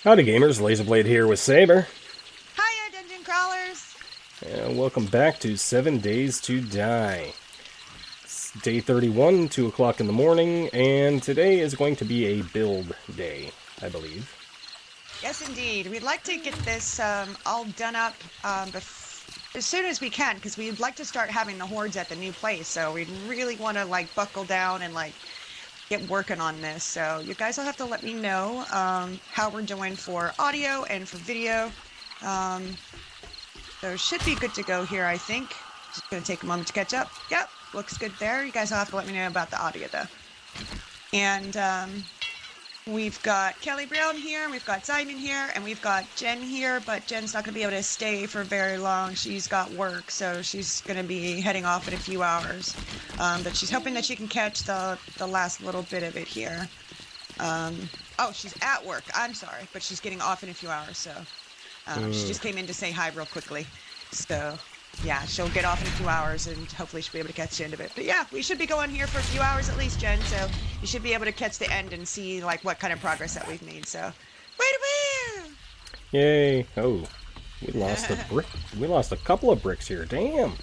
Howdy gamers, Lazerblade here with Saber. Hiya, dungeon crawlers! And welcome back to 7 Days to Die. It's day 31, 2 o'clock in the morning, and today is going to be a build day, I believe. Yes, indeed. We'd like to get this all done up as soon as we can, because we'd like to start having the hordes at the new place. So we'd really want to buckle down and get working on this. So you guys will have to let me know how we're doing for audio and for video. So it should be good to go here, I think. Just gonna take a moment to catch up. Yep, looks good there. You guys will have to let me know about the audio though. And we've got Kelly Brown here, we've got Simon here, and we've got Jen here, but Jen's not going to be able to stay for very long. She's got work, so she's going to be heading off in a few hours. But she's hoping that she can catch the last little bit of it here. Oh, she's at work. I'm sorry, but she's getting off in a few hours, so she just came in to say hi real quickly. So yeah, she'll get off in a few hours, and hopefully she'll be able to catch the end of it. But yeah, we should be going here for a few hours at least, Jen. So you should be able to catch the end and see what kind of progress that we've made. So, woo! Yay! Oh, we lost a brick. We lost a couple of bricks here. Damn.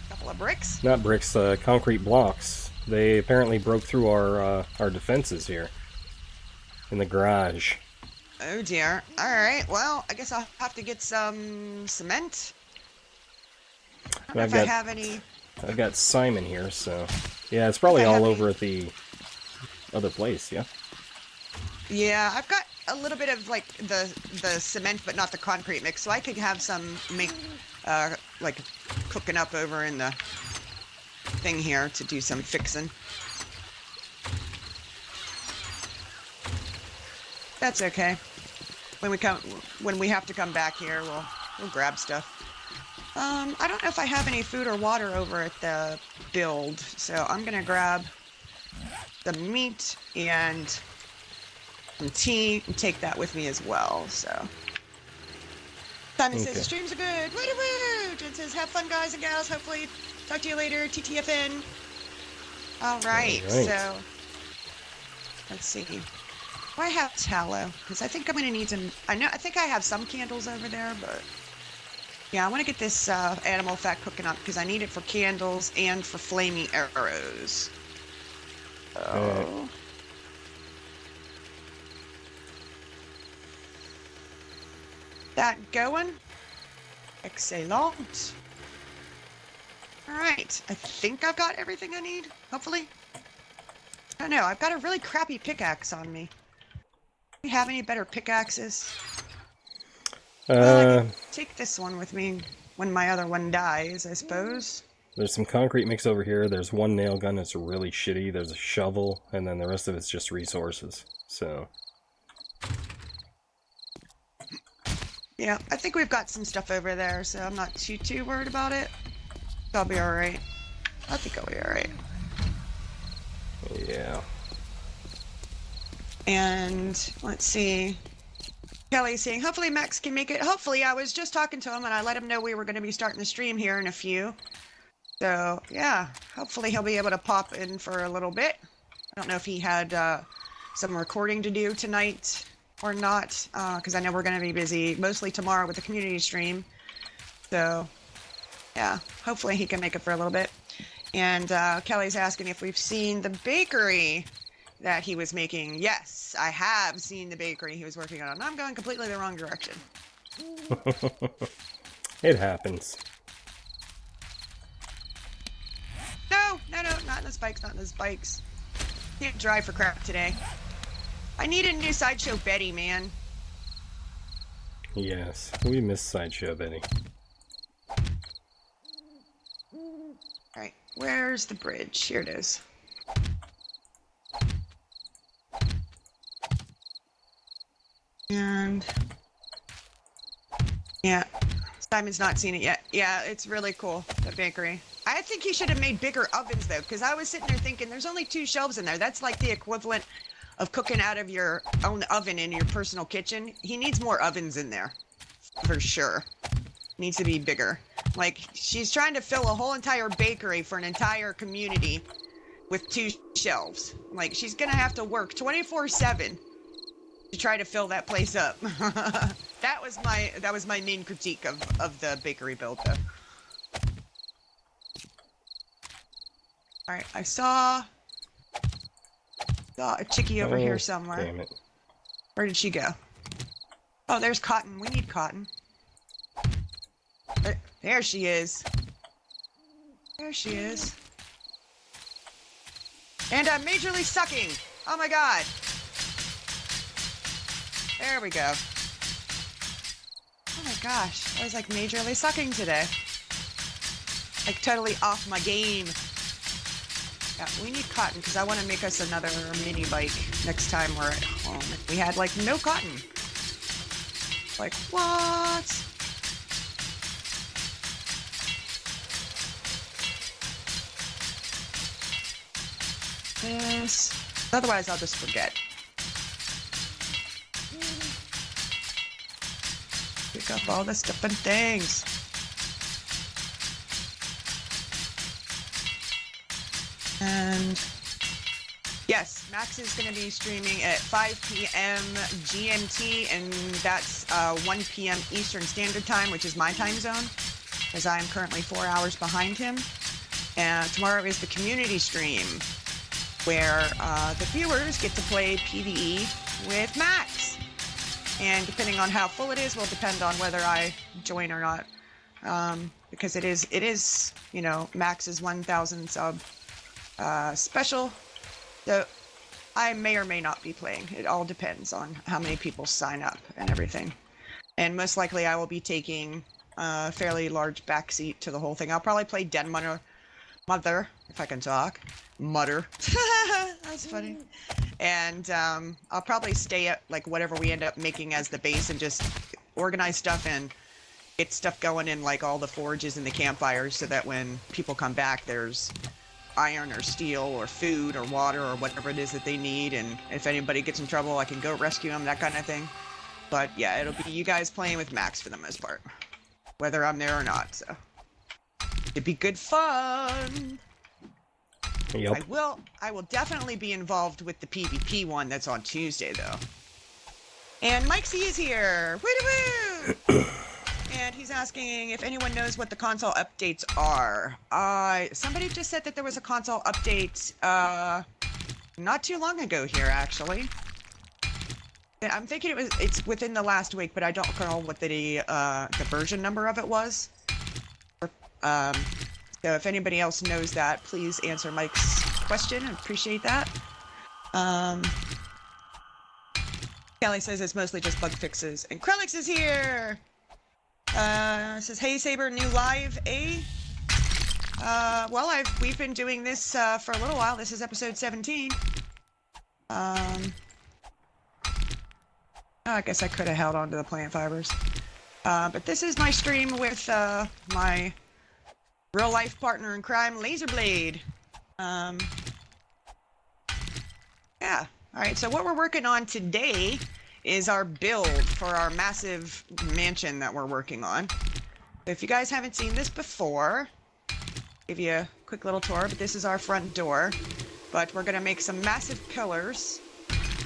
Couple of bricks. Not bricks, concrete blocks. They apparently broke through our defenses here in the garage. Oh dear. All right. Well, I guess I'll have to get some cement. I don't know if I have any. I've got Simon here, so yeah, it's probably all over at the other place. Yeah. Yeah, I've got a little bit of the cement, but not the concrete mix, so I could have some cooking up over in the thing here to do some fixing. That's okay. When we have to come back here, we'll grab stuff. I don't know if I have any food or water over at the build, so I'm gonna grab the meat and some tea and take that with me as well. So Simon says streams are good. Woo woo! Jen says have fun, guys and gals. Hopefully, talk to you later. TTFN. All right. So let's see. Do I have tallow? Because I think I'm gonna need some. I think I have some candles over there, but. Yeah, I want to get this animal fat cooking up because I need it for candles and for flaming arrows. Oh. That going? Excellent. Alright, I think I've got everything I need, hopefully. I don't know, I've got a really crappy pickaxe on me. Do you have any better pickaxes? Well, I can take this one with me when my other one dies, I suppose. There's some concrete mix over here. There's one nail gun that's really shitty. There's a shovel, and then the rest of it's just resources. So. Yeah, I think we've got some stuff over there, so I'm not too worried about it. I'll be alright. I think I'll be alright. Yeah. And, let's see. Kelly's saying, hopefully Max can make it. Hopefully, I was just talking to him and I let him know we were going to be starting the stream here in a few. So, yeah, hopefully he'll be able to pop in for a little bit. I don't know if he had some recording to do tonight or not, because I know we're going to be busy mostly tomorrow with the community stream. So, yeah, hopefully he can make it for a little bit. And Kelly's asking if we've seen the bakery that he was making. Yes, I have seen the bakery he was working on. I'm going completely the wrong direction. It happens. No, not in the spikes, not in the spikes. Can't drive for crap today. I need a new Sideshow Betty, man. Yes, we miss Sideshow Betty. Alright, where's the bridge? Here it is. And yeah, Simon's not seen it yet. Yeah, it's really cool, the bakery. I think he should have made bigger ovens though, because I was sitting there thinking there's only 2 shelves in there. That's like the equivalent of cooking out of your own oven in your personal kitchen. He needs more ovens in there, for sure. Needs to be bigger. Like, she's trying to fill a whole entire bakery for an entire community with 2 shelves. Like, she's gonna have to work 24/7 to try to fill that place up. That was my main critique of the bakery build, though. All right, I saw a chickie over here somewhere. Damn it. Where did she go? Oh, there's Cotton. We need Cotton. There she is. There she is. And I'm majorly sucking. Oh my god. There we go. Oh my gosh. I was like majorly sucking today. Like totally off my game. Yeah, we need Cotton because I want to make us another mini bike next time we're at home. We had like no Cotton. Like, what? This. Otherwise, I'll just forget. Pick up all the different things. And yes, Max is going to be streaming at 5 p.m. GMT, and that's 1 p.m. Eastern Standard Time, which is my time zone, as I am currently 4 hours behind him. And tomorrow is the community stream, where the viewers get to play PvE with Max. And depending on how full it is will depend on whether I join or not. Because it is, you know, Max's 1,000 sub special. So I may or may not be playing. It all depends on how many people sign up and everything. And most likely I will be taking a fairly large backseat to the whole thing. I'll probably play Den Mother, if I can talk. Mutter. That's funny. And I'll probably stay at like whatever we end up making as the base and just organize stuff and get stuff going in like all the forges and the campfires so that when people come back there's iron or steel or food or water or whatever it is that they need, and if anybody gets in trouble I can go rescue them, that kind of thing. But yeah, it'll be you guys playing with Max for the most part, whether I'm there or not, so it'd be good fun. Yep. I will definitely be involved with the PvP one that's on Tuesday though. And Mike C is here. Woo-woo! And he's asking if anyone knows what the console updates are. Somebody just said that there was a console update not too long ago here, actually. I'm thinking it's within the last week, but I don't recall what the version number of it was. So if anybody else knows that, please answer Mike's question. I appreciate that. Kelly says it's mostly just bug fixes. And Krellix is here! Says, hey Saber, new live, eh? Well, we've been doing this for a little while. This is episode 17. I guess I could have held on to the plant fibers. But this is my stream with my real-life partner in crime, Lazerblade. Yeah. Alright, so what we're working on today is our build for our massive mansion that we're working on. If you guys haven't seen this before, give you a quick little tour, but this is our front door. But we're gonna make some massive pillars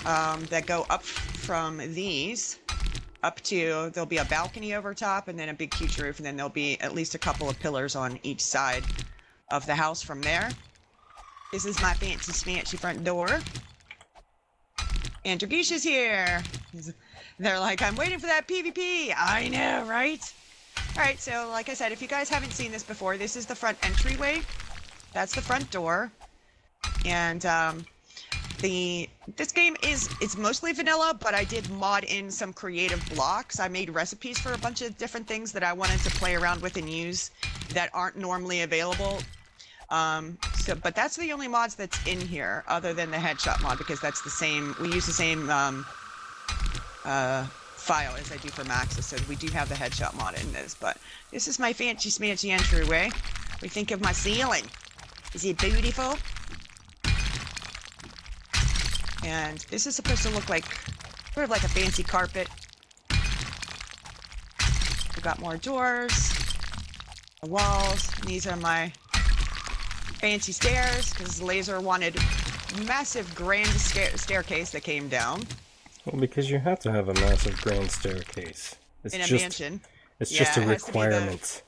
that go up from these up to, there'll be a balcony over top and then a big huge roof, and then there'll be at least a couple of pillars on each side of the house from there. This is my fancy smancy front door. And Dragish is here. They're like, I'm waiting for that PvP. I know, right? Alright, so like I said, if you guys haven't seen this before, this is the front entryway. That's the front door. And this game it's mostly vanilla, but I did mod in some creative blocks. I made recipes for a bunch of different things that I wanted to play around with and use that aren't normally available. But that's the only mods that's in here, other than the headshot mod, because that's the same. We use the same file as I do for Max's, so we do have the headshot mod in this. But this is my fancy smancy entryway. What do you think of my ceiling? Is it beautiful? And this is supposed to look like sort of like a fancy carpet. We've got more doors, the walls. And these are my fancy stairs, because Laser wanted massive grand staircase that came down. Well, because you have to have a massive grand staircase. It's In a just, mansion. it's Yeah, just a it has to be the requirement.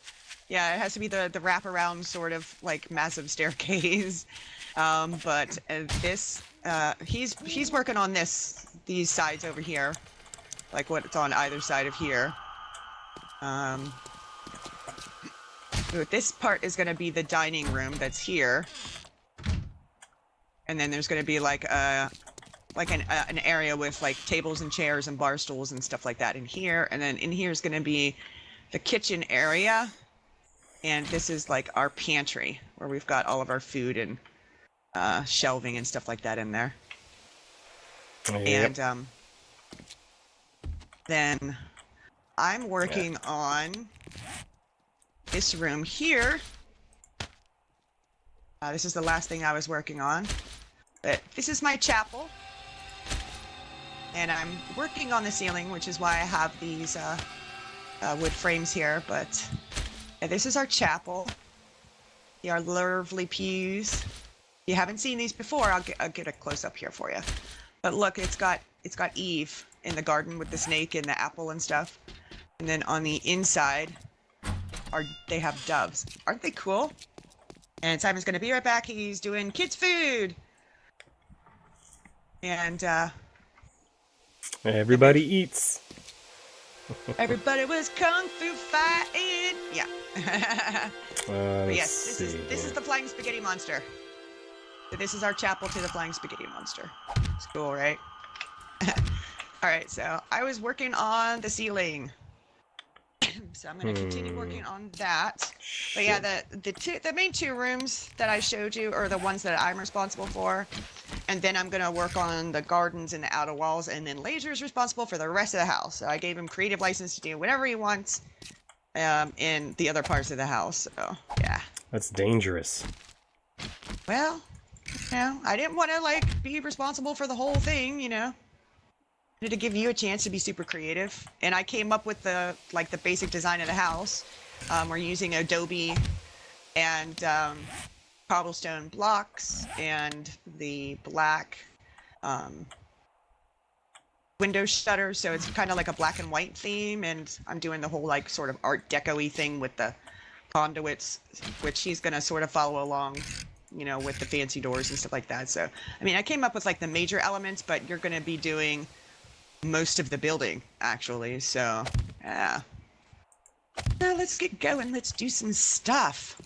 yeah, it has to be the wraparound sort of like massive staircase. But this he's working on these sides over here, like what's on either side of here. This part is going to be the dining room that's here, and then there's going to be like an area with like tables and chairs and bar stools and stuff like that in here, and then in here is going to be the kitchen area, and this is like our pantry where we've got all of our food and shelving and stuff like that in there. Yep. And then I'm working on this room here. This is the last thing I was working on. But this is my chapel. And I'm working on the ceiling, which is why I have these wood frames here. But yeah, this is our chapel. Our lovely pews. If you haven't seen these before, I'll get a close up here for you. But look, it's got Eve in the garden with the snake and the apple and stuff. And then on the inside, they have doves. Aren't they cool? And Simon's gonna be right back. He's doing kids' food. And Everybody eats. everybody was kung fu fighting. Yeah. But yes, this is the flying spaghetti monster. So this is our chapel to the flying spaghetti monster. It's cool, right? All right, so I was working on the ceiling. So I'm going to continue working on that. But yeah, the main two rooms that I showed you are the ones that I'm responsible for. And then I'm going to work on the gardens and the outer walls. And then Laser's responsible for the rest of the house. So I gave him creative license to do whatever he wants in the other parts of the house. So, yeah. That's dangerous. Well, you know, I didn't want to, like, be responsible for the whole thing, you know. To give you a chance to be super creative, and I came up with the basic design of the house. We're using Adobe and cobblestone blocks and the black window shutters, so it's kind of like a black and white theme. And I'm doing the whole like sort of Art Deco-y thing with the conduits, which he's gonna sort of follow along, you know, with the fancy doors and stuff like that. So I mean, I came up with like the major elements, but you're gonna be doing most of the building, actually. So, yeah. Now let's get going. Let's do some stuff.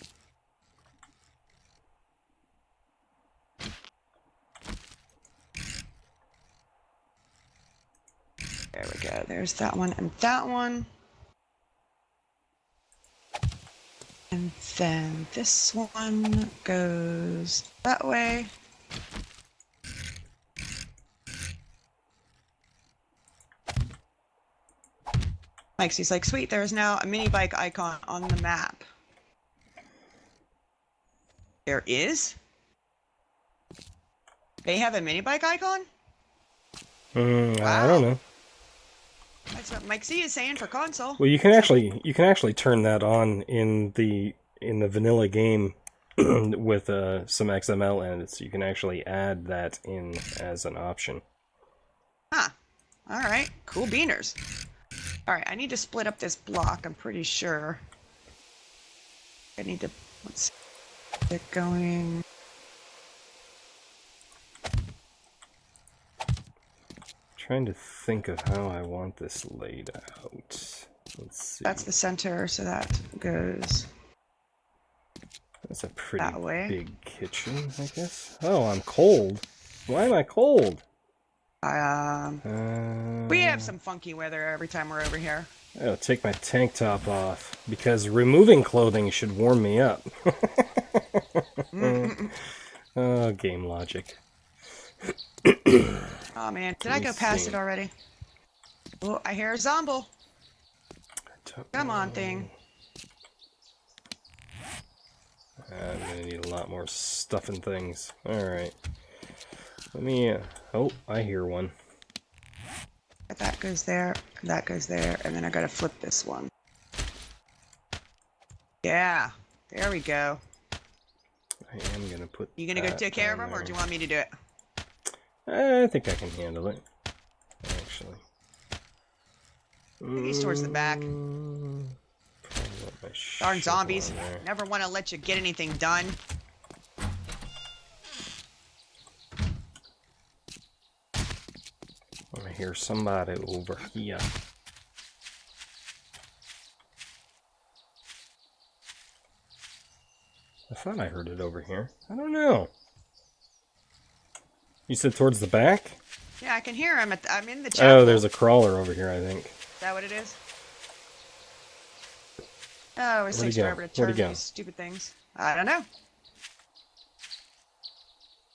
There we go. There's that one and that one. And then this one goes that way. He's like, sweet, there is now a mini bike icon on the map. There is? They have a mini bike icon? Wow. I don't know. That's what Mike C is saying for console. Well, you can actually turn that on in the vanilla game with some XML edits. You can actually add that in as an option. Huh. All right. Cool beaners. All right, I need to split up this block, I'm pretty sure. I need to, let's get going. Trying to think of how I want this laid out. Let's see. That's the center, so that goes That's a pretty that way. Big kitchen, I guess. Oh, I'm cold. Why am I cold? We have some funky weather every time we're over here. I'll take my tank top off, because removing clothing should warm me up. Oh, game logic. Oh man, did I go past it already? Oh, I hear a zombo. Come on, thing. I'm gonna need a lot more stuff and things. Alright. Let me, oh, I hear one. That goes there, and then I gotta flip this one. Yeah, there we go. I am gonna put. You gonna go take care of them, or do you want me to do it? I think I can handle it. actually. I think he's towards the back. Darn zombies. Never want to let you get anything done. I hear somebody over here. I thought I heard it over here. I don't know. You said towards the back? Yeah, I can hear him. I'm in the chapel. Oh, there's a crawler over here, I think. Is that what it is? Oh, it takes forever to turn these stupid things. I don't know.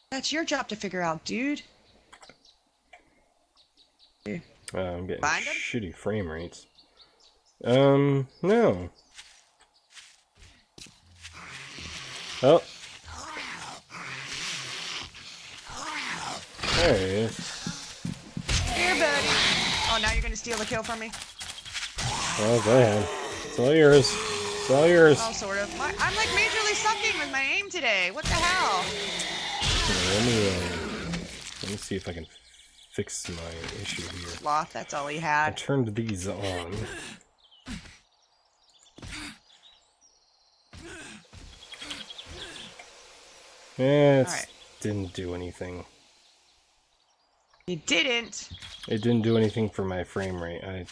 That's your job to figure out, dude. I'm getting shitty frame rates. No. Oh. There he is. Here, buddy. Oh, now you're gonna steal the kill from me? Oh, go ahead. It's all yours. It's all yours. Oh, sort of. I'm like majorly sucking with my aim today. What the hell? Let me see if I can fix my issue here. Sloth, that's all he I had. turned these on. Yeah, it didn't do anything. You didn't? It didn't do anything for my frame rate. I'm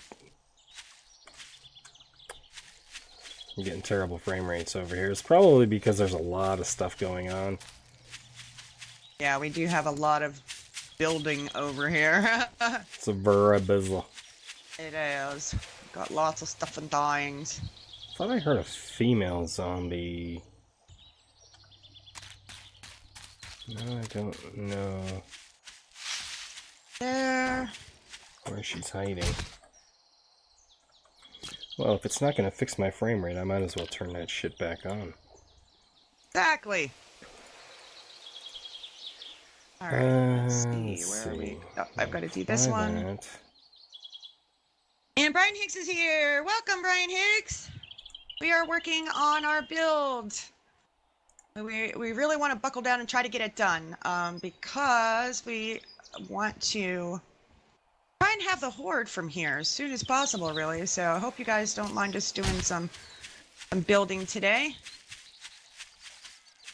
getting terrible frame rates over here. It's probably because there's a lot of stuff going on. Yeah, we do have a lot of building over here. It's a very busy. It is. Got lots of stuff and dyings. I thought I heard a female zombie. No, I don't know. There. Where she's hiding. Well, if it's not going to fix my frame rate, I might as well turn that shit back on. Exactly. Alright, let's see. Where are we? Oh, I've got to do this one. And Brian Hicks is here. Welcome, Brian Hicks. We are working on our build. We really want to buckle down and try to get it done because we want to try and have the horde from here as soon as possible, really. So I hope you guys don't mind us doing some building today.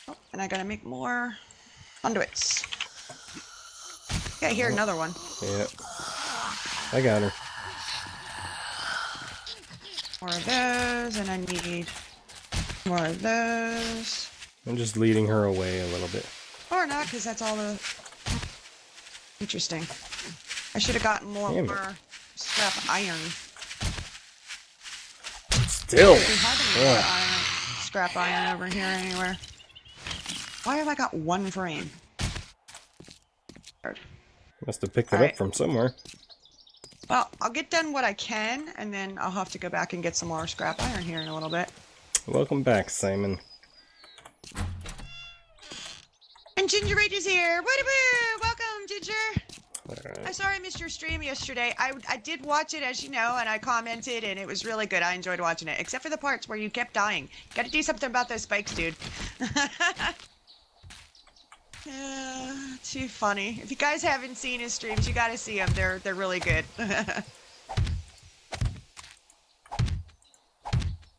Oh, and I gotta make more conduits. Yeah, here, another one. Yeah. I got her. More of those, and I need more of those. I'm just leading her away a little bit. Or not, because that's all the... Interesting. I should have gotten more scrap iron. Still. Do we have any more scrap iron over here anywhere? Why have I got one frame? Must have picked it up from somewhere. Well, I'll get done what I can, and then I'll have to go back and get some more scrap iron here in a little bit. Welcome back, Simon. And Ginger Rage is here. Woo-woo! Welcome, Ginger. Right. I'm sorry I missed your stream yesterday. I did watch it, as you know, and I commented, and it was really good. I enjoyed watching it, except for the parts where you kept dying. Got to do something about those spikes, dude. Too funny. If you guys haven't seen his streams, you got to see them. They're really good.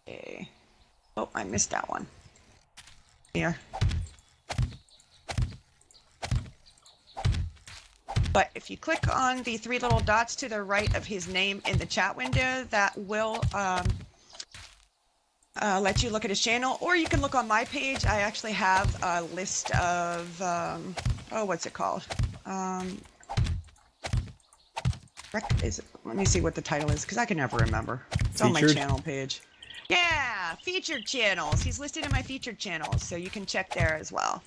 Okay. Oh, I missed that one. Here. But if you click on the three little dots to the right of his name in the chat window, that will let you look at his channel, or you can look on my page. I actually have a list of, what's it called? Let me see what the title is, because I can never remember. It's on my channel page. Yeah, featured channels. He's listed in my featured channels, so you can check there as well.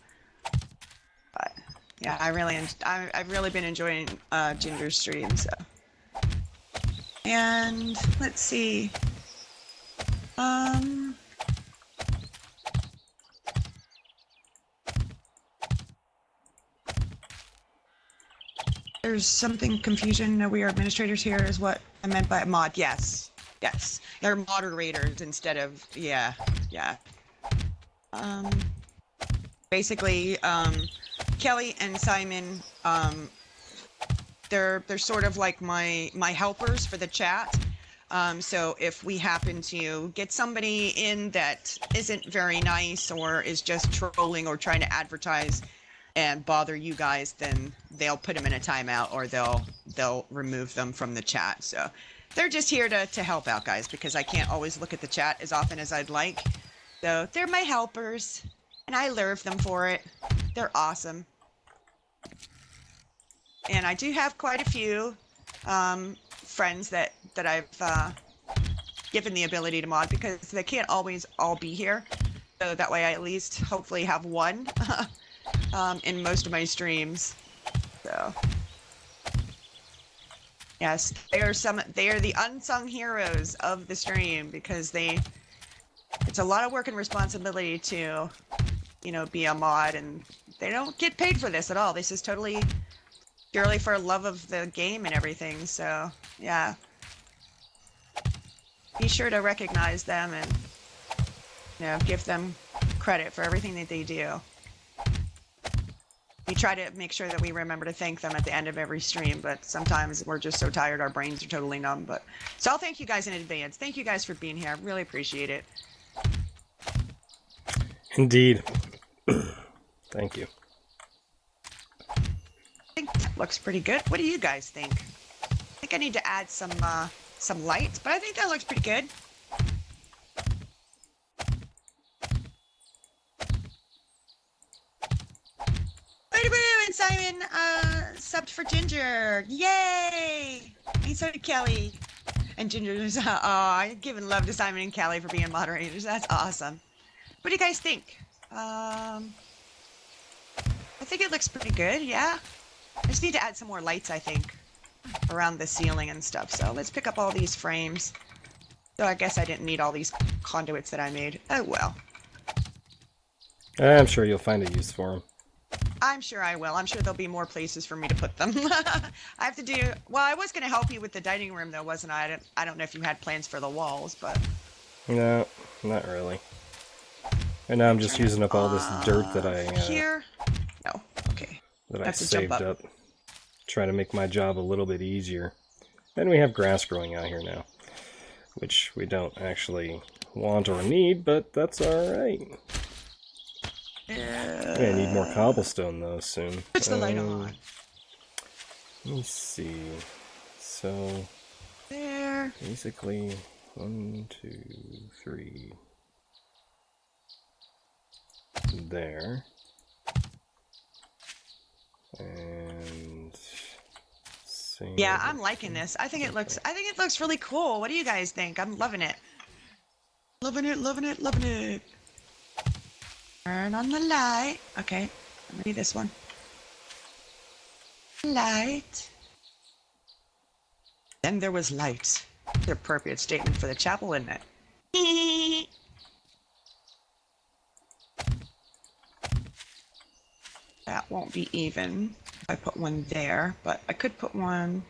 But yeah, I've really been enjoying Ginger's stream. So, and let's see. There's something confusion. We are administrators here is what I meant by mod. Yes. Yes. They're moderators instead of, yeah. Basically, Kelly and Simon they're sort of like my helpers for the chat. So if we happen to get somebody in that isn't very nice or is just trolling or trying to advertise and bother you guys, then they'll put them in a timeout or they'll remove them from the chat. So they're just here to help out, guys, because I can't always look at the chat as often as I'd like. So they're my helpers, and I love them for it. They're awesome. And I do have quite a few friends that I've given the ability to mod because they can't always all be here. So that way I at least hopefully have one in most of my streams. So yes, they are the unsung heroes of the stream because it's a lot of work and responsibility to, you know, be a mod, and they don't get paid for this at all. This is totally purely for love of the game and everything. So yeah, be sure to recognize them and, you know, give them credit for everything that they do. We try to make sure that we remember to thank them at the end of every stream, but sometimes we're just so tired our brains are totally numb. But so I'll thank you guys in advance. Thank you guys for being here. I really appreciate it. Indeed. Thank you. I think that looks pretty good. What do you guys think? I think I need to add some lights, but I think that looks pretty good. And Simon subbed for Ginger. Yay! And so did Kelly. And Ginger's giving love to Simon and Kelly for being moderators. That's awesome. What do you guys think? I think it looks pretty good, yeah. I just need to add some more lights, I think, around the ceiling and stuff. So let's pick up all these frames. So I guess I didn't need all these conduits that I made. Oh well. I'm sure you'll find a use for them. I'm sure I will. I'm sure there'll be more places for me to put them. I have to do... Well, I was going to help you with the dining room, though, wasn't I? I don't know if you had plans for the walls, but... No, not really. And now I'm just using up all this dirt that I... Here? No. Okay. That I saved up. Try to make my job a little bit easier. And we have grass growing out here now. Which we don't actually want or need, but that's alright. I'm gonna need more cobblestone though soon. Switch the light on. Let me see. So there. Basically 1, 2, 3. There. And yeah, I'm liking this. I think it looks really cool. What do you guys think? I'm loving it. Loving it, loving it, loving it. Turn on the light. Okay, I'm gonna do this one. Light. Then there was light. The appropriate statement for the chapel, isn't it? That won't be even if I put one there, but I could put one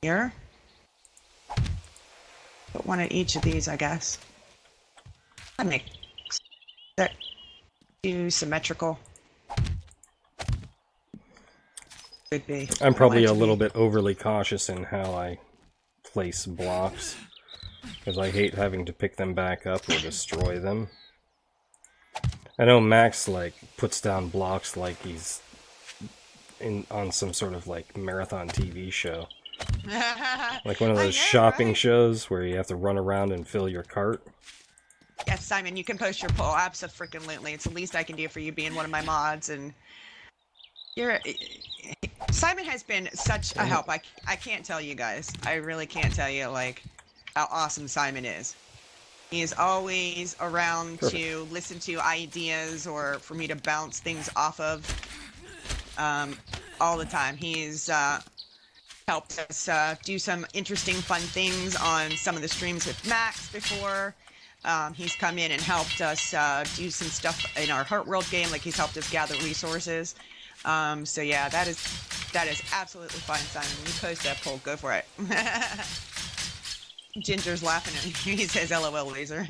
here. Put one at each of these, I guess. That makes that too symmetrical. Could be. I'm probably a little bit overly cautious in how I place blocks, because I hate having to pick them back up or destroy them. I know Max like puts down blocks like he's on some sort of like marathon TV show. Like one of those shopping shows where you have to run around and fill your cart. Yes, Simon, you can post your poll. Abso-freaking-lutely. It's the least I can do for you being one of my mods, and Simon has been such a help. I can't tell you guys. I really can't tell you like how awesome Simon is. He is always around to listen to ideas or for me to bounce things off of all the time. He's helped us do some interesting, fun things on some of the streams with Max before. He's come in and helped us do some stuff in our Heart World game, like he's helped us gather resources. So yeah, that is absolutely fine, Simon. You post that poll, go for it. Ginger's laughing at me. He says, "LOL, Laser."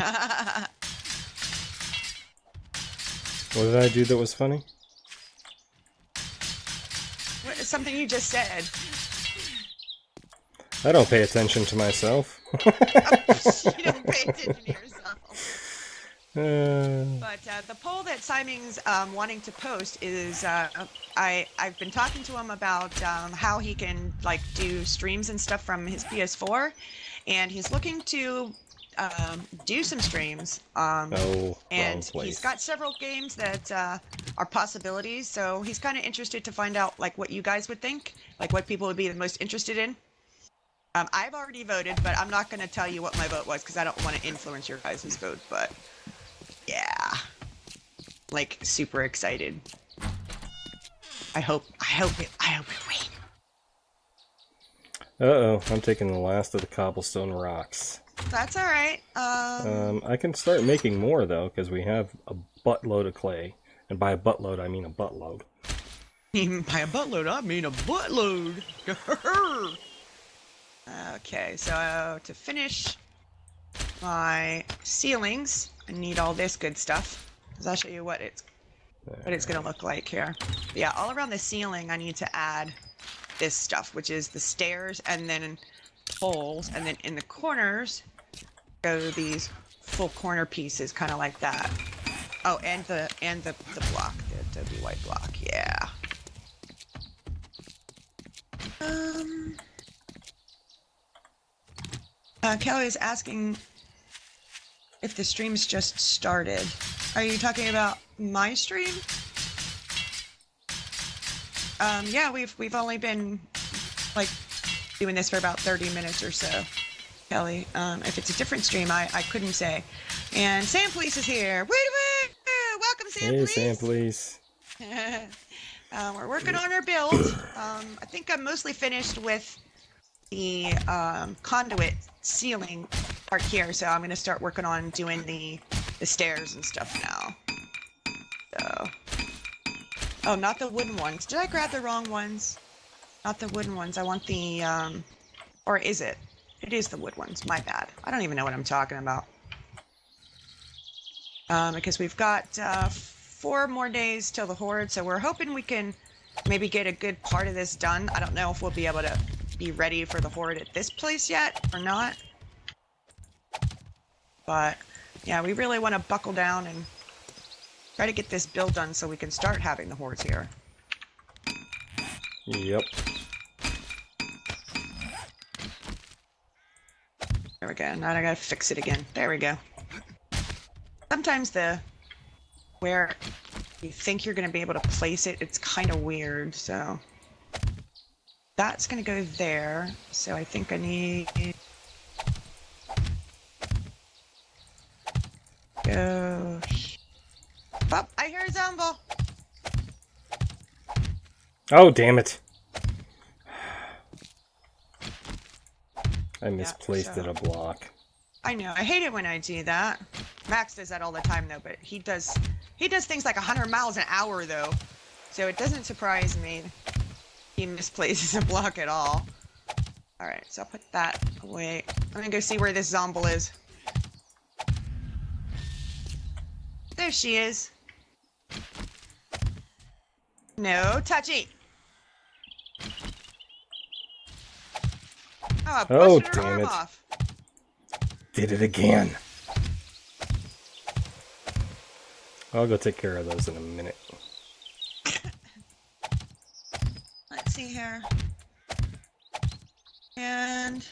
What did I do that was funny? It's something you just said. I don't pay attention to myself. You don't pay attention to yourself. But the poll that Simon's wanting to post is I've been talking to him about how he can like do streams and stuff from his PS4, and he's looking to do some streams. Oh, and wrong place. he's got several games that are possibilities. So he's kind of interested to find out like what you guys would think, like what people would be the most interested in. I've already voted, but I'm not going to tell you what my vote was because I don't want to influence your guys' vote. But yeah, like super excited. I hope it wins. Uh-oh, I'm taking the last of the cobblestone rocks. That's all right. I can start making more though, because we have a buttload of clay, and by a buttload I mean a buttload. By a buttload, I mean a buttload. Okay, so to finish my ceilings, I need all this good stuff. Because I'll show you what it's going to look like here. But yeah, all around the ceiling, I need to add this stuff, which is the stairs and then holes, and then in the corners go these full corner pieces, kind of like that. Oh, and the block, the Adobe white block. Yeah. Kelly is asking if the stream's just started. Are you talking about my stream? Yeah, we've only been like doing this for about 30 minutes or so, Kelly. If it's a different stream, I couldn't say. And Sam Police is here. Woo! Welcome, Sam Police. Hey, Sam Police. We're working on our build. I think I'm mostly finished with the conduit ceiling part here, so I'm going to start working on doing the stairs and stuff now. So, oh, not the wooden ones. Did I grab the wrong ones? Not the wooden ones. I want the, or is it? It is the wood ones. My bad. I don't even know what I'm talking about. Because we've got 4 more days till the horde, so we're hoping we can maybe get a good part of this done. I don't know if we'll be able to be ready for the horde at this place yet or not. But yeah, we really want to buckle down and try to get this build done so we can start having the hordes here. Yep. There we go. Now I gotta fix it again. There we go. Sometimes where you think you're gonna be able to place it, it's kind of weird. So that's gonna go there. So I think I need go. Oh, I hear a Zombo. Oh, damn it. I misplaced it a block. I know. I hate it when I do that. Max does that all the time, though, but he does things like 100 miles an hour, though. So it doesn't surprise me he misplaces a block at all. Alright, so I'll put that away. I'm gonna go see where this Zomble is. There she is. No touchy. Oh, I busted her arm off. Did it again. I'll go take care of those in a minute. Let's see here. And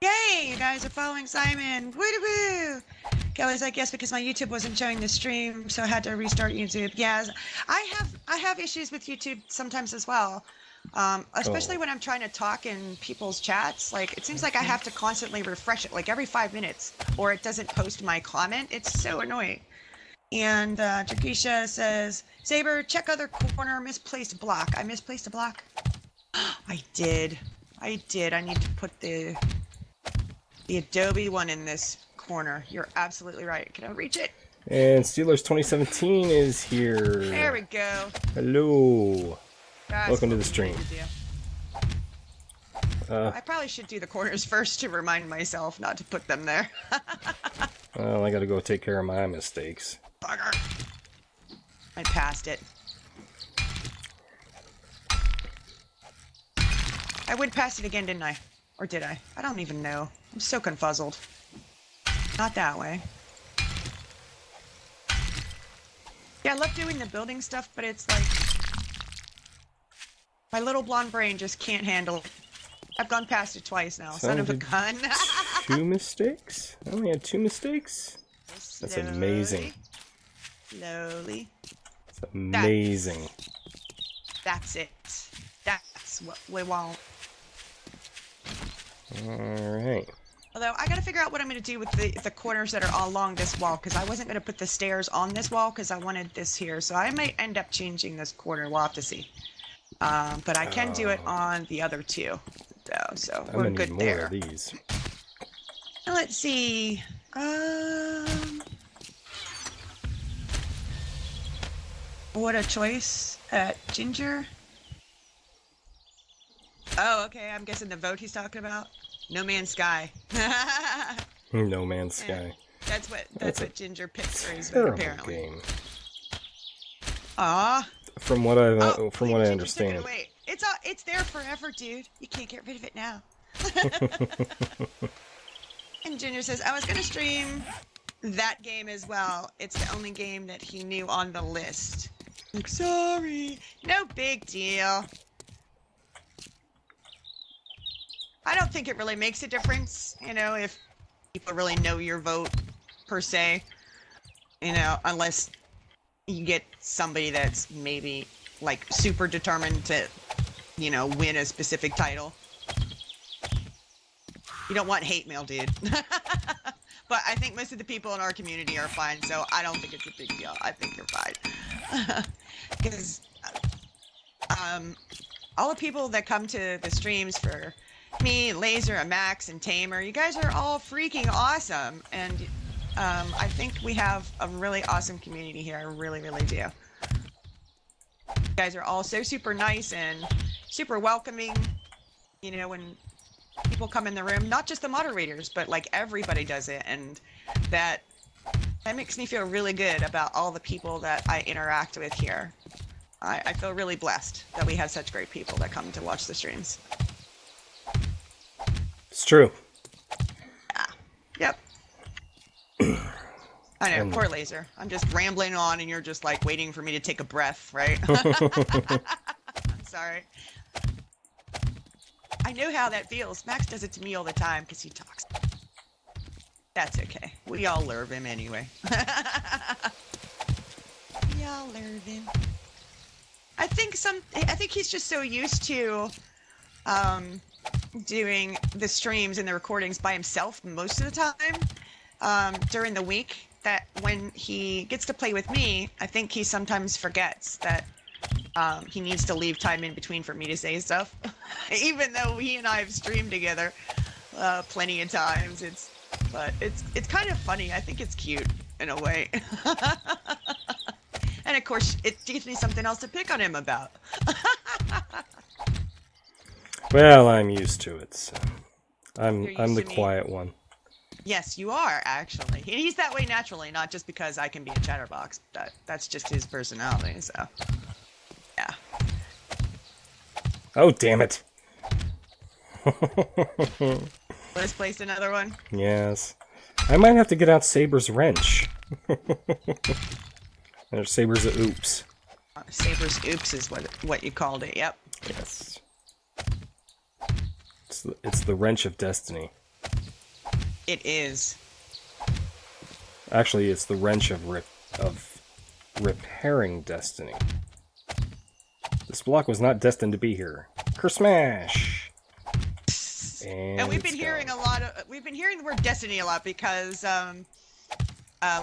yay, you guys are following Simon. Woo-woo! Kelly's like, yes, because my YouTube wasn't showing the stream, so I had to restart YouTube. Yes, I have issues with YouTube sometimes as well. Especially when I'm trying to talk in people's chats. Like, it seems like I have to constantly refresh it, like every 5 minutes, or it doesn't post my comment. It's so annoying. And Jakisha says, Saber, check other corner, misplaced block. I misplaced a block? I did. I need to put the Adobe one in this corner. You're absolutely right. Can I reach it? And Steelers 2017 is here. There we go. Hello. That's Welcome to what the we stream. need to do. I probably should do the corners first to remind myself not to put them there. Well, I gotta go take care of my mistakes. Bugger. I passed it. I went past it again, didn't I? Or did I? I don't even know. I'm so confuzzled. Not that way. Yeah, I love doing the building stuff, but it's like... my little blonde brain just can't handle it. I've gone past it twice now. Son of a gun. 2 mistakes? I only had 2 mistakes? That's amazing. Slowly. It's amazing. That's it. That's what we want. Alright. Although, I gotta figure out what I'm gonna do with the corners that are all along this wall, because I wasn't gonna put the stairs on this wall, because I wanted this here. So I might end up changing this corner. We'll have to see. But I can do it on the other two, though, so we're good more there. of these. Let's see. What a choice at Ginger. Oh, okay. I'm guessing the vote he's talking about. No Man's Sky. No Man's Sky. That's what Ginger picked for his vote, Terrible apparently. game. Aw. From what I Ginger understand. took it away. It's there forever, dude. You can't get rid of it now. And Ginger says, I was gonna stream that game as well. It's the only game that he knew on the list. Like, sorry. No big deal. I don't think it really makes a difference, you know, if people really know your vote, per se. You know, unless you get somebody that's maybe, like, super determined to, you know, win a specific title. You don't want hate mail, dude. But I think most of the people in our community are fine, so I don't think it's a big deal. I think you're fine. Because all the people that come to the streams for me, Laser, and Max, and Tamer, you guys are all freaking awesome. And I think we have a really awesome community here. I really, really do. You guys are all so super nice and super welcoming. You know, when people come in the room, not just the moderators, but like everybody does it, and that makes me feel really good about all the people that I interact with here. I feel really blessed that we have such great people that come to watch the streams. It's true. Yeah. Yep. I know, poor Laser. I'm just rambling on and you're just like waiting for me to take a breath, right? I'm sorry. I know how that feels. Max does it to me all the time because he talks. That's okay. We all love him anyway. We all love him. I think he's just so used to doing the streams and the recordings by himself most of the time during the week, that when he gets to play with me, I think he sometimes forgets that he needs to leave time in between for me to say stuff. Even though he and I have streamed together plenty of times, it's kind of funny. I think it's cute in a way. And of course, it gives me something else to pick on him about. Well, I'm used to it, so I'm the to me. quiet one. Yes, you are, actually. He's that way naturally, not just because I can be a chatterbox. That's just his personality, so... yeah. Oh, damn it. Let's place another one. Yes. I might have to get out Saber's wrench. Or Saber's oops. Saber's oops is what you called it, yep. Yes. It's the wrench of destiny. It is. Actually, it's the wrench of repairing destiny. This block was not destined to be here. Kersmash! And we've been hearing we've been hearing the word destiny a lot because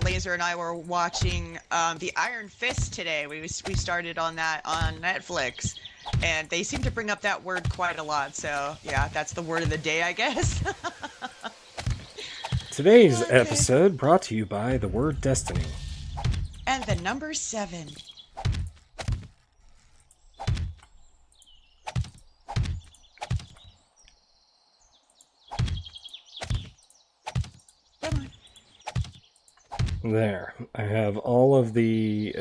Laser and I were watching the Iron Fist today. We started on that on Netflix, and they seem to bring up that word quite a lot. So yeah, that's the word of the day, I guess. Today's episode brought to you by the word destiny. And the number 7. Come on. There. I have all of the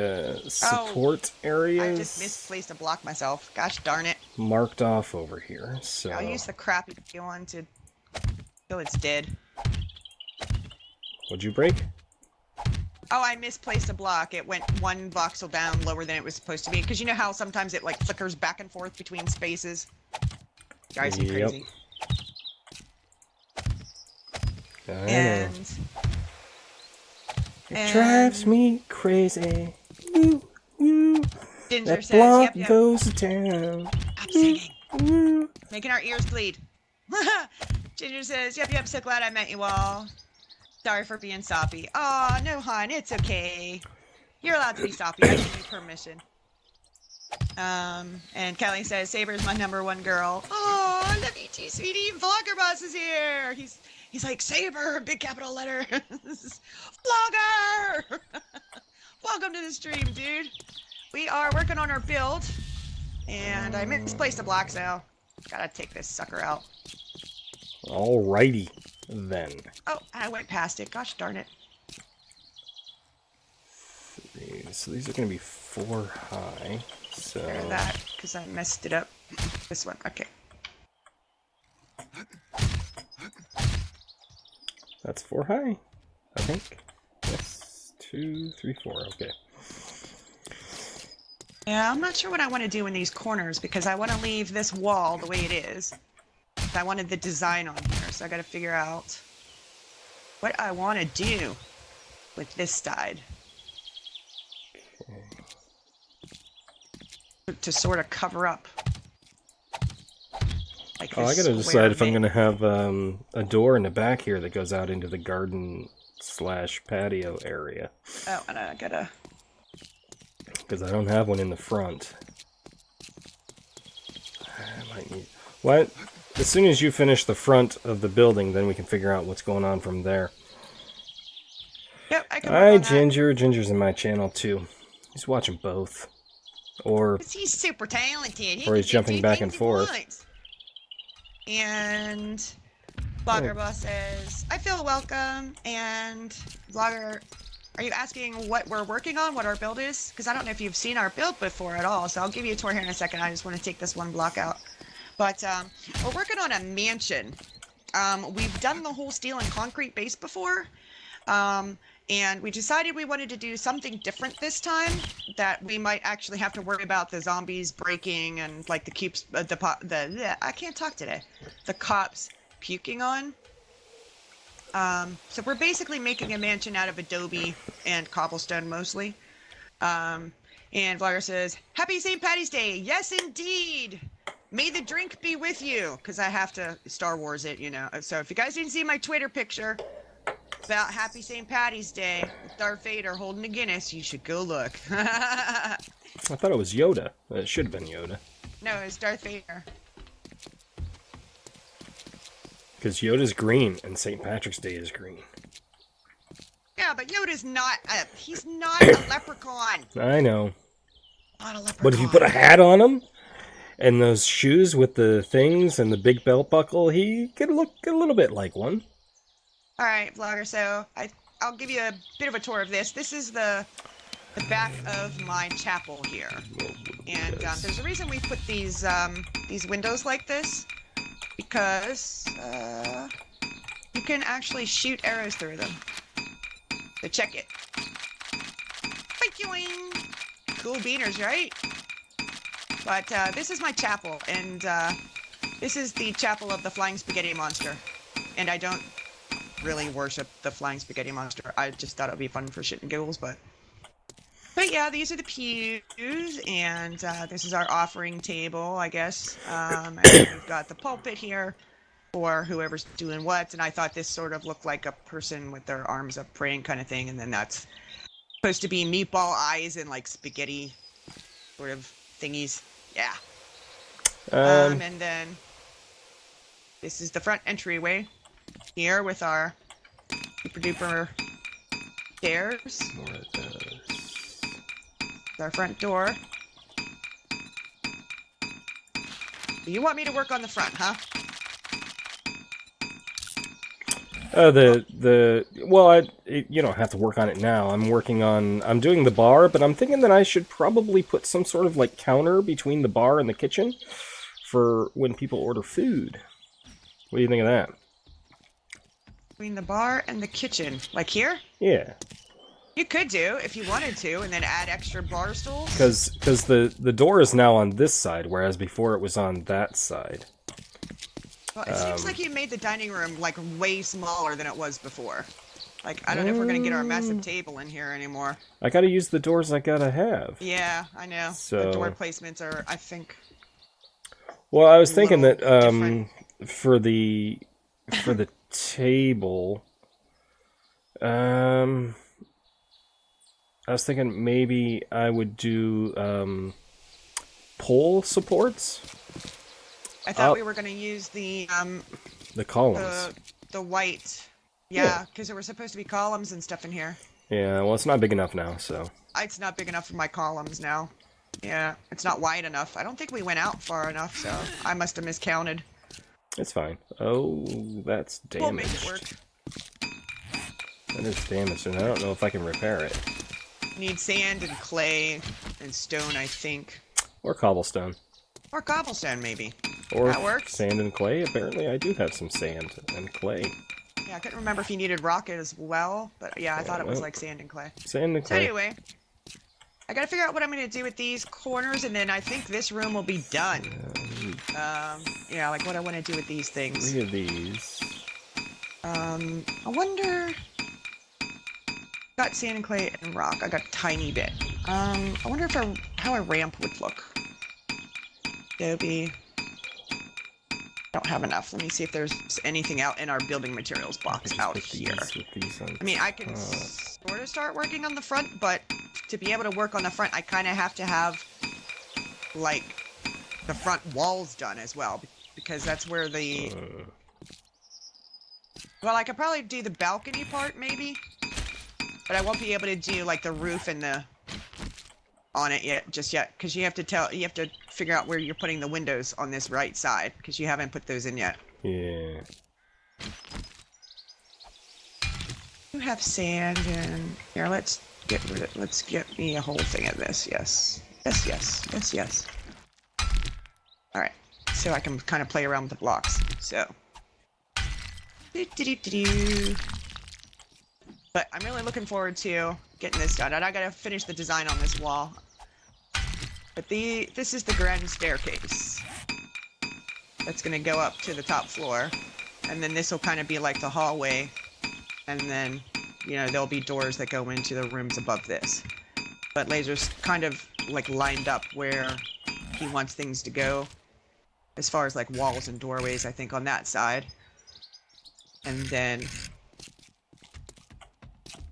support areas. I just misplaced a block myself. Gosh darn it. marked off over here. So I'll use the crappy one to till it's dead. What'd you break? Oh, I misplaced a block. It went one voxel down lower than it was supposed to be. Because you know how sometimes it like flickers back and forth between spaces? Drives me crazy. I know. It drives me crazy. Woo, woo. Ginger that says, block yep. goes down. Stop singing. Woo. Making our ears bleed. Ginger says, yep, so glad I met you all. Sorry for being soppy. Aw, no, hon, it's okay. You're allowed to be soppy. I give you permission. And Kelly says, Saber's my #1 girl. Oh, love you too, sweetie. Vlogger Boss is here. He's like, Saber, big capital letter. Vlogger! Welcome to the stream, dude. We are working on our build. And I misplaced a block, so gotta take this sucker out. Alrighty, then. Oh, I went past it. Gosh darn it. So these are going to be 4 high. So There's that, because I messed it up. This one, okay. That's 4 high, I think. Yes, 2, 3, 4. Okay. Yeah, I'm not sure what I want to do in these corners, because I want to leave this wall the way it is. I wanted the design on here, so I got to figure out what I want to do with this side. To sort of cover up. Like I gotta decide if I'm gonna have a door in the back here that goes out into the garden / patio area. Oh, and I gotta... Because I don't have one in the front. I might need... What? As soon as you finish the front of the building, then we can figure out what's going on from there. Yep, I can Hi, Ginger. Ginger's in my channel, too. He's watching both. Or he's super talented. Or he's jumping back and forth. And Vlogger Boss says, I feel welcome. And Vlogger, are you asking what we're working on, what our build is? Because I don't know if you've seen our build before at all. So I'll give you a tour here in a second. I just want to take this one block out. But we're working on a mansion. We've done the whole steel and concrete base before. And we decided we wanted to do something different this time, that we might actually have to worry about the zombies breaking and like the cubes, I can't talk today, the cops puking on. So we're basically making a mansion out of adobe and cobblestone mostly. And Vlogger says, Happy St. Patty's Day. Yes, indeed. May the drink be with you. Because I have to Star Wars it, you know. So if you guys didn't see my Twitter picture about Happy St. Patty's Day with Darth Vader holding a Guinness, you should go look. I thought it was Yoda. It should have been Yoda. No, it's Darth Vader. Because Yoda's green and St. Patrick's Day is green. Yeah, but Yoda's not he's not a leprechaun. I know. Not a leprechaun. But if you put a hat on him and those shoes with the things and the big belt buckle, he could look a little bit like one. All right, Vlogger. So I'll give you a bit of a tour of this. This is the back of my chapel here, and there's a reason we put these windows like this, because you can actually shoot arrows through them. So check it. Cool beaners, right? But this is my chapel, and this is the chapel of the Flying Spaghetti Monster, and I don't really worship the Flying Spaghetti Monster. I just thought it would be fun for shit and giggles, but yeah, these are the pews, and this is our offering table, I guess. And we've got the pulpit here for whoever's doing what, and I thought this sort of looked like a person with their arms up praying kind of thing, and then that's supposed to be meatball eyes and like spaghetti sort of thingies. Yeah. And then this is the front entryway here with our super duper stairs. Our front door. You want me to work on the front, huh? You don't have to work on it now. I'm doing the bar, but I'm thinking that I should probably put some sort of like counter between the bar and the kitchen. for when people order food. What do you think of that? Between the bar and the kitchen. Like here? Yeah. You could do, if you wanted to, and then add extra bar stools. Because the door is now on this side, whereas before it was on that side. Well, it seems like you made the dining room, like, way smaller than it was before. Like, I don't know if we're going to get our massive table in here anymore. I gotta use the doors I gotta have. Yeah, I know. So... The door placements are, I think... Well, I was thinking that for the table, I was thinking maybe I would do pole supports. I thought we were going to use the columns. The white. Yeah, because there were supposed to be columns and stuff in here. Yeah, well, it's not big enough now, so. It's not big enough for my columns now. Yeah, it's not wide enough. I don't think we went out far enough, so I must have miscounted. It's fine. Oh, that's damaged. We'll make it work. That is damaged, and I don't know if I can repair it. Need sand and clay and stone, I think. Or cobblestone. Or cobblestone, maybe. Or that works. Sand and clay. Apparently, I do have some sand and clay. Yeah, I couldn't remember if you needed rocket as well, but yeah, I thought it was like sand and clay. Sand and clay. So anyway, I gotta figure out what I'm gonna do with these corners, and then I think this room will be done. Yeah, like what I want to do with these things. 3 of these. I wonder. Got sand and clay and rock. I got a tiny bit. I wonder if how a ramp would look. Adobe. Don't have enough. Let me see if there's anything out in our building materials box out here. I mean, I can sort of start working on the front, but to be able to work on the front, I kind of have to have, like, the front walls done as well, because that's where the... Well, I could probably do the balcony part, maybe, but I won't be able to do, like, the roof and the... on it just yet, because you have to figure out where you're putting the windows on this right side, because you haven't put those in yet. Yeah. You have sand, and here, let's get me a whole thing of this. Yes. All right, so I can kind of play around with the blocks. So. But I'm really looking forward to getting this done, and I gotta finish the design on this wall. But this is the grand staircase. That's gonna go up to the top floor, and then this will kind of be like the hallway, and then, you know, there'll be doors that go into the rooms above this. But Laser's kind of like lined up where he wants things to go, as far as like walls and doorways, I think, on that side. And then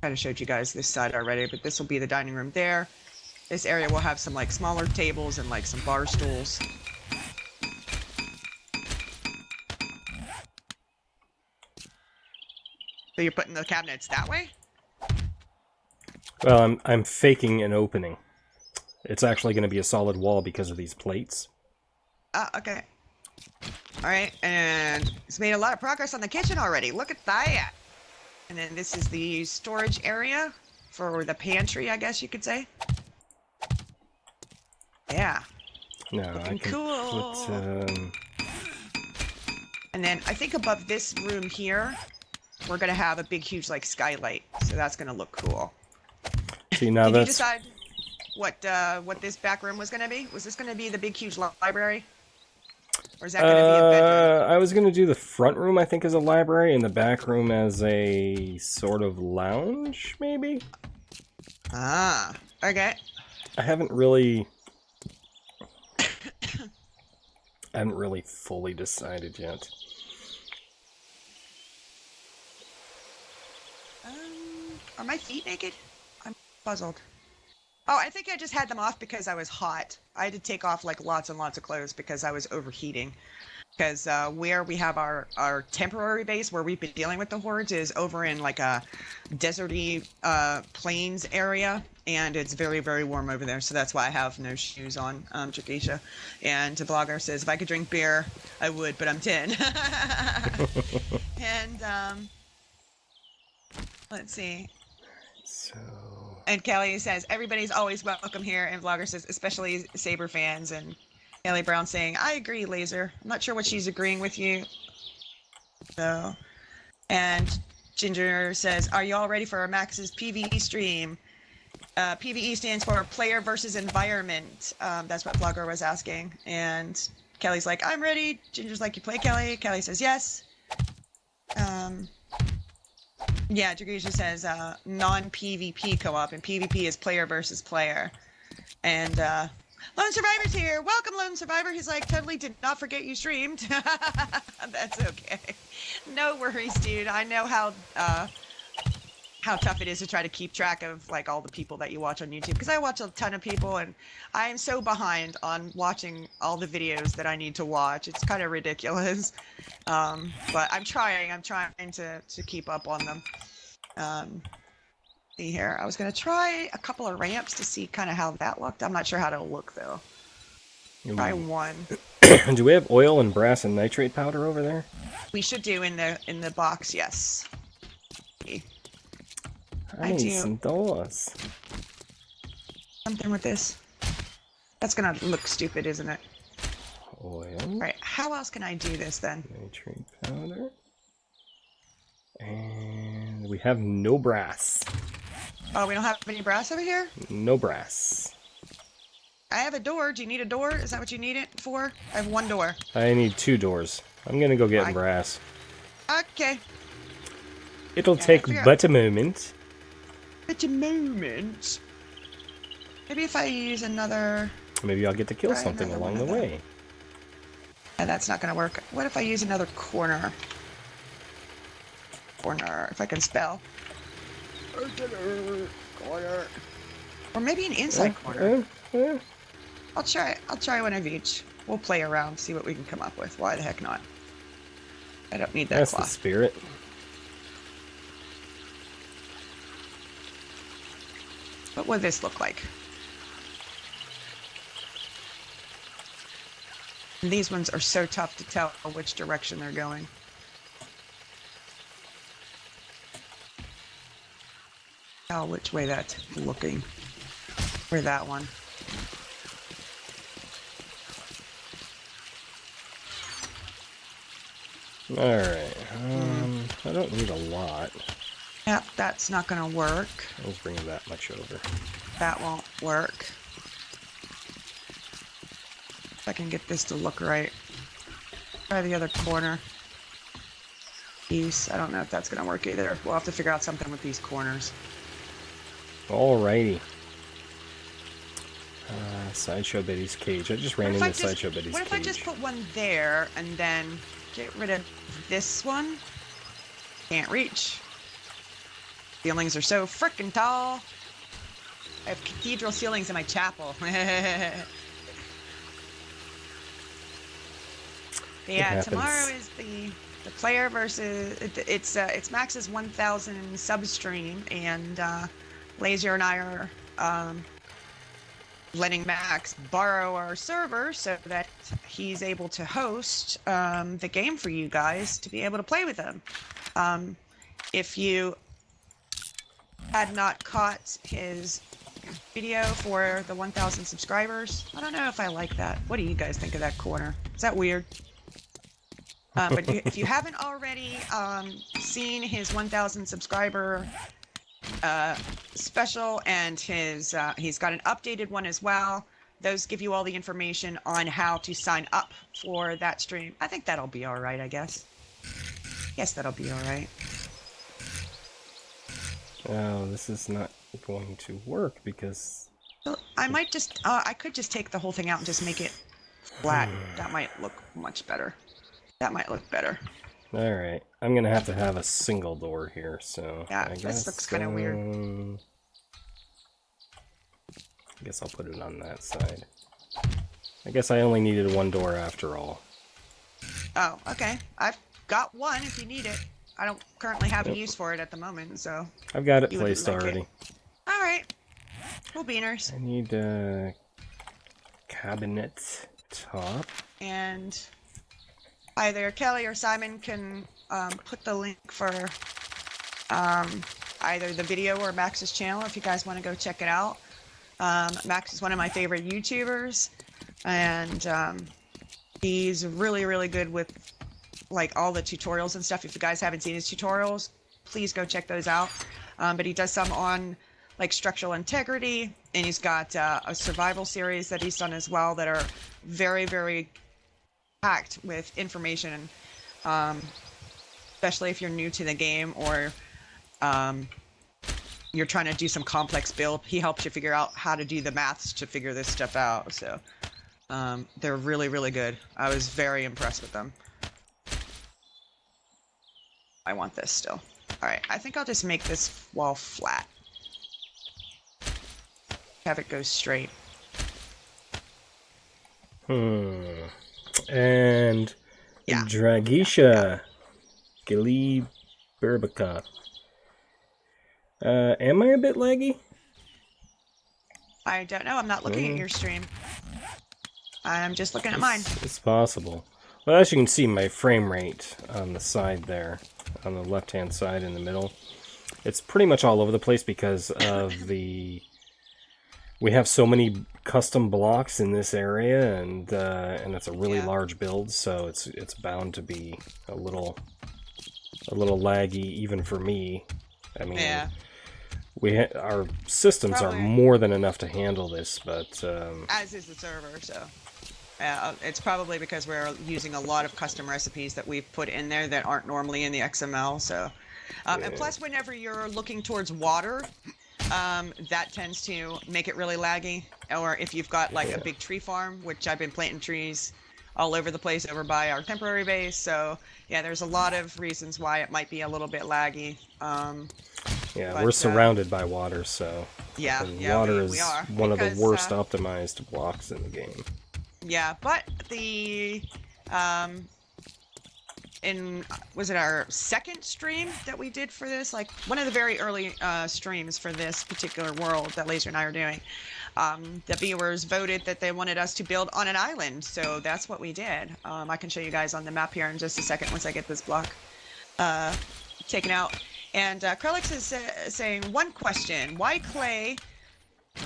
kind of showed you guys this side already, but this will be the dining room there. This area will have some like smaller tables and like some bar stools. So you're putting the cabinets that way? Well, I'm faking an opening. It's actually going to be a solid wall because of these plates. Okay. Alright, and it's made a lot of progress on the kitchen already. Look at that! And then this is the storage area for the pantry, I guess you could say. Yeah. No, I can cool. put, And then I think above this room here, we're gonna have a big, huge like skylight. So that's gonna look cool. See, now Did that's... you decide what this back room was gonna be? Was this gonna be the big, huge library? Or is that going to be a bedroom? I was going to do the front room, I think, as a library, and the back room as a sort of lounge, maybe? Ah, okay. I haven't really... fully decided yet. Are my feet naked? I'm puzzled. Oh, I think I just had them off because I was hot. I had to take off like lots and lots of clothes because I was overheating. Because where we have our temporary base where we've been dealing with the hordes is over in like a deserty plains area, and it's very, very warm over there. So that's why I have no shoes on, Jakisha. And the blogger says if I could drink beer, I would, but I'm 10. And let's see. So... And Kelly says, everybody's always welcome here. And Vlogger says, especially Saber fans. And Kelly Brown saying, I agree, Laser. I'm not sure what she's agreeing with you. So, and Ginger says, are you all ready for Max's PvE stream? PvE stands for player versus environment. That's what Vlogger was asking. And Kelly's like, I'm ready. Ginger's like, you play, Kelly? Kelly says, yes. Yeah, Dragusia says non-PvP co-op, and PvP is player versus player. And Lone Survivor's here. Welcome, Lone Survivor. He's like, totally did not forget you streamed. That's okay. No worries, dude. I know how tough it is to try to keep track of like all the people that you watch on YouTube, because I watch a ton of people and I am so behind on watching all the videos that I need to watch. It's kind of ridiculous. But I'm trying to keep up on them. See here, I was gonna try a couple of ramps to see kind of how that looked. I'm not sure how it'll look though. Try one. Do we have oil and brass and nitrate powder over there? We should do in the box, yes. I need some doors. Something with this. That's gonna look stupid, isn't it? Oil. Right. How else can I do this then? Nitrate powder. And we have no brass. Oh, we don't have any brass over here? No brass. I have a door. Do you need a door? Is that what you need it for? I have one door. I need 2 doors. I'm gonna go get brass. Okay. It'll take but a moment. But a moment. Maybe if I use another... Maybe I'll get to kill something along the way. Yeah, that's not gonna work. What if I use another corner? Corner, if I can spell. Corner. Or maybe an inside corner. I'll try one of each. We'll play around, see what we can come up with. Why the heck not? I don't need that That's cloth. the spirit. What would this look like? And these ones are so tough to tell which direction they're going. Tell which way that's looking. Or that one. Alright, I don't need a lot. Yep, that's not gonna work. Let's bring that much over. That won't work. If I can get this to look right. Try the other corner. Piece. I don't know if that's gonna work either. We'll have to figure out something with these corners. Alrighty. Sideshow Betty's cage. I just ran into Sideshow Betty's cage. What if I just put one there and then get rid of this one? Can't reach. Ceilings are so frickin' tall. I have cathedral ceilings in my chapel. Yeah, tomorrow is the player versus it's Max's 1,000 sub stream, and Laser and I are letting Max borrow our server so that he's able to host the game for you guys to be able to play with him. If you had not caught his video for the 1,000 subscribers, I don't know if I like that. What do you guys think of that corner? Is that weird? But if you haven't already seen his 1,000 subscriber special, and his he's got an updated one as well, those give you all the information on how to sign up for that stream. I think that'll be all right, I guess. Yes, that'll be all right. Oh, this is not going to work because... So I might just, I could just take the whole thing out and just make it flat. That might look much better. That might look better. Alright, I'm gonna have to have a single door here, so... Yeah, I guess, this looks kind of weird. I guess I'll put it on that side. I guess I only needed one door after all. Oh, okay. I've got one if you need it. I don't currently have a use for it at the moment, so... I've got it placed already. Alright. Cool beaners. I need a cabinet top. And either Kelly or Simon can put the link for either the video or Max's channel if you guys want to go check it out. Max is one of my favorite YouTubers. and he's really, really good with like all the tutorials and stuff. If you guys haven't seen his tutorials, please go check those out. But he does some on like structural integrity, and he's got a survival series that he's done as well that are very, very packed with information, especially if you're new to the game or you're trying to do some complex build. He helps you figure out how to do the maths to figure this stuff out. So they're really, really good. I was very impressed with them. I want this still. All right, I think I'll just make this wall flat. Have it go straight. And Yeah. Dragisha Gili Berbica. Am I a bit laggy? I don't know. I'm not looking at your stream. I'm just looking at mine. It's possible. Well, as you can see, my frame rate on the side there, on the left-hand side in the middle, it's pretty much all over the place because of the... We have so many custom blocks in this area, and it's a really large build, so it's bound to be a little laggy even for me. I mean, our systems are more than enough to handle this, but as is the server, so it's probably because we're using a lot of custom recipes that we've put in there that aren't normally in the XML. So, and plus, whenever you're looking towards water. That tends to make it really laggy. Or if you've got like a big tree farm, which I've been planting trees all over the place over by our temporary base. So yeah, there's a lot of reasons why it might be a little bit laggy. Yeah, we're surrounded by water, so water is one of the worst optimized blocks in the game. Yeah, but the was it our second stream that we did for this? Like one of the very early streams for this particular world that Laser and I are doing. The viewers voted that they wanted us to build on an island, so that's what we did. I can show you guys on the map here in just a second once I get this block taken out. And Krellix is saying, one question, why clay,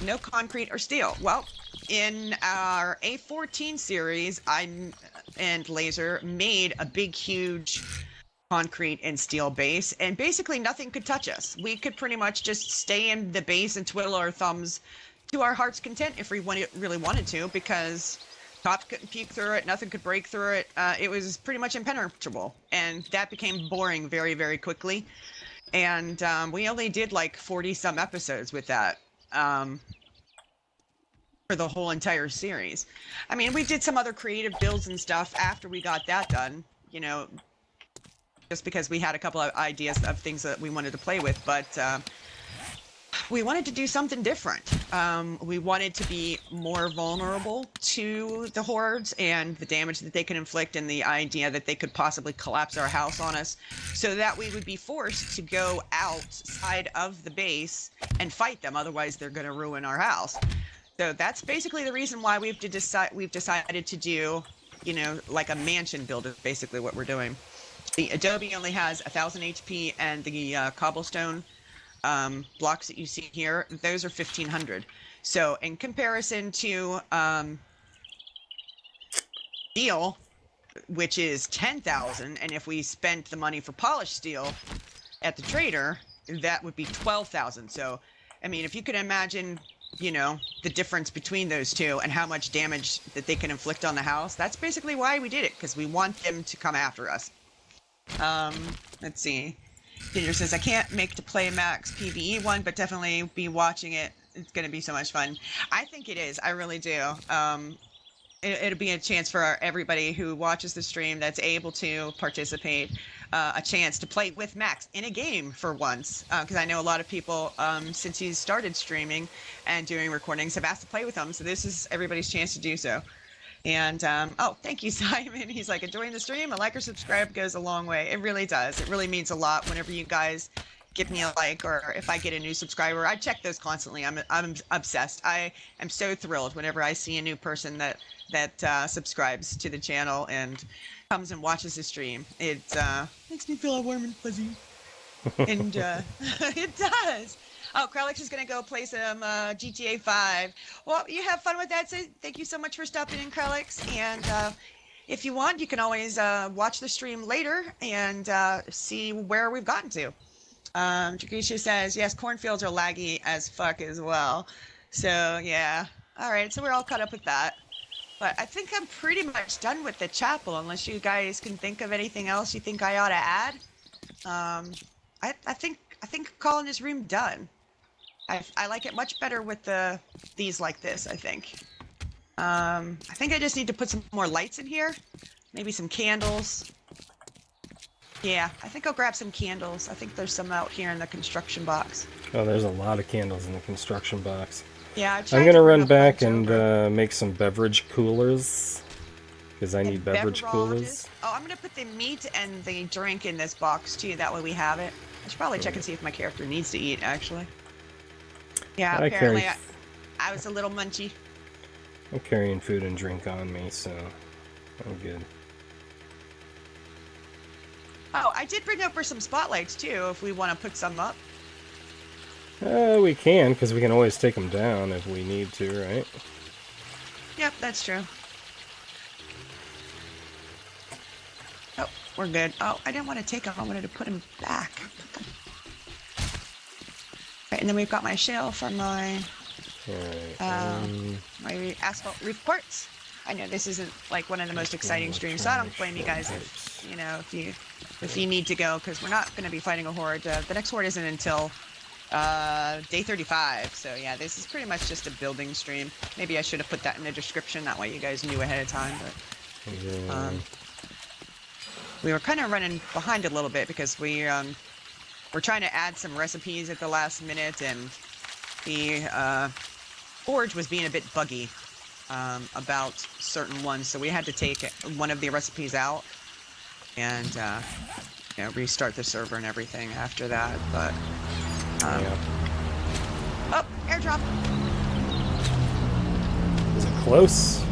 no concrete or steel? Well, in our A14 series, I and Laser made a big, huge concrete and steel base, and basically nothing could touch us. We could pretty much just stay in the base and twiddle our thumbs to our heart's content if we really wanted to, because cops couldn't peek through it, nothing could break through it. It was pretty much impenetrable, and that became boring very, very quickly. And we only did like 40-some episodes with that. For the whole entire series. I mean, we did some other creative builds and stuff after we got that done, you know, just because we had a couple of ideas of things that we wanted to play with, but we wanted to do something different. We wanted to be more vulnerable to the hordes and the damage that they can inflict, and the idea that they could possibly collapse our house on us, so that we would be forced to go outside of the base and fight them, otherwise they're going to ruin our house. So that's basically the reason why we've decided to do, you know, like a mansion build is basically what we're doing. The adobe only has 1,000 HP, and the cobblestone blocks that you see here, those are 1,500. So in comparison to steel, which is 10,000, and if we spent the money for polished steel at the trader, that would be 12,000. So, I mean, if you could imagine, you know, the difference between those two and how much damage that they can inflict on the house, that's basically why we did it, because we want them to come after us. Let's see. Ginger says, I can't make to play Max PvE one, but definitely be watching it. It's going to be so much fun. I think it is. I really do. It'll be a chance for everybody who watches the stream that's able to participate, a chance to play with Max in a game for once. Because I know a lot of people, since he's started streaming and doing recordings, have asked to play with him. So this is everybody's chance to do so. And, oh, thank you, Simon. He's like, enjoying the stream. A like or subscribe goes a long way. It really does. It really means a lot whenever you guys give me a like, or if I get a new subscriber. I check those constantly. I'm obsessed. I am so thrilled whenever I see a new person that subscribes to the channel and comes and watches the stream. It makes me feel all warm and fuzzy. And it does. Oh, Krellix is gonna go play some GTA 5. Well, you have fun with that. So thank you so much for stopping in, Krellix. And if you want, you can always watch the stream later and see where we've gotten to. Jakisha says, yes, cornfields are laggy as fuck as well. So yeah. All right, so we're all caught up with that. But I think I'm pretty much done with the chapel, unless you guys can think of anything else you think I ought to add. I think calling this room done. I like it much better with these like this, I think. I think I just need to put some more lights in here. Maybe some candles. Yeah, I think I'll grab some candles. I think there's some out here in the construction box. Oh, there's a lot of candles in the construction box. Yeah, I'm gonna run back and make some beverage coolers. Because I need beverage coolers. Oh, I'm gonna put the meat and the drink in this box too. That way we have it. I should probably check and see if my character needs to eat, actually. Yeah, apparently I was a little munchy. I'm carrying food and drink on me, so I'm good. Oh, I did bring over some spotlights too, if we want to put some up. We can, because we can always take them down if we need to, right? Yep, that's true. Oh, we're good. Oh, I didn't want to take them. I wanted to put them back. Right, and then we've got my shell from my my asphalt roof quartz. I know this isn't like one of the most exciting streams, so I don't blame you guys if you know if you need to go, because we're not going to be fighting a horde. The next horde isn't until day 35, so yeah, this is pretty much just a building stream. Maybe I should have put that in the description, that way you guys knew ahead of time. But we were kind of running behind a little bit because we're trying to add some recipes at the last minute, and the forge was being a bit buggy about certain ones, so we had to take one of the recipes out and you know, restart the server and everything after that. But oh, airdrop. Is it close?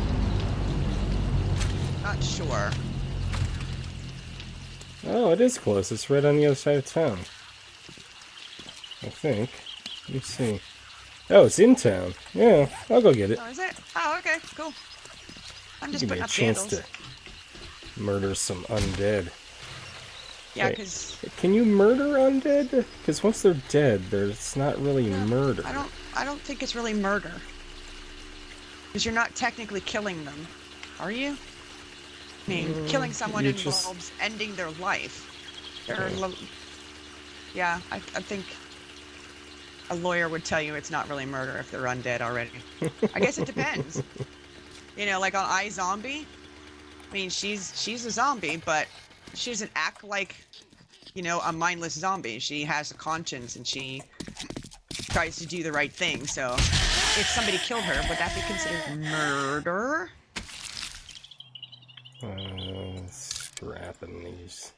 Not sure. Oh, it is close. It's right on the other side of town, I think. Let me see. Oh, it's in town. Yeah, I'll go get it. Oh, is it? Oh, okay, cool. I'm just Give me putting a up chance candles. to murder some undead. Yeah, Wait, because can you murder undead? Because once they're dead, it's not really murder. I don't think it's really murder. Because you're not technically killing them, are you? I mean, killing someone involves ending their life. Yeah, I think a lawyer would tell you it's not really murder if they're undead already. I guess it depends. You know, like on iZombie, I mean, she's a zombie, but she doesn't act like, you know, a mindless zombie. She has a conscience and she tries to do the right thing. So if somebody killed her, would that be considered murder? Scrapping these.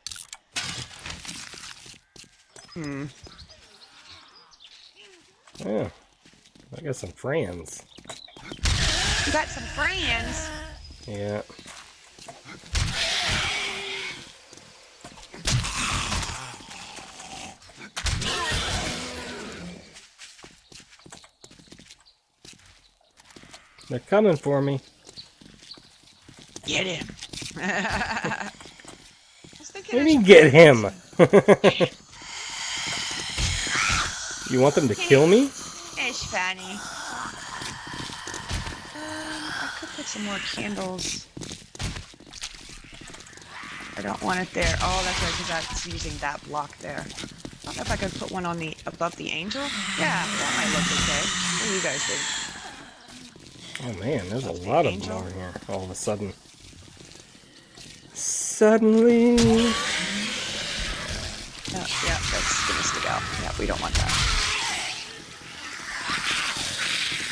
Yeah, I got some friends. You got some friends? Yeah. They're coming for me. Get him. What do you mean, get him? You want them to kill me? It's funny. I could put some more candles. I don't want it there. Oh, that's right, because that's using that block there. I don't know if I could put one on the above the angel. Yeah, that might look okay. What do you guys think? Oh man, there's a lot of them over here all of a sudden. Suddenly. Oh, yeah, that's gonna stick out. Yeah, we don't want that.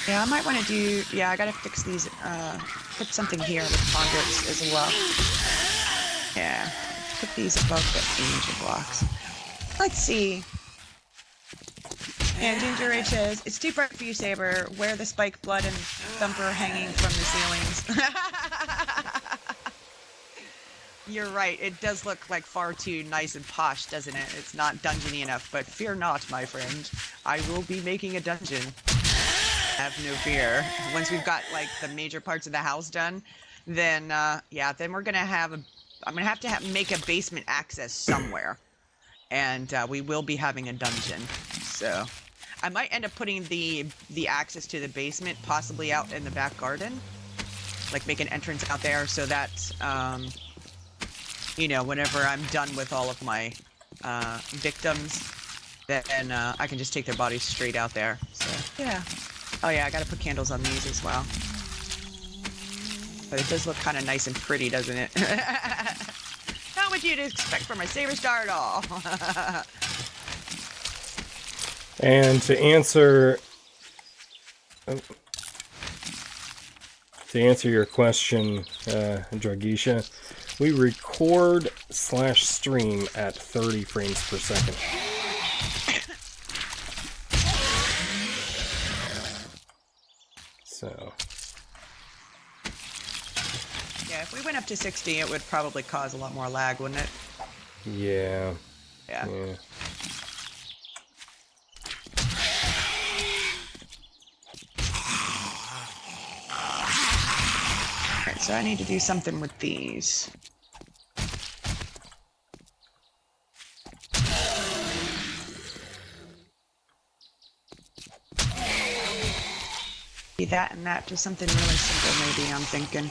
Yeah, I might want to do. Yeah, I gotta fix these. Put something here with conduits as well. Yeah, put these above the angel blocks. Let's see. And Ginger Ray says, it's too bright for you, Saber. Wear the spike blood and thumper hanging from the ceilings. You're right. It does look like far too nice and posh, doesn't it? It's not dungeony enough. But fear not, my friend. I will be making a dungeon. Have no fear. Once we've got like the major parts of the house done, then yeah, then we're gonna have I'm gonna have to make a basement access somewhere, and we will be having a dungeon. So I might end up putting the access to the basement possibly out in the back garden, like make an entrance out there so that you know, whenever I'm done with all of my victims, then I can just take their bodies straight out there. So yeah. Oh yeah, I gotta put candles on these as well. But it does look kind of nice and pretty, doesn't it? Not what you'd expect from a Saber Star at all. And to answer your question, Dragisha, we record/stream at 30 frames per second. So. Yeah, if we went up to 60, it would probably cause a lot more lag, wouldn't it? Yeah. Yeah. Yeah. Alright, so I need to do something with these. Be that and that, just something really simple maybe, I'm thinking.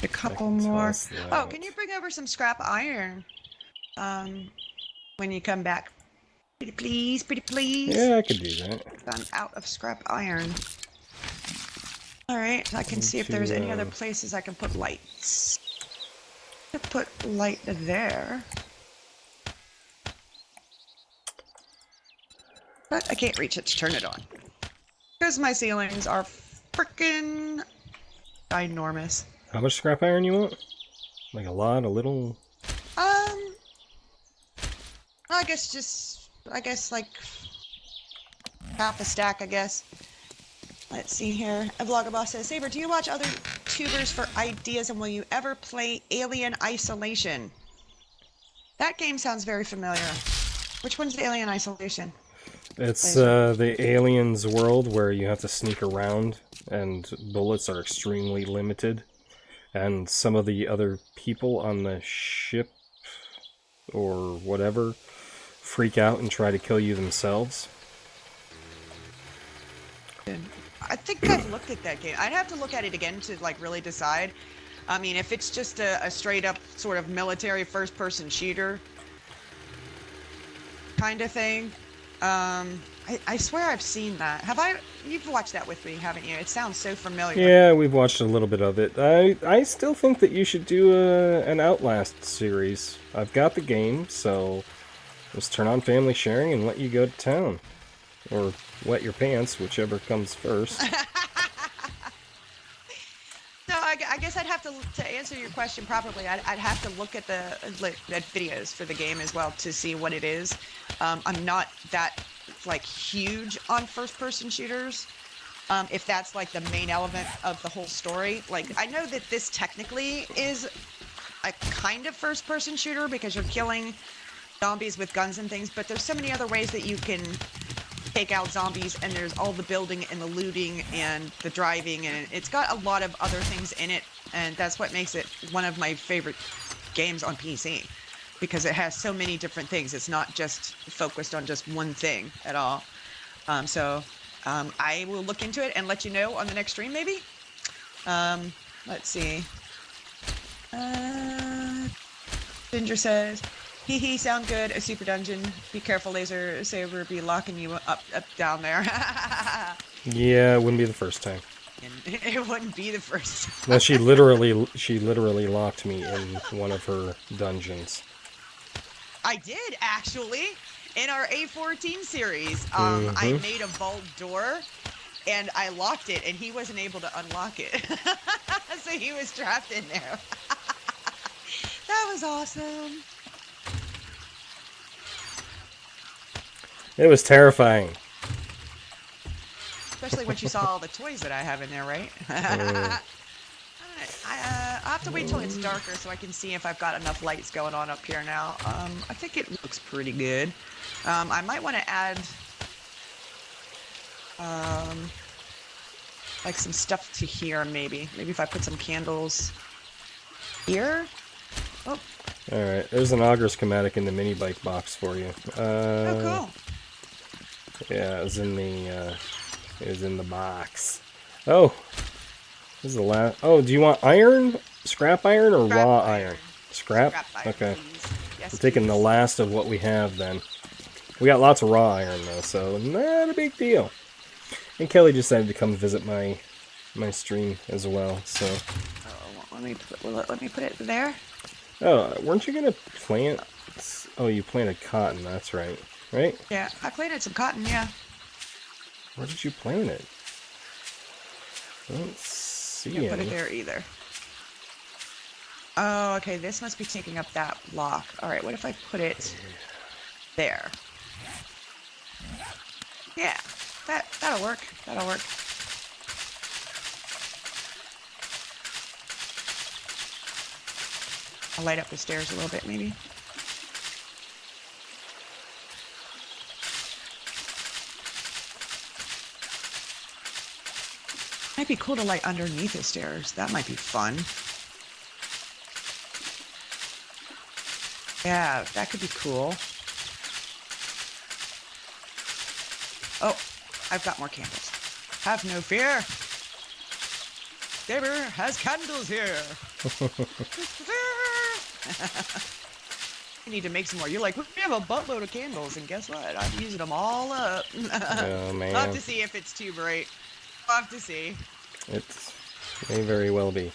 A couple more. Oh, can you bring over some scrap iron? When you come back. Pretty please, pretty please. Yeah, I could do that. I'm out of scrap iron. Alright, I can see if there's any other places I can put lights. I could put light there. But I can't reach it to turn it on. Because my ceilings are frickin' ginormous. How much scrap iron you want? Like a lot, a little? I guess like half a stack, I guess. Let's see here. A vlogger boss says, Saber, do you watch other tubers for ideas and will you ever play Alien Isolation? That game sounds very familiar. Which one's the Alien Isolation? It's the aliens world where you have to sneak around and bullets are extremely limited. And some of the other people on the ship or whatever freak out and try to kill you themselves. I think I've looked at that game. I'd have to look at it again to like really decide. I mean, if it's just a straight up sort of military first person shooter kind of thing, I swear I've seen that. You've watched that with me, haven't you? It sounds so familiar. Yeah, we've watched a little bit of it. I still think that you should do an Outlast series. I've got the game, so just turn on family sharing and let you go to town. Or wet your pants, whichever comes first. No, I guess I'd have to answer your question properly, I'd have to look at the videos for the game as well to see what it is. I'm not that like huge on first-person shooters. If that's like the main element of the whole story, like I know that this technically is a kind of first-person shooter because you're killing zombies with guns and things, but there's so many other ways that you can take out zombies, and there's all the building and the looting and the driving, and it's got a lot of other things in it, and that's what makes it one of my favorite games on PC, because it has so many different things. It's not just focused on just one thing at all. I will look into it and let you know on the next stream, maybe. Let's see. Ginger says, hee hee, sound good. A super dungeon. Be careful, Laser Saber be locking you up down there. Yeah, it wouldn't be the first time. And it wouldn't be the first time. No, she literally locked me in one of her dungeons. I did, actually. In our A14 series, I made a vault door, and I locked it, and he wasn't able to unlock it. So he was trapped in there. That was awesome. It was terrifying. Especially once you saw all the toys that I have in there, right? I'll have to wait till it's darker so I can see if I've got enough lights going on up here now. I think it looks pretty good. I might want to add like some stuff to here, maybe. Maybe if I put some candles here. Oh. Alright, there's an auger schematic in the mini bike box for you. Oh, cool. Yeah, it was in the box. Oh! This is the last. Oh, do you want iron? Scrap iron or raw iron? Scrap? Scrap iron, Okay. please. Yes, I'm taking the last of what we have then. We got lots of raw iron though, so not a big deal. And Kelly decided to come visit my stream as well, so. Oh, let me put it there. Oh, weren't you gonna plant? Oh, you planted cotton. That's right. Right? Yeah, I planted some cotton. Yeah. Where did you plant it? I don't see Can't put any. it there either. Oh, okay. This must be taking up that block. All right. What if I put it there? Yeah, that'll work. That'll work. I'll light up the stairs a little bit, maybe. Might be cool to light underneath the stairs. That might be fun. Yeah, that could be cool. Oh, I've got more candles. Have no fear. Saber has candles here. I need to make some more. You're like, we have a buttload of candles, and guess what? I'm using them all up. Oh, man. I'll have to see if it's too bright. I'll have to see. It may very well be.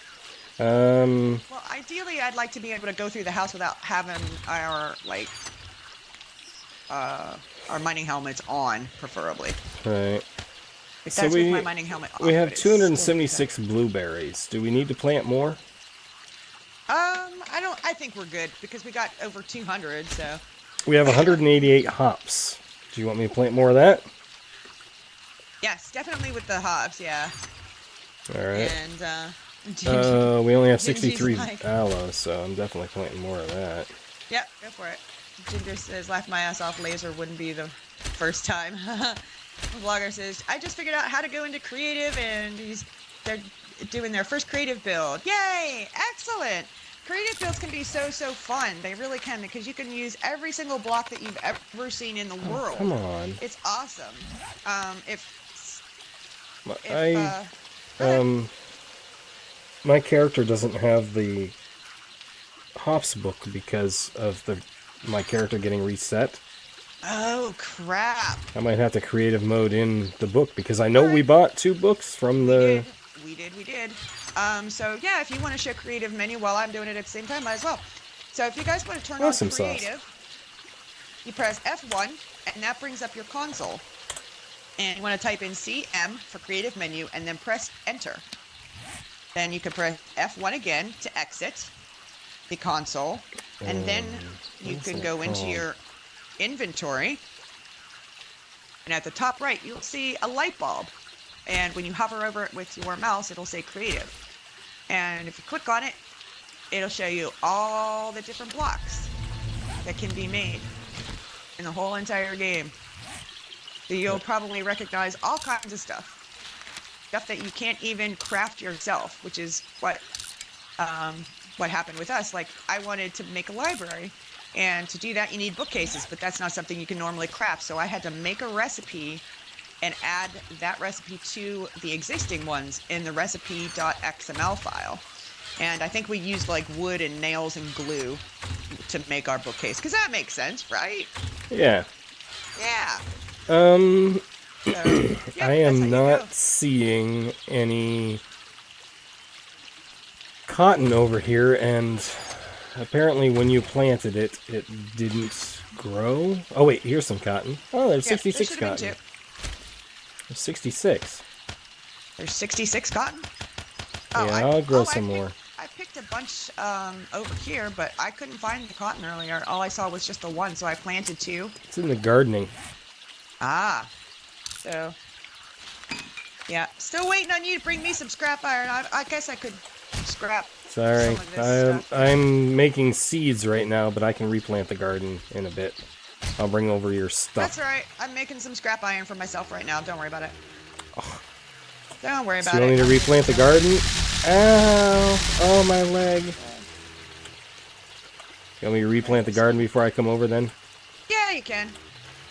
Well, ideally, I'd like to be able to go through the house without having our, like, our mining helmets on, preferably. Right. If So that's with my mining helmet on, we have but it's 276 blueberries. Do we need to plant more? I think we're good because we got over 200, so. We have 188 hops. Do you want me to plant more of that? Yes, definitely with the hops, yeah. All right. And, we only have Gingy's 63 like- aloe, so I'm definitely planting more of that. Yep, go for it. Ginger says, laugh my ass off, laser wouldn't be the first time. The vlogger says, I just figured out how to go into creative, and they're doing their first creative build. Yay! Excellent! Creative builds can be so fun. They really can, because you can use every single block that you've ever seen in the world. Come on. It's awesome. My character doesn't have the hops book because of my character getting reset. Oh, crap. I might have to creative mode in the book because I know we bought 2 books from the... We did. So yeah, if you want to show creative menu while I'm doing it at the same time, might as well. So if you guys want to turn on creative, you press F1, and that brings up your console. And you want to type in CM for creative menu, and then press enter. Then you can press F1 again to exit the console, and then you can go into your inventory, and at the top right you'll see a light bulb, and when you hover over it with your mouse it'll say creative, and if you click on it it'll show you all the different blocks that can be made in the whole entire game. So you'll probably recognize all kinds of stuff that you can't even craft yourself, which is what happened with us. Like, I wanted to make a library, and to do that you need bookcases, but that's not something you can normally craft, so I had to make a recipe and add that recipe to the existing ones in the recipe.xml file. And I think we used like wood and nails and glue to make our bookcase, because that makes sense, right? Yeah. Yeah. So, yeah, I am not seeing any cotton over here, and apparently when you planted it, it didn't grow. Oh wait, here's some cotton. Oh, there's 66 cotton. There's 66. There's 66 cotton? Oh, yeah, I'll grow some more. I picked a bunch over here, but I couldn't find the cotton earlier. All I saw was just the one, so I planted 2. It's in the gardening. Ah. So, Yeah, still waiting on you to bring me some scrap iron. I guess I could scrap Sorry, some of this stuff. I'm making seeds right now, but I can replant the garden in a bit. I'll bring over your stuff. That's all right. I'm making some scrap iron for myself right now. Don't worry about it. Don't worry So about you want it. me to replant the garden? Ow! Oh, my leg. You want me to replant the garden before I come over then? Yeah, you can.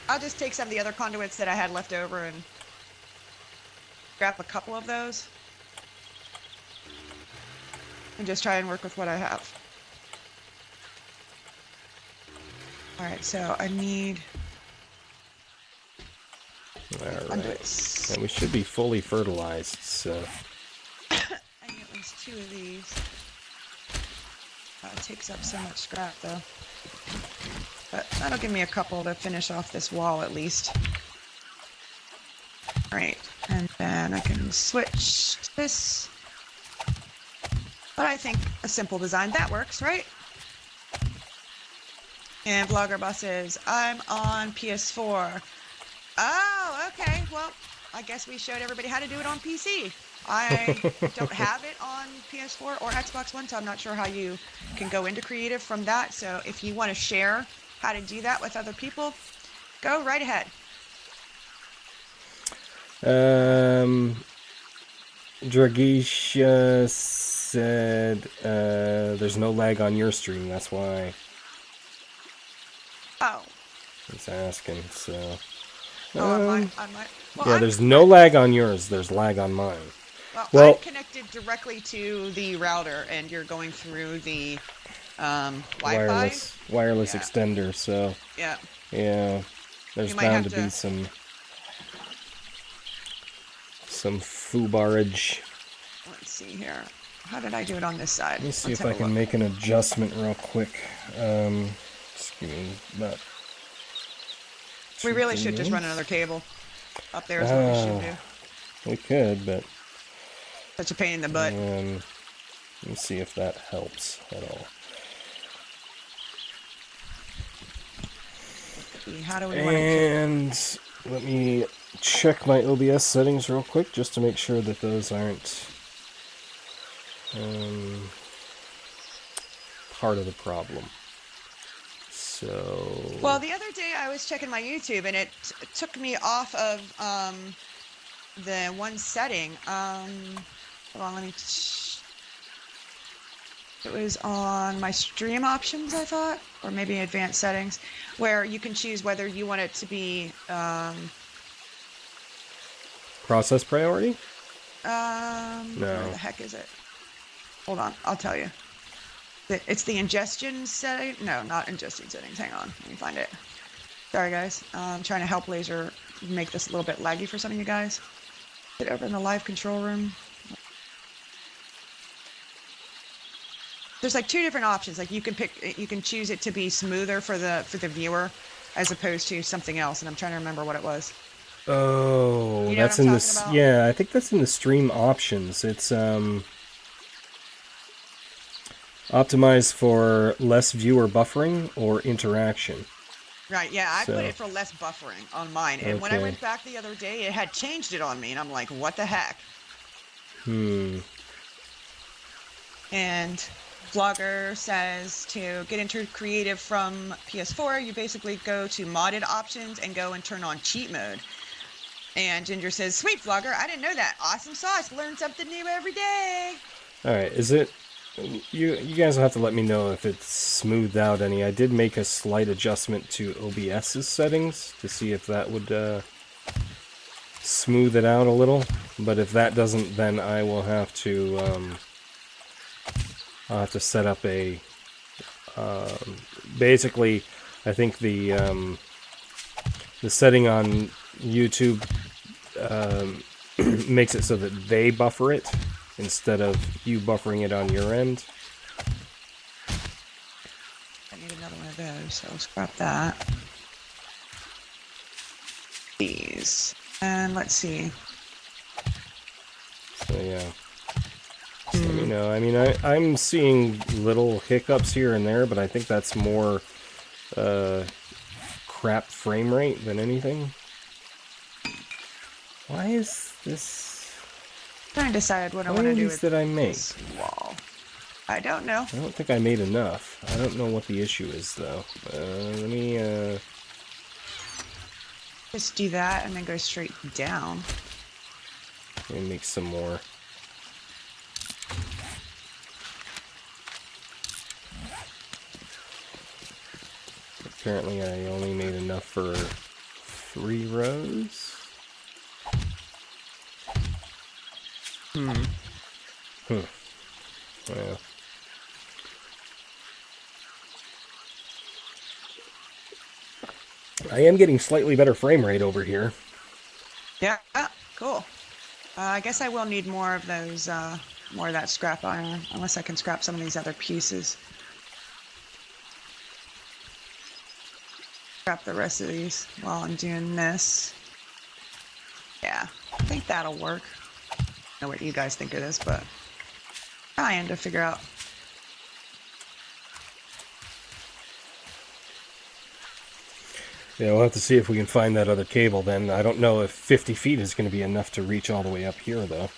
I'll just take some of the other conduits that I had left over and grab a couple of those. And just try and work with what I have. Alright, so I need conduits. And we should be fully fertilized, so... I need at least 2 of these. It takes up so much scrap, though. But that'll give me a couple to finish off this wall, at least. Alright, and then I can switch this. But I think a simple design, that works, right? And Vlogger Boss says, I'm on PS4. Oh, okay. Well, I guess we showed everybody how to do it on PC. I don't have it on PS4 or Xbox One, so I'm not sure how you can go into creative from that. So if you want to share how to do that with other people, go right ahead. Dragisha said there's no lag on your stream, that's why Oh. he's asking, so... Oh, I might. Well, yeah, there's no lag on yours, there's lag on mine. Well, I'm connected directly to the router, and you're going through the Wi-Fi. Wireless extender, so... Yeah. Yeah, there's bound to be some foobarage. Let's see here. How did I do it on this side? Let me see if I can make an adjustment real quick. Just give me about... We really should just run another cable. Up there is what we should do. We could, but... Such a pain in the butt. Let me see if that helps at all. How do we want to let me check my OBS settings real quick just to make sure that those aren't part of the problem. So... Well, the other day I was checking my YouTube and it took me off of the one setting. Hold on, let me... It was on my stream options, I thought, or maybe advanced settings, where you can choose whether you want it to be process priority? No. Where the heck is it? Hold on, I'll tell you. It's the ingestion setting. No, not ingestion settings. Hang on, let me find it. Sorry, guys. I'm trying to help Laser make this a little bit laggy for some of you guys. Get over in the live control room. There's like 2 different options. Like you can choose it to be smoother for the viewer, as opposed to something else. And I'm trying to remember what it was. Oh, you know that's in this. Yeah, I think that's in the stream options. It's optimized for less viewer buffering or interaction. Right. Yeah, I put it for less buffering on mine. And when I went back the other day, it had changed it on me, and I'm like, what the heck? And Vlogger says to get into creative from PS4, you basically go to modded options and go and turn on cheat mode. And Ginger says, sweet Vlogger, I didn't know that. Awesome sauce. Learn something new every day. All right. Is it... You guys will have to let me know if it's smoothed out any. I did make a slight adjustment to OBS's settings to see if that would smooth it out a little. But if that doesn't, then I will have to... I'll have to set up a... basically, I think the setting on YouTube makes it so that they buffer it instead of you buffering it on your end. I need another one of those, so I'll scrap that. These. And let's see. So, yeah. So, you know, I mean, I'm seeing little hiccups here and there, but I think that's more crap frame rate than anything. Why is this... Trying to decide what I How want to many do of these with did I make? this wall. I don't know. I don't think I made enough. I don't know what the issue is, though. Let me, Just do that and then go straight down. let me make some more. Apparently I only made enough for 3 rows. Hmm. Well. I am getting slightly better frame rate over here. Yeah, cool. I guess I will need more of those, more of that scrap iron, unless I can scrap some of these other pieces. Scrap the rest of these while I'm doing this. Yeah, I think that'll work. I don't know what you guys think of this, but trying to figure out. Yeah, we'll have to see if we can find that other cable then. I don't know if 50 feet is going to be enough to reach all the way up here, though.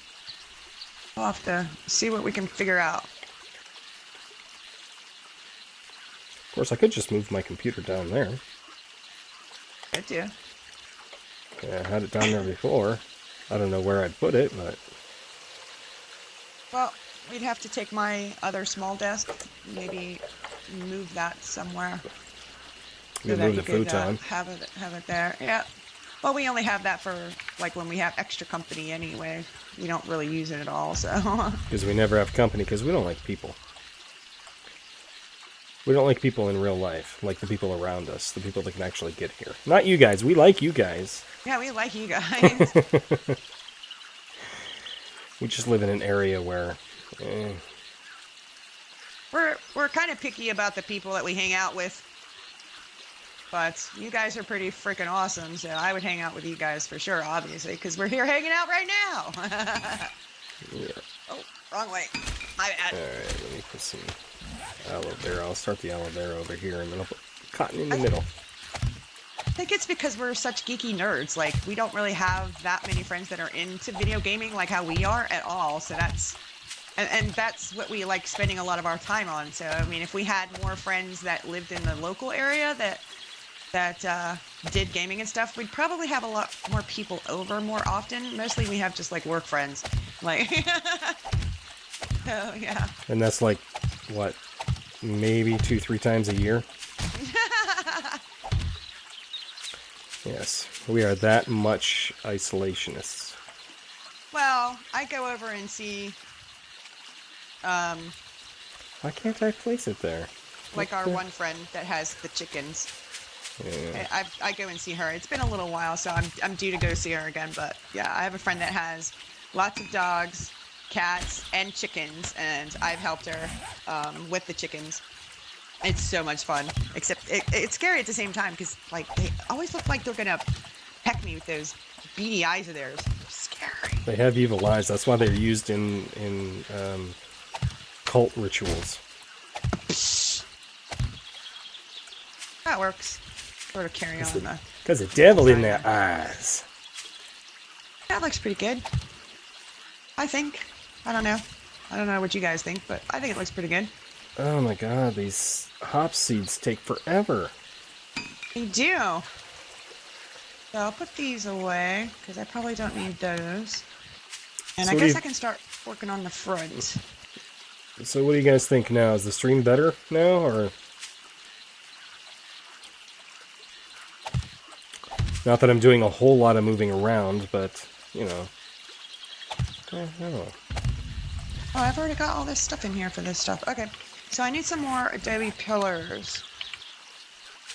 We'll have to see what we can figure out. Of course, I could just move my computer down there. Good too. Yeah, I had it down there before. I don't know where I'd put it, but... Well, we'd have to take my other small desk, maybe move that somewhere. You can move the futon. Have it there. Yeah. Well, we only have that for like when we have extra company anyway. We don't really use it at all, so. Because we never have company, because we don't like people. We don't like people in real life, like the people around us, the people that can actually get here. Not you guys. We like you guys. Yeah, we like you guys. We just live in an area where... We're kind of picky about the people that we hang out with. But you guys are pretty freaking awesome, so I would hang out with you guys for sure, obviously, because we're here hanging out right now. Yeah. Oh, wrong way. My bad. Alright, let me put some aloe vera. I'll start the aloe vera over here, and then I'll put cotton in the middle. I think it's because we're such geeky nerds. Like, we don't really have that many friends that are into video gaming like how we are at all, so that's... And that's what we like spending a lot of our time on. So, I mean, if we had more friends that lived in the local area that did gaming and stuff, we'd probably have a lot more people over more often. Mostly we have just like work friends. Like, oh yeah. And that's like, what, maybe 2-3 times a year? Yes, we are that much isolationists. Well, I go over and see... Why can't I place it there? Like our one friend that has the chickens. Yeah. I go and see her. It's been a little while, so I'm due to go see her again. But yeah, I have a friend that has lots of dogs, cats, and chickens, and I've helped her with the chickens. It's so much fun. Except it's scary at the same time because like they always look like they're gonna peck me with those beady eyes of theirs. Scary. They have evil eyes. That's why they're used in cult rituals. That works. Sort of carry on. Because the devil in their eyes. That looks pretty good. I think. I don't know. I don't know what you guys think, but I think it looks pretty good. Oh my god, these hop seeds take forever. They do. So I'll put these away, because I probably don't need those. And So I guess I can start working on the front. So what do you guys think now? Is the stream better now, or... Not that I'm doing a whole lot of moving around, but, you know. I don't know. Oh, I've already got all this stuff in here for this stuff. Okay, so I need some more adobe pillars.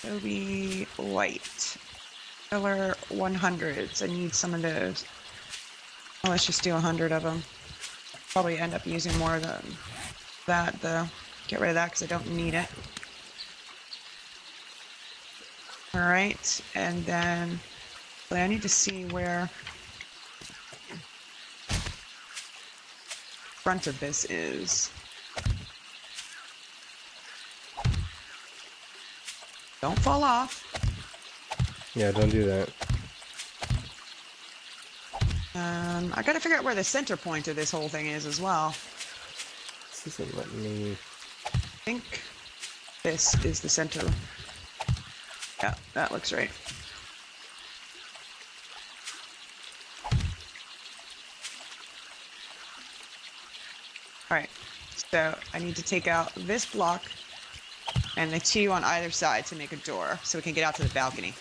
Adobe white. Pillar 100s. I need some of those. Oh, let's just do 100 of them. Probably end up using more than that, though. Get rid of that because I don't need it. Alright, and then I need to see where front of this is. Don't fall off. Yeah, don't do that. I gotta figure out where the center point of this whole thing is as well. This isn't letting me... I think this is the center. Yeah, that looks right. Alright, so I need to take out this block and the 2 on either side to make a door so we can get out to the balcony.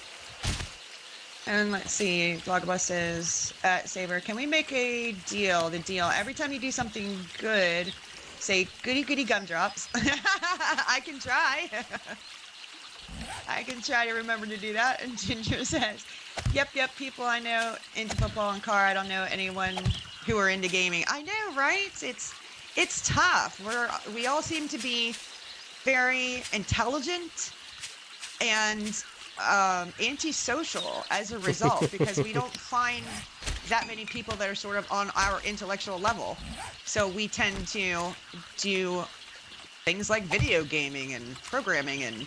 And let's see, Vlogabus says, Saber, can we make a deal? The deal, every time you do something good, say goody goody gumdrops. I can try. I can try to remember to do that. And Ginger says, yep, people I know into football and car. I don't know anyone who are into gaming. I know, right? It's tough. We all seem to be very intelligent and antisocial as a result because we don't find that many people that are sort of on our intellectual level. So we tend to do things like video gaming and programming and,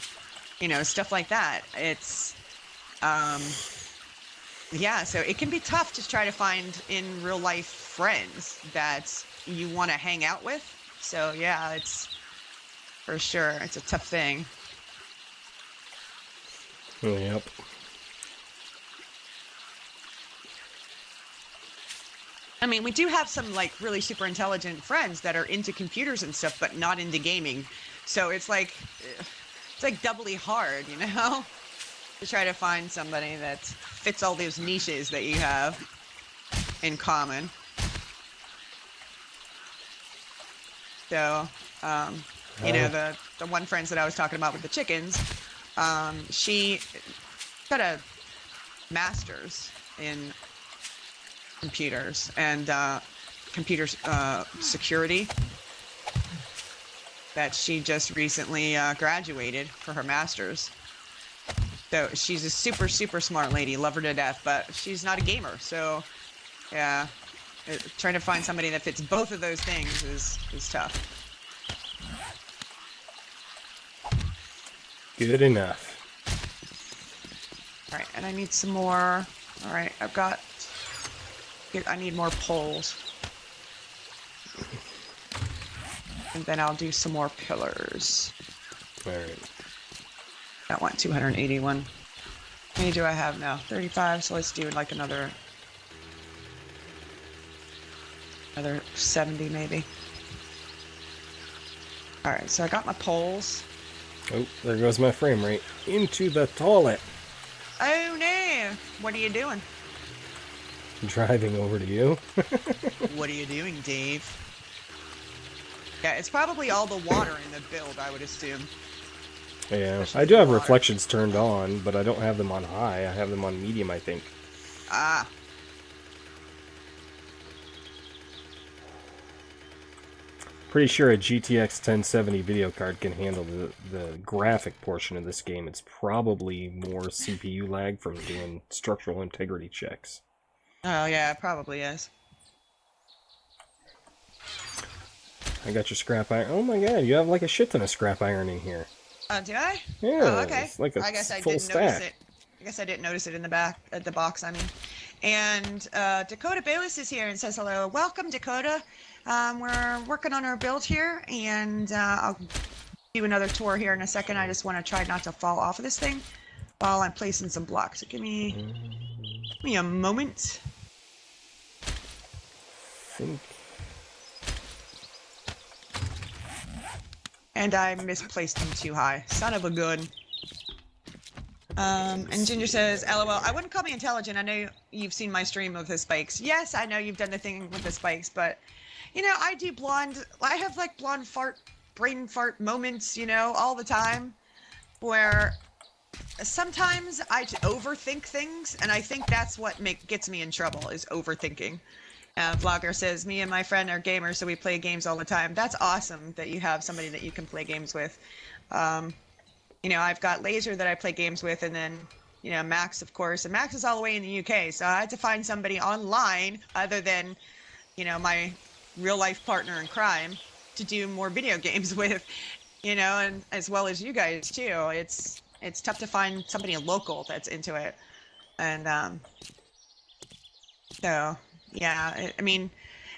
you know, stuff like that. It's, yeah, so it can be tough to try to find in real life friends that you want to hang out with. So yeah, it's for sure, it's a tough thing. Yep. I mean, we do have some like really super intelligent friends that are into computers and stuff, but not into gaming. So it's like doubly hard, you know, to try to find somebody that fits all those niches that you have in common. So, you know, the one friend that I was talking about with the chickens, she got a master's in computers and security that she just recently graduated for her master's. So she's a super, super smart lady, love her to death, but she's not a gamer. So yeah, trying to find somebody that fits both of those things is tough. Good enough. All right, and I need some more. All right, I need more poles. And then I'll do some more pillars. All right. I want 281. How many do I have now? 35, so let's do like another 70 maybe. All right, so I got my poles. Oh, there goes my frame rate. Into the toilet. Oh no! What are you doing? Driving over to you. What are you doing, Dave? Yeah, it's probably all the water in the build, I would assume. Yeah, I do have reflections turned on, but I don't have them on high. I have them on medium, I think. Ah. Pretty sure a GTX 1070 video card can handle the graphic portion of this game. It's probably more CPU lag from doing structural integrity checks. Oh yeah, it probably is. I got your scrap iron. Oh my god, you have like a shit ton of scrap iron in here. Do I? Yeah, Oh, okay. it's like a I guess I full didn't stack. notice it. I guess I didn't notice it in the back, at the box, I mean. And Dakota Bayless is here and says hello. Welcome, Dakota. We're working on our build here, and I'll do another tour here in a second. I just want to try not to fall off of this thing while I'm placing some blocks. So give me a moment. And I misplaced him too high. Son of a gun. And Ginger says, LOL, I wouldn't call me intelligent. I know you've seen my stream of the spikes. Yes, I know you've done the thing with the spikes, but, you know, I have like blonde brain fart moments, you know, all the time, where sometimes I overthink things, and I think that's what gets me in trouble, is overthinking. Vlogger says, me and my friend are gamers, so we play games all the time. That's awesome that you have somebody that you can play games with. You know, I've got Laser that I play games with, and then, you know, Max, of course. And Max is all the way in the UK, so I had to find somebody online other than, you know, my real-life partner in crime to do more video games with, you know, and as well as you guys, too. It's tough to find somebody local that's into it. And, so, Yeah, I mean,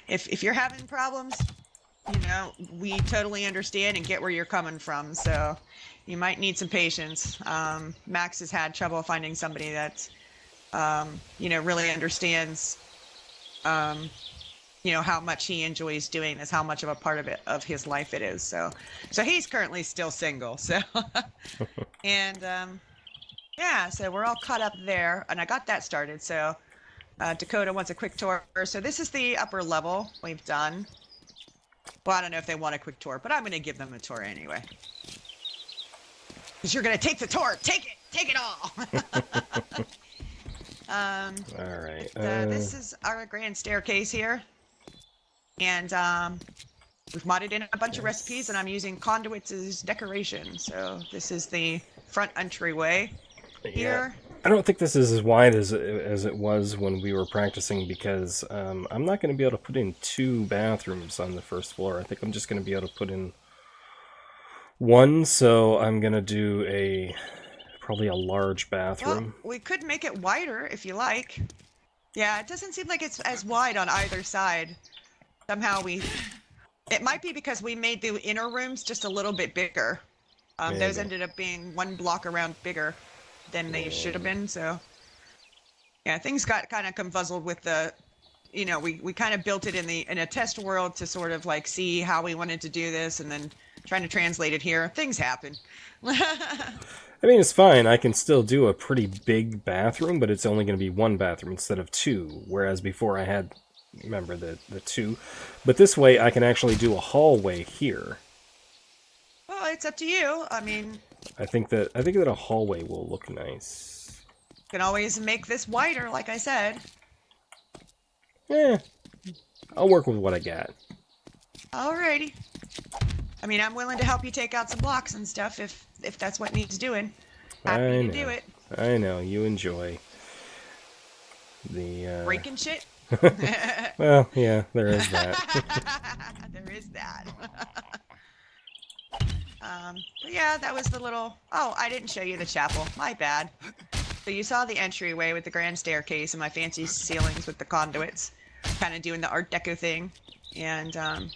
if you're having problems, you know, we totally understand and get where you're coming from. So you might need some patience. Max has had trouble finding somebody that, you know, really understands, you know, how much he enjoys doing this, how much of a part of it, of his life it is. So he's currently still single. So, and, yeah, so we're all caught up there, and I got that started. So Dakota wants a quick tour. So this is the upper level we've done. Well, I don't know if they want a quick tour, but I'm going to give them a tour anyway. Because you're going to take the tour. Take it. Take it all. All right. This is our grand staircase here. And we've modded in a bunch of recipes, and I'm using conduits as decoration. So this is the front entryway here. I don't think this is as wide as it was when we were practicing, because I'm not going to be able to put in 2 bathrooms on the first floor. I think I'm just going to be able to put in 1, so I'm going to do probably a large bathroom. Well, we could make it wider if you like. Yeah, it doesn't seem like it's as wide on either side. Somehow it might be because we made the inner rooms just a little bit bigger. Those ended up being 1 block around bigger than they should have been. So yeah, things got kind of confuzzled with the, you know, we kind of built it in a test world to sort of like see how we wanted to do this, and then trying to translate it here. Things happen. I mean, it's fine. I can still do a pretty big bathroom, but it's only going to be 1 bathroom instead of 2. Whereas before I had, remember, the 2. But this way I can actually do a hallway here. Well, it's up to you. I mean, I think that a hallway will look nice. You can always make this wider, like I said. Yeah, I'll work with what I got. Alrighty. I mean, I'm willing to help you take out some blocks and stuff if that's what needs doing. Happy to do it. I know, you enjoy the breaking shit. Well, yeah, there is that. There is that. But yeah, that was the little... Oh, I didn't show you the chapel. My bad. So you saw the entryway with the grand staircase and my fancy ceilings with the conduits. Kind of doing the Art Deco thing. And I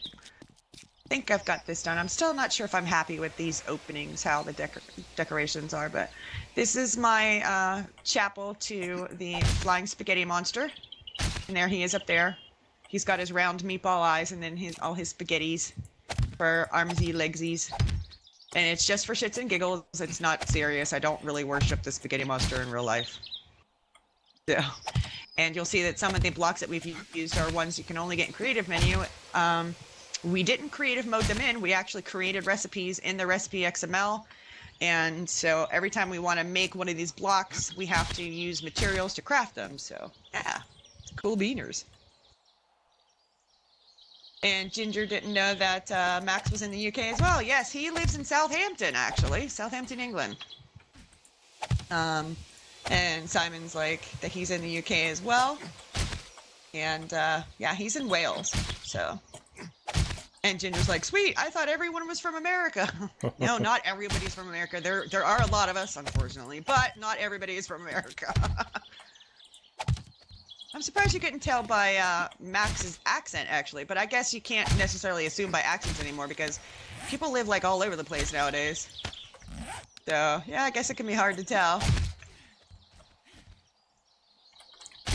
think I've got this done. I'm still not sure if I'm happy with these openings, how the decorations are. But this is my chapel to the flying spaghetti monster. And there he is up there. He's got his round meatball eyes and then all his spaghettis for armsy legsies. And it's just for shits and giggles. It's not serious. I don't really worship the spaghetti monster in real life. So, and you'll see that some of the blocks that we've used are ones you can only get in creative menu. We didn't creative mode them in. We actually created recipes in the recipe XML. And so every time we want to make one of these blocks, we have to use materials to craft them. So yeah, cool beaners. And Ginger didn't know that Max was in the UK as well. Yes, he lives in Southampton, actually. Southampton, England. And Simon's like that he's in the UK as well. And yeah, he's in Wales. So, and Ginger's like, sweet, I thought everyone was from America. No, not everybody's from America. There are a lot of us, unfortunately, but not everybody is from America. I'm surprised you couldn't tell by Max's accent, actually, but I guess you can't necessarily assume by accents anymore because people live like all over the place nowadays. So, yeah, I guess it can be hard to tell. I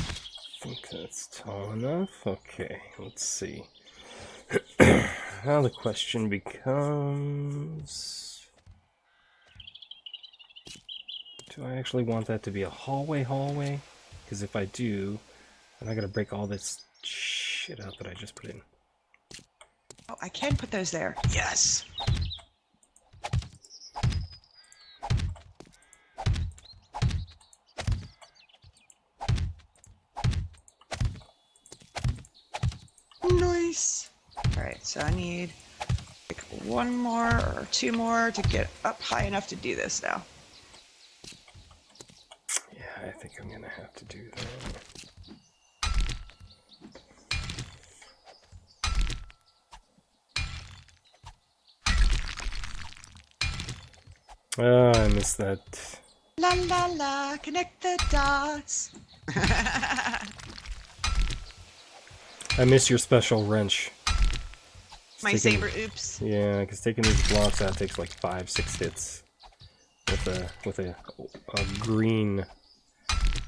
think that's tall enough. Okay, let's see. Now the question becomes... Do I actually want that to be a hallway? Because if I do... And I gotta break all this shit out that I just put in. Oh, I can put those there. Yes! Nice! Alright, so I need like 1 more or 2 more to get up high enough to do this now. Yeah, I think I'm gonna have to do that. Oh, I missed that. La la la, connect the dots. I miss your special wrench. My saber, oops. Yeah, because taking these blocks out takes like 5-6 hits with a green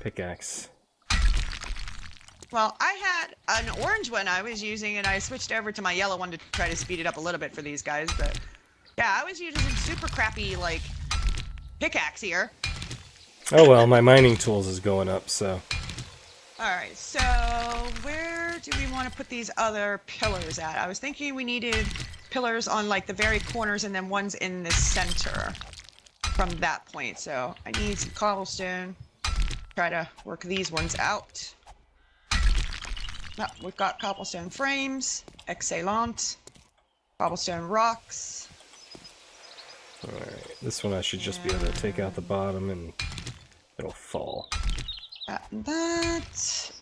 pickaxe. Well, I had an orange one I was using, and I switched over to my yellow one to try to speed it up a little bit for these guys. But yeah, I was using super crappy like pickaxe here. Oh well, my mining tools is going up, so. Alright, so where do we want to put these other pillars at? I was thinking we needed pillars on like the very corners and then ones in the center from that point. So I need some cobblestone. Try to work these ones out. Oh, we've got cobblestone frames. Excellent. Cobblestone rocks. Alright, this one I should just be able to take out the bottom and it'll fall. That.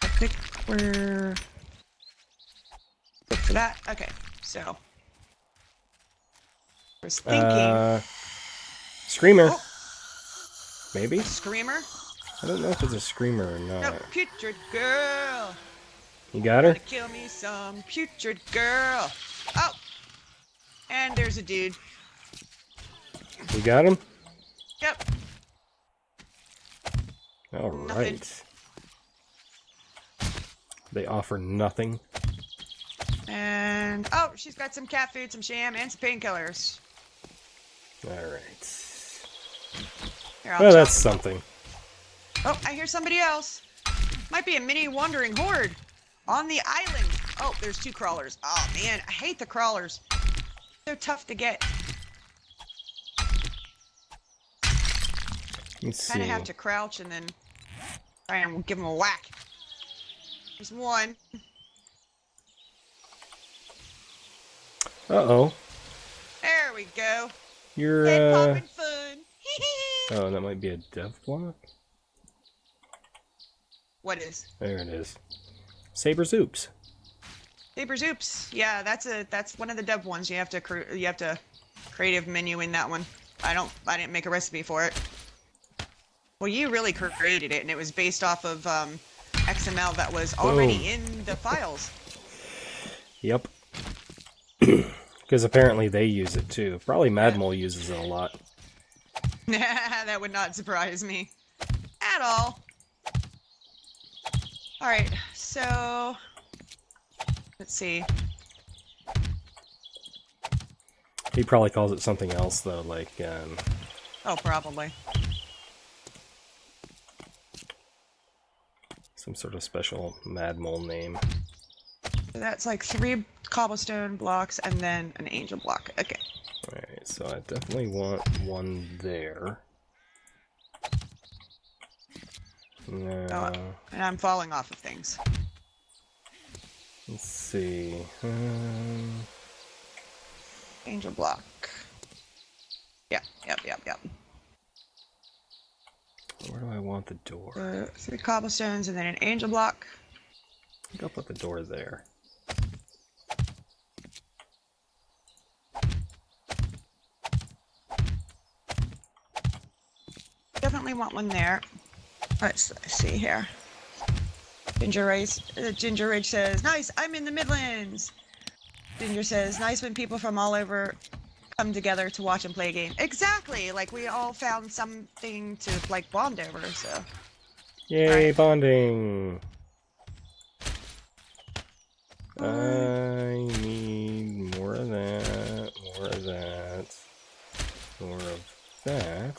I think we're good for that. Okay, so I was thinking. Screamer. Oh. Maybe? Screamer? I don't know if it's a screamer or not. No, putrid girl. You got her? Gonna kill me some putrid girl. Oh, and there's a dude. You got him? Yep. Alright. They offer nothing. And oh, she's got some cat food, some sham, and some painkillers. Alright. Here, Well, that's something. Oh, I hear somebody else. Might be a mini wandering horde on the island. Oh, there's 2 crawlers. Oh man, I hate the crawlers. They're tough to get. Let's see. Kind of have to crouch and then try and give them a whack. There's one. Uh-oh. There we go. You're, Head popping fun. Oh, that might be a dev block? What is? There it is. Saber Zoops. Saber Zoops. Yeah, that's one of the dev ones. You have to creative menu in that one. I didn't make a recipe for it. Well, you really created it, and it was based off of XML that was already in the files. Yep. Because apparently they use it too. Probably Madmol uses it a lot. That would not surprise me at all. Alright, so let's see. He probably calls it something else though, like Oh, probably. some sort of special Madmol name. So that's like 3 cobblestone blocks and then an angel block. Okay. Alright, so I definitely want one there. No. Oh, and I'm falling off of things. Let's see. Angel block. Yep. Where do I want the door? 3 cobblestones and then an angel block. I think I'll put the door there. Definitely want one there. Let's see here. Ginger Ridge says, nice, I'm in the Midlands. Ginger says, nice when people from all over come together to watch and play a game. Exactly, like we all found something to like bond over, so. Yay, right. bonding! I need more of that, more of that, more of that.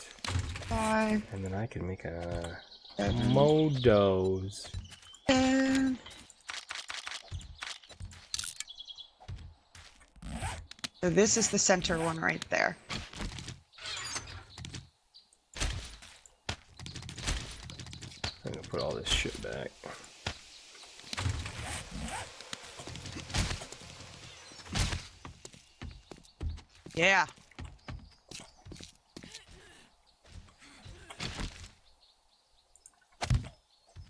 5. And then I can make a 7. Modos. 10. So this is the center one right there. I'm gonna put all this shit back. Yeah.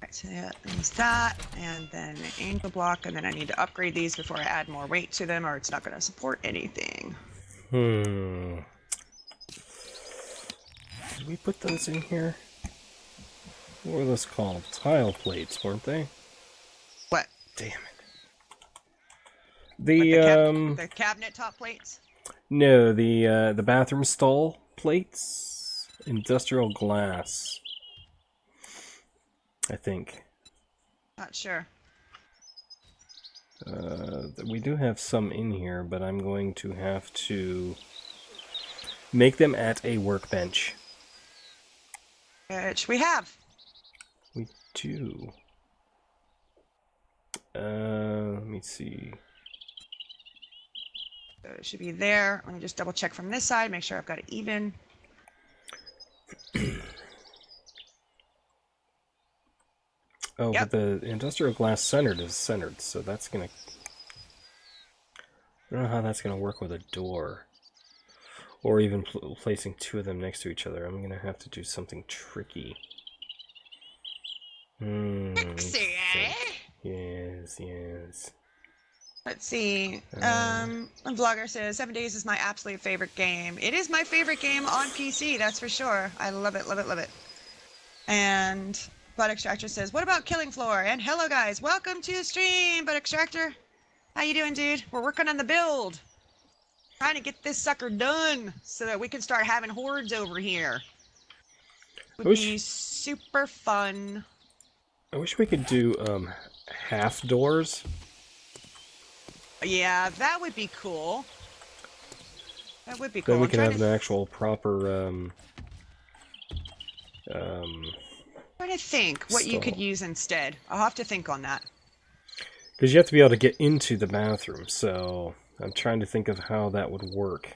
Right, so that means that, and then an angel block, and then I need to upgrade these before I add more weight to them, or it's not going to support anything. Did we put those in here? What were those called? Tile plates, weren't they? What? Damn it. The cabinet top plates? No, the bathroom stall plates, industrial glass. I think. Not sure. We do have some in here, but I'm going to have to make them at a workbench. Which we have. We do. Let me see. So it should be there. Let me just double check from this side, make sure I've got it even. Oh, Yep. but the industrial glass centered is centered, so that's gonna... I don't know how that's gonna work with a door. Or even placing two of them next to each other. I'm gonna have to do something tricky. Sexy, eh? Yes, yes. Let's see. A vlogger says 7 Days is my absolute favorite game. It is my favorite game on PC, that's for sure. I love it, love it, love it. And Butt Extractor says, what about Killing Floor? And hello guys, welcome to the stream, Butt Extractor. How you doing, dude? We're working on the build. Trying to get this sucker done so that we can start having hordes over here. Would be super fun. I wish we could do half doors. Yeah, that would be cool. That would be cool. Then we can have an actual proper I'm trying to think what you could use instead. I'll have to think on that. Because you have to be able to get into the bathroom, so I'm trying to think of how that would work.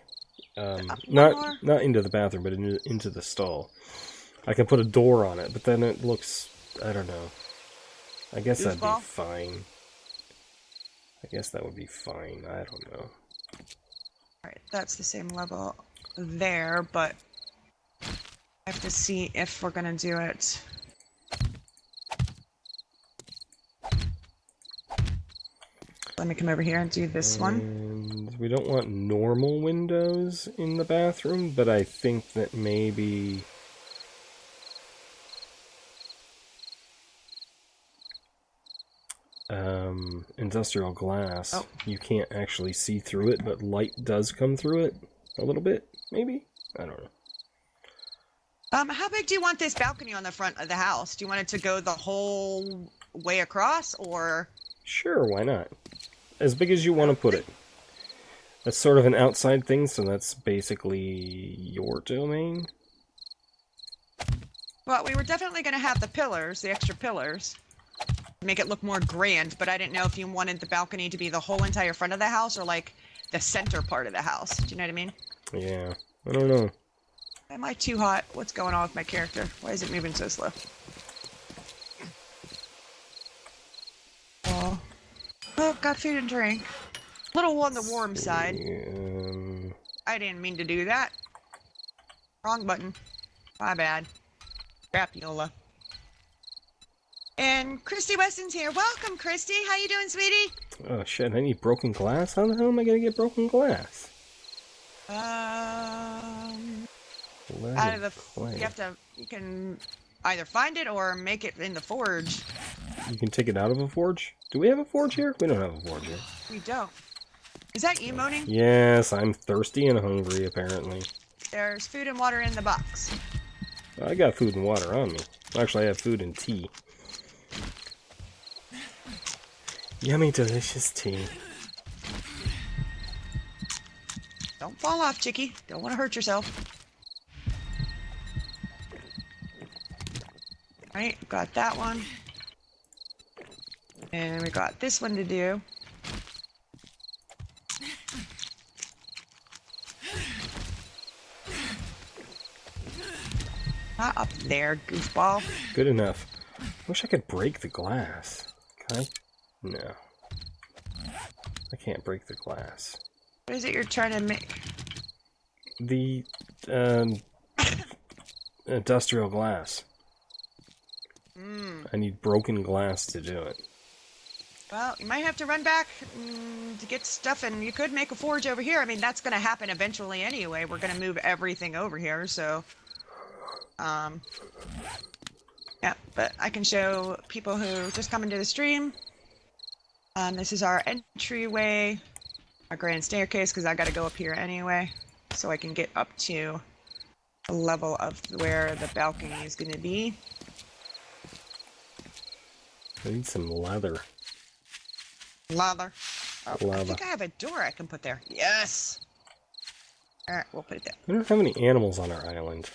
Not into the bathroom, but into the stall. I can put a door on it, but then it looks... I don't know. I guess that'd be fine. I guess that would be fine. I don't know. Alright, that's the same level there, but I have to see if we're gonna do it. Let me come over here and do this one. And we don't want normal windows in the bathroom, but I think that maybe... industrial glass. Oh. You can't actually see through it, but light does come through it a little bit, maybe? I don't know. How big do you want this balcony on the front of the house? Do you want it to go the whole way across, or...? Sure, why not? As big as you want to put it. That's sort of an outside thing, so that's basically your domain. Well, we were definitely going to have the pillars, the extra pillars. Make it look more grand, but I didn't know if you wanted the balcony to be the whole entire front of the house or like the center part of the house. Do you know what I mean? Yeah, I don't know. Am I too hot? What's going on with my character? Why is it moving so slow? Oh, got food and drink. A little on the warm side. I didn't mean to do that. Wrong button. My bad. Crapiola. And Christy Weston's here. Welcome, Christy. How you doing, sweetie? Oh shit, I need broken glass? How the hell am I gonna get broken glass? Out of the clay. You can either find it or make it in the forge. You can take it out of a forge? Do we have a forge here? We don't have a forge here. We don't. Is that you moaning? Yes, I'm thirsty and hungry, apparently. There's food and water in the box. I got food and water on me. Actually, I have food and tea. Yummy, delicious tea. Don't fall off, chickie. Don't want to hurt yourself. Right, got that one. And we got this one to do. Not up there, goofball. Good enough. Wish I could break the glass. Can I? No. I can't break the glass. What is it you're trying to make? The, industrial glass. I need broken glass to do it. Well, you might have to run back to get stuff, and you could make a forge over here. I mean, that's going to happen eventually anyway. We're going to move everything over here, so... yeah, but I can show people who just come into the stream. This is our entryway a grand staircase because I got to go up here anyway, so I can get up to the level of where the balcony is going to be. I need some leather. Leather. Oh, I Lava. think I have a door I can put there. Yes! Alright, we'll put it there. We don't have any animals on our island.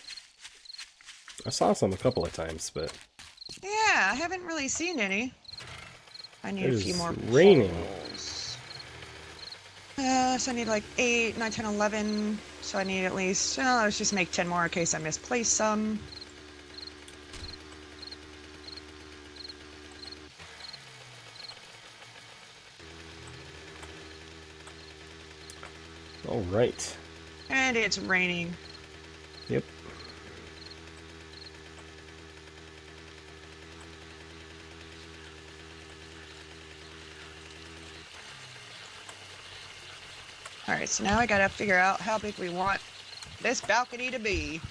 I saw some a couple of times, but... Yeah, I haven't really seen any. I need It a few is more raining. poles. So I need like 8, 9, 10, 11. So I need at least... let's just make 10 more in case I misplace some. All right. And it's raining. Yep. Alright, so now I gotta figure out how big we want this balcony to be.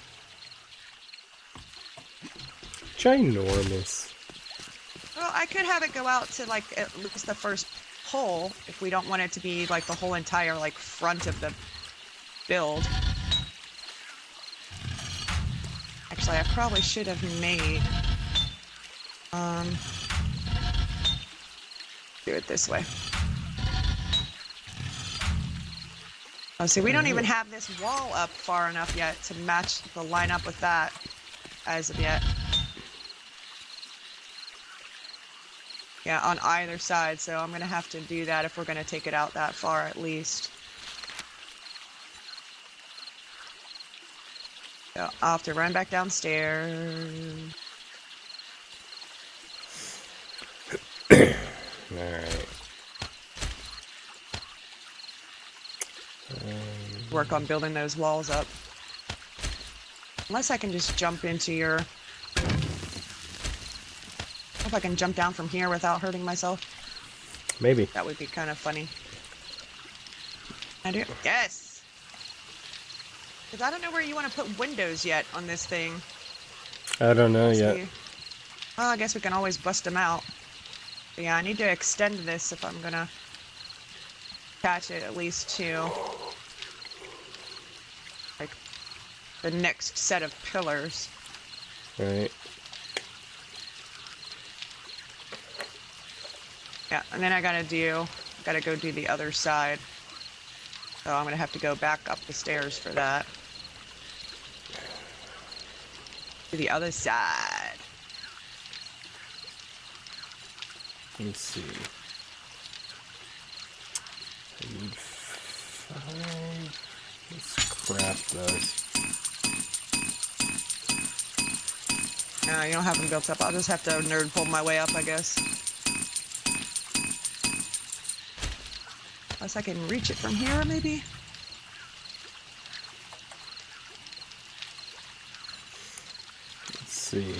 Ginormous. Well, I could have it go out to like at least the first hole if we don't want it to be like the whole entire like front of the build. Actually, I probably should have made do it this way. Oh, see, we don't even have this wall up far enough yet to match the line up with that as of yet. Yeah, on either side, so I'm gonna have to do that if we're gonna take it out that far at least. So I'll have to run back downstairs. Alright. Work on building those walls up. Unless I can just jump into your... If I can jump down from here without hurting myself. Maybe. That would be kind of funny. I do. Yes! Because I don't know where you want to put windows yet on this thing. I don't know Let's yet. see. Well, I guess we can always bust them out. But yeah, I need to extend this if I'm gonna attach it at least to like the next set of pillars. Right. Yeah, and then I gotta go do the other side. So I'm gonna have to go back up the stairs for that. To the other side. Let's see. I need 5. Let's scrap those. No, you don't have them built up. I'll just have to nerd pull my way up, I guess. Unless I can reach it from here, maybe? Let's see.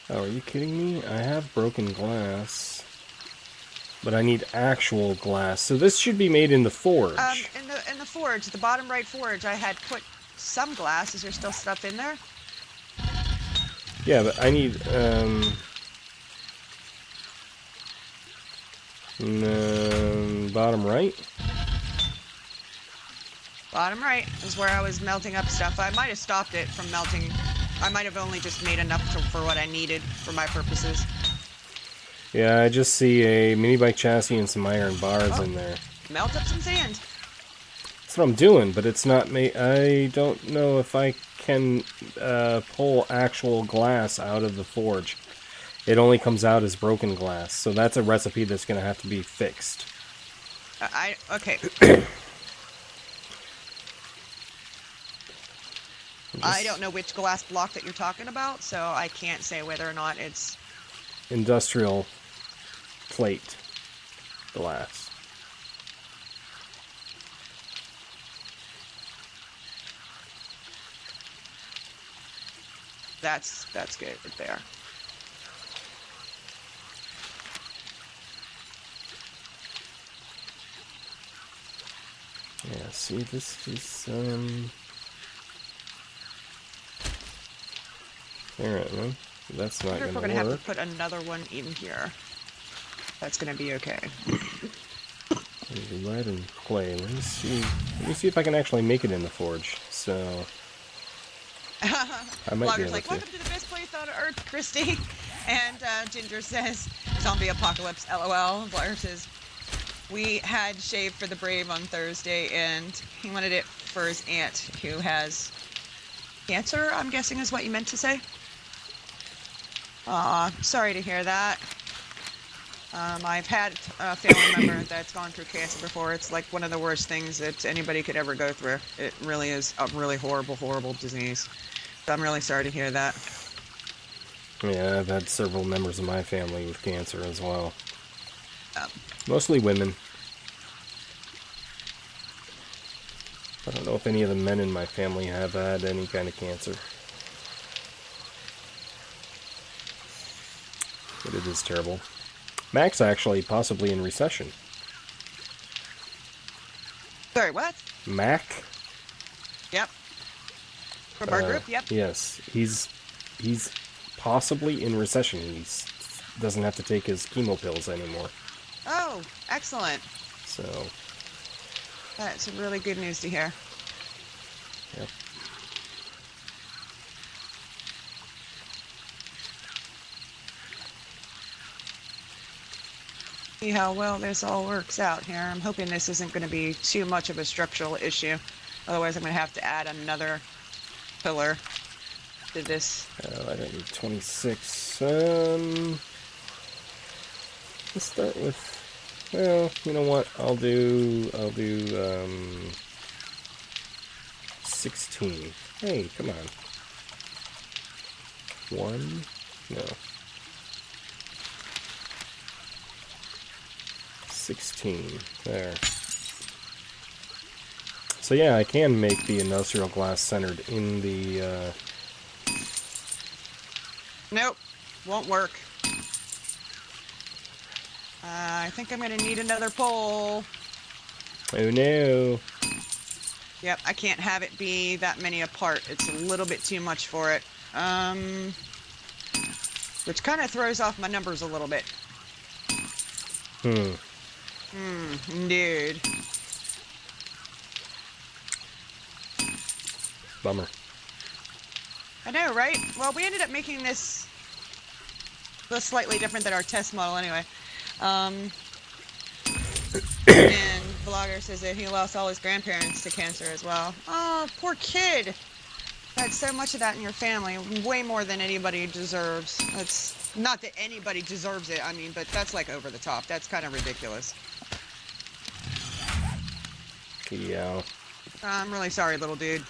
Oh, are you kidding me? I have broken glass. But I need actual glass. So this should be made in the forge. In the forge, the bottom right forge, I had put some glass. Is there still stuff in there? Yeah, but I need, bottom right? Bottom right is where I was melting up stuff. I might have stopped it from melting. I might have only just made enough for what I needed for my purposes. Yeah, I just see a mini bike chassis and some iron bars in there. Melt up some sand. That's what I'm doing, but it's not I don't know if I can pull actual glass out of the forge. It only comes out as broken glass, so that's a recipe that's going to have to be fixed. Okay. I don't know which glass block that you're talking about, so I can't say whether or not it's... Industrial plate glass. That's good there. Yeah, see, this is, there, man. That's I not wonder if we're gonna gonna have work. to put another one in here. That's gonna be okay. Lead and clay. Let me see. Let me see if I can actually make it in the forge. So I might be Vlogger's able like, to. welcome to the best place on earth, Christy. And Ginger says, zombie apocalypse, LOL. Vlogger says, we had shave for the brave on Thursday, and he wanted it for his aunt who has cancer, I'm guessing is what you meant to say. Sorry to hear that. I've had a family member that's gone through cancer before. It's like one of the worst things that anybody could ever go through. It really is a really horrible, horrible disease. So I'm really sorry to hear that. Yeah, I've had several members of my family with cancer as well. Um, Mostly women. I don't know if any of the men in my family have had any kind of cancer. But it is terrible. Mac's actually possibly in recession. sorry, what? Mac? Yep. From our group, yep. Yes, he's possibly in recession. He doesn't have to take his chemo pills anymore. Oh, excellent. So, That's really good news to hear. yep. See how well this all works out here. I'm hoping this isn't going to be too much of a structural issue. Otherwise, I'm going to have to add another pillar to this. I don't need 26. Let's start with, well, you know what? I'll do 16. Hey, come on. 1? No. 16. There. So yeah, I can make the industrial glass centered in the, Nope, won't work. I think I'm going to need another pole. oh no. Yep, I can't have it be that many apart. It's a little bit too much for it. Which kind of throws off my numbers a little bit. Dude. Bummer. I know, right? Well, we ended up making this slightly different than our test model anyway. And Vlogger says that he lost all his grandparents to cancer as well. Oh, poor kid. You had so much of that in your family, way more than anybody deserves. It's not that anybody deserves it, I mean, but that's like over the top. That's kind of ridiculous. Yeah. I'm really sorry, little dude.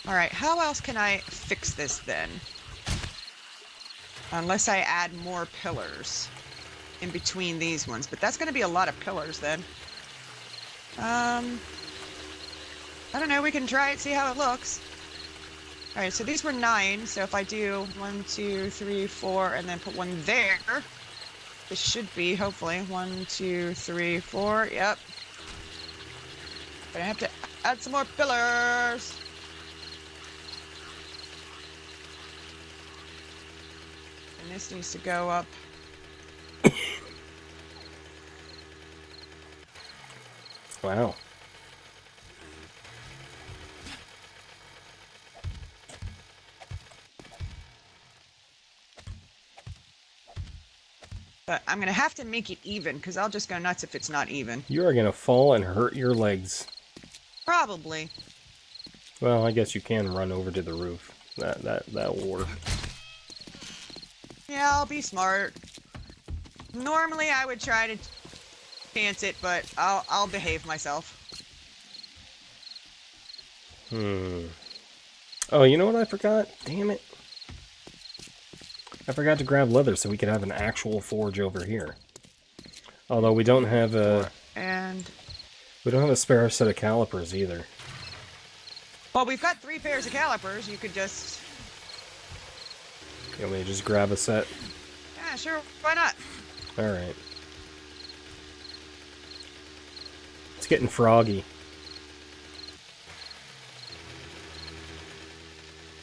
Alright, how else can I fix this then? Unless I add more pillars in between these ones. But that's going to be a lot of pillars then. I don't know, we can try it, see how it looks. Alright, so these were 9, so if I do 1, 2, 3, 4, and then put one there, this should be, hopefully, 1, 2, 3, 4, yep. But I have to add some more pillars. And this needs to go up. Wow. But I'm going to have to make it even, because I'll just go nuts if it's not even. You are gonna fall and hurt your legs. Probably. Well, I guess you can run over to the roof. That will work. Yeah, I'll be smart. Normally I would try to chance it, but I'll behave myself. Oh, you know what I forgot? Damn it. I forgot to grab leather so we could have an actual forge over here. Although we don't have a... And... we don't have a spare set of calipers either. well, we've got 3 pairs of calipers. You could just... you want me to just grab a set? yeah, sure. Why not? Alright. It's getting froggy.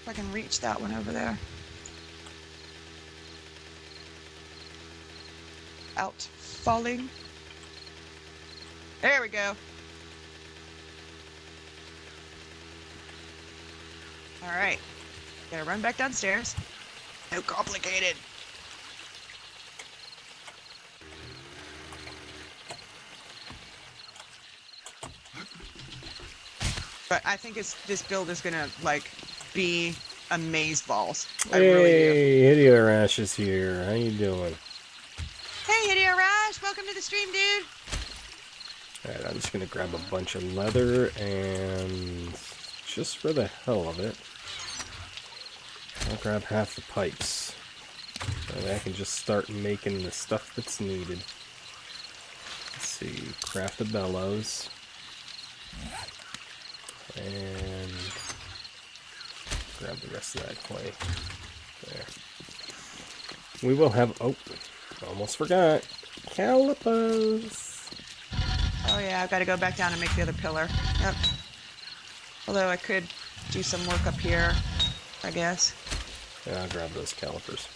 If I can reach that one over there. without falling. There we go. All right. Gotta run back downstairs. No complicated. But I think this build is gonna like be amazeballs. I really do. Hey, Hideo Rash is here. How you doing? Hey, Hideo Rash, welcome to the stream, dude. Alright, I'm just gonna grab a bunch of leather and just for the hell of it, I'll grab half the pipes. And I can just start making the stuff that's needed. Let's see, craft the bellows. And grab the rest of that clay. There. We will have, oh, almost forgot, calipers. Oh yeah, I've got to go back down and make the other pillar. Yep. Although I could do some work up here, I guess. Yeah, I'll grab those calipers.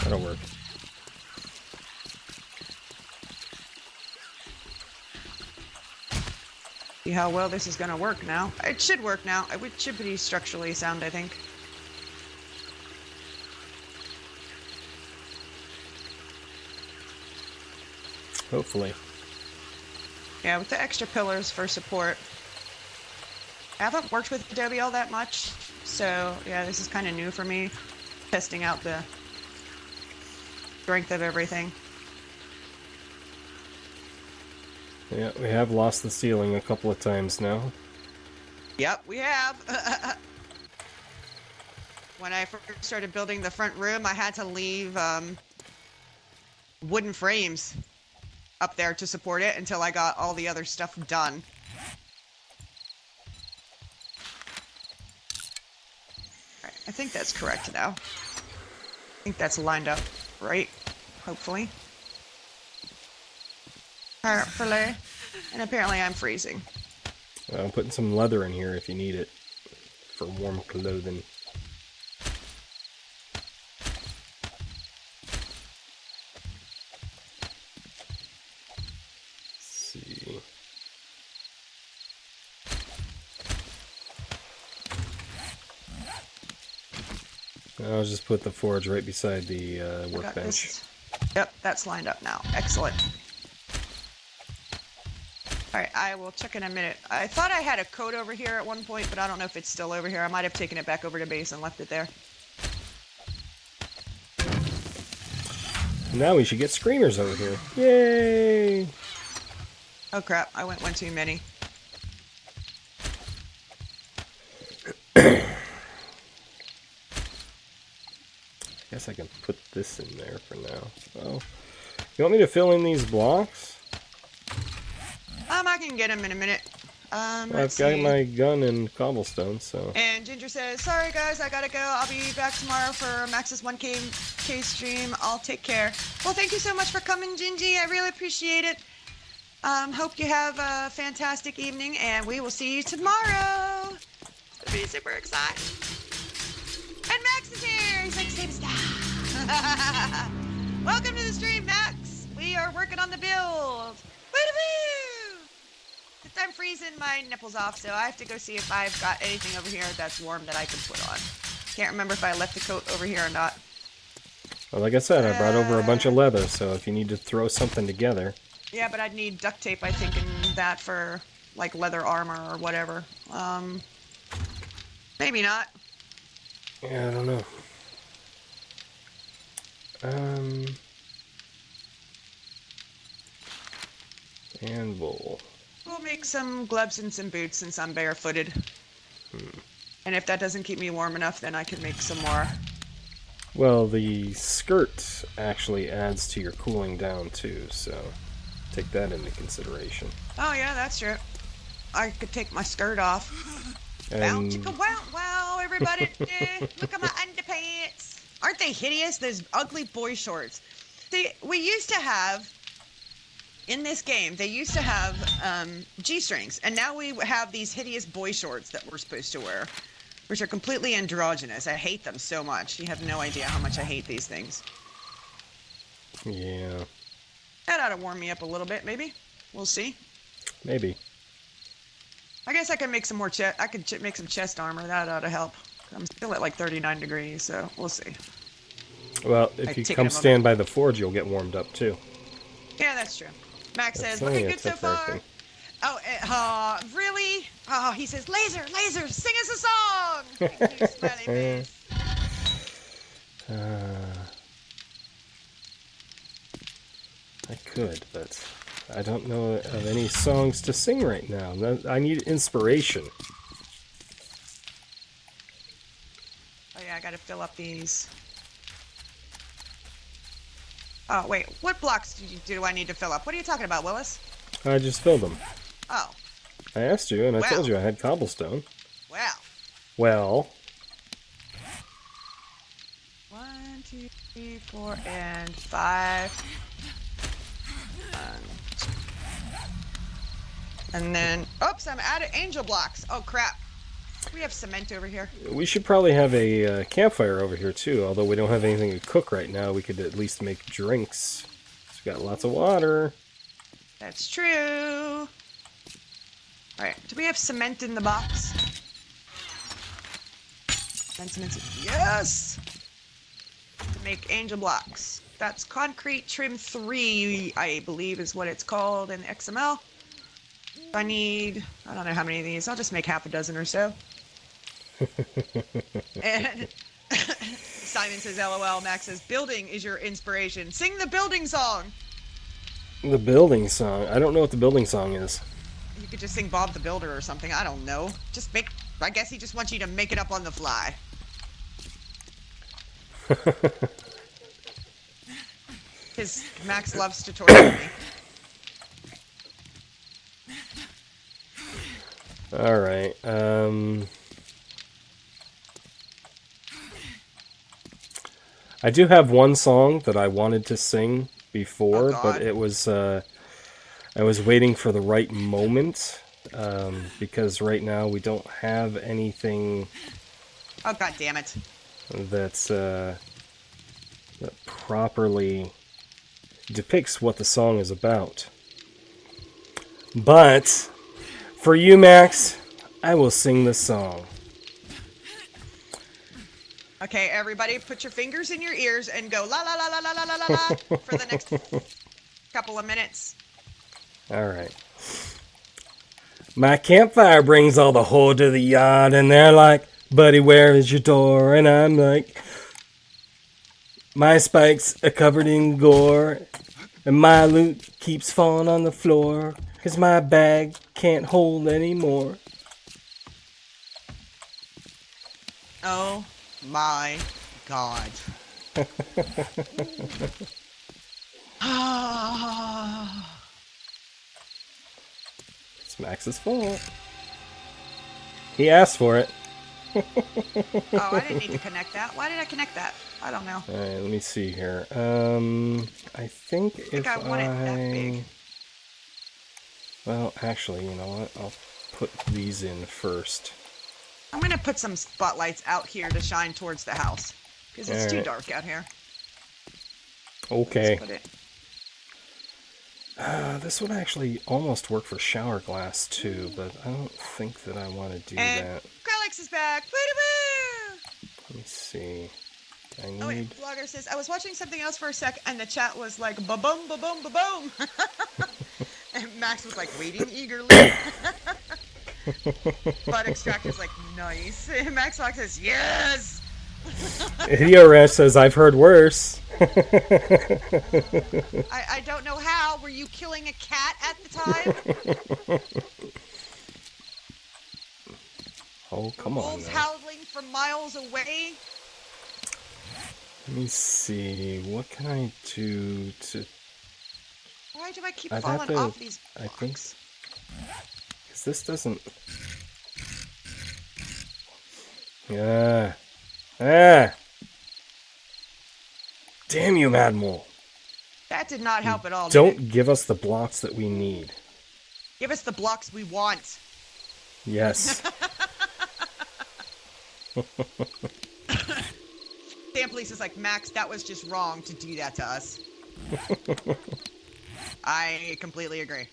That'll work. See how well this is going to work now. It should work now. It should be structurally sound, I think. Hopefully. Yeah, with the extra pillars for support. I haven't worked with Adobe all that much, so yeah, this is kind of new for me. Testing out the strength of everything. Yeah, we have lost the ceiling a couple of times now. Yep, we have. When I first started building the front room, I had to leave wooden frames up there to support it until I got all the other stuff done. Alright, I think that's correct now. I think that's lined up right, hopefully. Hopefully. And apparently I'm freezing. I'm putting some leather in here if you need it for warm clothing. I'll just put the forge right beside the workbench. Yep, that's lined up now. Excellent. Alright, I will check in a minute. I thought I had a code over here at one point, but I don't know if it's still over here. I might have taken it back over to base and left it there. Now we should get screamers over here. Yay! Oh crap, I went one too many. Guess I can put this in there for now. Oh, you want me to fill in these blocks? I can get them in a minute. Well, I've got my gun and cobblestone, so. And Ginger says, "Sorry guys, I gotta go. I'll be back tomorrow for Max's 1K stream. I'll take care." Well, thank you so much for coming, Gingy. I really appreciate it. Hope you have a fantastic evening, and we will see you tomorrow. It's gonna be super exciting. And Max is here. He's like, "Save a star." Welcome to the stream, Max. We are working on the build. Woo-woo! I'm freezing my nipples off, so I have to go see if I've got anything over here that's warm that I can put on. Can't remember if I left the coat over here or not. Well, like I said, I brought over a bunch of leather, so if you need to throw something together. Yeah, but I'd need duct tape, I think, and that for, like, leather armor or whatever. Maybe not. Yeah, I don't know. Anvil. We'll make some gloves and some boots since I'm barefooted. And if that doesn't keep me warm enough, then I can make some more. Well, the skirt actually adds to your cooling down too, so take that into consideration. Oh yeah, that's true. I could take my skirt off. Wow, chicka wow, wow, everybody. Look at my underpants. Aren't they hideous? Those ugly boy shorts. See, we used to have, in this game, they used to have G-strings, and now we have these hideous boy shorts that we're supposed to wear, which are completely androgynous. I hate them so much. You have no idea how much I hate these things. Yeah. That ought to warm me up a little bit, maybe. We'll see. Maybe. I guess I can make some more chest. I could make some chest armor. That ought to help. I'm still at like 39 degrees, so we'll see. Well, if you come stand by the forge, you'll get warmed up too. Yeah, that's true. Max That's says, looking only a good so far. temporary thing. Oh, really? Oh, he says, Laser, sing us a song! Thank you, smiley face. I could, but I don't know of any songs to sing right now. I need inspiration. Oh yeah, I gotta fill up these. Oh, wait, what blocks do I need to fill up? What are you talking about, Willis? I just filled them. Oh. I asked you, and I told you I had cobblestone. Well. Well. 1, 2, 3, 4, and 5. And then, oops, I'm out of angel blocks. Oh, crap. We have cement over here. We should probably have a campfire over here, too. Although we don't have anything to cook right now, we could at least make drinks. So we got lots of water. That's true. Alright, do we have cement in the box? Cement. Yes! To make angel blocks. That's concrete trim 3, I believe is what it's called in XML. I need, I don't know how many of these. I'll just make half a dozen or so. And Simon says, LOL. Max says, building is your inspiration. Sing the building song. The building song? I don't know what the building song is. You could just sing Bob the Builder or something. I don't know. Just make, I guess he just wants you to make it up on the fly. Because Max loves to torture me. Alright, I do have one song that I wanted to sing before, but it was, I was waiting for the right moment, because right now we don't have anything... Oh, god damn it. That's, that properly depicts what the song is about. But... for you, Max, I will sing the song. Okay, everybody, put your fingers in your ears and go la la la la la la la la la for the next couple of minutes. All right. My campfire brings all the horde to the yard, and they're like, "Buddy, where is your door?" And I'm like, "My spikes are covered in gore, and my loot keeps falling on the floor, 'cause my bag can't hold anymore." Oh my god. It's Max's fault. He asked for it. Oh, I didn't need to connect that. Why did I connect that? I don't know. Alright, let me see here. I think if I want it that big. Well, actually, you know what? I'll put these in first. I'm gonna put some spotlights out here to shine towards the house. Because it's too dark out here. Okay. Let's put it. This would actually almost work for shower glass too, but I don't think that I want to do that. Krellix is back! Woo-doo-woo! Let me see. I need... Oh wait, Blogger says, I was watching something else for a sec, and the chat was like, ba-boom, ba-boom, ba-boom! And Max was like, waiting eagerly. Butt Extractor's like, nice. And Max Fox says, yes! Idioresh says, I've heard worse. I don't know how. Were you killing a cat at the time? Oh, come on. Wolves howling from miles away? Let me see. What can I do to... Why do I keep falling off these blocks? I think... because this doesn't... Yeah. Ah! Damn you, Mad Mole. That did not help at all. Don't give us the blocks that we need. Give us the blocks we want. Yes. Sam Police is like, Max, that was just wrong to do that to us. I completely agree.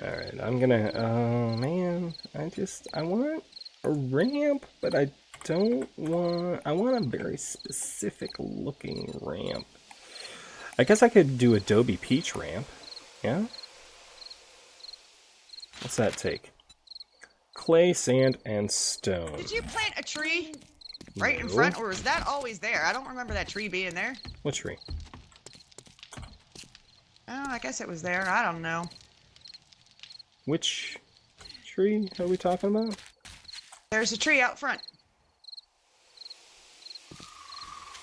Alright, I'm gonna... Oh, man. I want a ramp, but I don't want... I want a very specific looking ramp. I guess I could do Adobe Peach ramp. Yeah? What's that take? Clay, sand, and stone. Did you plant a tree right in No. front, or was that always there? I don't remember that tree being there. What tree? Oh, I guess it was there. I don't know. Which tree are we talking about? There's a tree out front.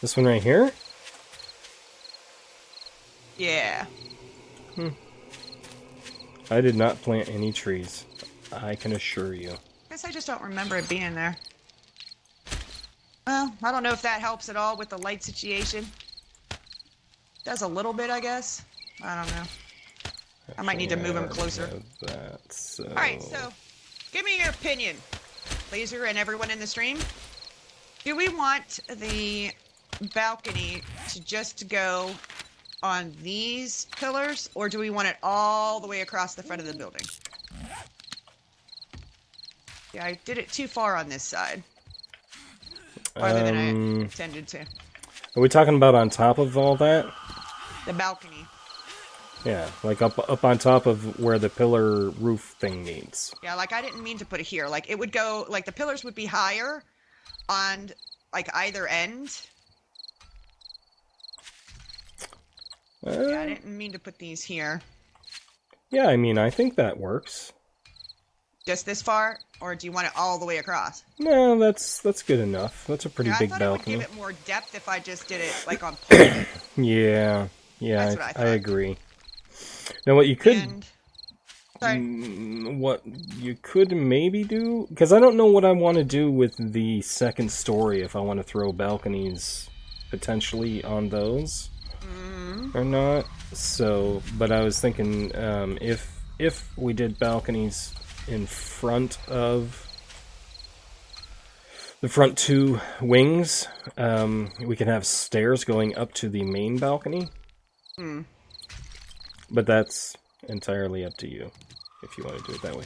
This one right here? Yeah. I did not plant any trees. I can assure you. Guess I just don't remember it being there. Well, I don't know if that helps at all with the light situation. Does a little bit, I guess. I don't know. I might need to move him closer. Alright, so give me your opinion, Laser and everyone in the stream. Do we want the balcony to just go on these pillars, or do we want it all the way across the front of the building? Yeah, I did it too far on this side. Farther than I intended to. Are we talking about on top of all that? The balcony. Yeah, like up on top of where the pillar roof thing meets. Yeah, like I didn't mean to put it here. Like it would go, like the pillars would be higher on like either end. Yeah, I didn't mean to put these here. Yeah, I mean, I think that works. Just this far, or do you want it all the way across? No, that's good enough. That's a pretty big balcony. I thought it would give it more depth if I just did it like on poles. Yeah, That's what I thought. I agree. Now, what you could, Sorry. what you could maybe do, because I don't know what I want to do with the second story. If I want to throw balconies potentially on those or not. So, but I was thinking if we did balconies in front of the front two wings, we can have stairs going up to the main balcony. But that's entirely up to you, if you want to do it that way.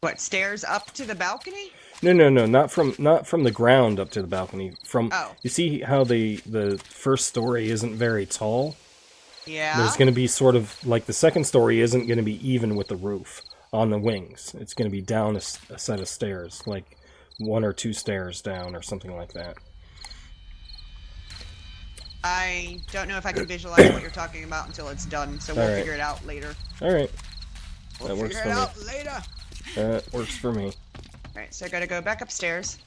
What, stairs up to the balcony? No, not from the ground up to the balcony. From You see how the first story isn't very tall? Yeah. There's going to be sort of like the second story isn't going to be even with the roof on the wings. It's going to be down a set of stairs, like 1 or 2 stairs down or something like that. I don't know if I can visualize what you're talking about until it's done, so we'll figure it out later. Alright. We'll figure it out later. That works for me. Alright, so I gotta go back upstairs.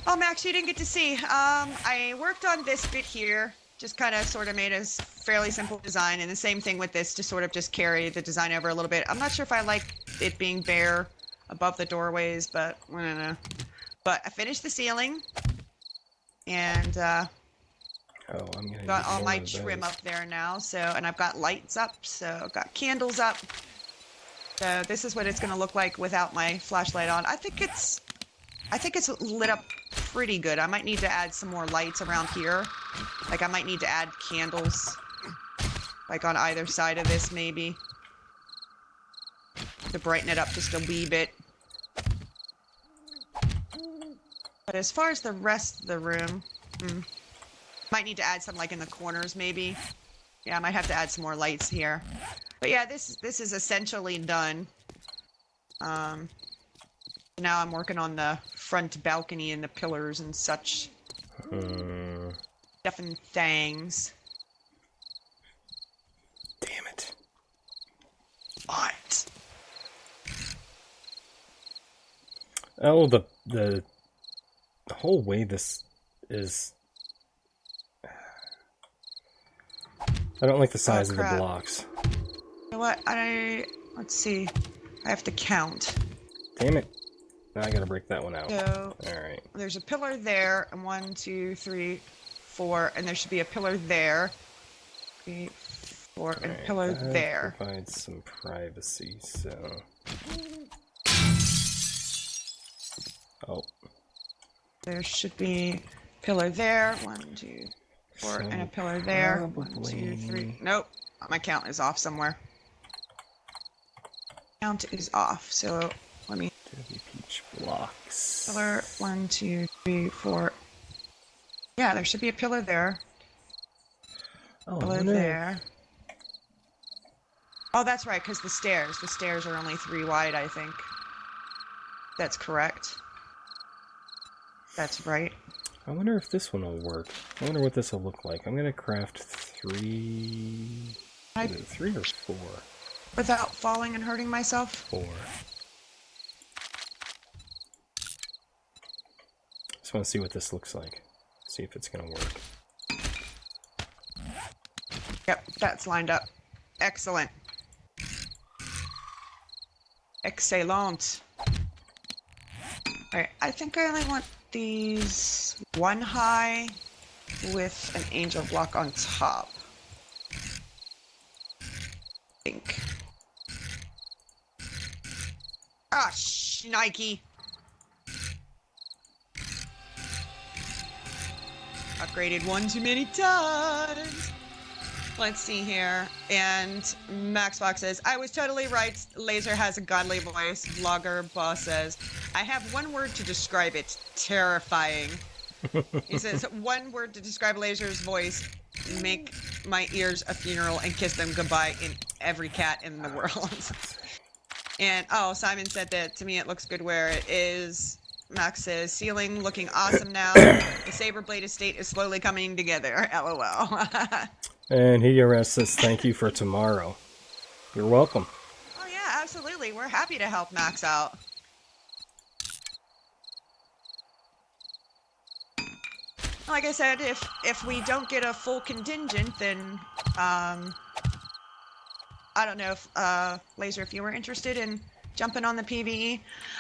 Oh, Max, you didn't get to see. I worked on this bit here. Just kind of sort of made a fairly simple design, and the same thing with this to sort of just carry the design over a little bit. I'm not sure if I like it being bare above the doorways, but I don't know. But I finished the ceiling, and I'm gonna got all my trim up there now. So, and I've got lights up, so I've got candles up. So this is what it's gonna look like without my flashlight on. I think it's lit up pretty good. I might need to add some more lights around here. Like I might need to add candles, like on either side of this maybe, to brighten it up just a wee bit. But as far as the rest of the room, might need to add some like in the corners maybe. Yeah, I might have to add some more lights here. But yeah, this is essentially done. Now I'm working on the front balcony and the pillars and such. Stuff and things. Damn it. What? Oh, the whole way this is... I don't like the size of the blocks. You know what? Let's see. I have to count. Damn it. Now I gotta break that one out. So, alright. There's a pillar there, and 1, 2, 3, 4, and there should be a pillar there. 3, 4, and a pillar there. Provides some privacy, so... Oh. There should be pillar there. 1, 2, Four, So and a pillar there. probably... 1, 2, 3. Nope. My count is off somewhere. Count is off. So let me. Dirty peach blocks. Pillar 1, 2, 3, 4. Yeah, there should be a pillar there. Oh, Pillar I wonder there. Oh, that's right, because the stairs. The stairs are only 3 wide, I think. That's correct. That's right. I wonder if this one will work. I wonder what this will look like. I'm gonna craft 3... Is it 3 or 4? Without falling and hurting myself? 4. Just want to see what this looks like. See if it's gonna work. Yep, that's lined up. Excellent. Excellent. Alright, I think I only want these 1 high with an angel block on top. I think. Ah, shnikey. Upgraded one too many times. Let's see here. And Maxbox says, I was totally right. Laser has a godly voice. Vlogger Boss says, I have one word to describe it. Terrifying. He says, one word to describe Laser's voice. Make my ears a funeral and kiss them goodbye in every cat in the world. And, oh, Simon said that to me it looks good where it is. Max says, ceiling looking awesome now. The Saberblade estate is slowly coming together. LOL. And Hiyara says, thank you for tomorrow. You're welcome. Oh yeah, absolutely. We're happy to help Max out. Like I said, if we don't get a full contingent, then I don't know if Laser, if you were interested in jumping on the PvE,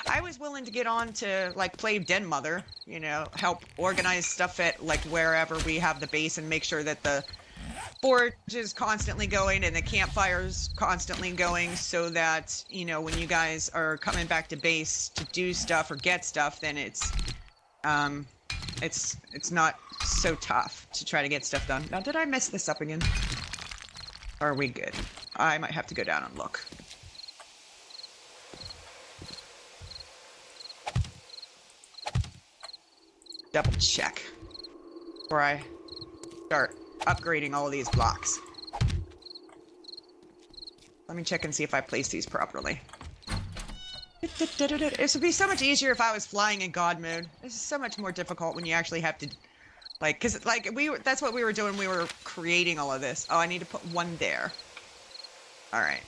I was willing to get on to like play Den Mother, you know, help organize stuff at like wherever we have the base and make sure that the forge is constantly going and the campfire's constantly going, so that, you know, when you guys are coming back to base to do stuff or get stuff, then it's not so tough to try to get stuff done. Now, did I mess this up again? Are we good? I might have to go down and look. Double check before I start upgrading all of these blocks. Let me check and see if I place these properly. This would be so much easier if I was flying in God mode. This is so much more difficult when you actually have to, like, cause like that's what we were doing. We were creating all of this. Oh, I need to put one there. All right.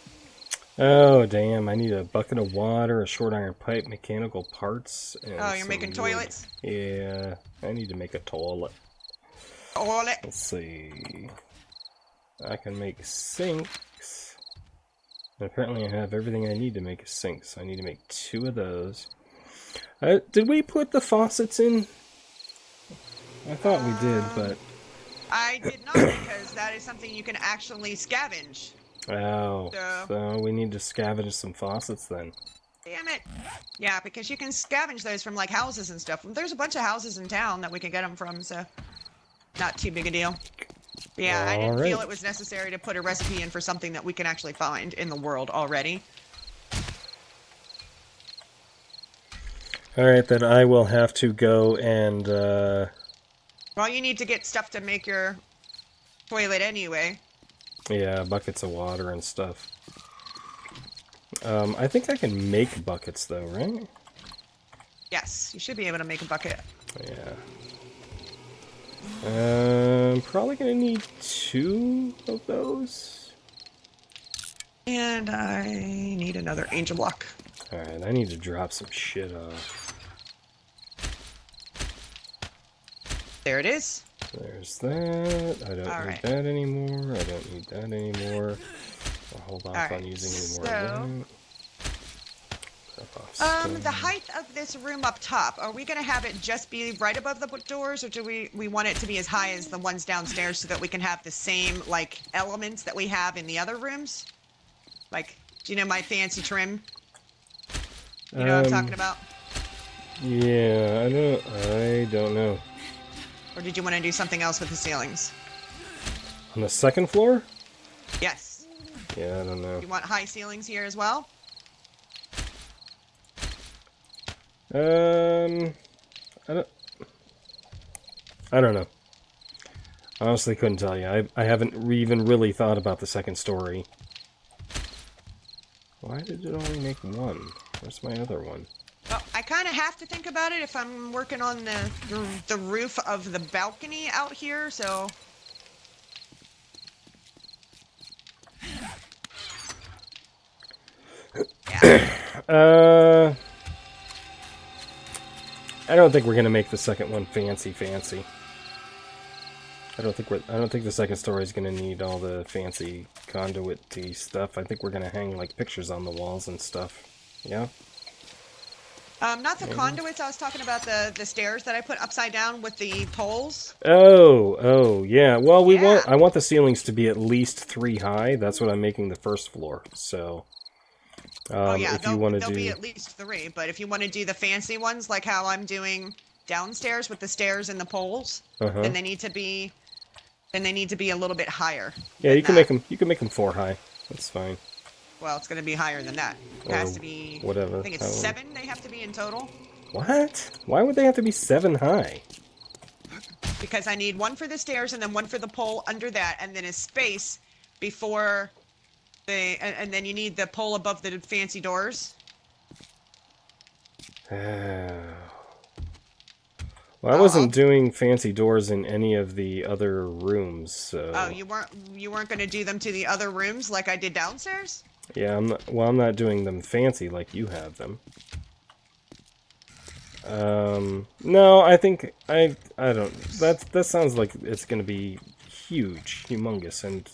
Oh, damn. I need a bucket of water, a short iron pipe, mechanical parts, and Oh, you're making wood. toilets? Yeah, I need to make a toilet. Toilet. Let's see. I can make sinks. And apparently I have everything I need to make a sink, so I need to make 2 of those. Did we put the faucets in? I thought we did, but... I did not, because that is something you can actually scavenge. Oh, so we need to scavenge some faucets then. Damn it. Yeah, because you can scavenge those from, like, houses and stuff. There's a bunch of houses in town that we can get them from, so... Not too big a deal. But yeah, I didn't feel it was necessary to put a recipe in for something that we can actually find in the world already. Alright, then I will have to go and, Well, you need to get stuff to make your toilet anyway. yeah, buckets of water and stuff. I think I can make buckets though, right? Yes, you should be able to make a bucket. Yeah. Probably gonna need 2 of those. And I need another angel block. Alright, I need to drop some shit off. There it is. There's that. I don't need that anymore. I don't need that anymore. I'll hold off on using any more of that. The height of this room up top, are we going to have it just be right above the doors, or do we want it to be as high as the ones downstairs so that we can have the same, like, elements that we have in the other rooms? Like, do you know my fancy trim? You know what I'm talking about? Yeah, I don't know. Or did you want to do something else with the ceilings? On the second floor? Yes. Yeah, I don't know. You want high ceilings here as well? I don't know. Honestly, couldn't tell you. I haven't even really thought about the second story. Why did it only make one? Where's my other one? Well, I kind of have to think about it if I'm working on the roof of the balcony out here, so... Yeah. I don't think we're gonna make the second one fancy. I don't think the second story is gonna need all the fancy conduit-y stuff. I think we're gonna hang like pictures on the walls and stuff. Yeah. Not the conduits. I was talking about the stairs that I put upside down with the poles. Oh, yeah. Well, Yeah. I want the ceilings to be at least 3 high. That's what I'm making the first floor. So, Oh yeah, if you want to they'll do, be at least 3. But if you want to do the fancy ones, like how I'm doing downstairs with the stairs and the poles, then they need to be a little bit higher. Yeah, you can make them. You can make them 4 high. That's fine. Well, it's going to be higher than that. It has to be whatever. I think it's 7. They have to be in total. What? Why would they have to be 7 high? Because I need 1 for the stairs and then 1 for the pole under that, and then a space before the and then you need the pole above the fancy doors. Well, I wasn't doing fancy doors in any of the other rooms, so... Oh, you weren't going to do them to the other rooms like I did downstairs? Yeah, I'm not doing them fancy like you have them. No, I think I don't... That sounds like it's going to be huge, humongous, and...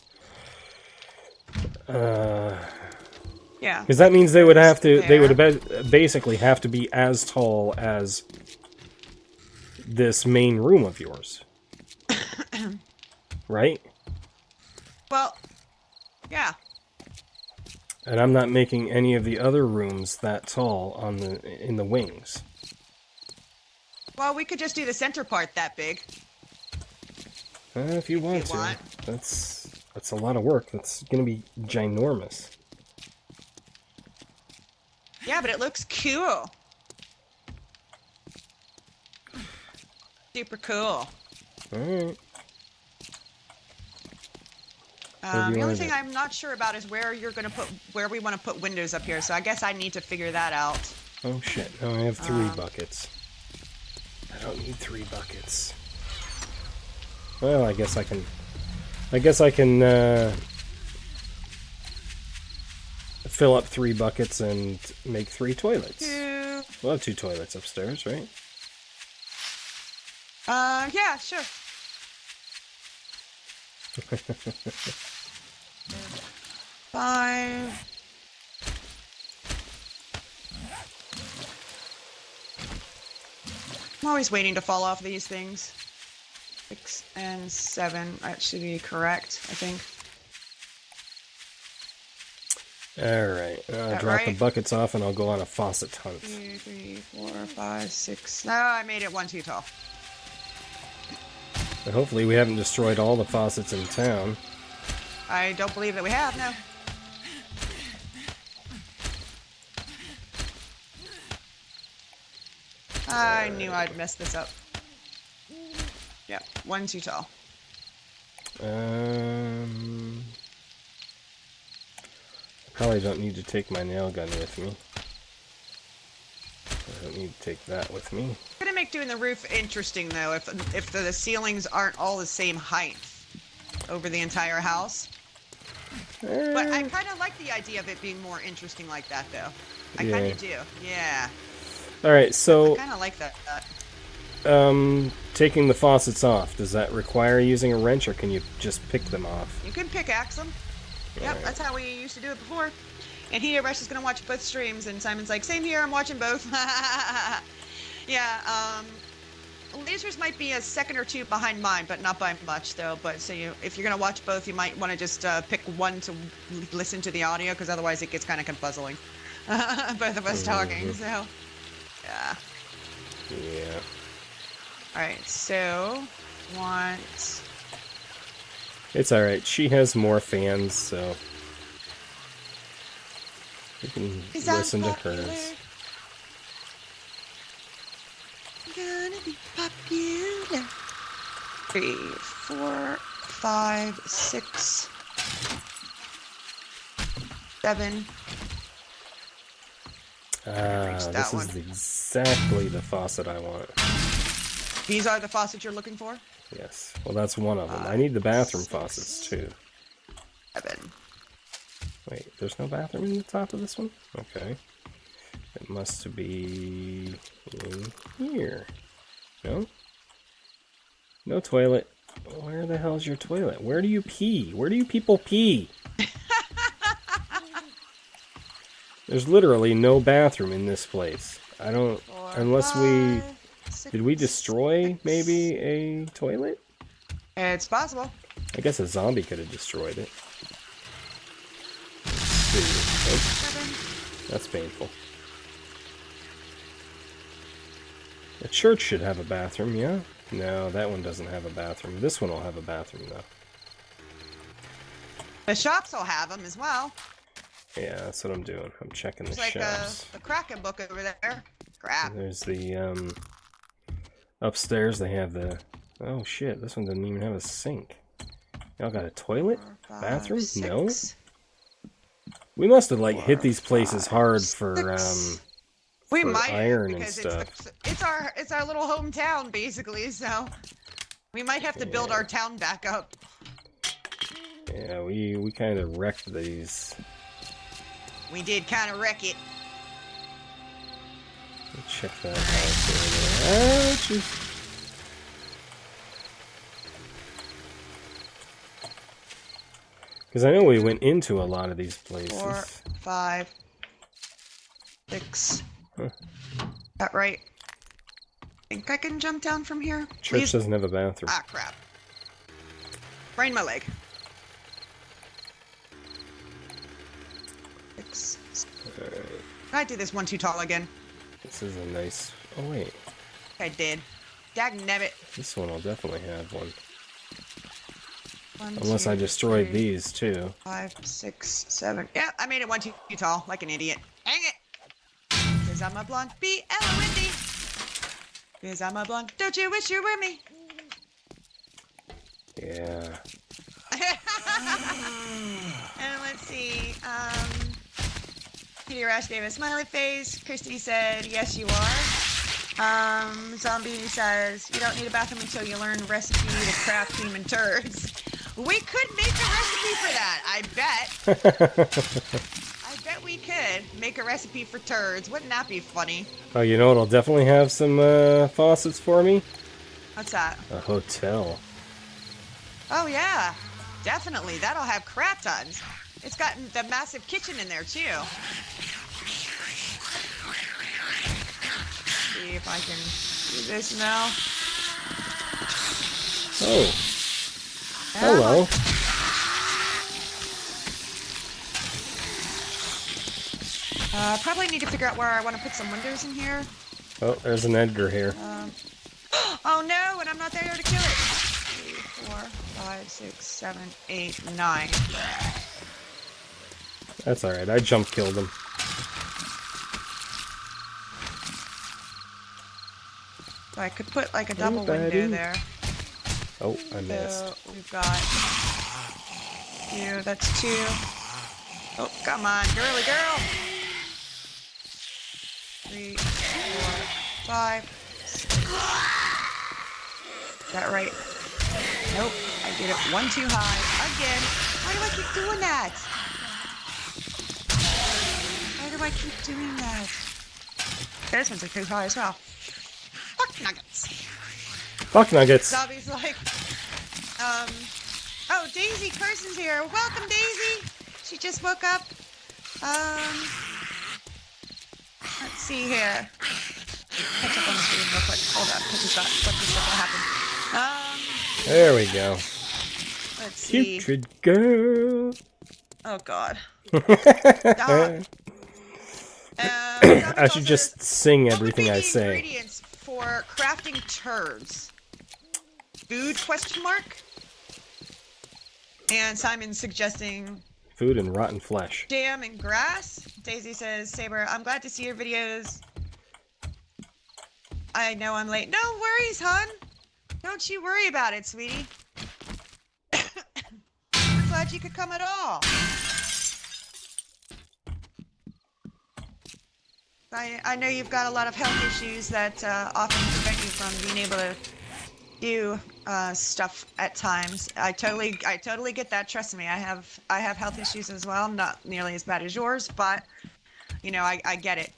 Yeah. Because that means they would have to... They would basically have to be as tall as... this main room of yours. Right? Well, yeah. And I'm not making any of the other rooms that tall in the wings. Well, we could just do the center part that big. If you want to. That's a lot of work. That's going to be ginormous. Yeah, but it looks cool. Super cool. Alright. The only thing I'm not sure about is where we want to put windows up here, so I guess I need to figure that out. Oh shit, now I have 3 buckets. I don't need 3 buckets. Well, I guess I can fill up 3 buckets and make 3 toilets. We'll have 2 toilets upstairs, right? Yeah, sure. 5. I'm always waiting to fall off these things. 6 and 7. That should be correct, I think. Alright, I'll drop the buckets off and I'll go on a faucet hunt. 2, 3, 4, 5, 6. No, I made it 1 too tall. But hopefully we haven't destroyed all the faucets in town. I don't believe that we have, no. I knew I'd mess this up. Yeah, 1 too tall. I probably don't need to take my nail gun with me. I don't need to take that with me. It's gonna make doing the roof interesting, though, if the ceilings aren't all the same height over the entire house. But I kind of like the idea of it being more interesting like that, though. I kind of do. Yeah. Alright, so... I kind of like that. Taking the faucets off, does that require using a wrench, or can you just pick them off? You can pickaxe them. Yep, that's how we used to do it before. And here, Rush is going to watch both streams, and Simon's like, same here, I'm watching both. Yeah, lasers might be a second or 2 behind mine, but not by much, though. But so if you're going to watch both, you might want to just pick one to listen to the audio, because otherwise it gets kind of confuzzling. Both of us talking, so... Yeah. Yeah. Alright, so... want... It's alright. She has more fans, so you can listen to hers. Gonna be popular. 3, 4, 5, 6, 7. This is exactly the faucet I want. These are the faucets you're looking for? Yes. Well, that's one of them. I need the bathroom faucets, too. 7. Wait, there's no bathroom in the top of this one? Okay. It must be in here. No? No toilet. Where the hell's your toilet? Where do you pee? Where do you people pee? There's literally no bathroom in this place. I don't... 4, unless 5, we... 6, Did we destroy, 6. maybe, a toilet? It's possible. I guess a zombie could have destroyed it. Oh, 7. that's painful. The church should have a bathroom, yeah? No, that one doesn't have a bathroom. This one will have a bathroom, though. The shops will have them as well. Yeah, that's what I'm doing. I'm checking the There's shelves. like a Kraken book over there. Crap. And there's the, upstairs they have the... Oh, shit, this one doesn't even have a sink. Y'all got a toilet? 4, 5, Bathroom? 6. No? We must have, like, 4, hit these places 5, hard 6. for We for might iron and because stuff. it's our little hometown basically, so we might have to build our town back up. Yeah, we kind of wrecked these. We did kind of wreck it. Let's check that out. Oh, jeez. Because I know we went into a lot of these places. 4, 5, 6. Huh. That right? Think I can jump down from here? Church Please? doesn't have a bathroom. Ah, crap. Brain my leg. 6. Alright. Can I do this one too tall again? This is a nice... Oh, wait. I did. Dagnabbit. This one will definitely have one. 1, Unless 2, I destroyed 3, these, too. 5, 6, 7. Yeah, I made it one too tall, like an idiot. Dang it! Cause I'm a blonde B-L-O-N-D. Cause I'm a blonde. Don't you wish you were me? Yeah. And let's see. Peter Rash gave a smiley face. Christy said, yes, you are. Zombie says, you don't need a bathroom until you learn recipe to craft human turds. We could make a recipe for that, I bet. I bet we could make a recipe for turds. Wouldn't that be funny? Oh, you know what'll definitely have some faucets for me? What's that? A hotel. Oh, yeah. Definitely. That'll have crap tons. It's got the massive kitchen in there, too. See if I can do this now. Oh. Hello. Probably need to figure out where I want to put some windows in here. Oh, there's an Edgar here. Oh no, and I'm not there to kill it. 3, 4, 5, 6, 7, 8, 9. That's alright, I jump killed him. So I could put like a double window there. Oh, I missed. So we've got 2, that's 2. Oh, come on, girly girl. 3, 4, 5, 6. Is that right? Nope, I did it one too high. Again. Why do I keep doing that? Why do I keep doing that? Okay, this one's like too high as well. Fuck nuggets. Fuck nuggets. Zombie's like, oh, Daisy Carson's here. Welcome, Daisy. She just woke up. Let's see here. Catch up on the screen real quick. Hold up, because what just happened. There we go. Let's see. Putrid girl. Oh God. I should just sing everything I say. Ingredients for crafting turds. Food? Question mark. And Simon's suggesting Food and rotten flesh. jam and grass. Daisy says, Saber, I'm glad to see your videos. I know I'm late. No worries, hon. Don't you worry about it, sweetie. We're glad you could come at all. I know you've got a lot of health issues that often prevent you from being able to do stuff at times. I totally get that. Trust me, I have health issues as well. Not nearly as bad as yours, but you know, I get it.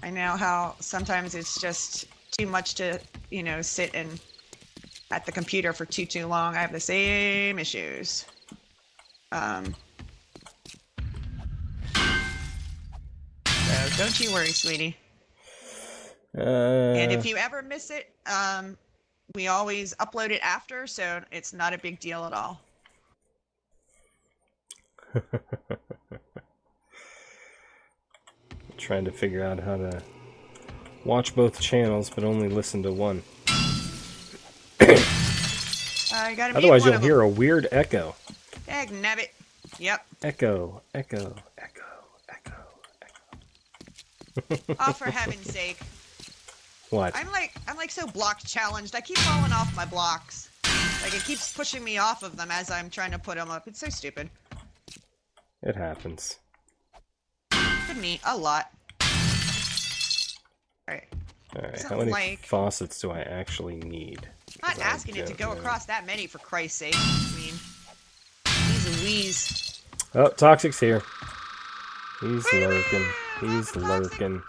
I know how sometimes it's just too much to, you know, sit and at the computer for too long. I have the same issues. So don't you worry, sweetie. And if you ever miss it, we always upload it after, so it's not a big deal at all. Trying to figure out how to watch both channels, but only listen to one. You gotta Otherwise, mute you'll one hear a weird echo. Dagnabbit. Yep. Echo, echo, echo, echo, echo. Oh, for heaven's sake. What? I'm like so block challenged. I keep falling off my blocks. Like it keeps pushing me off of them as I'm trying to put them up. It's so stupid. It happens. To me, a lot. Alright, how Something many like- faucets do I actually need? I'm not 'Cause I asking it to don't go know. across that many, for Christ's sake. I mean, he's Louise. Oh, Toxic's here. He's Wait a lurking. minute! He's Welcome, Toxic. lurking.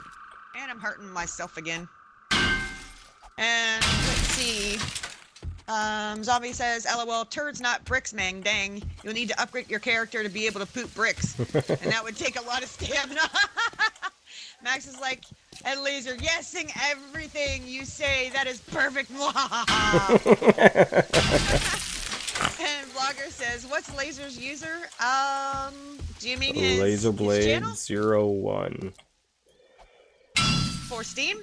And I'm hurting myself again. And let's see. Zombie says, LOL, turds not bricks, man. Dang. You'll need to upgrade your character to be able to poop bricks. And that would take a lot of stamina. Max is like, and Laser, yes, sing everything you say. That is perfect. And Vlogger says, what's Laser's user? Do you mean his channel? Lazerblade 01. For Steam?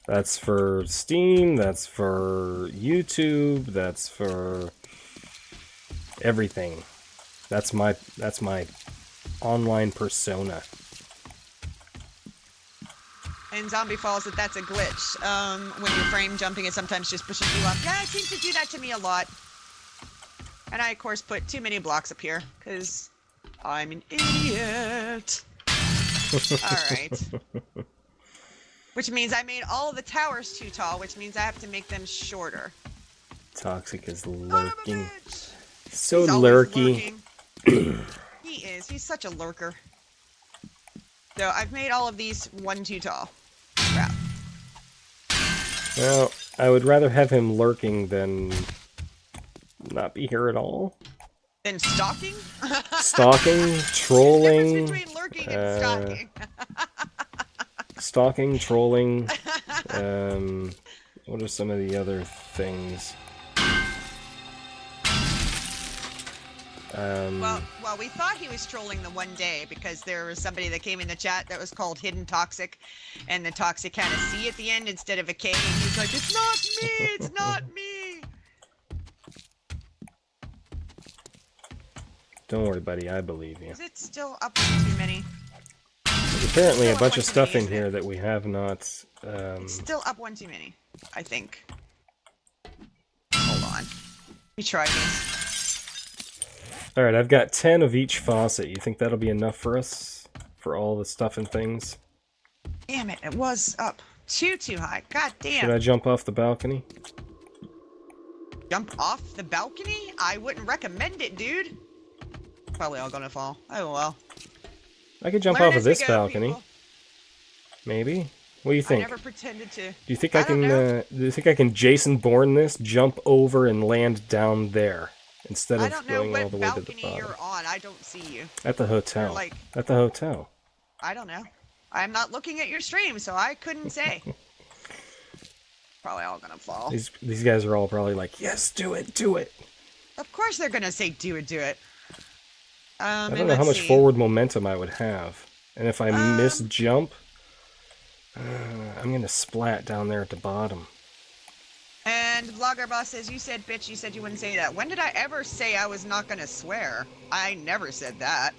That's for Steam, that's for YouTube, that's for everything. That's my online persona. And Zombie Falls that that's a glitch. When you're frame jumping, it sometimes just pushes you up. Yeah, it seems to do that to me a lot. And I, of course, put too many blocks up here, because I'm an idiot. Alright. Which means I made all of the towers too tall, which means I have to make them shorter. Toxic is Son of a lurking. bitch! So He's always lurky. lurking. He is. He's such a lurker. So I've made all of these one too tall. Crap. Well, I would rather have him lurking than not be here at all. Then stalking? Stalking, trolling, Difference between lurking and stalking. stalking, trolling. What are some of the other things? Well, we thought he was trolling the one day because there was somebody that came in the chat that was called Hidden Toxic, and the Toxic had a C at the end instead of a K, and he's like, it's not me, it's not me! Don't worry, buddy, I believe you. Is it still up too many? There's apparently a Still bunch up of one too stuff many, in isn't here it? that we have not... It's still up one too many, I think. Hold on. Let me try this. Alright, I've got 10 of each faucet. You think that'll be enough for us? For all the stuff and things? Damn it, it was up too high. God damn. Should I jump off the balcony? Jump off the balcony? I wouldn't recommend it, dude. Probably all gonna fall. Oh well. I could jump Learn off of as we this go, balcony. people. What do you I think? never pretended to. Do you think I don't can? know. Do you think I can Jason Bourne this, jump over and land down there instead I of don't know going all what the way to the balcony bottom? you're on. I don't see you. At the hotel. You're like- At the hotel. I don't know. I'm not looking at your stream, so I couldn't say. Probably all gonna fall. These guys are all probably like, yes, do it, do it. Of course they're gonna say do it, do it. I don't know how much forward momentum I would have, and if I miss jump, I'm gonna splat down there at the bottom. And And Vlogger Boss says, you said bitch, you said you wouldn't say that. When did I ever say I was not gonna swear? I never said that.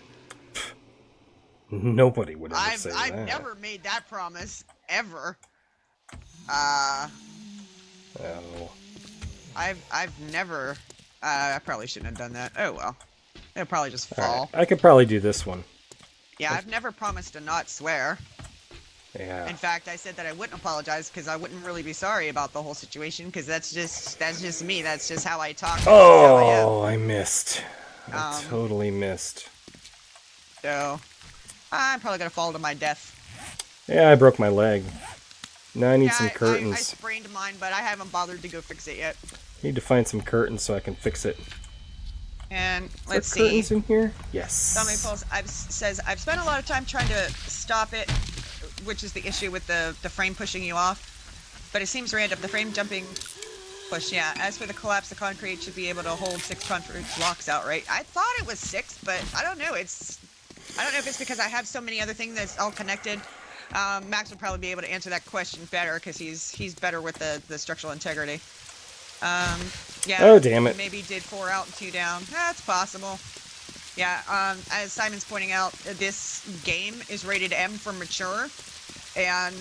Nobody would ever say I've that. never made that promise, ever. Oh. I've never, I probably shouldn't have done that. Oh well. It'll probably just fall. Right. I could probably do this one. Yeah, I've never promised to not swear. Yeah. In fact, I said that I wouldn't apologize because I wouldn't really be sorry about the whole situation because that's just me. That's just how I talk. Oh, I missed. I totally missed. So, I'm probably gonna fall to my death. Yeah, I broke my leg. Now I need some curtains. I sprained mine, but I haven't bothered to go fix it yet. Need to find some curtains so I can fix it. And let's see. Curtains in here? Yes. Somebody says I've spent a lot of time trying to stop it, which is the issue with the frame pushing you off. But it seems random. The frame jumping push, yeah. As for the collapse, the concrete should be able to hold 6 concrete blocks outright. I thought it was 6, but I don't know. I don't know if it's because I have so many other things that's all connected. Max will probably be able to answer that question better because he's better with the structural integrity. Yeah. Oh, damn it. Maybe did 4 out and 2 down. That's possible. Yeah, as Simon's pointing out, this game is rated M for mature, and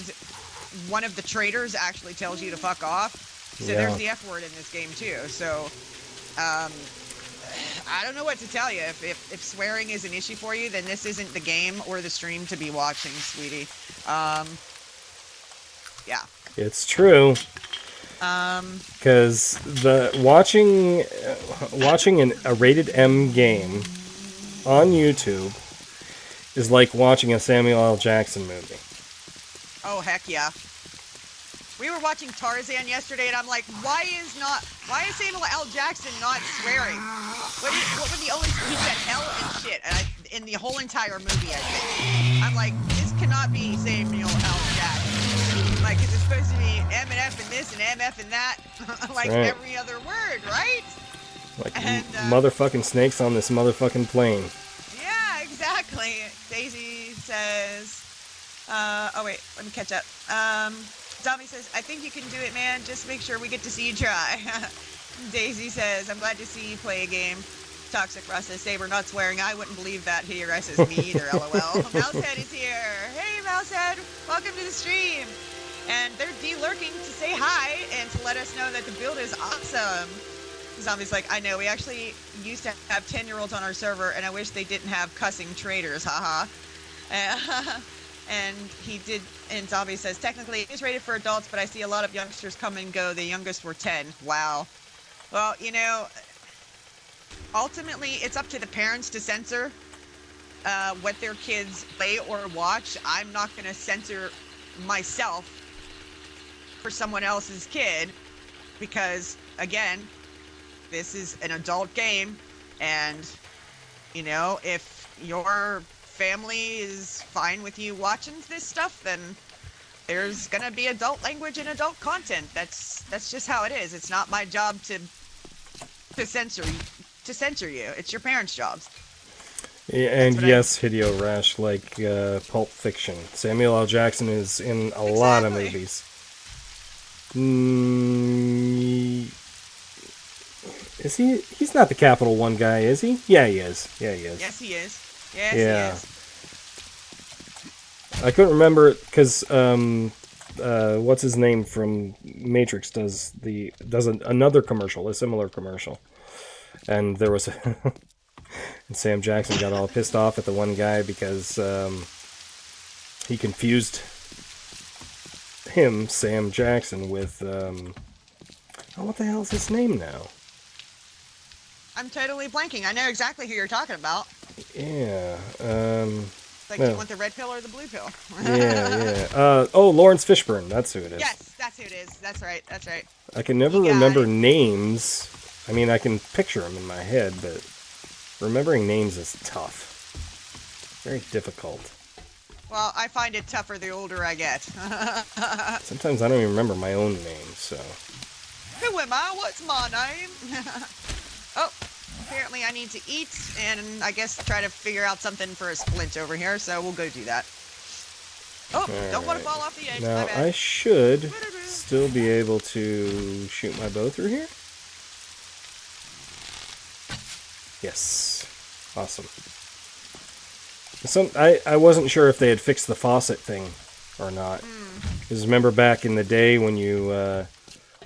one of the traders actually tells you to fuck off. So there's the F word in this game too. So, I don't know what to tell you. If swearing is an issue for you, then this isn't the game or the stream to be watching, sweetie. Yeah. It's true. Because watching a rated M game on YouTube is like watching a Samuel L. Jackson movie. Oh heck yeah. We were watching Tarzan yesterday, and I'm like, why is Samuel L. Jackson not swearing? What were the only he said hell and shit, and in the whole entire movie, I think. I'm like, this cannot be Samuel L. Jackson. Like, is it supposed to be M and F and this and MF and that? Like right. Every other word, right? Like motherfucking snakes on this motherfucking plane. Yeah, exactly. Daisy says, oh wait, let me catch up. Zombie says, I think you can do it, man. Just make sure we get to see you try. Daisy says, I'm glad to see you play a game. Toxic Russ says, Saber, not swearing. I wouldn't believe that. Here, I says, me either, LOL. Mousehead is here. Hey, Mousehead. Welcome to the stream. And they're de-lurking to say hi and to let us know that the build is awesome. Zombie's like, I know. We actually used to have 10-year-olds on our server, and I wish they didn't have cussing traders. Haha. And he did, and Zombie says, technically it is rated for adults, but I see a lot of youngsters come and go. The youngest were 10. Wow. Well, you know, ultimately it's up to the parents to censor what their kids play or watch. I'm not going to censor myself for someone else's kid because, again, this is an adult game, and, you know, if your family is fine with you watching this stuff, then there's gonna be adult language and adult content. That's just how it is. It's not my job to censor you. It's your parents' jobs. Yeah, and yes, Hideo Rash, like Pulp Fiction. Samuel L. Jackson is in a lot of movies. Is he? He's not the Capital One guy, is he? Yeah, he is. Yeah, he is. Yes, he is. Yes, he is. I couldn't remember because what's his name from Matrix does another commercial, a similar commercial, and there was and Sam Jackson got all pissed off at the one guy because he confused him, Sam Jackson, with what the hell is his name now? I'm totally blanking. I know exactly who you're talking about. Yeah. Like, do you want the red pill or the blue pill? yeah. Lawrence Fishburne. That's who it is. Yes, that's who it is. That's right. That's right. I can never remember names. I mean, I can picture them in my head, but remembering names is tough. Very difficult. Well, I find it tougher the older I get. Sometimes I don't even remember my own name, so. Who am I? What's my name? Oh, apparently I need to eat, and I guess try to figure out something for a splint over here, so we'll go do that. Oh, don't want Alright. to fall off the edge. Now, My bad. I should still be able to shoot my bow through here. Yes. Awesome. I wasn't sure if they had fixed the faucet thing or not. Because remember back in the day when you,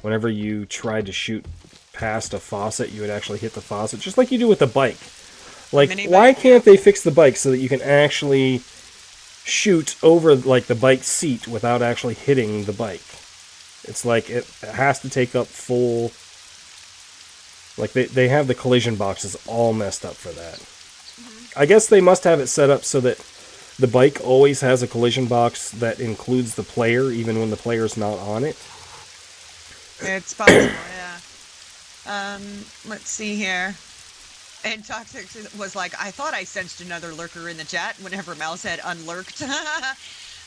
whenever you tried to shoot past a faucet, you would actually hit the faucet, just like you do with the bike. Like, Mini why bike, can't they fix the bike so that you can actually shoot over, like, the bike seat without actually hitting the bike? It's like it has to take up full... Like, they have the collision boxes all messed up for that. I guess they must have it set up so that the bike always has a collision box that includes the player, even when the player's not on it. It's possible, yeah. Let's see here. And Toxic was like, I thought I sensed another lurker in the chat whenever Mouse had unlurked.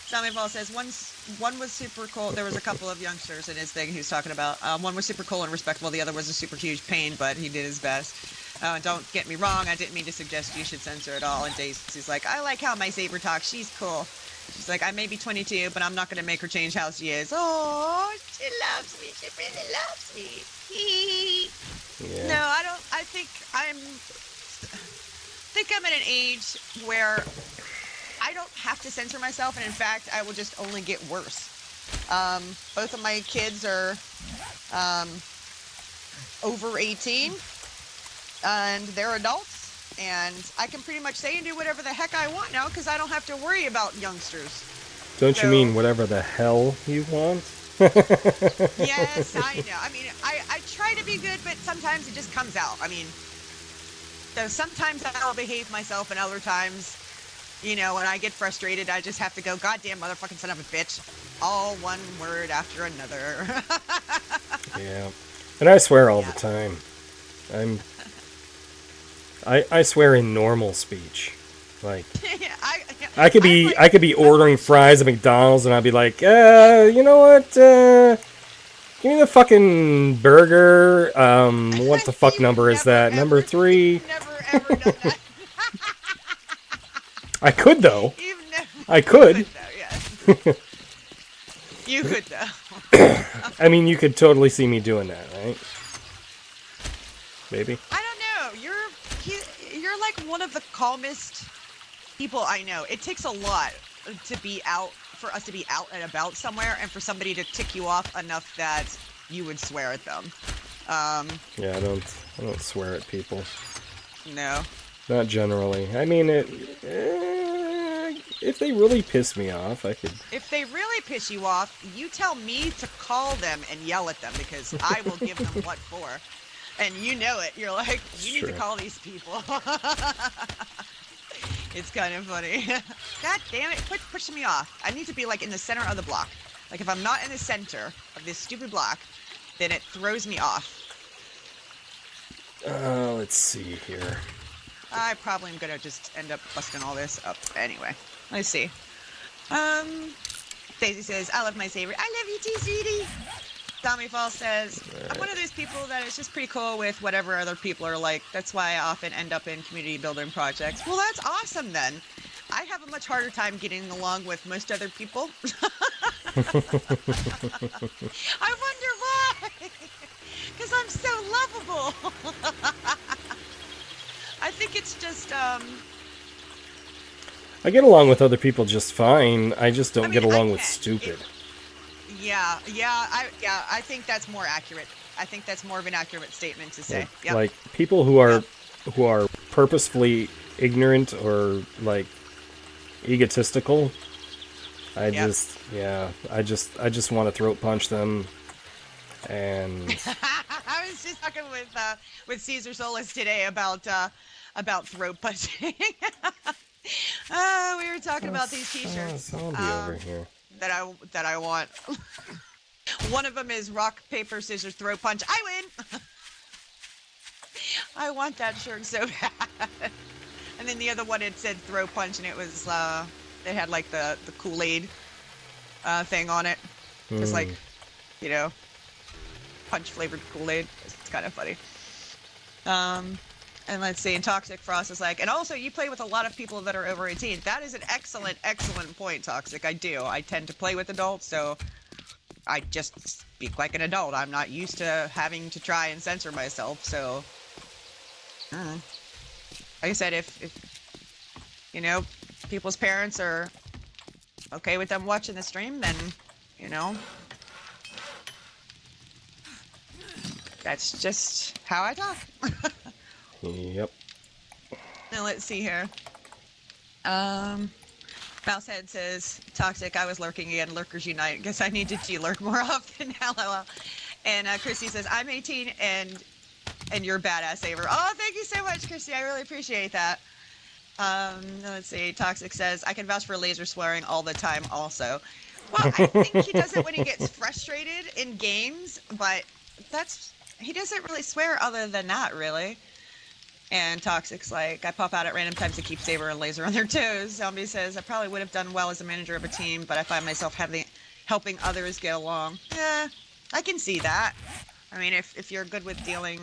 Tommy Ball says, one was super cool. There was a couple of youngsters in his thing he was talking about. One was super cool and respectful. The other was a super huge pain, but he did his best. Don't get me wrong. I didn't mean to suggest you should censor it all. And Daisy's like, I like how my Saber talks. She's cool. She's like, I may be 22, but I'm not going to make her change how she is. Oh, she loves me. She really loves me. Yeah. No, I don't. I think I'm at an age where I don't have to censor myself, and in fact, I will just only get worse. Both of my kids are over 18, and they're adults, and I can pretty much say and do whatever the heck I want now because I don't have to worry about youngsters. Don't you mean whatever the hell you want? Yes, I know. I mean, I try to be good, but sometimes it just comes out. I mean, so sometimes I'll behave myself, and other times, you know, when I get frustrated, I just have to go, goddamn motherfucking son of a bitch. All one word after another. Yeah. And I swear all the time. I swear in normal speech. Like, I could be ordering fries at McDonald's and I'd be like, you know what, give me the fucking burger, what the fuck number is that? Number 3? You've never ever done that. I could, though. You've never, I could. You could, though, yes. You could, though. I mean, you could totally see me doing that, right? Maybe. I don't know. You're like one of the calmest people I know. It takes a lot to be out, for us to be out and about somewhere, and for somebody to tick you off enough that you would swear at them. Yeah, I don't swear at people. No. Not generally. I mean, if they really piss me off, I could... If they really piss you off, you tell me to call them and yell at them, because I will give them what for. And you know it. You're like, you need to call these people. It's kind of funny. God damn it, quit pushing me off. I need to be like in the center of the block. Like if I'm not in the center of this stupid block, then it throws me off. Let's see here. I probably am gonna just end up busting all this up anyway. Let's see. Daisy says, I love my Saber. I love you too, sweetie. Tommy Fall says, I'm one of those people that is just pretty cool with whatever other people are like. That's why I often end up in community building projects. Well, that's awesome then. I have a much harder time getting along with most other people. I wonder why. Because I'm so lovable. I think it's just, I get along with other people just fine. I just don't get along with stupid. I think that's more accurate. I think that's more of an accurate statement to say. Yep. Like people who are purposefully ignorant or like egotistical. I just want to throat punch them. And I was just talking with Caesar Solis today about throat punching. We were talking about these t-shirts. Zombie over here. That I want. One of them is rock, paper, scissors, throat punch. I win. I want that shirt so bad. And then the other one, it said throw punch, and it was it had like the Kool-Aid thing on it. Just like, you know, punch flavored Kool-Aid. It's kind of funny. And let's see, and Toxic Frost is like, and also you play with a lot of people that are over 18. That is an excellent, excellent point, Toxic. I do. I tend to play with adults, so I just speak like an adult. I'm not used to having to try and censor myself, so... like I said, if you know, people's parents are okay with them watching the stream, then, you know, that's just how I talk. Yep. Now let's see here. Mousehead says, Toxic, I was lurking again, lurkers unite. Guess I need to lurk more often. LOL. And Christy says, I'm 18 and you're badass, Saber. Oh, thank you so much, Christy. I really appreciate that. Let's see. Toxic says, I can vouch for laser swearing all the time also. Well, I think he does it when he gets frustrated in games, but he doesn't really swear other than that, really. And Toxic's like, I pop out at random times to keep Saber and Laser on their toes. Zombie says, I probably would have done well as a manager of a team, but I find myself helping others get along. Yeah, I can see that. I mean, if you're good with dealing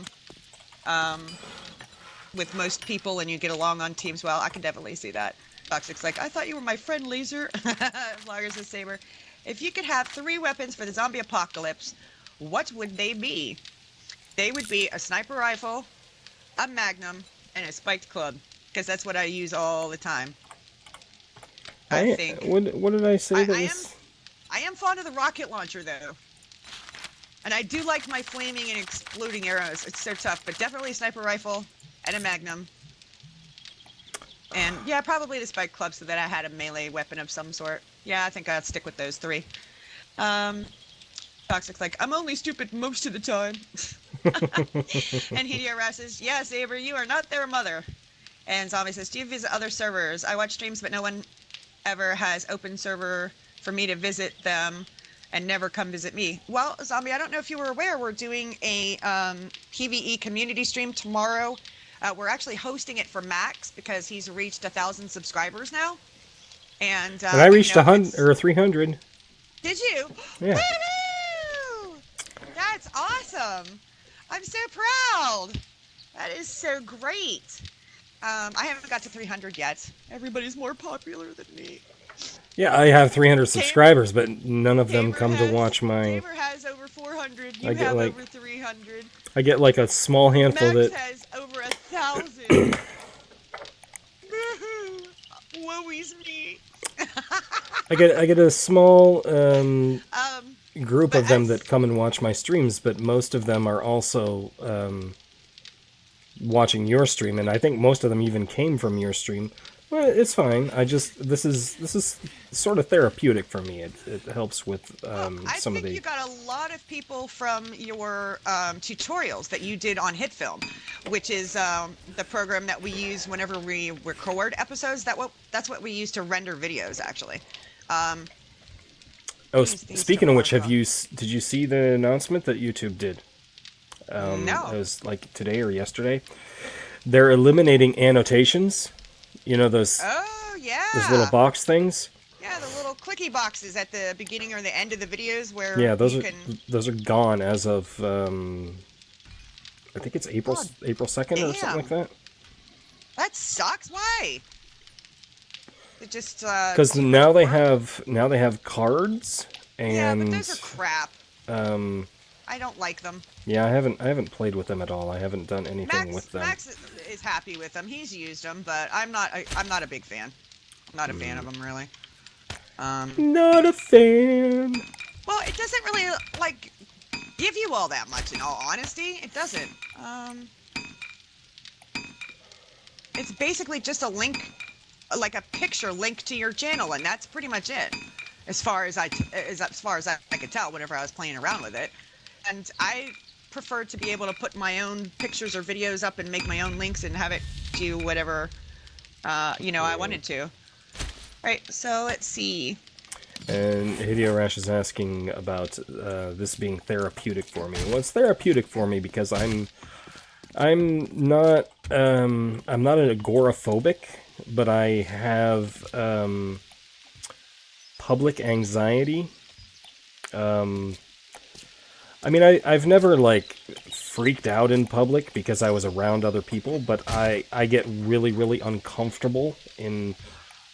with most people and you get along on teams well, I can definitely see that. Toxic's like, I thought you were my friend, Laser. Vlogger says, Saber, if you could have 3 weapons for the zombie apocalypse, what would they be? They would be a sniper rifle, a magnum, and a spiked club, because that's what I use all the time. I think. What did I say? I am fond of the rocket launcher, though. And I do like my flaming and exploding arrows. It's so tough, but definitely a sniper rifle and a magnum. And yeah, probably the spiked club so that I had a melee weapon of some sort. Yeah, I think I'd stick with those 3. Toxic's like, I'm only stupid most of the time. And Hideo says, yeah, Saber, you are not their mother. And Zombie says, do you visit other servers? I watch streams, but no one ever has open server for me to visit them and never come visit me. Well, Zombie, I don't know if you were aware, we're doing a PvE community stream tomorrow. We're actually hosting it for Max because he's reached 1,000 subscribers now. And I reached 100 or 300. Did you? Yeah. Woo-hoo! That's awesome. I'm so proud. That is so great. I haven't got to 300 yet. Everybody's more popular than me. Yeah, I have 300 subscribers, but none of them come to watch my... Saber has over 400. You have over 300. I get like a small handful Max that... has over 1,000. Woe's me. I get a small group of them that come and watch my streams, but most of them are also watching your stream, and I think most of them even came from your stream. Well, it's fine. This is sort of therapeutic for me. It helps with some of the... I think you got a lot of people from your tutorials that you did on HitFilm, which is the program that we use whenever we record episodes. That's what we use to render videos, actually. Speaking of which, did you see the announcement that YouTube did? No. It was like today or yesterday. They're eliminating annotations. You know those? Oh yeah. Those little box things. Yeah, the little clicky boxes at the beginning or the end of the videos where those are gone as of I think it's April 2nd or something like that. That sucks. Why? It just because now they have cards and yeah, but those are crap. I don't like them. Yeah, I haven't played with them at all. I haven't done anything with them. Max is happy with them. He's used them, but I'm not a big fan. I'm not a fan of them, really. Not a fan. Well, it doesn't really like give you all that much. In all honesty, it doesn't. It's basically just a link, like a picture link to your channel, and that's pretty much it. As far as I could tell, whenever I was playing around with it. And I prefer to be able to put my own pictures or videos up and make my own links and have it do whatever, I wanted to. Right, so let's see. And Hideo Rash is asking about this being therapeutic for me. Well, it's therapeutic for me because I'm not an agoraphobic, but I have public anxiety. I mean, I've never, like, freaked out in public because I was around other people, but I get really, really uncomfortable in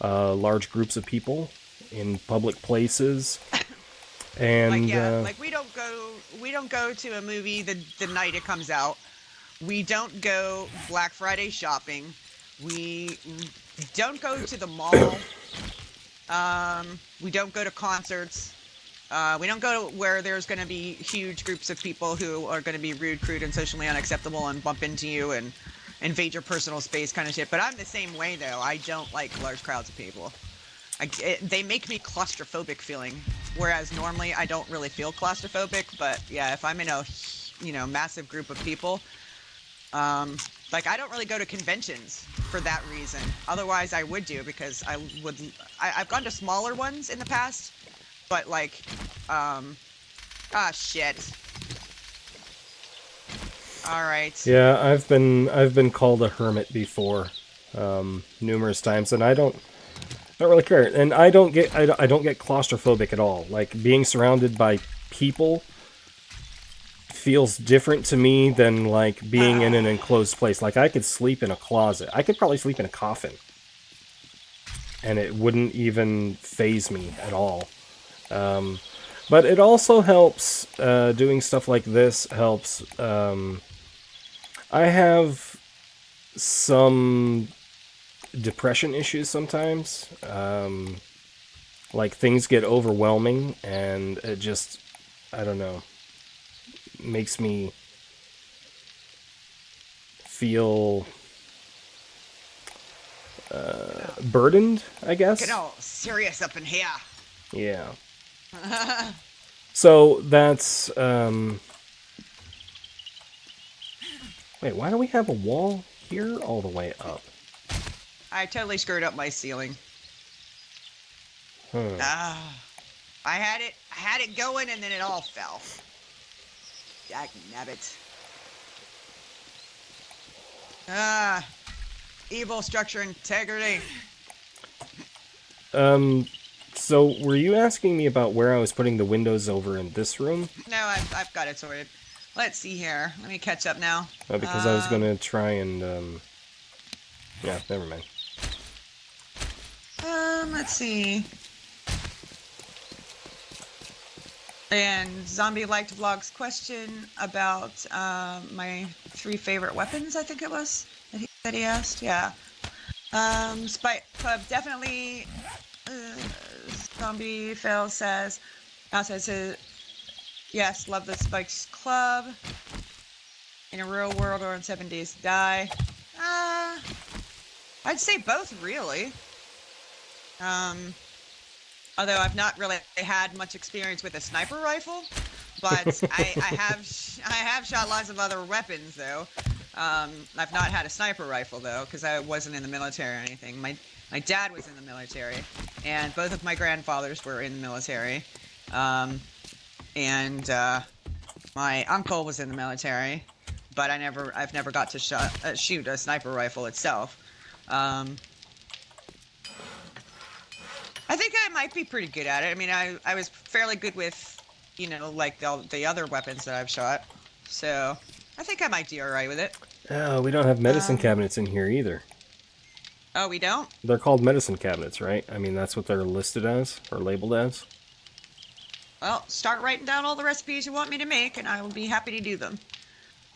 large groups of people in public places. Like, And, yeah, like we don't go to a movie the night it comes out. We don't go Black Friday shopping. We don't go to the mall. We don't go to concerts. We don't go where there's going to be huge groups of people who are going to be rude, crude, and socially unacceptable and bump into you and invade your personal space kind of shit. But I'm the same way, though. I don't like large crowds of people. They make me claustrophobic feeling, whereas normally I don't really feel claustrophobic. But yeah, if I'm in a, massive group of people, like I don't really go to conventions for that reason. Otherwise, I would do because I've gone to smaller ones in the past, but like, shit. All right. yeah, I've been called a hermit before, numerous times, and I don't really care. And I don't get claustrophobic at all. Like, being surrounded by people feels different to me than, like, being in an enclosed place. Like, I could sleep in a closet. I could probably sleep in a coffin, and it wouldn't even faze me at all. But it also helps, doing stuff like this helps. I have some depression issues sometimes. Like, things get overwhelming, and it just, I don't know, makes me feel burdened, I guess. Get all serious up in here. Yeah. So that's wait, why do we have a wall here all the way up? I totally screwed up my ceiling. Huh. I had it going and then it all fell. Jack nabbit. Evil structure integrity. So were you asking me about where I was putting the windows over in this room? No, I've got it sorted. Let's see here. Let me catch up now. Oh, because I was gonna try and yeah, never mind. Let's see. And Zombie Liked Vlog's question about my 3 favorite weapons, I think it was, that he asked. Yeah. Spike Club definitely. Zombie Fail says, yes, love the Spikes Club. In a real world or in 7 Days to Die. I'd say both, really. Although I've not really had much experience with a sniper rifle, but I have shot lots of other weapons, though. I've not had a sniper rifle, though, because I wasn't in the military or anything. My dad was in the military, and both of my grandfathers were in the military. And my uncle was in the military, but I've never got to shoot a sniper rifle itself. I think I might be pretty good at it. I mean, I was fairly good with, like the other weapons that I've shot. So I think I might do alright with it. Oh, we don't have medicine cabinets in here either. Oh, we don't? They're called medicine cabinets, right? I mean, that's what they're listed as, or labeled as. Well, start writing down all the recipes you want me to make, and I will be happy to do them.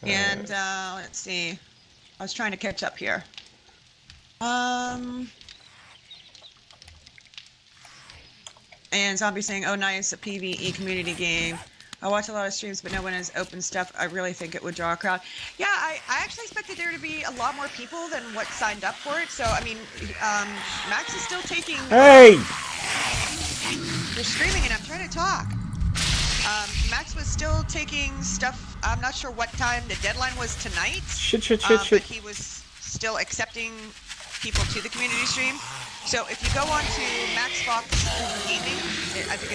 And, let's see. I was trying to catch up here. And Zombie saying, oh, nice, a PvE community game. I watch a lot of streams, but no one has open stuff. I really think it would draw a crowd. Yeah, I actually expected there to be a lot more people than what signed up for it. So, I mean, Max is still taking... Hey! You're streaming and I'm trying to talk. Max was still taking stuff. I'm not sure what time the deadline was tonight. Shit. But he was still accepting people to the community stream. So if you go on to Max Fox Gaming, I think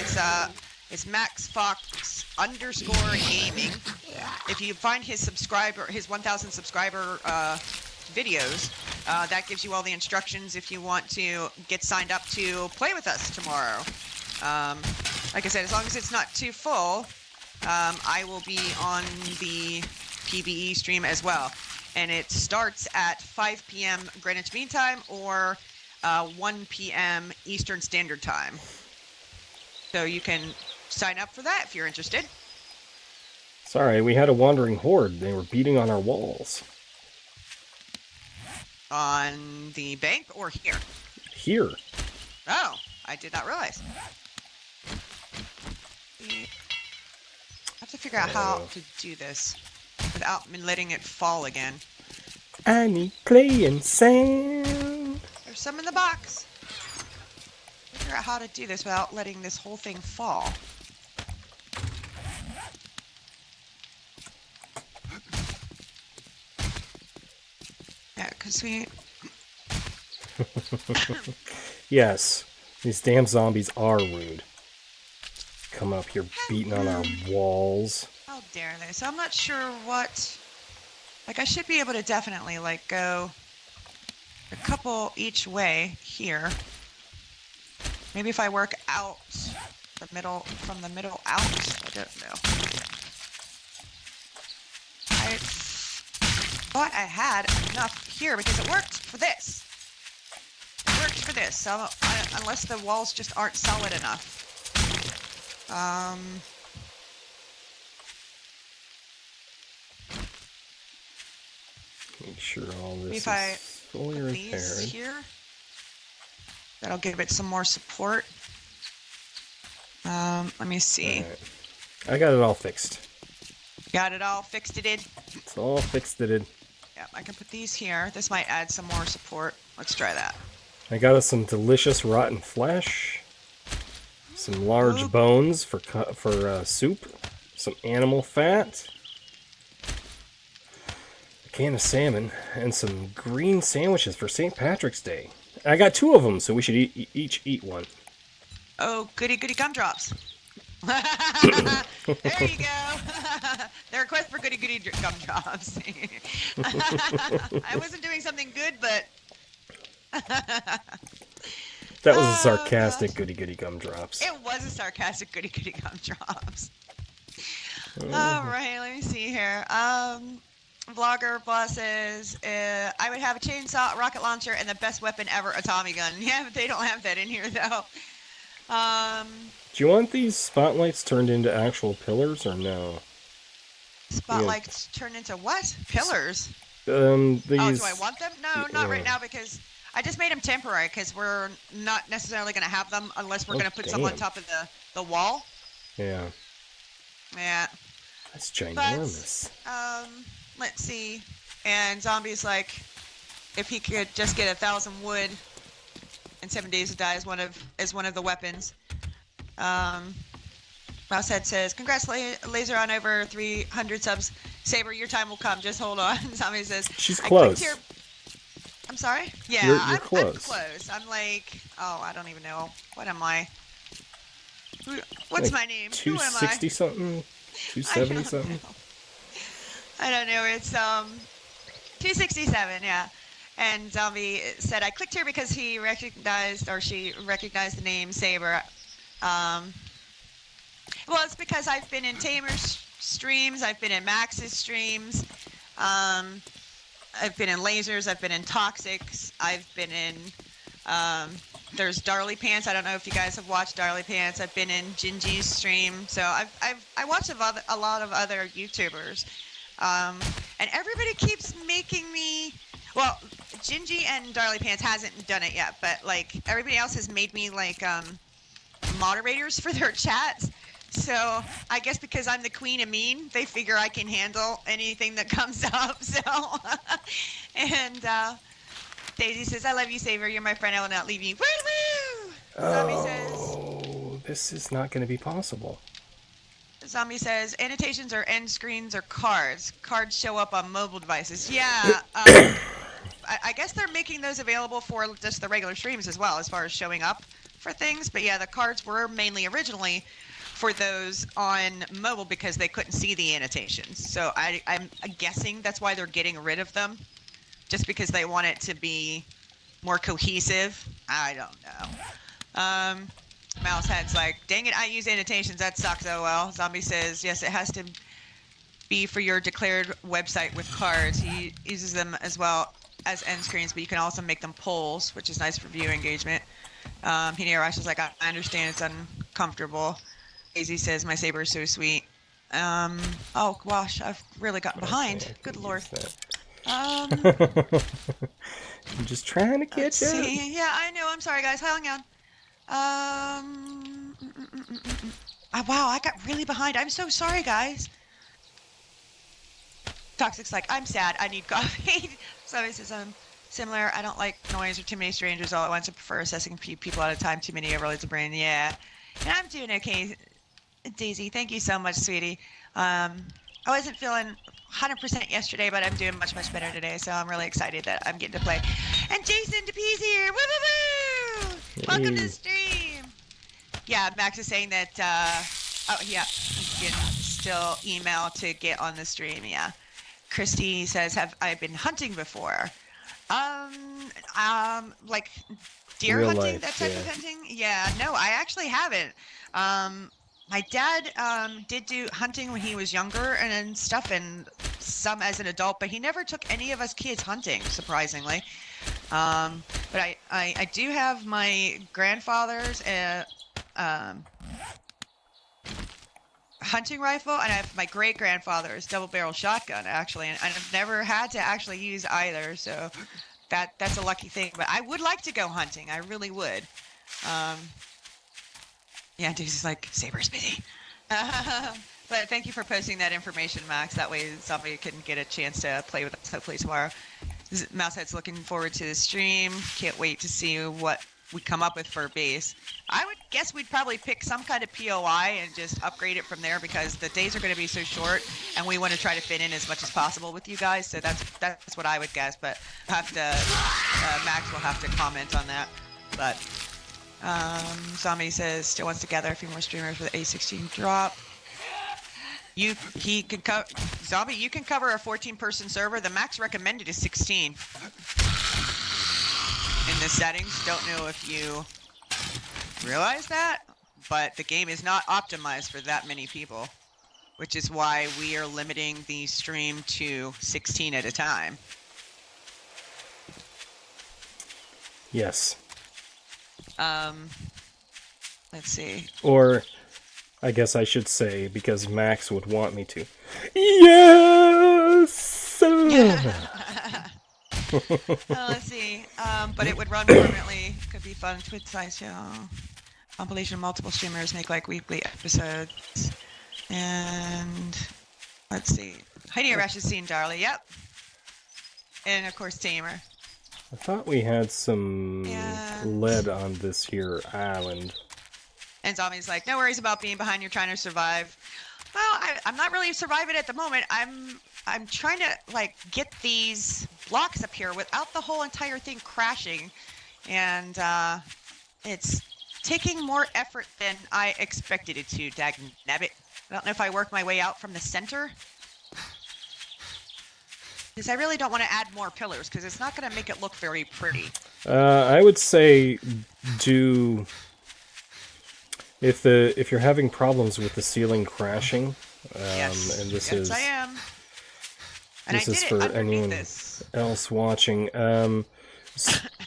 it's Max Fox _gaming. If you find his 1,000 subscriber videos, that gives you all the instructions if you want to get signed up to play with us tomorrow. Like I said, as long as it's not too full, I will be on the PvE stream as well. And it starts at 5 p.m. Greenwich Mean Time or 1 p.m. Eastern Standard Time. So you can sign up for that if you're interested. Sorry, we had a wandering horde. They were beating on our walls. On the bank or here? Here. Oh, I did not realize. I have to figure out how to do this without me letting it fall again. I need clay and sand. There's some in the box. Figure out how to do this without letting this whole thing fall. Yeah, because we... Yes, these damn zombies are rude. Come up here beating on our walls. How dare they? So I'm not sure what... Like, I should be able to definitely, like, go a couple each way here. Maybe if I work out the middle, from the middle out. I don't know. I thought I had enough here because it worked for this. It worked for this, so unless the walls just aren't solid enough. Make sure all this If I is fully put these repaired. here, that'll give it some more support. Let me see. Alright. I got it all fixed. Got it all fixed it in. It's all fixed it. Yeah, I can put these here. This might add some more support. Let's try that. I got us some delicious rotten flesh. Some large Ooh. bones for soup. Some animal fat. A can of salmon. And some green sandwiches for St. Patrick's Day. I got 2 of them, so we should each eat one. Oh, goody goody gumdrops. There you go. The request for goody goody gumdrops. I wasn't doing something good, but... That was a sarcastic goody goody gumdrops. It was a sarcastic goody goody gumdrops. Alright, let me see here. Vlogger Boss says, I would have a chainsaw, a rocket launcher, and the best weapon ever, a Tommy gun. Yeah, but they don't have that in here, though. Do you want these spotlights turned into actual pillars or no? Spotlights turned into what? Pillars? These... Oh, do I want them? No, not right Yeah. now, because I just made them temporary, because we're not necessarily going to have them unless we're going to put some on damn. top of the wall. Yeah. Yeah. That's ginormous. But, let's see. And Zombie's like, if he could just get 1,000 wood in 7 days to die as one of the weapons. Mousehead says, congrats, Laser, on over 300 subs. Saber, your time will come. Just hold on. Zombie says, She's close. I'm sorry? Yeah, You're I'm close. close. I'm like, oh, I don't even know. What am I? What's my name? Who am I? 260 something? 270 something? I don't know. It's 267, yeah. And Zombie said, I clicked here because he recognized, or she recognized the name Saber. Well, it's because I've been in Tamer's streams, I've been in Max's streams, I've been in Lasers, I've been in Toxics, I've been in, there's Darly Pants. I don't know if you guys have watched Darly Pants. I've been in Gingy's stream. So I watch a lot of other YouTubers. And everybody keeps making me, well, Gingy and Darly Pants hasn't done it yet, but like everybody else has made me like moderators for their chats. So I guess because I'm the queen of mean, they figure I can handle anything that comes up. So, and Daisy says, I love you, Saver. You're my friend. I will not leave you. Woo-woo! Zombie says, this is not going to be possible. Zombie says, annotations are end screens or cards. Cards show up on mobile devices. Yeah, I guess they're making those available for just the regular streams as well, as far as showing up for things. But yeah, the cards were mainly originally for those on mobile because they couldn't see the annotations. So I'm guessing that's why they're getting rid of them, just because they want it to be more cohesive. I don't know. Mousehead's like, dang it, I use annotations. That sucks. Oh well. Zombie says, yes, it has to be for your declared website with cards. He uses them as well as end screens, but you can also make them polls, which is nice for view engagement. Hinirash is like, I understand it's uncomfortable. Daisy says, my saber is so sweet. Oh gosh, I've really gotten behind. Okay, I Good can lord. use that. Um, I'm just trying to let's catch up. see. Yeah, I know. I'm sorry, guys. Hang on. Oh, wow, I got really behind. I'm so sorry, guys. Toxic's like, I'm sad. I need coffee. So he says, similar. I don't like noise or too many strangers all at once. I prefer assessing people at a time. Too many overloads the brain. Yeah. And I'm doing okay, Daisy. Thank you so much, sweetie. I wasn't feeling 100% yesterday, but I'm doing much, much better today. So I'm really excited that I'm getting to play. And Jason DeP's here. Woo, woo, woo! Welcome to the stream. Yeah, Max is saying that, oh, yeah, you can still email to get on the stream, yeah. Christy says, have I been hunting before? Like deer Real hunting, life, that type of yeah. hunting? Yeah, no, I actually haven't. My dad did do hunting when he was younger and stuff, and some as an adult, but he never took any of us kids hunting, surprisingly. But I do have my grandfather's hunting rifle, and I have my great grandfather's double barrel shotgun actually, and I've never had to actually use either, so that's a lucky thing. But I would like to go hunting. I really would. Yeah, Daisy's like, Saber's busy. But thank you for posting that information, Max. That way somebody can get a chance to play with us hopefully tomorrow. Mousehead's looking forward to the stream. Can't wait to see what we come up with for a base. I would guess we'd probably pick some kind of POI and just upgrade it from there, because the days are going to be so short, and we want to try to fit in as much as possible with you guys. So that's what I would guess. But have to Max will have to comment on that. But Zombie says still wants to gather a few more streamers for the A16 drop. He can cover Zombie. You can cover a 14-person server. The max recommended is 16 in the settings. Don't know if you realize that, but the game is not optimized for that many people, which is why we are limiting the stream to 16 at a time. Yes. Let's see. Or, I guess I should say, because Max would want me to. Yes! Let's see. But it would run permanently. Could be fun. Twitch size show. Compilation of multiple streamers make like weekly episodes. And let's see. Heidi Rush has seen Darley. Yep. And of course Tamer. I thought we had some lead on this here island. And Zombie's like, no worries about being behind. You're trying to survive. Well, I'm not really surviving at the moment. I'm trying to like get these blocks up here without the whole entire thing crashing, and it's taking more effort than I expected it to. Dagnabbit. I don't know if I work my way out from the center, because I really don't want to add more pillars, because it's not going to make it look very pretty. I would say do if you're having problems with the ceiling crashing. Yes. And this yes, is I am. And this I is did for it anyone this. else watching.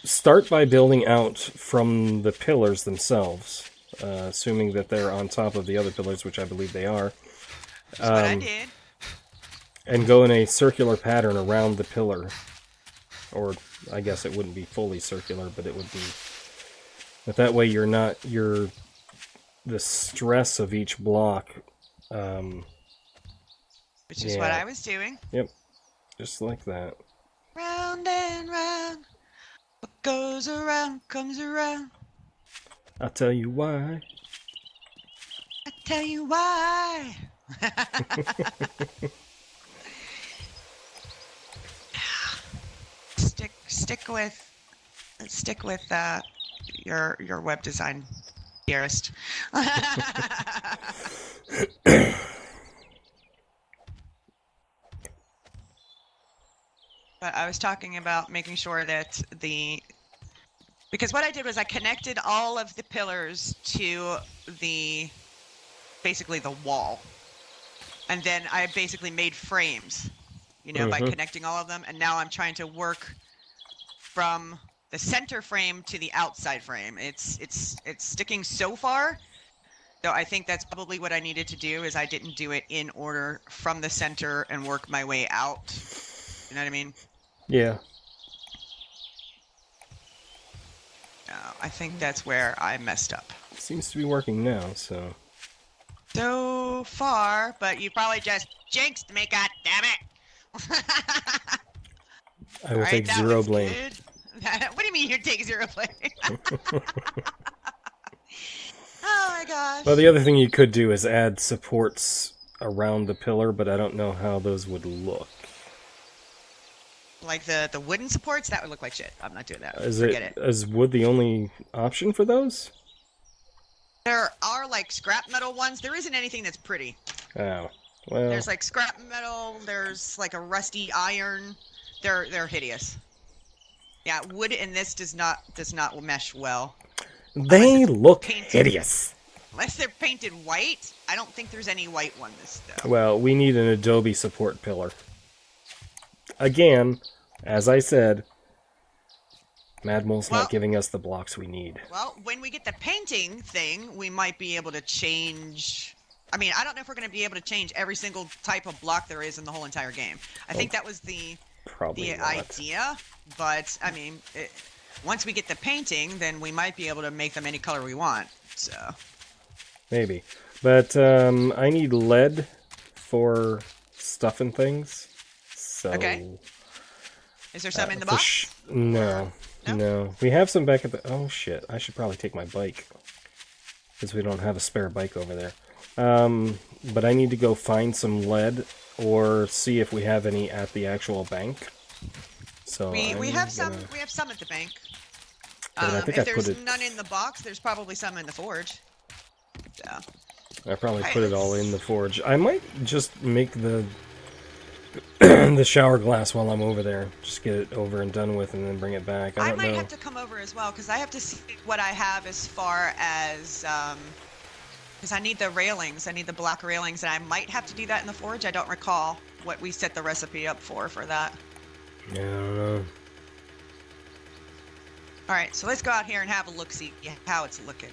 Start by building out from the pillars themselves, assuming that they're on top of the other pillars, which I believe they are. That's what I did. And go in a circular pattern around the pillar. Or I guess it wouldn't be fully circular, but it would be. But that way you're not the stress of each block. Which is what I was doing. Yep, just like that. Round and round, what goes around comes around. I'll tell you why. I tell you why. stick with your web design, dearest. But I was talking about making sure that the Because what I did was I connected all of the pillars to basically the wall. And then I basically made frames, by connecting all of them. And now I'm trying to work from the center frame to the outside frame. It's sticking so far. So I think that's probably what I needed to do is I didn't do it in order from the center and work my way out. You know what I mean? Yeah. I think that's where I messed up. Seems to be working now, so. So far, but you probably just jinxed me, goddammit! I will take zero blame. What do you mean you take zero blame? Oh my gosh. Well, the other thing you could do is add supports around the pillar, but I don't know how those would look. Like the wooden supports? That would look like shit. I'm not doing that. Forget it. Is wood the only option for those? There are like scrap metal ones. There isn't anything that's pretty. Oh, well. There's like scrap metal. There's like a rusty iron. They're hideous. Yeah, wood in this does not mesh well. They look hideous. Unless they're painted white, I don't think there's any white ones though. Well, we need an Adobe support pillar. Again, as I said, Madmole's not giving us the blocks we need. Well, when we get the painting thing, we might be able to change. I mean, I don't know if we're going to be able to change every single type of block there is in the whole entire game. I think that was the idea, but I mean, once we get the painting, then we might be able to make them any color we want. So maybe, but I need lead for stuff and things. So okay. Is there some in the box? No. We have some back at the. Oh shit! I should probably take my bike because we don't have a spare bike over there. But I need to go find some lead or see if we have any at the actual bank. So we have some. We have some at the bank. If there's none in the box, there's probably some in the forge. So. I probably put it all in the forge. I might just make the the shower glass while I'm over there. Just get it over and done with and then bring it back. I might have to come over as well because I have to see what I have as far as because I need the railings. I need the black railings, and I might have to do that in the forge. I don't recall what we set the recipe up for that. Yeah, I don't know. All right, so let's go out here and have a look-see how it's looking.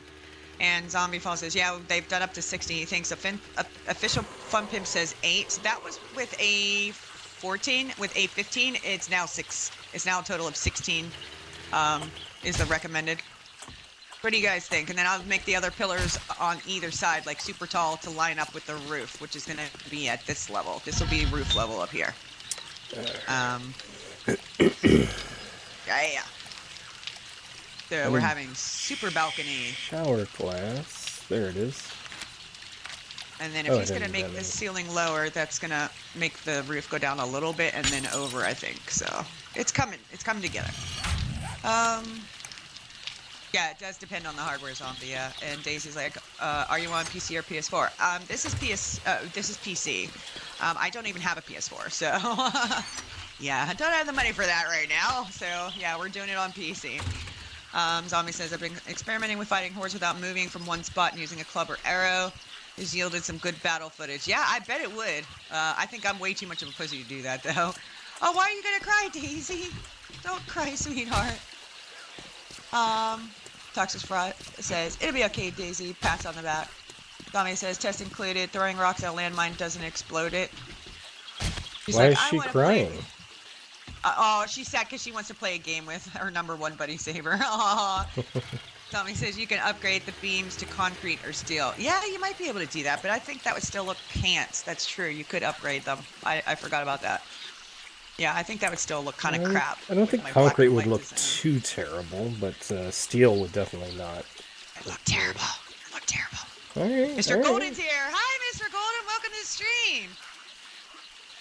And Zombie Fall says, yeah, they've done up to 60. He thinks official Fun Pimp says 8. So that was with a 14. With a 15, it's now 6. It's now a total of 16 is the recommended. What do you guys think? And then I'll make the other pillars on either side, like super tall, to line up with the roof, which is going to be at this level. This will be roof level up here. Yeah. So we're having super balcony. Shower glass. There it is. And then if he's going to make the ceiling lower, that's going to make the roof go down a little bit and then over, I think. So it's coming. It's coming together. Yeah, it does depend on the hardware, Zombie. Yeah. And Daisy's like, are you on PC or PS4? This is PC. I don't even have a PS4, so yeah, I don't have the money for that right now. So yeah, we're doing it on PC. Zombie says, I've been experimenting with fighting hordes without moving from one spot and using a club or arrow. Has yielded some good battle footage. Yeah, I bet it would. I think I'm way too much of a pussy to do that, though. Oh, why are you gonna cry, Daisy? Don't cry, sweetheart. Toxic Fraud says, it'll be okay, Daisy. Pats on the back. Zombie says, test included. Throwing rocks at a landmine doesn't explode it. She's why like, is she crying? Oh, she's sad because she wants to play a game with her #1 buddy Saber. Tommy says you can upgrade the beams to concrete or steel. Yeah, you might be able to do that, but I think that would still look pants. That's true. You could upgrade them. I forgot about that. Yeah, I think that would still look kind of crap. I don't think concrete would look too terrible, but steel would definitely not. It looked terrible. It looked terrible. All right, Mr. Golden's here. Hi, Mr. Golden. Welcome to the stream.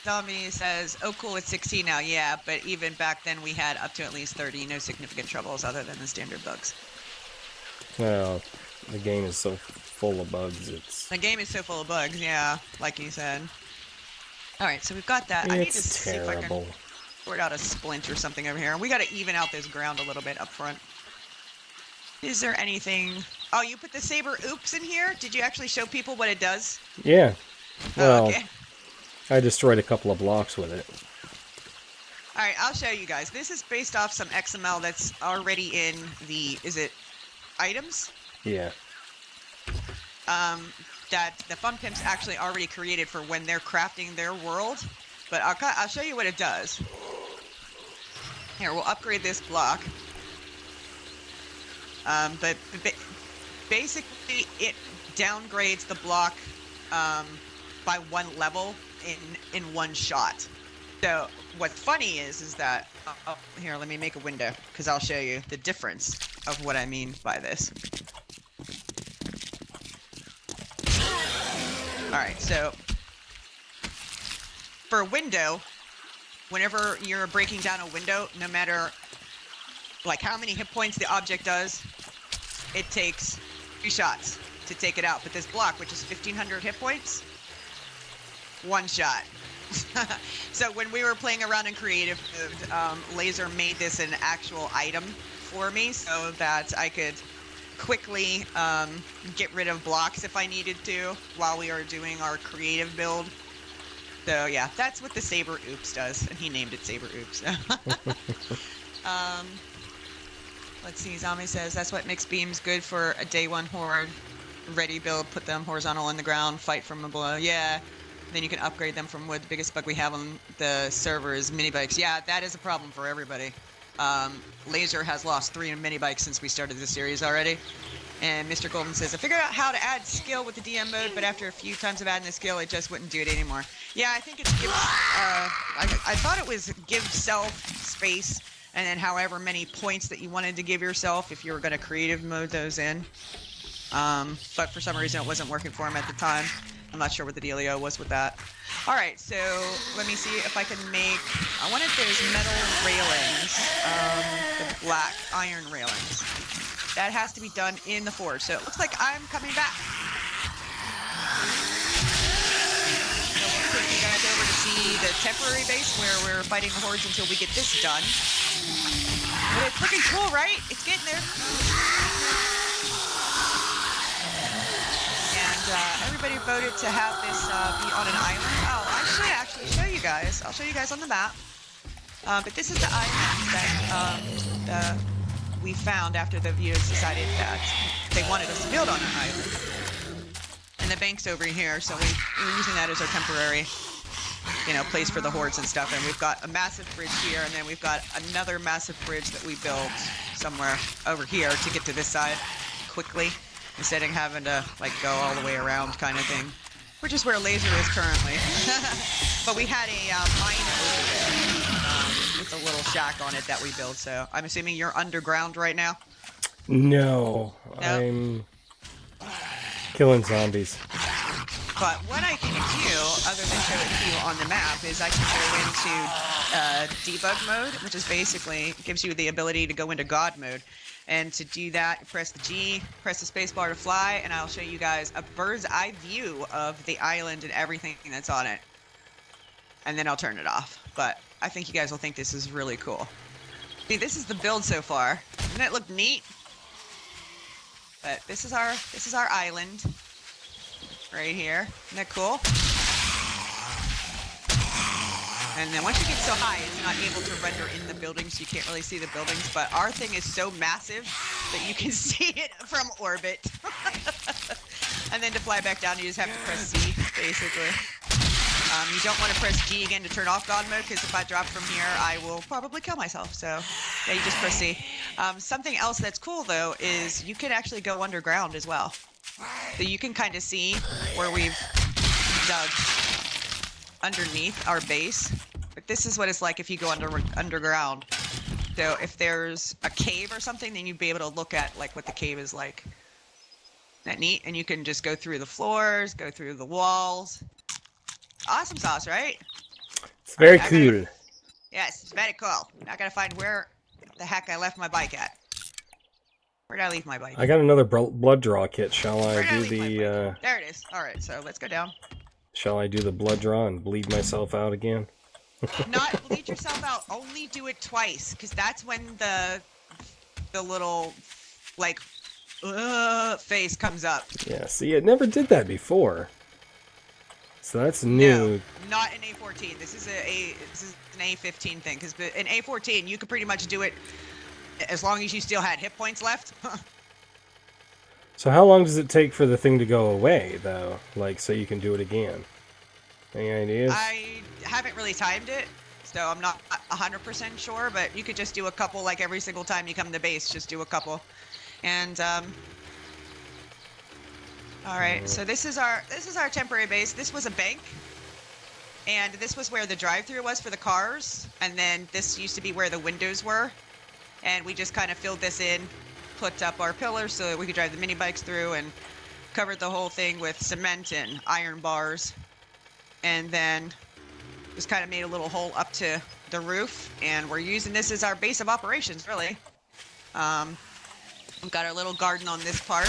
Zombie says, oh cool, it's 16 now. Yeah, but even back then we had up to at least 30. No significant troubles other than the standard bugs. Well, the game is so full of bugs. The game is so full of bugs, yeah, like you said. Alright, so we've got that. I need to see if I can sort out a splint or something over here. We got to even out this ground a little bit up front. Is there anything? Oh, you put the Saber Oops in here? Did you actually show people what it does? Yeah. Well, Oh, okay. I destroyed a couple of blocks with it. All right, I'll show you guys. This is based off some XML that's already in the, is it items? Yeah. That the Fun Pimps actually already created for when they're crafting their world. But I'll show you what it does. Here, we'll upgrade this block. But basically, it downgrades the block by one level in one shot. So what's funny is that here, let me make a window because I'll show you the difference of what I mean by this. All right, so for a window, whenever you're breaking down a window, no matter like how many hit points the object does, it takes 3 shots to take it out. But this block, which is 1,500 hit points, 1 shot. So when we were playing around in creative mode, Laser made this an actual item for me so that I could quickly get rid of blocks if I needed to while we were doing our creative build. So yeah, that's what the Saber Oops does, and he named it Saber Oops. Let's see, Zombie says that's what makes beams good for a day 1 horde. Ready build, put them horizontal on the ground, fight from below. Yeah. Then you can upgrade them from wood. The biggest bug we have on the server is mini bikes. Yeah, that is a problem for everybody. Laser has lost 3 mini bikes since we started this series already. And Mr. Golden says, I figured out how to add skill with the DM mode, but after a few times of adding the skill, it just wouldn't do it anymore. Yeah, I think it gives, I thought it was give self space, and then however many points that you wanted to give yourself if you were going to creative mode those in. But for some reason it wasn't working for him at the time. I'm not sure what the dealio was with that. All right, so let me see if I can make, I wanted those metal railings, the black iron railings. That has to be done in the forge. So it looks like I'm coming back. So we'll take you guys over to see the temporary base where we're fighting the hordes until we get this done. But it's looking cool, right? It's getting there. Everybody voted to have this be on an island. Oh, I should actually show you guys. I'll show you guys on the map. But this is the island that we found after the viewers decided that they wanted us to build on an island. And the bank's over here, so we're using that as our temporary, place for the hordes and stuff. And we've got a massive bridge here, and then we've got another massive bridge that we built somewhere over here to get to this side quickly. Instead of having to go all the way around kind of thing, which is where Laser is currently. But we had a mine over there with a little shack on it that we built. So I'm assuming you're underground right now? No, I'm killing zombies. But what I can do, other than show it to you on the map, is I can go into debug mode, which is basically gives you the ability to go into God mode. And to do that, press the G, press the spacebar to fly, and I'll show you guys a bird's eye view of the island and everything that's on it. And then I'll turn it off. But I think you guys will think this is really cool. See, this is the build so far. Doesn't it look neat? But this is our island right here. Isn't that cool? And then once you get so high, it's not able to render in the buildings, so you can't really see the buildings. But our thing is so massive that you can see it from orbit. And then to fly back down, you just have to press Z, basically. You don't want to press G again to turn off God mode, because if I drop from here, I will probably kill myself. So, yeah, you just press Z. Something else that's cool, though, is you can actually go underground as well. So you can kind of see where we've dug underneath our base. But this is what it's like if you go underground. So if there's a cave or something, then you'd be able to look at what the cave is like. Isn't that neat? And you can just go through the floors, go through the walls. Awesome sauce, right? It's very cool. Yes, it's very cool. Now I gotta find where the heck I left my bike at. Where did I leave my bike? I got another blood draw kit. Shall I do the... There it is. Alright, so let's go down. Shall I do the blood draw and bleed myself out again? Not bleed yourself out. Only do it twice, because that's when the little like, face comes up. Yeah, see, it never did that before. So that's No, new. not in A14. This is an A15 thing. Because in A14, you could pretty much do it as long as you still had hit points left. So how long does it take for the thing to go away, though? Like, so you can do it again? Any ideas? I haven't really timed it, so I'm not 100% sure, but you could just do a couple, like every single time you come to base, just do a couple. And all right, so this is our temporary base. This was a bank, and this was where the drive-through was for the cars, and then this used to be where the windows were, and we just kind of filled this in, put up our pillars so that we could drive the mini bikes through, and covered the whole thing with cement and iron bars, and then just kind of made a little hole up to the roof, and we're using this as our base of operations, really. We've got our little garden on this part,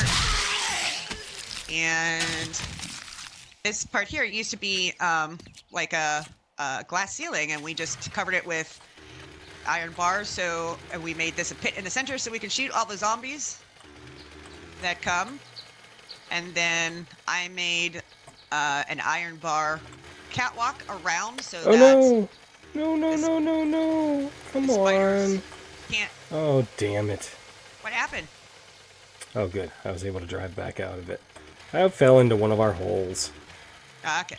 and this part here used to be like a glass ceiling, and we just covered it with iron bars, and we made this a pit in the center so we can shoot all the zombies that come. And then I made an iron bar catwalk around so that no! No! Come on! Can't. Oh, damn it! What happened? Oh, good. I was able to drive back out of it. I fell into one of our holes. Okay.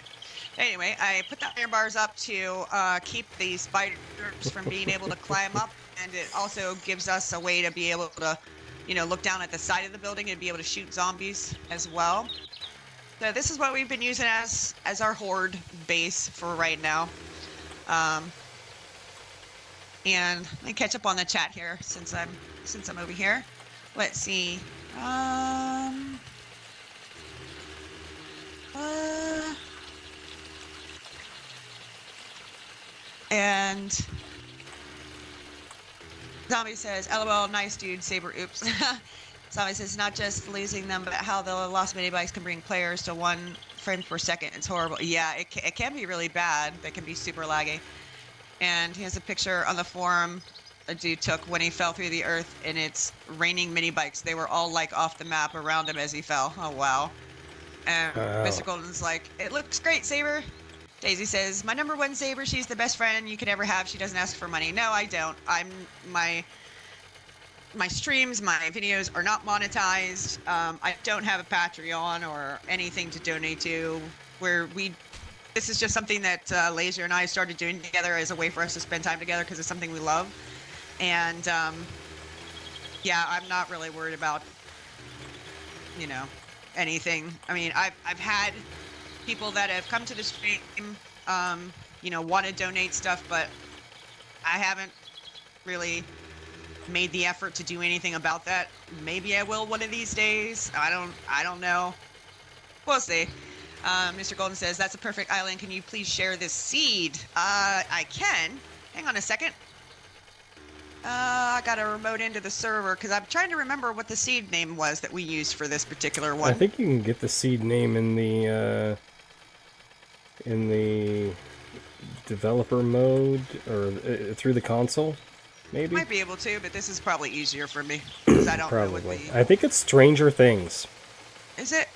Anyway, I put the iron bars up to keep the spiders from being able to climb up, and it also gives us a way to be able to, look down at the side of the building and be able to shoot zombies as well. So this is what we've been using as our horde base for right now. And let me catch up on the chat here since I'm over here. Let's see. And Zombie says, LOL, nice dude, Saber, oops. Zombie says, not just losing them, but how the lost mini bikes can bring players to 1 frame per second. It's horrible. Yeah, it can be really bad. They can be super laggy. And he has a picture on the forum a dude took when he fell through the earth, and it's raining mini bikes. They were all like off the map around him as he fell. Oh, wow. And Mr. Golden's like, it looks great, Saber. Daisy says, my #1 Saber, she's the best friend you could ever have. She doesn't ask for money. No, I don't. My streams, my videos are not monetized. I don't have a Patreon or anything to donate to. This is just something that Laser and I started doing together as a way for us to spend time together because it's something we love. And yeah, I'm not really worried about, anything. I mean, I've had people that have come to the stream, want to donate stuff, but I haven't really made the effort to do anything about that. Maybe I will one of these days. I don't know. We'll see. Mr. Golden says, that's a perfect island. Can you please share this seed? I can. Hang on a second. I got to remote into the server because I'm trying to remember what the seed name was that we used for this particular one. I think you can get the seed name in the developer mode or through the console, maybe. Might be able to, but this is probably easier for me because I don't know what the... I think it's Stranger Things. Is it?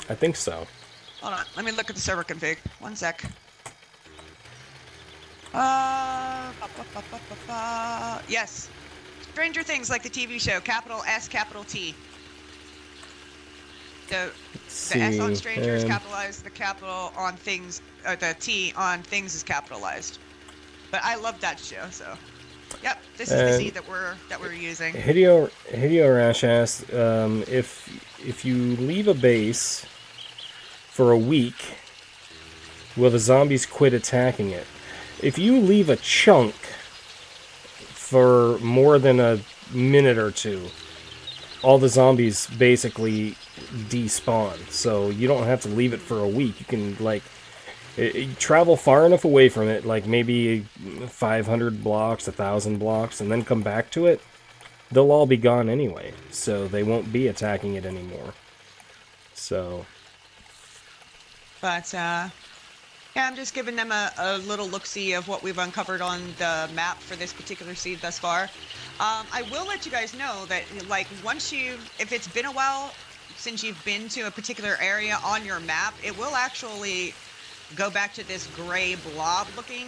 I think so. Hold on, let me look at the server config. One sec. Yes. Stranger Things, like the TV show, capital S, capital T. The S on Stranger is capitalized, the capital on things, or the T on things is capitalized. But I love that show, so. Yep, this is the seed that we're using. Hideo Rash asks, if you leave a base for a week, will the zombies quit attacking it? If you leave a chunk for more than a minute or two, all the zombies basically despawn. So you don't have to leave it for a week. You can, like, travel far enough away from it, like maybe 500 blocks, 1,000 blocks, and then come back to it. They'll all be gone anyway, so they won't be attacking it anymore. So... But, Yeah, I'm just giving them a little look-see of what we've uncovered on the map for this particular seed thus far. I will let you guys know that, like, if it's been a while since you've been to a particular area on your map, it will actually go back to this gray blob-looking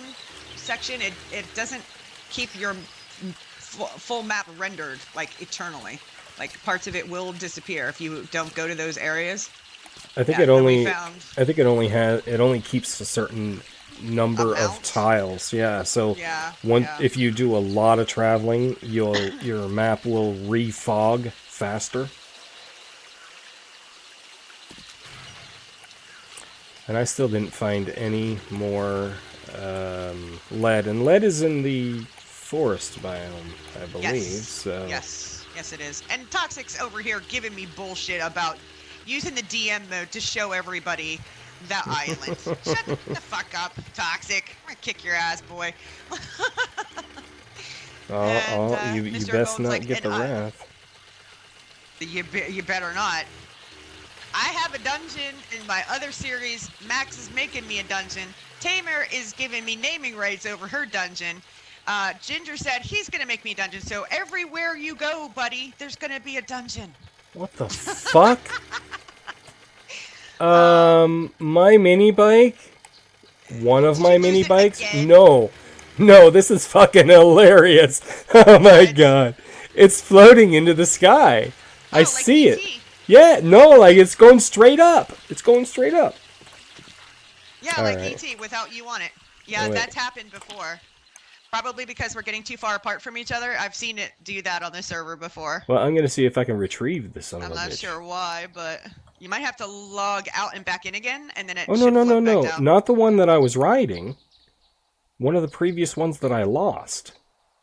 section. It doesn't keep your full map rendered, like, eternally. Like, parts of it will disappear if you don't go to those areas. I think it only keeps a certain number of tiles. Yeah, so if you do a lot of traveling, your map will refog faster. And I still didn't find any more lead, and lead is in the forest biome, I believe. Yes. So Yes, it is. And Toxic's over here giving me bullshit about using the DM mode to show everybody the island. Shut the fuck up, Toxic. I'm gonna kick your ass, boy. You best not get the wrath. You better not. I have a dungeon in my other series. Max is making me a dungeon. Tamer is giving me naming rights over her dungeon. Ginger said he's going to make me a dungeon. So everywhere you go, buddy, there's going to be a dungeon. What the fuck? My mini bike? One of my mini bikes? No, this is fucking hilarious. Oh my god. It's floating into the sky. I see it. Yeah, no, like it's going straight up. It's going straight up. Yeah, all like right. ET without you on it. Yeah, that's happened before. Probably because we're getting too far apart from each other. I've seen it do that on the server before. Well, I'm going to see if I can retrieve this son of a bitch. I'm not sure why, but you might have to log out and back in again, and then it should float back down. Not the one that I was riding. One of the previous ones that I lost.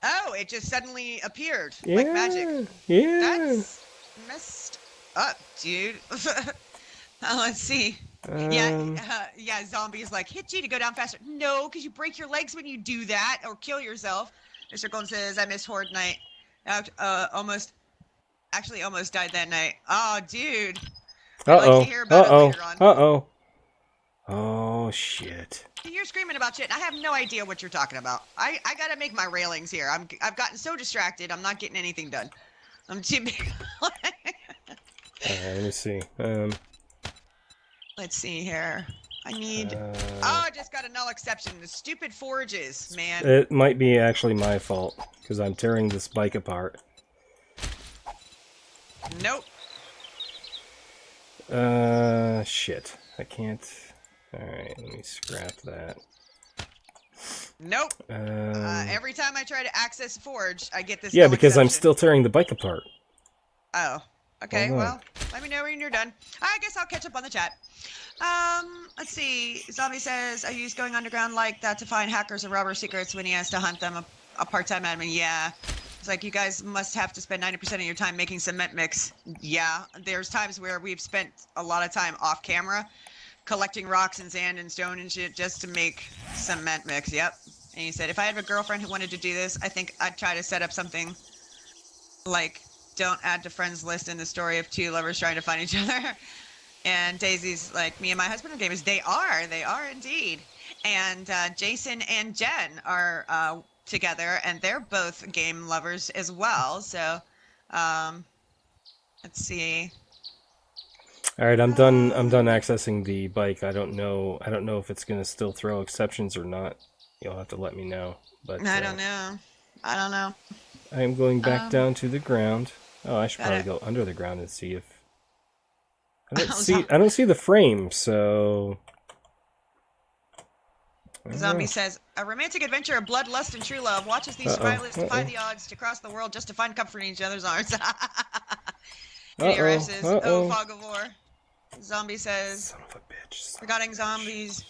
Oh, it just suddenly appeared like magic. Yeah. That's messed up, dude. Let's see. Yeah, Zombie's like, hit G to go down faster. No, because you break your legs when you do that, or kill yourself. Mr. Golden says, I missed Horde night. Almost died that night. Oh, dude. I'd like to hear about it later on. Oh, shit. You're screaming about shit, and I have no idea what you're talking about. I gotta make my railings here. I've gotten so distracted, I'm not getting anything done. I'm too big. Let me see. Let's see here. I need... I just got a null exception. The stupid forges, man. It might be actually my fault, because I'm tearing this bike apart. Nope. Shit. I can't... Alright, let me scrap that. Nope. Every time I try to access Forge, I get this null because exception. I'm still tearing the bike apart. Oh. Okay, well, let me know when you're done. I guess I'll catch up on the chat. Let's see. Zombie says, I use going underground like that to find hackers and robber secrets when he has to hunt them. A part-time admin. Yeah. It's like, you guys must have to spend 90% of your time making cement mix. Yeah. There's times where we've spent a lot of time off camera collecting rocks and sand and stone and shit just to make cement mix. Yep. And he said, if I had a girlfriend who wanted to do this, I think I'd try to set up something like, don't add to friends list in the story of two lovers trying to find each other. And Daisy's like, me and my husband are gamers. They are indeed. And Jason and Jen are together, and they're both game lovers as well. So, let's see. All right, I'm done accessing the bike. I don't know if it's gonna still throw exceptions or not. You'll have to let me know. But I don't know. I'm going back down to the ground. Oh, I should probably go under the ground and see if I don't see the frame, so Zombie says, a romantic adventure of blood, lust, and true love. Watch as these survivalists defy the odds to cross the world just to find comfort in each other's arms. Says, oh, fog of war. Zombie says, son of a bitch. Regarding zombies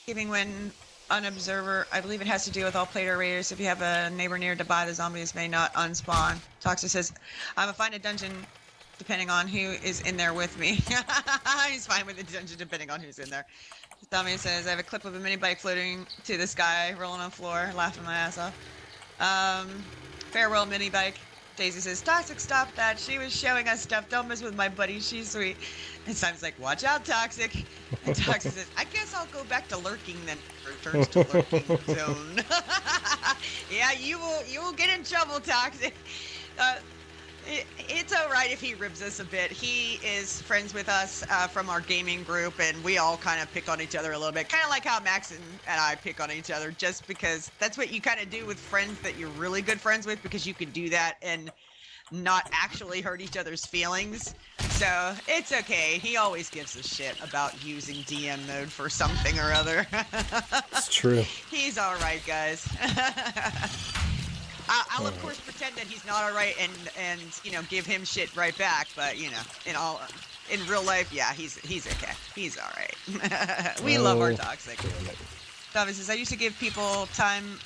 giving when unobserver, I believe it has to do with all player raiders. If you have a neighbor near to buy, the zombies may not unspawn. Toxic says, I'm gonna find a dungeon depending on who is in there with me. He's fine with the dungeon depending on who's in there. Zombie says, I have a clip of a mini bike floating to the sky, rolling on the floor, laughing my ass off. Farewell mini bike. Daisy says, Toxic, stop that. She was showing us stuff. Don't mess with my buddy. She's sweet. And Simon's like, watch out, Toxic. And Toxic says, I guess I'll go back to lurking then. Returns to lurking zone. Yeah, you will get in trouble, Toxic. It's all right if he ribs us a bit. He is friends with us from our gaming group, and we all kind of pick on each other a little bit. Kind of like how Max and I pick on each other, just because that's what you kind of do with friends that you're really good friends with, because you can do that and not actually hurt each other's feelings. So it's okay. He always gives a shit about using DM mode for something or other. It's true. He's all right, guys. I'll of course pretend that he's not all right and you know, give him shit right back. But you know, in real life, yeah, he's okay. He's all right. We love our Toxic. Thomas says, I used to give people time,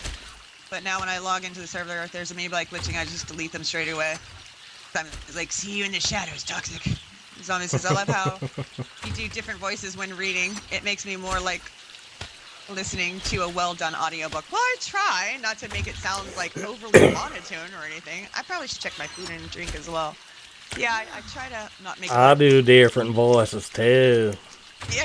but now when I log into the server, if there's a maybe like glitching, I just delete them straight away. Simon is like, see you in the shadows, Toxic. Zombie says, I love how you do different voices when reading. It makes me more like listening to a well-done audiobook. Well, I try not to make it sound like overly monotone or anything. I probably should check my food and drink as well. Yeah, I try to not make it I do different voices too. Yeah,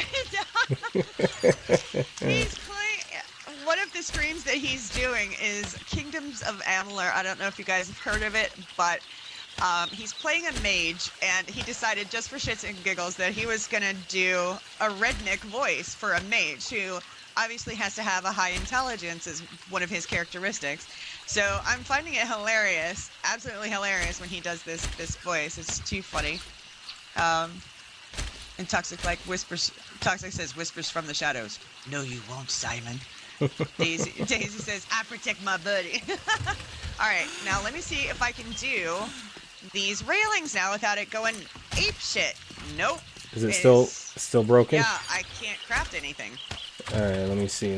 he's playing. One of the streams that he's doing is Kingdoms of Amalur. I don't know if you guys have heard of it, but he's playing a mage, and he decided just for shits and giggles that he was gonna do a redneck voice for a mage who obviously has to have a high intelligence as one of his characteristics. So I'm finding it hilarious, absolutely hilarious when he does this voice. It's too funny. And Toxic like whispers. Toxic says, "Whispers from the shadows." No, you won't, Simon. Daisy says, "I protect my buddy." All right, now let me see if I can do these railings now without it going ape shit. Nope. Is it still broken? Yeah, I can't craft anything. All right, let me see.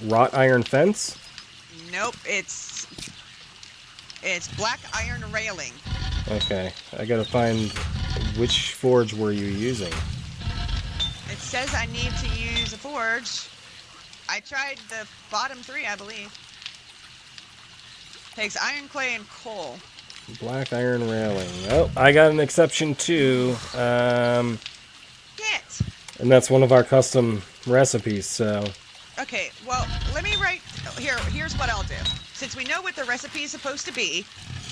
Wrought iron fence? Nope, it's black iron railing. Okay, I gotta find which forge were you using? It says I need to use a forge. I tried the bottom three, I believe. Takes iron, clay, and coal. Black iron railing. Oh, I got an exception too. Get. And that's one of our custom recipes, so... Okay, well, let me write... Here's what I'll do. Since we know what the recipe is supposed to be,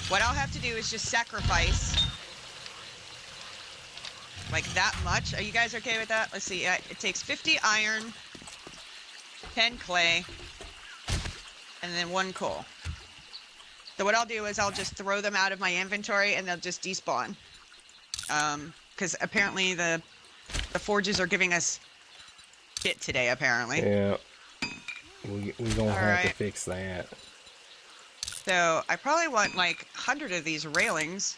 what I'll have to do is just sacrifice... like that much. Are you guys okay with that? Let's see. It takes 50 iron, 10 clay, and then 1 coal. So what I'll do is I'll just throw them out of my inventory and they'll just despawn. Because apparently the forges are giving us shit today, apparently. Yeah. We gonna have to fix that. So I probably want like 100 of these railings.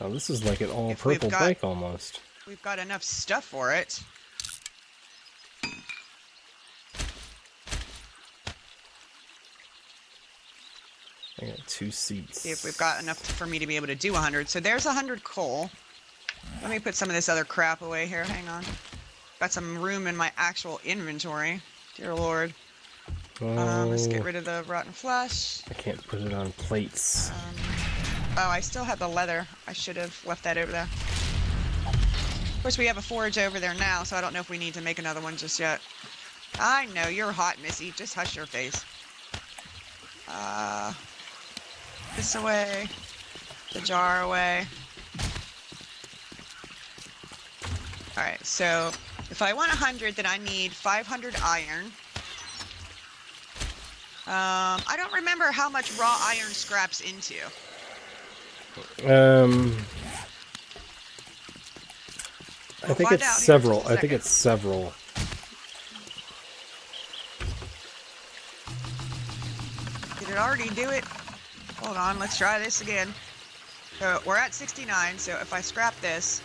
Oh, this is like an all-purple bike almost. We've got enough stuff for it. I got 2 seats. See if we've got enough for me to be able to do 100. So there's 100 coal. Let me put some of this other crap away here. Hang on. Got some room in my actual inventory. Dear Lord. Let's get rid of the rotten flesh. I can't put it on plates. Oh, I still have the leather. I should have left that over there. Of course, we have a forge over there now, so I don't know if we need to make another one just yet. I know, you're hot, Missy. Just hush your face. This away. The jar away. Alright, so if I want 100, then I need 500 iron. I don't remember how much raw iron scraps into. I think it's several. I think it's several. Did it already do it? Hold on, let's try this again. So we're at 69, so if I scrap this...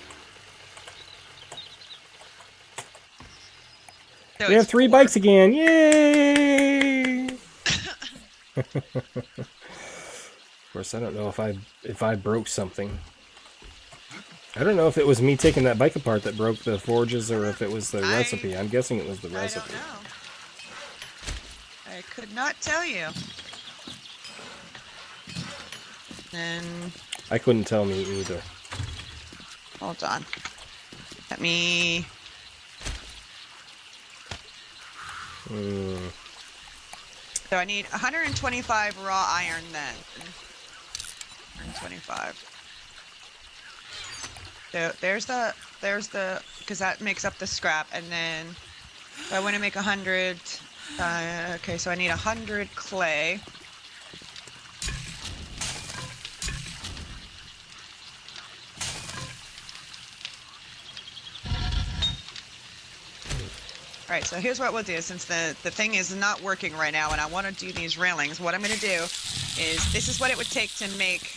So we have 3 bikes again! Yay! Of course, I don't know if I broke something. I don't know if it was me taking that bike apart that broke the forges or if it was the recipe. I'm guessing it was the recipe. I don't know. I could not tell you. Then, I couldn't tell me either. hold on. Let me... So I need 125 raw iron then. 125. So there's the, because that makes up the scrap, and then I want to make 100. Okay, so I need 100 clay. All right, so here's what we'll do. Since the thing is not working right now and I want to do these railings, what I'm going to do is, this is what it would take to make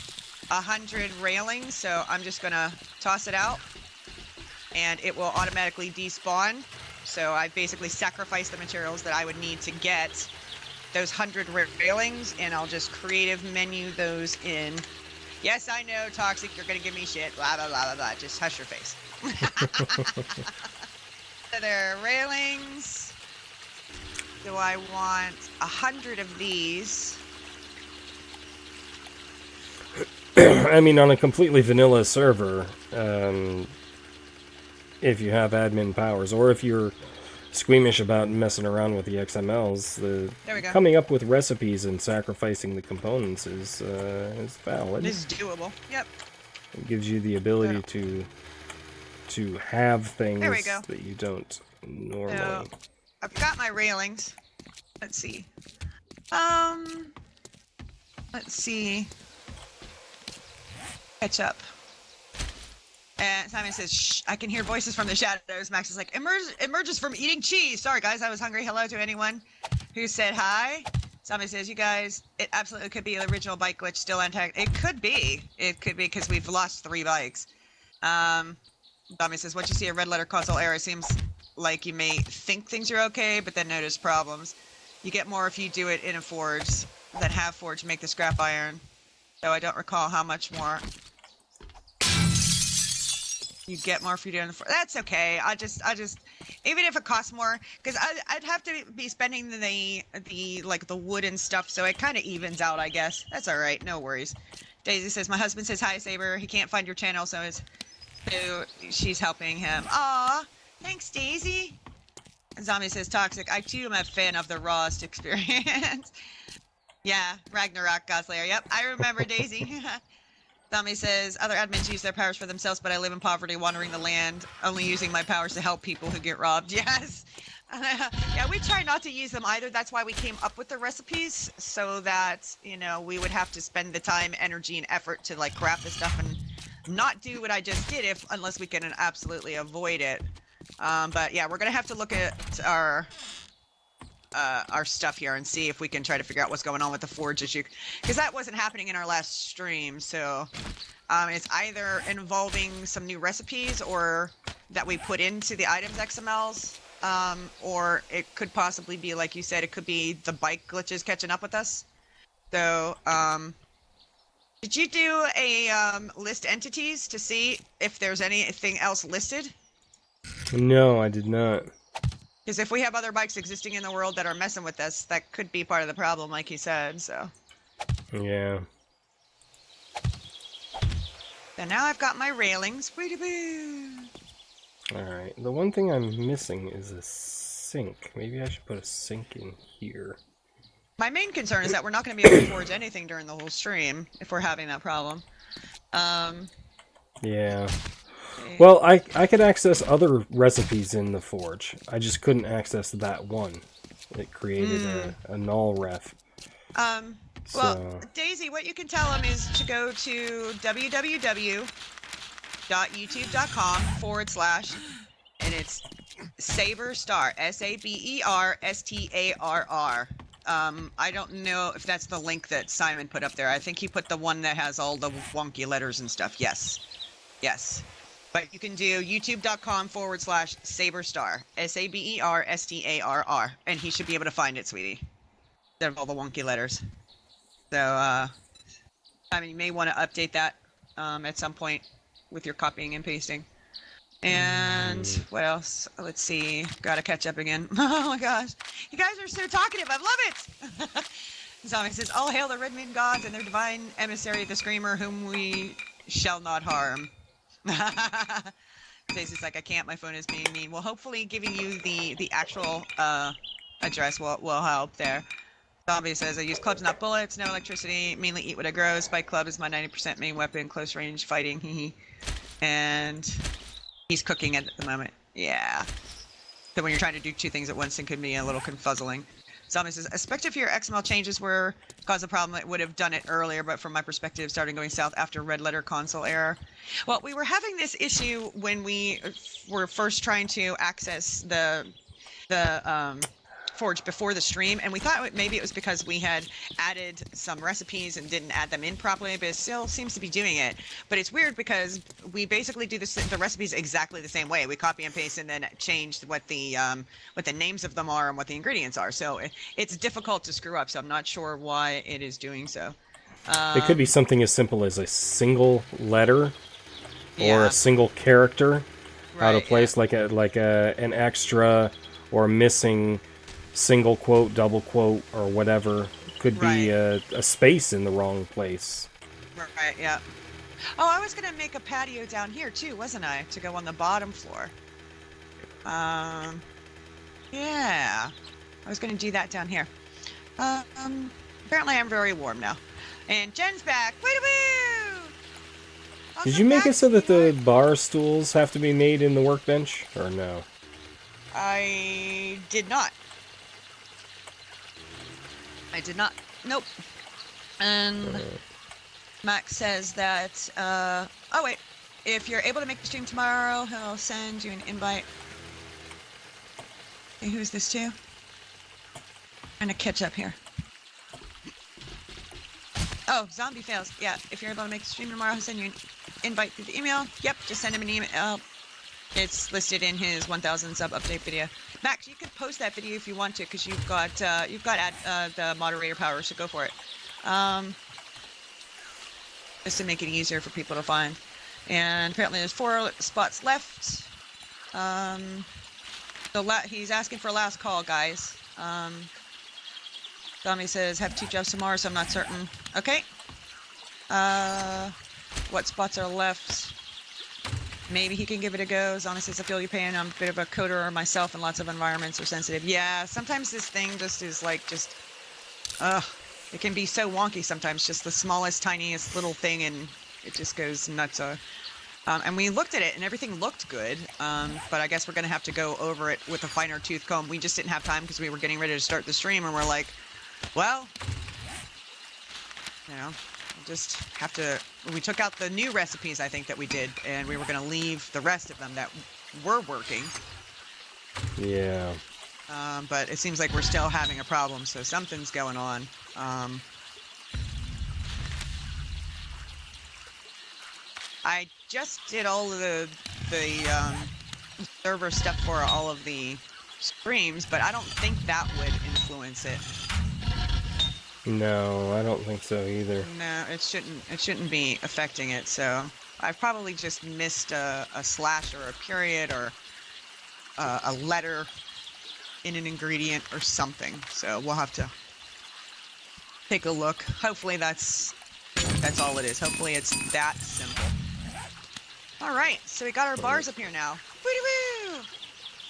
100 railings. So I'm just going to toss it out and it will automatically despawn. So I basically sacrificed the materials that I would need to get those 100 railings, and I'll just creative menu those in. Yes, I know, Toxic, you're going to give me shit. Blah, blah, blah, blah, blah. Just hush your face. So there are railings. Do I want 100 of these? I mean, on a completely vanilla server, if you have admin powers, or if you're squeamish about messing around with the XMLs, There we go. coming up with recipes and sacrificing the components is valid. This is doable. Yep. It gives you the ability to have things There we go. that you don't normally. So I've got my railings. Let's see. Let's see. Catch up. And Simon says, shh, I can hear voices from the shadows. Max is like, emerges from eating cheese. Sorry, guys, I was hungry. Hello to anyone who said hi. Simon says, you guys, it absolutely could be the original bike glitch still intact. It could be. It could be because we've lost 3 bikes. Tommy says, once you see a red letter console error, it seems like you may think things are okay, but then notice problems. You get more if you do it in a forge than have forge make the scrap iron. Though I don't recall how much more. You get more if you do it in the forge. That's okay. I just, even if it costs more, because I'd have to be spending the wood and stuff, so it kind of evens out, I guess. That's all right. No worries. Daisy says, my husband says hi, Saber. He can't find your channel, so she's helping him. Aw, thanks, Daisy. Zombie says, Toxic, I too am a fan of the rawest experience. Yeah, Ragnarok Godslayer. Yep, I remember, Daisy. Zombie says, other admins use their powers for themselves, but I live in poverty, wandering the land, only using my powers to help people who get robbed. Yes. Yeah, we try not to use them either. That's why we came up with the recipes, so that, you know, we would have to spend the time, energy, and effort to, like, craft the stuff and not do what I just did unless we can absolutely avoid it. But yeah, we're gonna have to look at our stuff here and see if we can try to figure out what's going on with the forge issue, because that wasn't happening in our last stream. So it's either involving some new recipes or that we put into the items XMLs, or it could possibly be, like you said, it could be the bike glitches catching up with us. So did you do a list entities to see if there's anything else listed? No, I did not. Because if we have other bikes existing in the world that are messing with us, that could be part of the problem, like he said, so. Yeah. So now I've got my railings. Alright, the one thing I'm missing is a sink. Maybe I should put a sink in here. My main concern is that we're not going to be able to forge anything during the whole stream if we're having that problem. Yeah. Well, I could access other recipes in the forge. I just couldn't access that one. It created a null ref. Well, Daisy, what you can tell them is to go to www.youtube.com/ and it's Saberstar, SABERSTARR. I don't know if that's the link that Simon put up there. I think he put the one that has all the wonky letters and stuff. Yes. Yes. But you can do youtube.com/Saberstar, SABERSTARR, and he should be able to find it, sweetie. Instead of all the wonky letters. So, I mean, you may want to update that at some point with your copying and pasting. And what else? Let's see. Gotta catch up again. Oh my gosh. You guys are so talkative. I love it. Zombie says, all hail the Red Moon gods and their divine emissary, the Screamer, whom we shall not harm. Stacey's like, I can't, my phone is being mean. Well, hopefully giving you the actual address will help there. Zombie says, I use clubs, not bullets, no electricity, mainly eat what I grow. Spike club is my 90% main weapon, close range fighting, and he's cooking it at the moment. Yeah. So when you're trying to do two things at once, it could be a little confuzzling. Zombie says, especially if your XML changes were cause a problem, it would have done it earlier, but from my perspective, starting going south after red letter console error. Well, we were having this issue when we were first trying to access the Forge before the stream, and we thought maybe it was because we had added some recipes and didn't add them in properly, but it still seems to be doing it. But it's weird because we basically do the recipes exactly the same way. We copy and paste and then change what the names of them are and what the ingredients are. So it's difficult to screw up. So I'm not sure why it is doing so. It could be something as simple as a single letter or a single character out of place, like an extra or missing single quote, double quote, or whatever. Could be a space in the wrong place. Right, yeah. Oh, I was going to make a patio down here too, wasn't I? To go on the bottom floor. Yeah. I was going to do that down here. Apparently I'm very warm now. And Jen's back. Woo-woo! Did you make it so that the bar stools have to be made in the workbench, or no? I did not. Nope. And Max says that, oh wait, if you're able to make the stream tomorrow, he'll send you an invite. Hey, who's this to? Trying to catch up here. Oh, zombie fails. Yeah, if you're able to make the stream tomorrow, he'll send you an invite through the email. Yep, just send him an email. It's listed in his 1000 sub update video. Max, you could post that video if you want to, because you've got the moderator power, so go for it. Just to make it easier for people to find. And apparently there's 4 spots left. He's asking for a last call, guys. Tommy says, have 2 jobs tomorrow, so I'm not certain. Okay. What spots are left? Maybe he can give it a go. Zana says, I feel your pain. I'm a bit of a coder myself, and lots of environments are sensitive. Yeah, sometimes this thing just is like, it can be so wonky sometimes. Just the smallest, tiniest little thing, and it just goes nuts. And we looked at it, and everything looked good. But I guess we're going to have to go over it with a finer tooth comb. We just didn't have time because we were getting ready to start the stream, and we're like, well, you know, we'll just have to. We took out the new recipes, I think, that we did, and we were going to leave the rest of them that were working. Yeah. But it seems like we're still having a problem, so something's going on. I just did all of the server stuff for all of the streams, but I don't think that would influence it. No, I don't think so either. No, it shouldn't be affecting it. So I've probably just missed a slash or a period or a letter in an ingredient or something. So we'll have to take a look. Hopefully that's all it is. Hopefully it's that simple. All right, so we got our bars up here now. Woo-woo!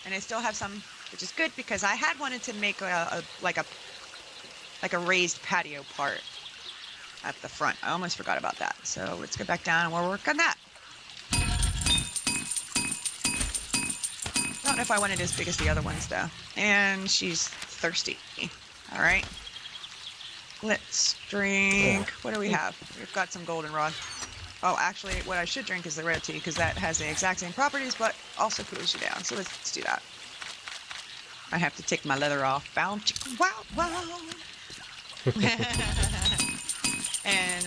And I still have some, which is good because I had wanted to make a raised patio part at the front. I almost forgot about that. So let's go back down and we'll work on that. I don't know if I want it as big as the other ones though. And she's thirsty. All right. Let's drink. What do we have? We've got some goldenrod. Oh, actually, what I should drink is the red tea because that has the exact same properties, but also cools you down. So let's do that. I have to take my leather off. Bound chicken. Wow, wow. And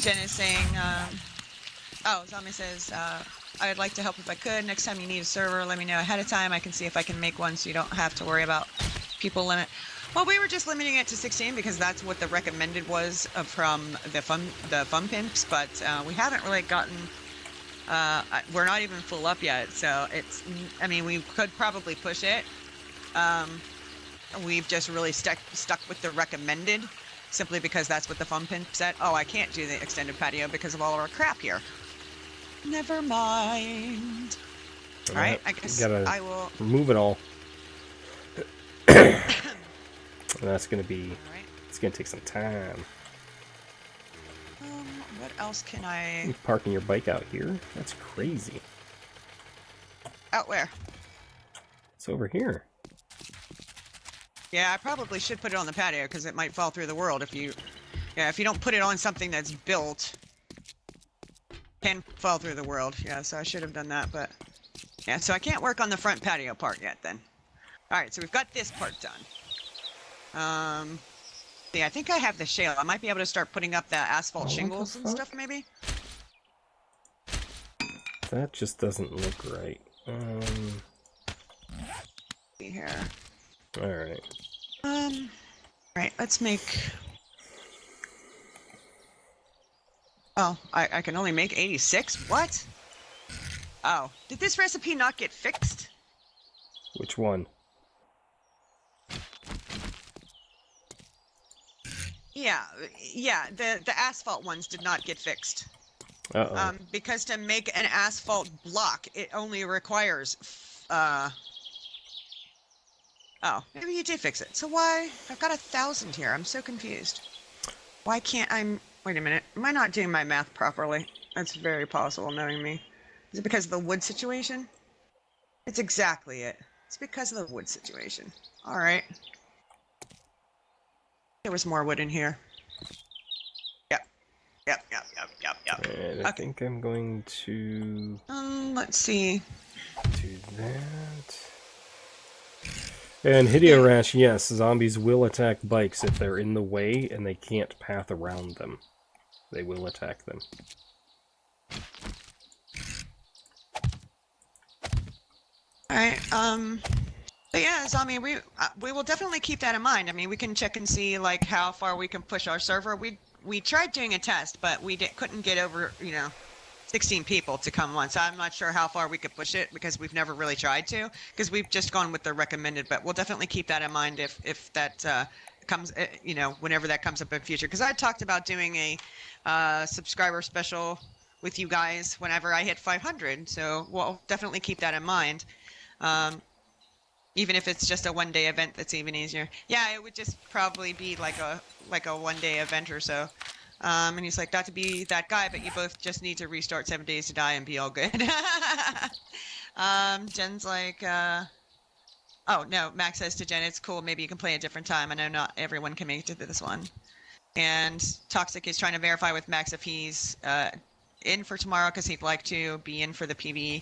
Jen is saying, Zombie says, I'd like to help if I could. Next time you need a server, let me know ahead of time. I can see if I can make one so you don't have to worry about people limit. Well, we were just limiting it to 16 because that's what the recommended was from the fun pimps, but we haven't really gotten. We're not even full up yet, so it's. I mean, we could probably push it, we've just really stuck with the recommended, simply because that's what the fun pin said. Oh, I can't do the extended patio because of all of our crap here. Never mind. All right, I guess I will remove it all. That's gonna be. All right. It's gonna take some time. What else can I? You parking your bike out here? That's crazy. Out where? It's over here. Yeah, I probably should put it on the patio because it might fall through the world if you. Yeah, if you don't put it on something that's built, it can fall through the world. Yeah, so I should have done that, but yeah, so I can't work on the front patio part yet. Then. All right, so we've got this part done. Yeah, I think I have the shale. I might be able to start putting up the asphalt shingles and stuff, maybe. That just doesn't look right. See here. All right. Right. Let's make. Oh, I can only make 86. What? Oh, did this recipe not get fixed? Which one? Yeah. The asphalt ones did not get fixed. Uh-oh. Because to make an asphalt block, it only requires. Oh, maybe you did fix it. So why? I've got 1,000 here. I'm so confused. Why can't I? Wait a minute. Am I not doing my math properly? That's very possible, knowing me. Is it because of the wood situation? It's exactly it. It's because of the wood situation. All right. There was more wood in here. Yep. And I think I'm going to Let's see. do that. And Hideo yes, zombies will attack bikes if they're in the way and they can't path around them. They will attack them. Alright, but yeah, so I mean, we will definitely keep that in mind. I mean, we can check and see, like, how far we can push our server. We tried doing a test, but we couldn't get over, 16 people to come once. I'm not sure how far we could push it because we've never really tried to, because we've just gone with the recommended, but we'll definitely keep that in mind if that comes, whenever that comes up in future. Because I talked about doing a subscriber special with you guys whenever I hit 500, so we'll definitely keep that in mind. Even if it's just a one-day event, that's even easier. Yeah, it would just probably be like a one-day event or so. And he's like, not to be that guy, but you both just need to restart 7 Days to Die and be all good. Jen's like, oh, no, Max says to Jen, it's cool, maybe you can play a different time. I know not everyone can make it to this one. And Toxic is trying to verify with Max if he's in for tomorrow, because he'd like to be in for the PvE.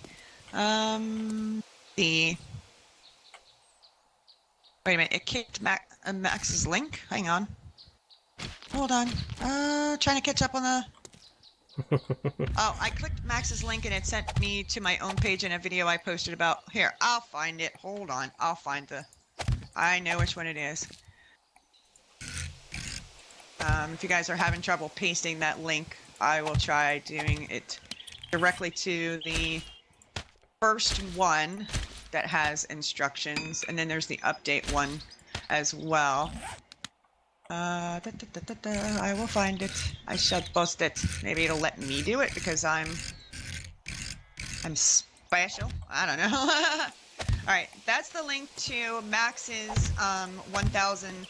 Wait a minute, it kicked Max's link? Hang on. Hold on. Trying to catch up on the... Oh, I clicked Max's link and it sent me to my own page in a video I posted about... Here, I'll find it. Hold on. I'll find the... I know which one it is. If you guys are having trouble pasting that link, I will try doing it directly to the first one that has instructions, and then there's the update one as well. I will find it. I shall post it. Maybe it'll let me do it because I'm special. I don't know. Alright, that's the link to Max's 1,000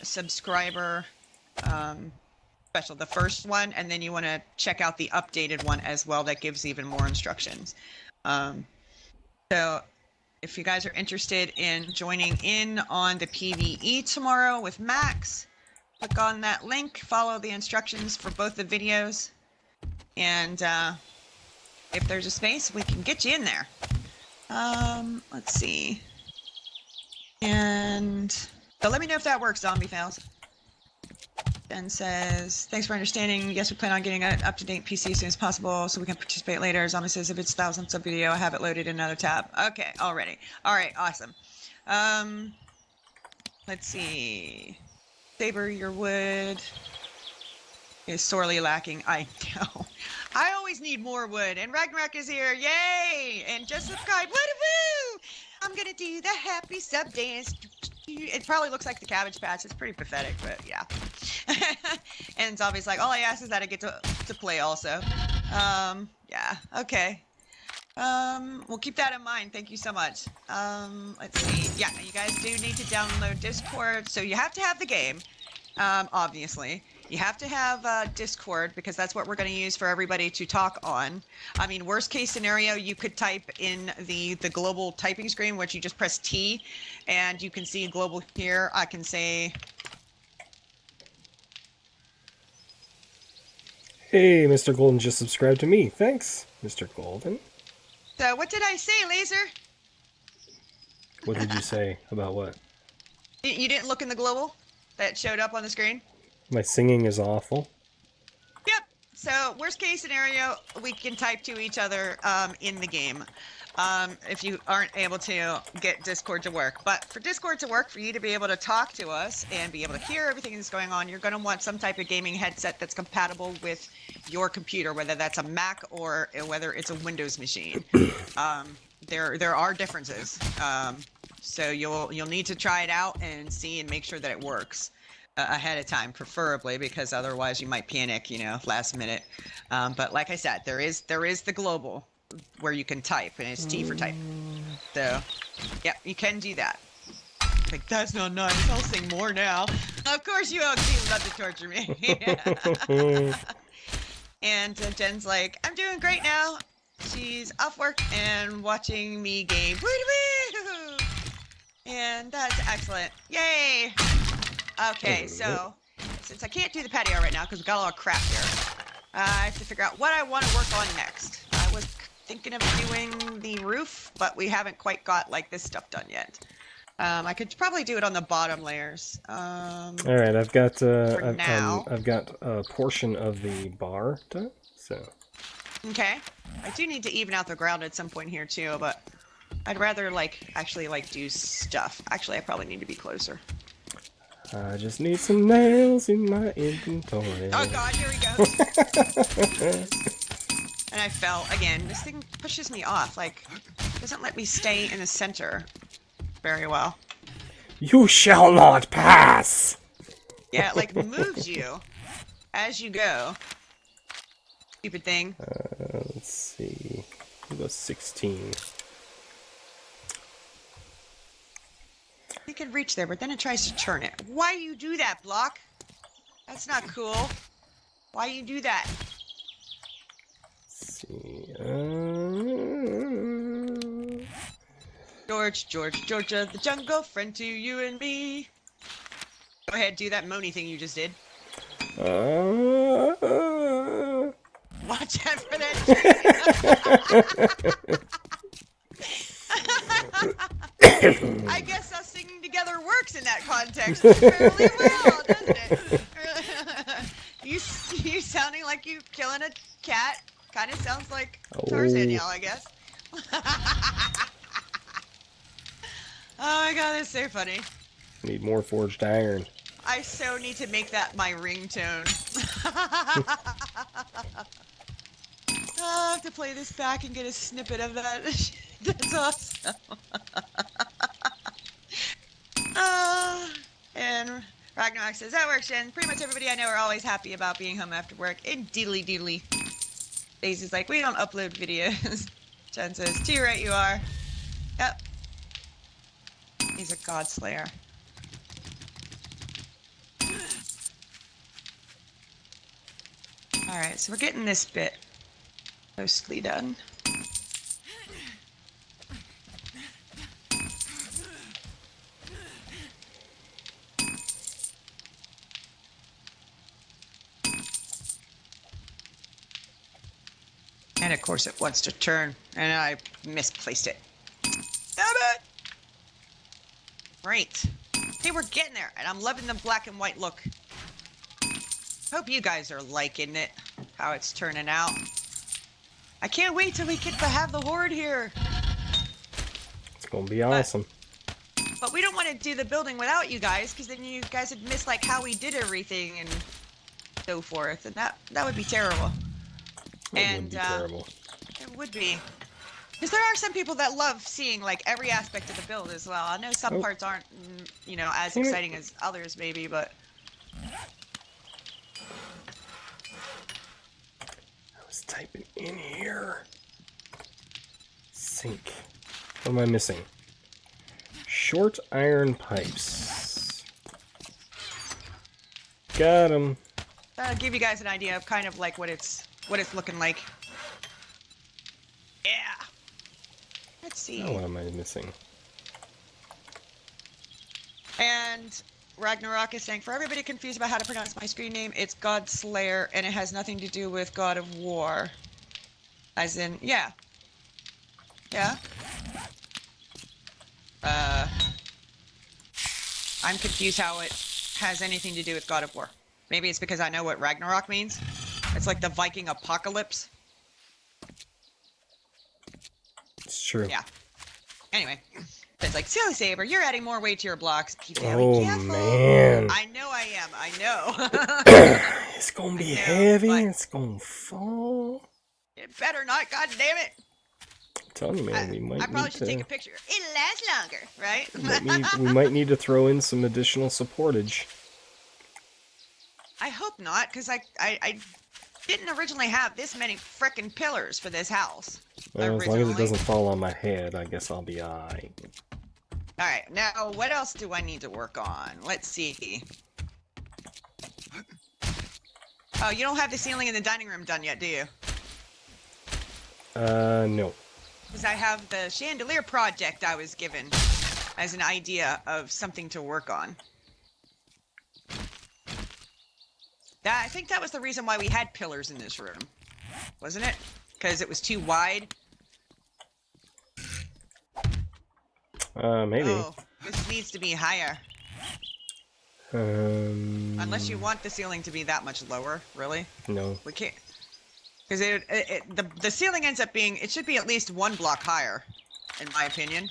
subscriber special, the first one, and then you want to check out the updated one as well that gives even more instructions. So if you guys are interested in joining in on the PvE tomorrow with Max, click on that link, follow the instructions for both the videos, and if there's a space, we can get you in there. Let's see. And so let me know if that works, Zombie Fails. Ben says, thanks for understanding. Yes, we plan on getting an up-to-date PC as soon as possible so we can participate later. Zombie says, if it's 1,000 sub video, I have it loaded in another tab. Okay, already. Alright, awesome. Let's see. Saber, your wood is sorely lacking. I know. I always need more wood. And Ragnarok is here. Yay! And just subscribe. Woo-woo! I'm gonna do the happy sub dance. It probably looks like the Cabbage Patch. It's pretty pathetic, but yeah. And Zombie's like, all I ask is that I get to play also. Yeah, okay. We'll keep that in mind. Thank you so much. Let's see. Yeah, you guys do need to download Discord. So you have to have the game, obviously. You have to have Discord because that's what we're going to use for everybody to talk on. I mean, worst case scenario, you could type in the global typing screen, which you just press T, and you can see global here. I can say... Hey, Mr. Golden just subscribed to me. Thanks, Mr. Golden. So what did I say, Laser? What did you say? About what? You didn't look in the global that showed up on the screen? My singing is awful. Yep. So worst case scenario, we can type to each other in the game if you aren't able to get Discord to work. But for Discord to work, for you to be able to talk to us and be able to hear everything that's going on, you're going to want some type of gaming headset that's compatible with your computer, whether that's a Mac or whether it's a Windows machine. There are differences. So you'll need to try it out and see and make sure that it works ahead of time, preferably, because otherwise you might panic, you know, last minute. But like I said, there is the global where you can type, and it's T for type. So, yep, you can do that. Like, that's not nice. I'll sing more now. Of course you all do love to torture me. And Jen's like, I'm doing great now. She's off work and watching me game. Woo-woo! And that's excellent. Yay! Okay, so since I can't do the patio right now because we've got a lot of crap here, I have to figure out what I want to work on next. I was thinking of doing the roof, but we haven't quite got like this stuff done yet. I could probably do it on the bottom layers. All right, I've got now. I've got a portion of the bar done. So. Okay. I do need to even out the ground at some point here too, but I'd rather actually do stuff. Actually, I probably need to be closer. I just need some nails in my inventory. Oh god, here we go. And I fell again. This thing pushes me off. Like, doesn't let me stay in the center very well. You shall not pass! Yeah, it like moves you as you go. Stupid thing. Let's see. It was 16. You can reach there, but then it tries to turn it. Why you do that, Block? That's not cool. Why you do that? Let's see. Georgia, the jungle friend to you and me. Go ahead, do that moany thing you just did. Watch out for that. I guess us singing together works in that context fairly well, doesn't it? You sounding like you killing a cat kind of sounds like Tarzan yell, I guess. Oh my god, that's so funny. Need more forged iron. I so need to make that my ringtone. I'll have to play this back and get a snippet of that. That's awesome. And Ragnarok says, that works, Jen. Pretty much everybody I know are always happy about being home after work. And diddly doodly. Daisy's like, we don't upload videos. Jen says, too right you are. Yep. He's a god slayer. Alright, so we're getting this bit mostly done. And of course it wants to turn, and I misplaced it. Damn it! Great. Hey, we're getting there, and I'm loving the black and white look. Hope you guys are liking it, how it's turning out. I can't wait till we get to have the horde here. It's gonna be awesome. But we don't want to do the building without you guys, because then you guys would miss like how we did everything and so forth, and that would be terrible. It would be terrible. It would be. Because there are some people that love seeing like every aspect of the build as well. I know some parts aren't, you know, as exciting as others maybe, but I was typing in here. Sink. What am I missing? Short iron pipes. Got 'em. that'll give you guys an idea of kind of like what it's looking like. Yeah. Let's see. Now what am I missing? And Ragnarok is saying, for everybody confused about how to pronounce my screen name, it's God Slayer, and it has nothing to do with God of War. As in, yeah. Yeah. I'm confused how it has anything to do with God of War. Maybe it's because I know what Ragnarok means. It's like the Viking apocalypse. It's true. Yeah. Anyway, it's like, silly Saber, you're adding more weight to your blocks. Be very careful. Man. I know I am. I know. It's gonna be I know, heavy. but It's gonna fall. it better not. God damn it. I'm telling you, man, we might I probably need should to. take a picture. It'll last longer, right? We might need to throw in some additional supportage. I hope not, because I didn't originally have this many frickin' pillars for this house. Well, as long as it doesn't fall on my head, I guess I'll be alright. Alright, now what else do I need to work on? Let's see. Oh, you don't have the ceiling in the dining room done yet, do you? No. Because I have the chandelier project I was given as an idea of something to work on. I think that was the reason why we had pillars in this room, wasn't it? Because it was too wide. Maybe. Oh, this needs to be higher. Unless you want the ceiling to be that much lower, really? No. We can't. Because the ceiling ends up being, it should be at least 1 block higher, in my opinion.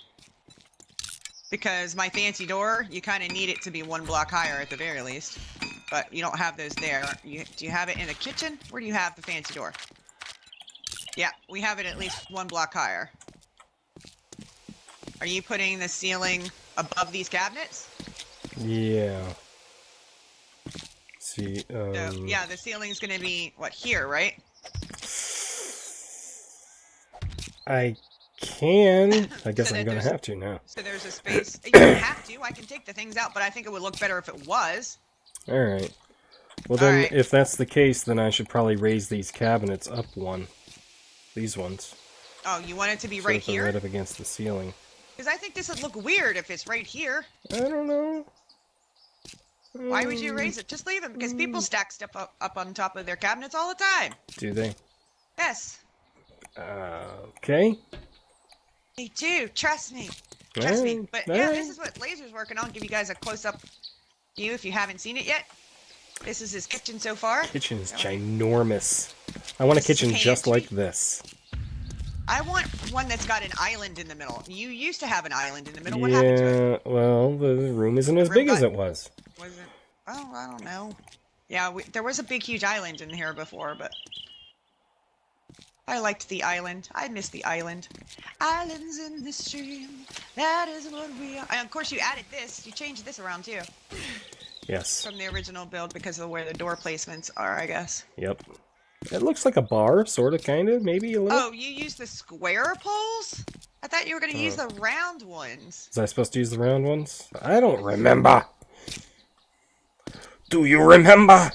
Because my fancy door, you kind of need it to be 1 block higher at the very least. But you don't have those there. Do you have it in the kitchen? Where do you have the fancy door? Yeah, we have it at least 1 block higher. Are you putting the ceiling above these cabinets? Yeah. See, So, yeah, the ceiling's gonna be, what, here, right? I can. I guess So I'm that gonna there's- have to now. So there's a space. You don't have to. I can take the things out, but I think it would look better if it was. Alright. Well then, Alright. if that's the case, then I should probably raise these cabinets up 1. These ones. Oh, you want it to be So right that they're here? right up against the ceiling. Because I think this would look weird if it's right here. I don't know. Why would you raise it? Just leave them, because people stack stuff up on top of their cabinets all the time. Do they? Yes, Okay. they do. Trust me. Trust me. Alright, But yeah, alright. this is what Laser's working on. Give you guys a close-up view if you haven't seen it yet. This is his kitchen so far. Kitchen is ginormous. I want a kitchen just like this. I want one that's got an island in the middle. You used to have an island in the middle. What happened to it? Yeah, well, the room isn't as big as it was. Was it? Oh, I don't know. Yeah, there was a big, huge island in here before, but I liked the island. I miss the island. Islands in the stream. That is what we are. And of course, you added this. You changed this around too Yes. from the original build because of where the door placements are, I guess. Yep. It looks like a bar, sort of, kind of, maybe a little. Oh, you used the square poles? I thought you were going to use the round ones. Was I supposed to use the round ones? I don't remember. Do you remember?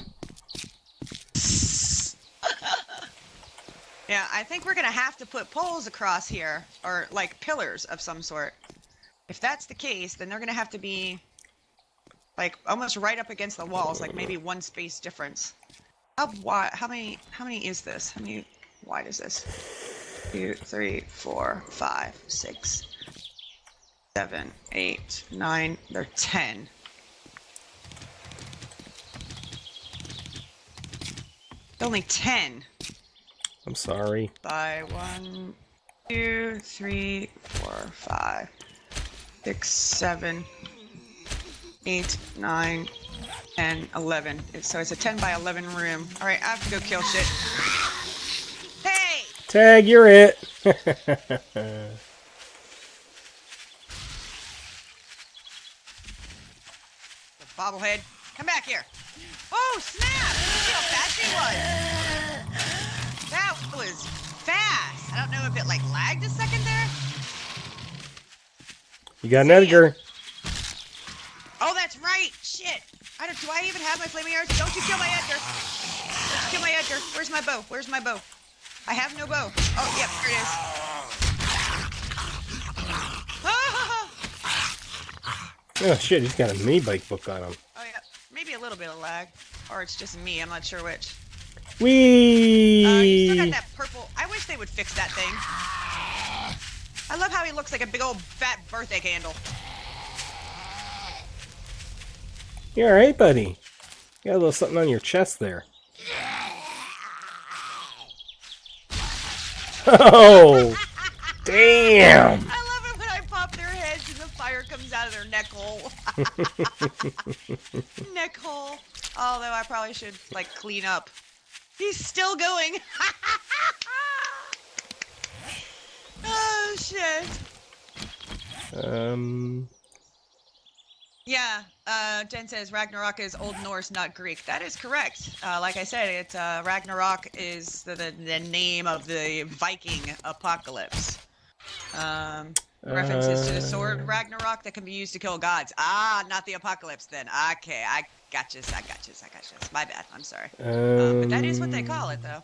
Yeah, I think we're going to have to put poles across here, or like pillars of some sort. If that's the case, then they're going to have to be like almost right up against the walls, like maybe 1 space difference. How wide? How many is this? How many wide is this? 2, 3, 4, 5, 6, 7, 8, 9. They're 10. Only 10. I'm sorry. By 1, 2, 3, 4, 5, 6, 7, 8, 9, 10, 11. So it's a 10 by 11 room. All right, I have to go kill shit. Hey! Tag, you're it. Bobblehead, come back here. Oh, snap! Did you see how fast she was? That was fast. I don't know if it, like, lagged a second there. You got an Damn. Edgar. Oh, that's right. Shit. Do I even have my flaming arrows? Don't you kill my Edgar. Don't you kill my Edgar. Where's my bow? Where's my bow? I have no bow. Oh, yep, here it is. Oh shit, he's got a mini bike book on him. Oh, yeah. Maybe a little bit of lag. Or it's just me. I'm not sure which. Whee! You still got that purple. I wish they would fix that thing. I love how he looks like a big old fat birthday candle. You alright, buddy? You got a little something on your chest there. Oh! Damn! I love it when I pop their heads and the fire comes out of their neck hole. Neck hole. Although I probably should, like, clean up. He's still going. Oh, shit. Yeah, Jen says Ragnarok is Old Norse, not Greek. That is correct. Like I said, it's Ragnarok is the name of the Viking apocalypse. References to the sword Ragnarok that can be used to kill gods. Ah, not the apocalypse then. Okay, I got you. My bad. I'm sorry. But that is what they call it, though.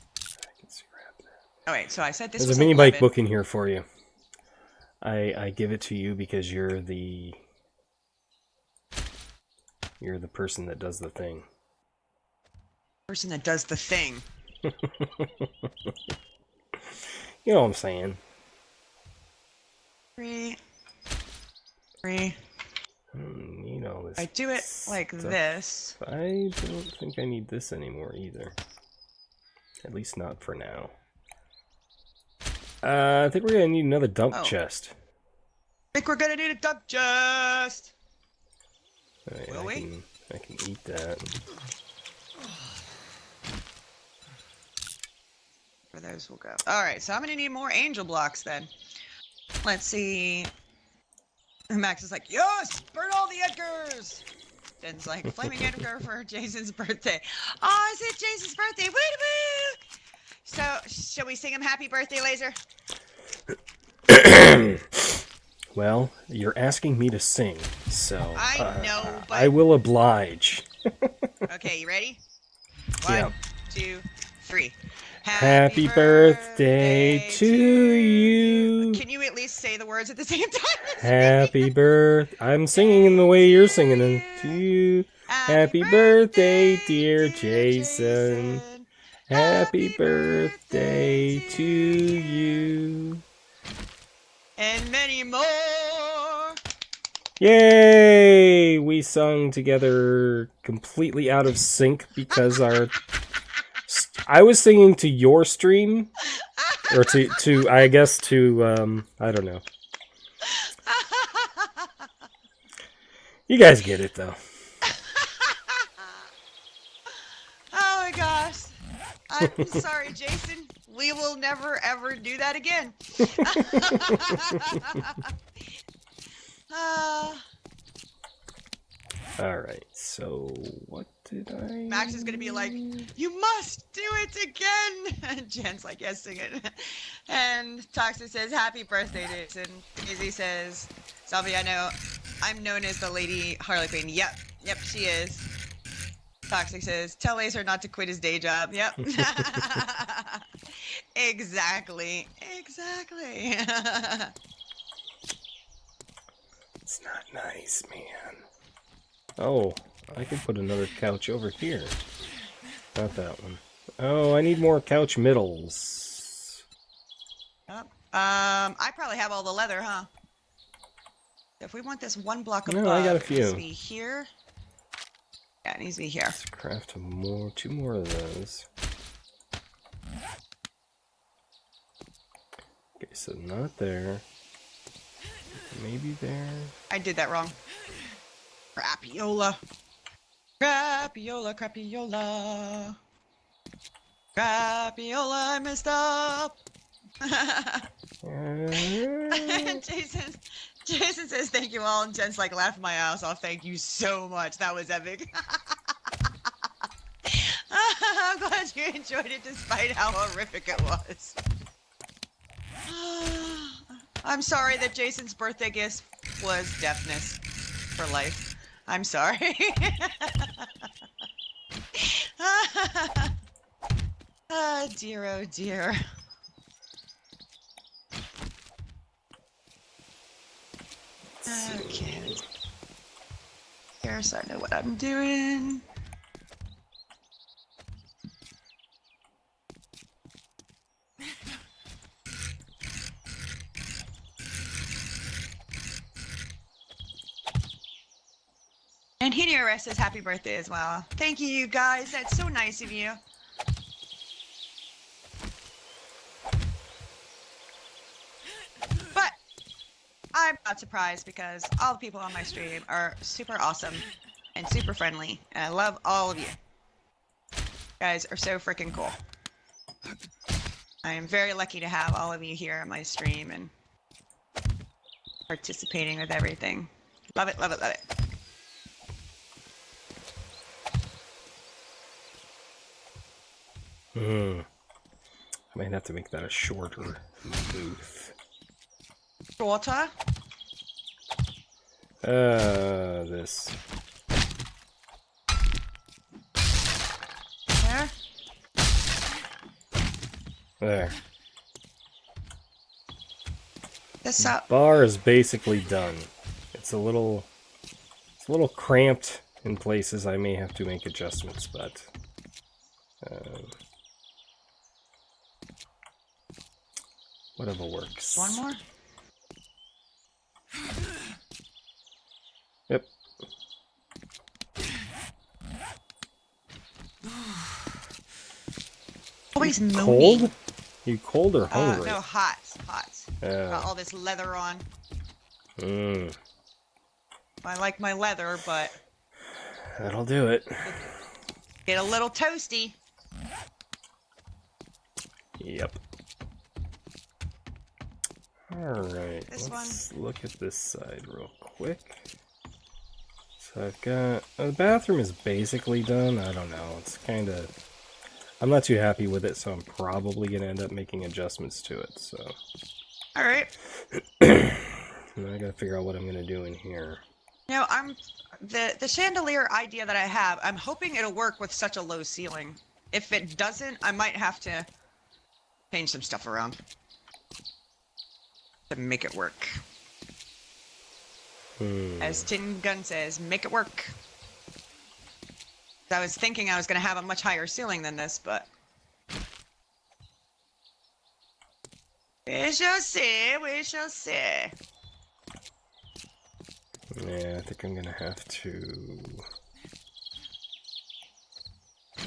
I can see right there. Oh wait, so I said this There's was a mini bike 11. book in here for you. I give it to you because you're the person that does the thing. Person that does the thing. You know what I'm saying. Three. You know this. I do it like stuff. this. I don't think I need this anymore either. At least not for now. I think we're gonna need another dump chest. I think we're gonna need a dump chest. Right, Will we? I can eat that. Where those will go. Alright, so I'm gonna need more angel blocks then. Let's see. Max is like, yes! Burn all the Edgars! Jen's like, flaming Edgar for Jason's birthday. Oh, is it Jason's birthday? Woo-woo! So, shall we sing him happy birthday, Laser? Well, you're asking me to sing, so I know, but... I will oblige. Okay, you ready? Yeah. 1, 2, 3. Happy birthday to you. Can you at least say the words at the same time? Happy birthday. I'm singing in the way you're singing it to you. Happy birthday, dear Jason. Happy birthday to you. And many more. Yay! We sung together completely out of sync because I was singing to your stream, or to I guess to I don't know. You guys get it though. Oh my gosh. I'm sorry, Jason. We will never ever do that again. Alright, so what did I... Max is going to be like, you must do it again. And Jen's like, yes, sing it. And Toxic says, happy birthday, Jason. Izzy says, Salvi, I know, I'm known as the Lady Harley Quinn. Yep, she is. Toxic says, tell Laser not to quit his day job. Yep. Exactly. It's not nice, man. Oh, I can put another couch over here. Not that one. Oh, I need more couch middles. Yep. I probably have all the leather, huh? If we want this one block above, no, I got a few. It needs to be here. Yeah, it needs to be here. Let's craft two more of those. Okay, so not there. Maybe there. I did that wrong. Crapiola. Crapiola. Rapiola, I messed up. Uh, Jason says thank you all, and Jen's like laughing my ass off. Thank you so much. That was epic. I'm glad you enjoyed it despite how horrific it was. I'm sorry that Jason's birthday gift was deafness for life. I'm sorry. Oh dear, oh dear. Okay. Here, so I know what I'm doing. And Hideo says happy birthday as well. Thank you, you guys. That's so nice of you. But I'm not surprised because all the people on my stream are super awesome and super friendly. And I love all of you. You guys are so freaking cool. I am very lucky to have all of you here on my stream and participating with everything. Love it, love it, love it. I might have to make that a shorter booth. Shorter? This. There? There. This up. Bar is basically done. It's a little cramped in places. I may have to make adjustments, but whatever works. One more? Yep. Always moaning. Cold? You cold or hungry? No, hot. Hot. Got all this leather on. I like my leather, but That'll do it. get a little toasty. Yep. Alright, This let's look at this side real quick. So I've got... the bathroom is basically done. I don't know. It's kind of... I'm not too happy with it, so I'm probably going to end up making adjustments to it, so... Alright. Now I gotta figure out what I'm going to do in here. You know, the chandelier idea that I have, I'm hoping it'll work with such a low ceiling. If it doesn't, I might have to change some stuff around to make it work. As Tin Gun says, make it work. I was thinking I was going to have a much higher ceiling than this, but... we shall see, we shall see. Yeah, I think I'm going to have to... I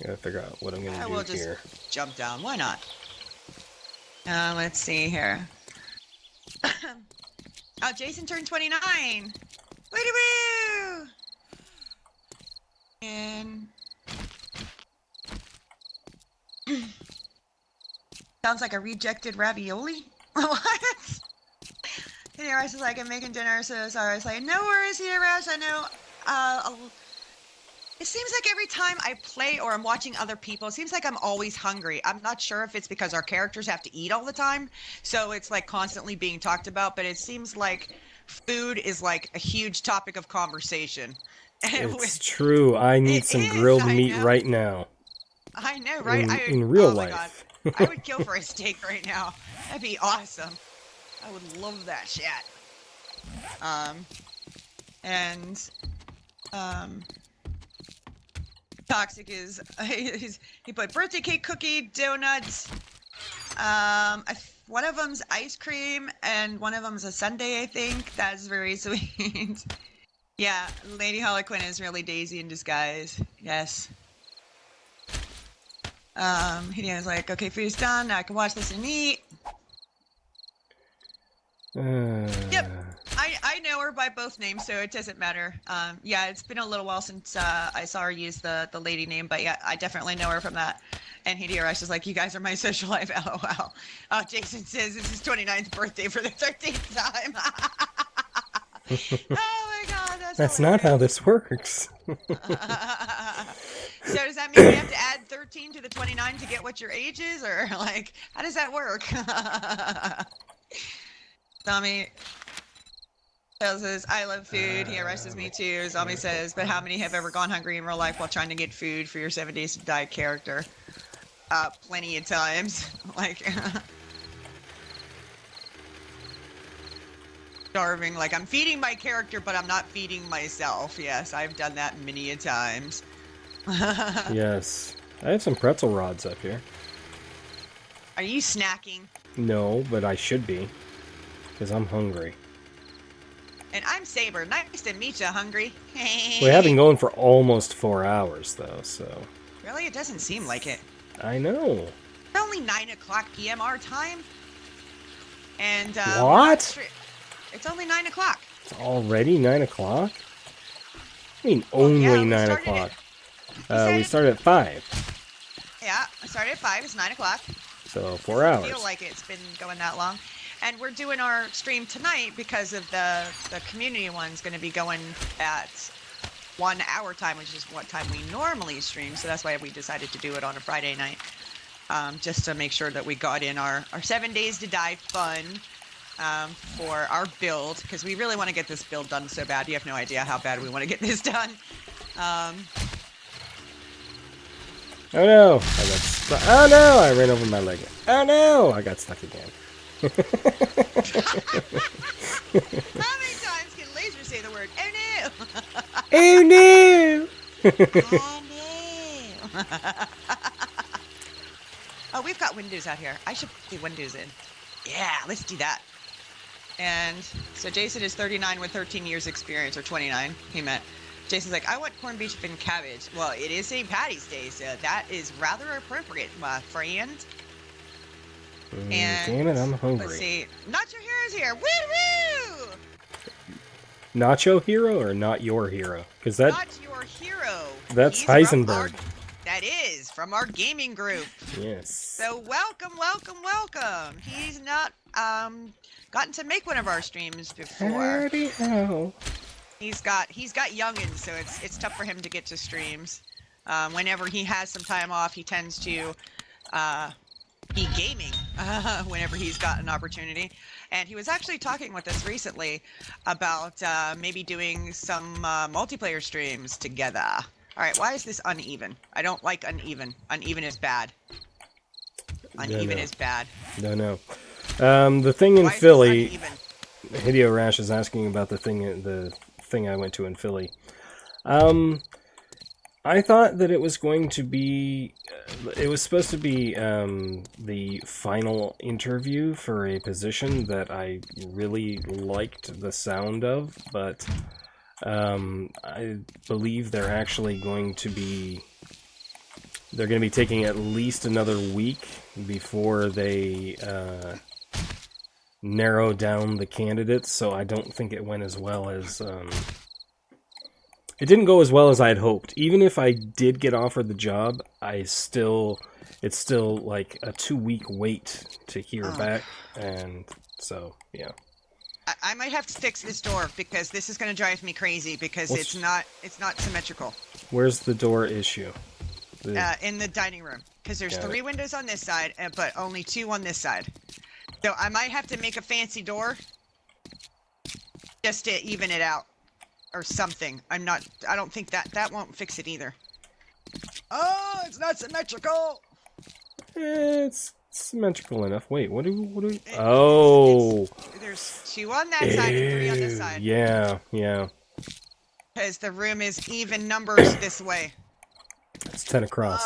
gotta figure out what I'm going to do here. Just jump down, why not? Let's see here. Oh, Jason turned 29! Woo-doo-woo! And... sounds like a rejected ravioli? What? Here, I was like, I'm making dinner, so sorry. I was like, no worries here, Rash. I know, it seems like every time I play or I'm watching other people, it seems like I'm always hungry. I'm not sure if it's because our characters have to eat all the time, so it's like constantly being talked about, but it seems like food is like a huge topic of conversation. It's true. I need some grilled meat right now. I know, right? In real my life. God. I would kill for a steak right now. That'd be awesome. I would love that shit. Toxic is he put birthday cake, cookie, donuts. One of them's ice cream and one of them's a sundae, I think. That's very sweet. Yeah, Lady Harlequin is really Daisy in disguise. Yes. Hideo's like, okay, food's done. Now I can watch this and eat. Yep. I know. know her by both names, so it doesn't matter. Yeah, it's been a little while since I saw her use the lady name, but yeah, I definitely know her from that. And Hideo is like, you guys are my social life, lol. Jason says it's his 29th birthday for the 13th time. Oh my god, That's not how this works. So does that mean we have to add 13 to the 29 to get what your age is? Or like, how does that work? Zombie says, I love food. He arrests me too. Zombie says, but how many have ever gone hungry in real life while trying to get food for your 7 days to die character? Plenty of times. Like, starving. Like, I'm feeding my character, but I'm not feeding myself. Yes, I've done that many a times. Yes. I have some pretzel rods up here. Are you snacking? No, but I should be. Because I'm hungry. And I'm Saber. Nice to meet you, hungry. We have been going for almost 4 hours, though, so... Really? It doesn't seem like it. I know. It's only 9 o'clock p.m. our time. And, What? It's only 9 o'clock. It's already 9 o'clock? I mean, only yeah, 9 o'clock. We started at 5. Yeah, I started at 5. It's 9 o'clock. So, 4 hours. I feel like it's been going that long. And we're doing our stream tonight because of the community one's going to be going at 1 hour time, which is what time we normally stream. So that's why we decided to do it on a Friday night. Just to make sure that we got in our 7 days to die fun for our build. Because we really want to get this build done so bad. You have no idea how bad we want to get this done. Oh no! Oh no! I ran over my leg. Oh no! I got stuck again. How many times can Laser say the word, oh no? Oh no! Oh no! Oh, we've got windows out here. I should put the windows in. Yeah, let's do that. And so Jason is 39 with 13 years experience, or 29, he meant. Jason's like, I want corned beef and cabbage. Well, it is St. Patty's Day, so that is rather appropriate, my friend. And damn it, I'm hungry. let's see. Nacho Hero's here. Woo-woo! Nacho Hero or not your hero? Because that... Not your hero. That's He's from Heisenberg. That is, from our gaming group. Yes. So welcome, welcome, welcome. He's not gotten to make one of our streams before. Howdy ho. He's got youngins, so it's tough for him to get to streams. Whenever he has some time off, he tends to be gaming whenever he's got an opportunity. And he was actually talking with us recently about maybe doing some multiplayer streams together. All right, why is this uneven? I don't like uneven. Uneven is bad. Uneven is bad. No. The thing in Why is Philly, this uneven? Hideo Rash is asking about the thing I went to in Philly. I thought that it was going to be, it was supposed to be the final interview for a position that I really liked the sound of, but I believe they're actually going to be, they're going to be taking at least another week before they narrow down the candidates, so I don't think it went as well as, it didn't go as well as I had hoped. Even if I did get offered the job, it's still like a 2-week wait to hear back, and so, yeah. I might have to fix this door because this is going to drive me crazy because it's not symmetrical. Where's the door issue? In the dining room, because there's 3 windows on this side, but only 2 on this side. So I might have to make a fancy door just to even it out. Or something. I don't think that won't fix it either. Oh, it's not symmetrical! It's symmetrical enough. Wait, what do we... Oh! There's 2 on that side and 3 on this side. Yeah. Because the room is even numbers this way. It's 10 across.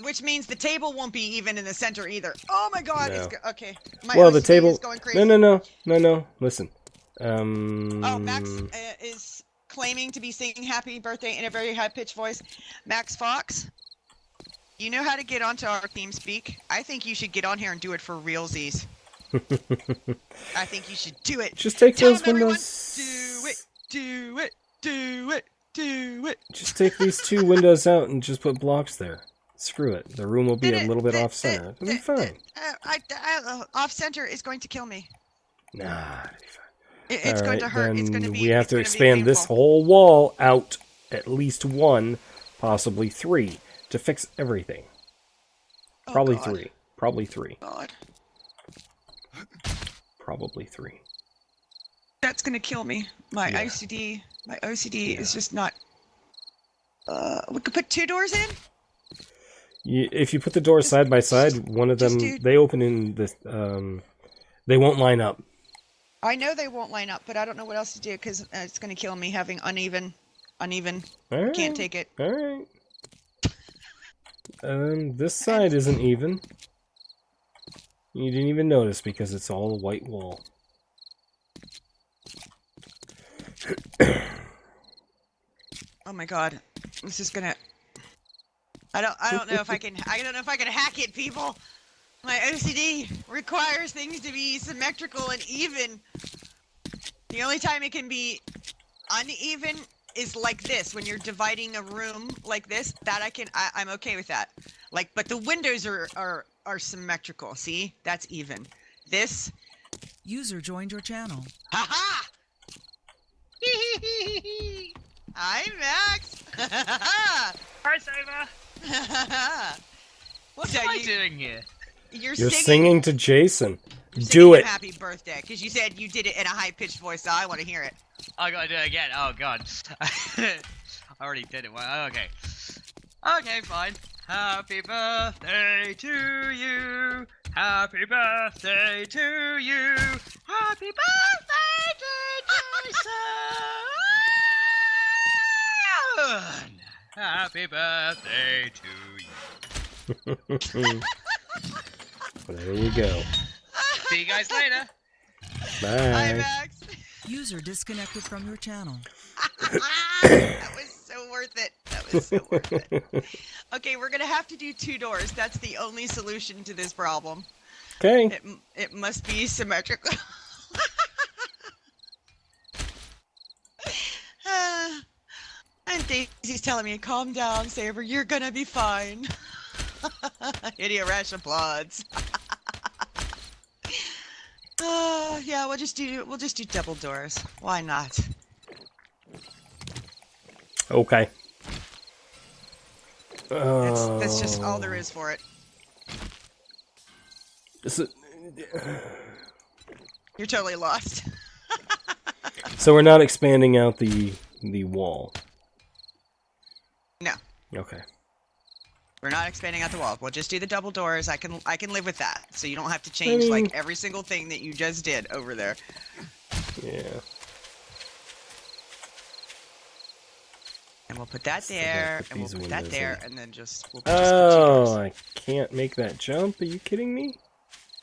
Which means the table won't be even in the center either. Oh my god, No. okay. My Well, the OCD table... is going crazy. No. Listen. Oh, Max is claiming to be singing happy birthday in a very high-pitched voice. Max Fox, you know how to get onto our TeamSpeak? I think you should get on here and do it for realsies. I think you should do it. Just take Tell those them, everyone. windows. Do it. Do it. Do it. Do it. Just take these 2 windows out and just put blocks there. Screw it. The room will be a little bit off center. It'll be fine. Off center is going to kill me. Nah, it'll be fine. It's going to hurt. It's going to be. We have it's to going to be expand this painful. whole wall out at least 1, possibly 3, to fix everything. Oh, Probably God. 3. Probably 3. God. Probably 3. That's gonna kill me. My Yeah. OCD. My OCD Yeah. is just not. We could put 2 doors in. If you put the doors side by side, one of them they open in the they won't line up. I know they won't line up, but I don't know what else to do because it's gonna kill me having uneven. All right. Can't take it. All right. This side isn't even. You didn't even notice because it's all a white wall. Oh my God, this is gonna. I don't know if I can. I don't know if I can hack it, people. My OCD requires things to be symmetrical and even. The only time it can be uneven is like this, when you're dividing a room like this. That I'm okay with that. Like, but the windows are symmetrical. See, that's even. This. User joined your channel. Ha Hi, Max. Hi, Saber. What So am I you- doing here? You're You're singing. singing to Jason. You're Do singing it. him happy birthday, because you said you did it in a high-pitched voice, so I want to hear it. I gotta do it again. Oh god. I already did it. Well, okay. Okay, fine. Happy birthday to you. Happy birthday to you. Happy birthday to Jason. Happy birthday to you. Well, there you go. See you guys later. Hi, Bye. Max. User disconnected from your channel. That was so worth it. That was so worth it. Okay, we're gonna have to do 2 doors. That's the only solution to this problem. Okay. It must be symmetrical. And Daisy's telling me, calm down, Saber, you're gonna be fine. Idiot Rash applauds. Yeah, we'll just do double doors. Why not? Okay. That's just all there is for it. You're totally lost. So we're not expanding out the wall. No, Okay. we're not expanding out the wall. We'll just do the double doors. I can live with that. So you don't have to change like every single thing that you just did over there. Yeah. And we'll put that Still gotta there, put and we'll these put that windows there, in. and then we'll just put 2 doors. Oh, I can't make that jump. Are you kidding me?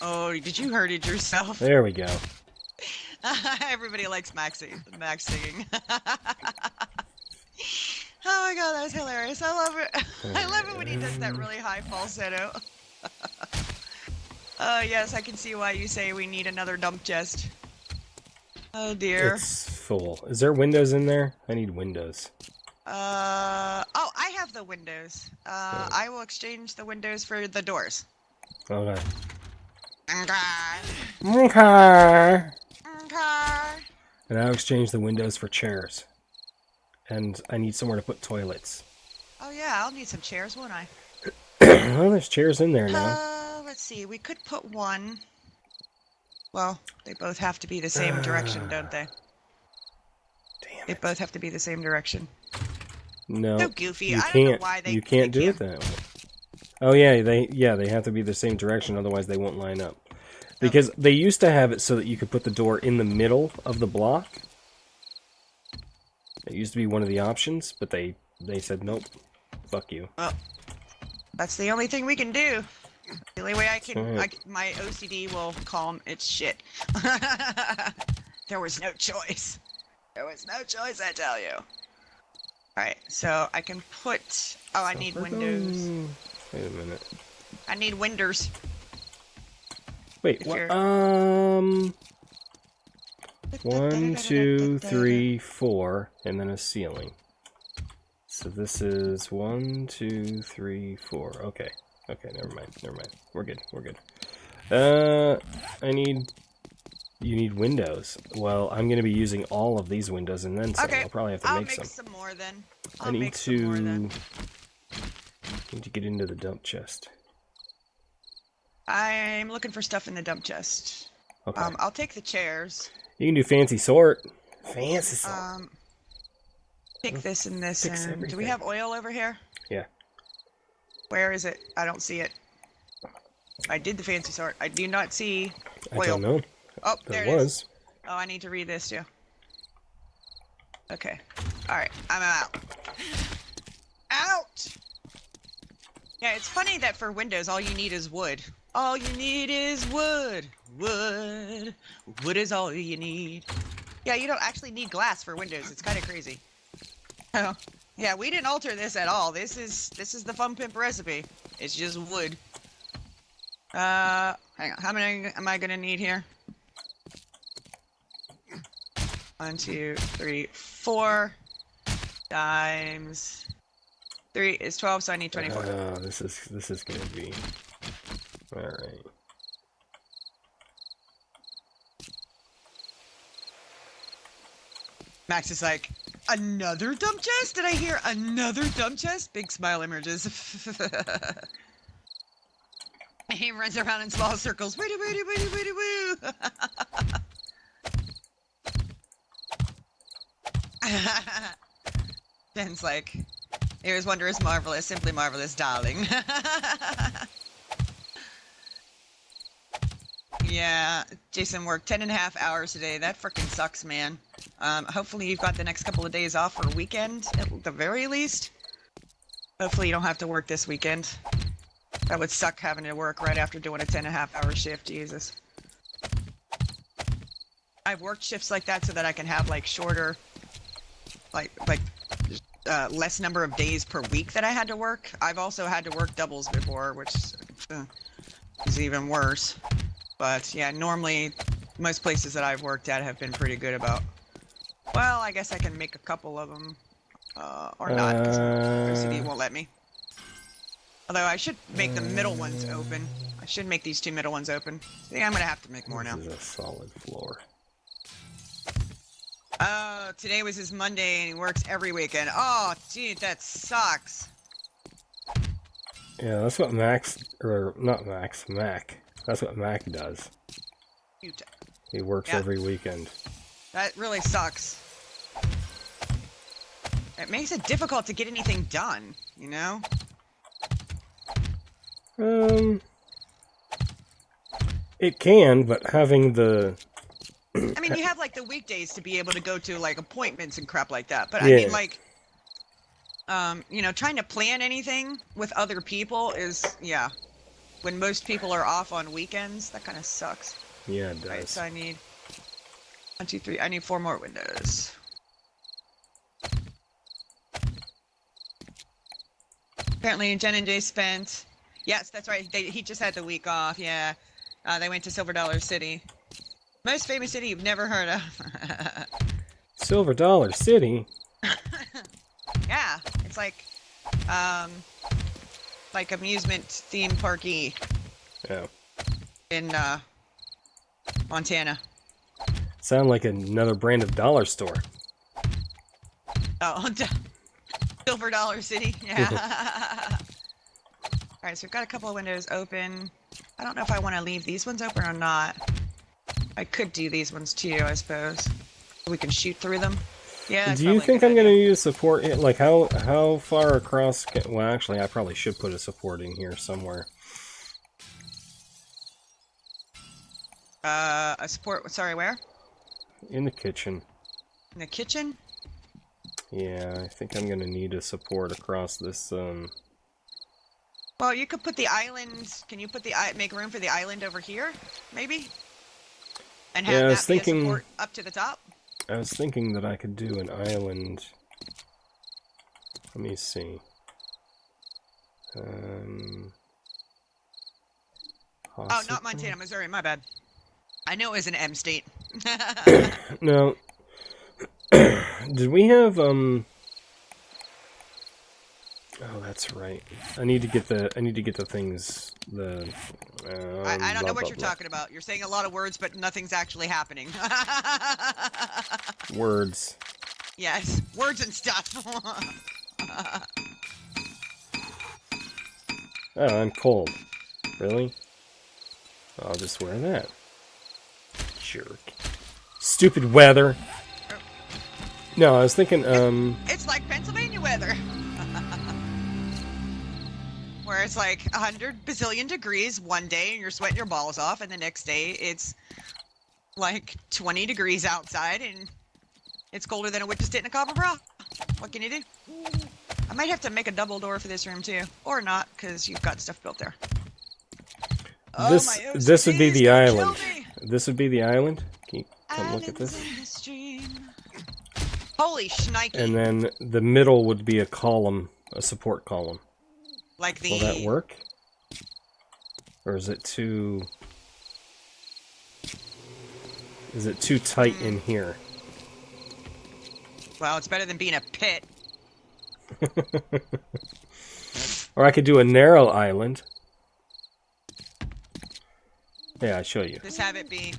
Oh, did you hurt it yourself? There we go. Everybody likes Max singing. Oh my god, that was hilarious. I love it. I love it when he does that really high falsetto. Oh yes, I can see why you say we need another dump chest. Oh dear. It's full. Is there windows in there? I need windows. Oh, I have the windows. I will exchange the windows for the doors. Okay. Okay. Okay. Okay. And I'll exchange the windows for chairs. And I need somewhere to put toilets. Oh yeah, I'll need some chairs, won't I? Well, there's chairs in there now. Let's see. We could put one. Well, they both have to be the same direction, don't they? Damn They it. both have to be the same direction. No. So goofy. You I don't can't. know why they. You can't they do it that way. Oh yeah, they have to be the same direction, otherwise they won't line up. Because they used to have it so that you could put the door in the middle of the block. It used to be one of the options, but they said nope. Fuck you. Well, that's the only thing we can do. The only way I can, Alright. my OCD will calm its shit. There was no choice. There was no choice, I tell you. Alright, so I can put... Oh, I need windows. Wait a minute. I need windows. Wait, If what? you're- 1, 2, 3, 4, and then a ceiling. So this is 1, 2, 3, 4. Okay. Okay, never mind. Never mind. We're good. We're good. You need windows. Well, I'm going to be using all of these windows and then some. Okay, I'll probably have to I'll make make some. some more then. I I'll need make some more then. Need to get into the dump chest. I'm looking for stuff in the dump chest. Okay. I'll take the chairs. You can do fancy sort. Fancy sort. Take this and this. Fix And do we everything. have oil over here? Yeah. Where is it? I don't see it. I did the fancy sort. I do not see I oil. don't know. Oh, there There it is. was. Oh, I need to read this too. Okay. Alright, I'm out. Out! Yeah, it's funny that for Windows, all you need is wood. All you need is wood. Wood. Wood is all you need. Yeah, you don't actually need glass for Windows. It's kind of crazy. Oh, yeah, we didn't alter this at all. This is the Fun Pimp recipe. It's just wood. Hang on. How many am I gonna need here? 1, 2, 3, 4 times 3 is 12, so I need 24. This is gonna be all right. Max is like, another dump chest? Did I hear another dump chest? Big smile emerges. He runs around in small circles. Witty, witty, witty, witty, woo. Jen's like, it was wondrous, marvelous, simply marvelous, darling. Yeah, Jason worked 10.5 hours today. That freaking sucks, man. Hopefully you've got the next couple of days off for a weekend, at the very least. Hopefully you don't have to work this weekend. That would suck having to work right after doing a 10.5-hour shift, Jesus. I've worked shifts like that so that I can have like shorter, less number of days per week that I had to work. I've also had to work doubles before, which is even worse. But yeah, normally most places that I've worked at have been pretty good about, well, I guess I can make a couple of them, or not, because OCD won't let me. Although I should make the middle ones open. I should make these 2 middle ones open. I think I'm gonna have to make more now. This is a solid floor. Today was his Monday and he works every weekend. Oh, dude, that sucks. Yeah, that's what Mac. That's what Mac does. He works every weekend. That really sucks. It makes it difficult to get anything done, you know? It can, but having the... I mean, you have, like, the weekdays to be able to go to, like, appointments and crap like that. But, Yeah. I mean, like, you know, trying to plan anything with other people is, yeah. When most people are off on weekends, that kind of sucks. Yeah, it does. Right, so I need 1, 2, 3. I need 4 more windows. Apparently, Jen and Jay spent... Yes, that's right. He just had the week off, yeah. They went to Silver Dollar City. Most famous city you've never heard of. Silver Dollar City? Yeah, it's like amusement theme parky Yeah. in Montana. Sound like another brand of dollar store. Oh, Silver Dollar City. Yeah. All right, so we've got a couple of windows open. I don't know if I want to leave these ones open or not. I could do these ones too, I suppose. We can shoot through them. Yeah. That's Do you probably a think good I'm going to idea. use support? Like, how far across... Well, actually, I probably should put a support in here somewhere. A support... Sorry, where? In the kitchen. In the kitchen? Yeah, I think I'm going to need a support across this, Well, you could put the island... Can you put the... Make room for the island over here? Maybe? And have Yeah, I was that be a thinking- support up to the top? I was thinking that I could do an island. Let me see. Oh, not Montana, Missouri. My bad. I knew it was an M state. No. Did we have Oh, that's right. I need to get the things. I don't know what you're talking about. You're saying a lot of words, but nothing's actually happening. Words. Yes, words and stuff. Oh, I'm cold. Really? I'll just wear that. Jerk. Stupid weather. No, I was thinking, It's like Pennsylvania weather. Where it's like 100 bazillion degrees one day and you're sweating your balls off, and the next day it's like 20 degrees outside and it's colder than a witch's tit in a copper bra. What can you do? I might have to make a double door for this room too. Or not, because you've got stuff built there. this would be the island. This would be the island. Can you come look at this? Holy shnikey. And then the middle would be a column, a support column. Like the... Will that work? Or is it too... Is it too tight in here? Well, it's better than being a pit. Or I could do a narrow island. Yeah, I'll show you. Just have it be...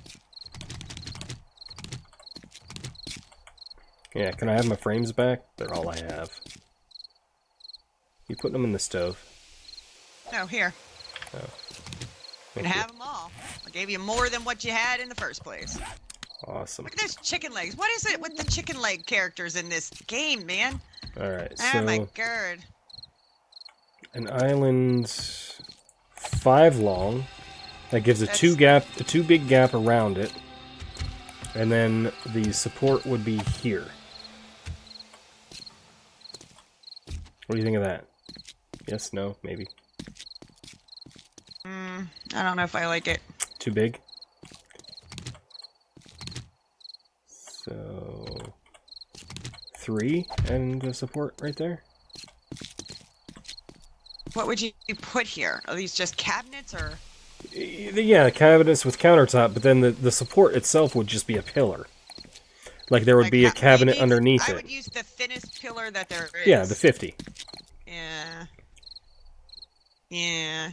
Yeah, can I have my frames back? They're all I have. You putting them in the stove? No, here. Oh. You can have them all. I gave you more than what you had in the first place. Awesome. Look at those chicken legs. What is it with the chicken leg characters in this game, man? Alright, Oh so... my god. An island 5 long. That gives a That's- two big gap around it. And then the support would be here. What do you think of that? Yes, no, maybe. I don't know if I like it. Too big? So... 3 and a support right there? What would you put here? Are these just cabinets or? Yeah, cabinets with countertop, but then the support itself would just be a pillar. Like there would be a cabinet underneath I it. would use the thinnest pillar that there is. Yeah, the 50. Yeah. Yeah.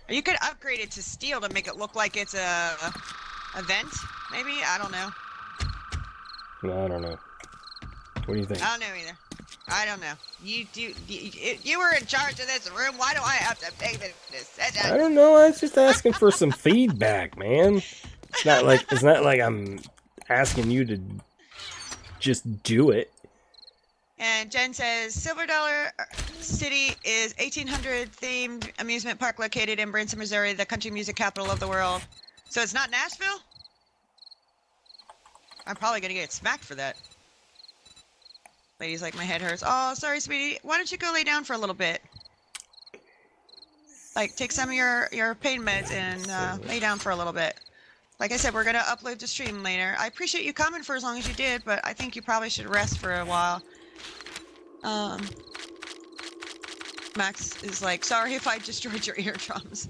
Or you could upgrade it to steel to make it look like it's a vent, maybe? I don't know. No, I don't know. What do you think? I don't know either. I don't know. You were in charge of this room. Why do I have to make the decision? I don't know. I was just asking for some feedback, man. It's not like I'm asking you to just do it. And Jen says, Silver Dollar City is 1800 themed amusement park located in Branson, Missouri, the country music capital of the world. So it's not Nashville? I'm probably gonna get smacked for that. Lady's like, my head hurts. Oh, sorry, sweetie. Why don't you go lay down for a little bit? Like, take some of your pain meds and lay down for a little bit. Like I said, we're gonna upload the stream later. I appreciate you coming for as long as you did, but I think you probably should rest for a while. Max is like, sorry if I destroyed your eardrums.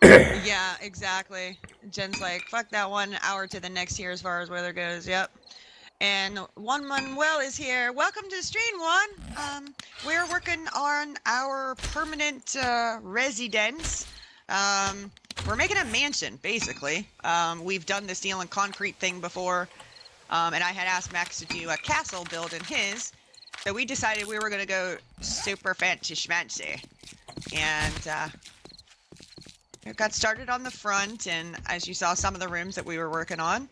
Yeah, exactly. Jen's like, fuck that 1 hour to the next here as far as weather goes. Yep. And Juan Manuel is here. Welcome to the stream, Juan. We're working on our permanent residence. We're making a mansion, basically. We've done the steel and concrete thing before. And I had asked Max to do a castle build in his. So we decided we were going to go super fancy schmancy. And it got started on the front. And as you saw, some of the rooms that we were working on.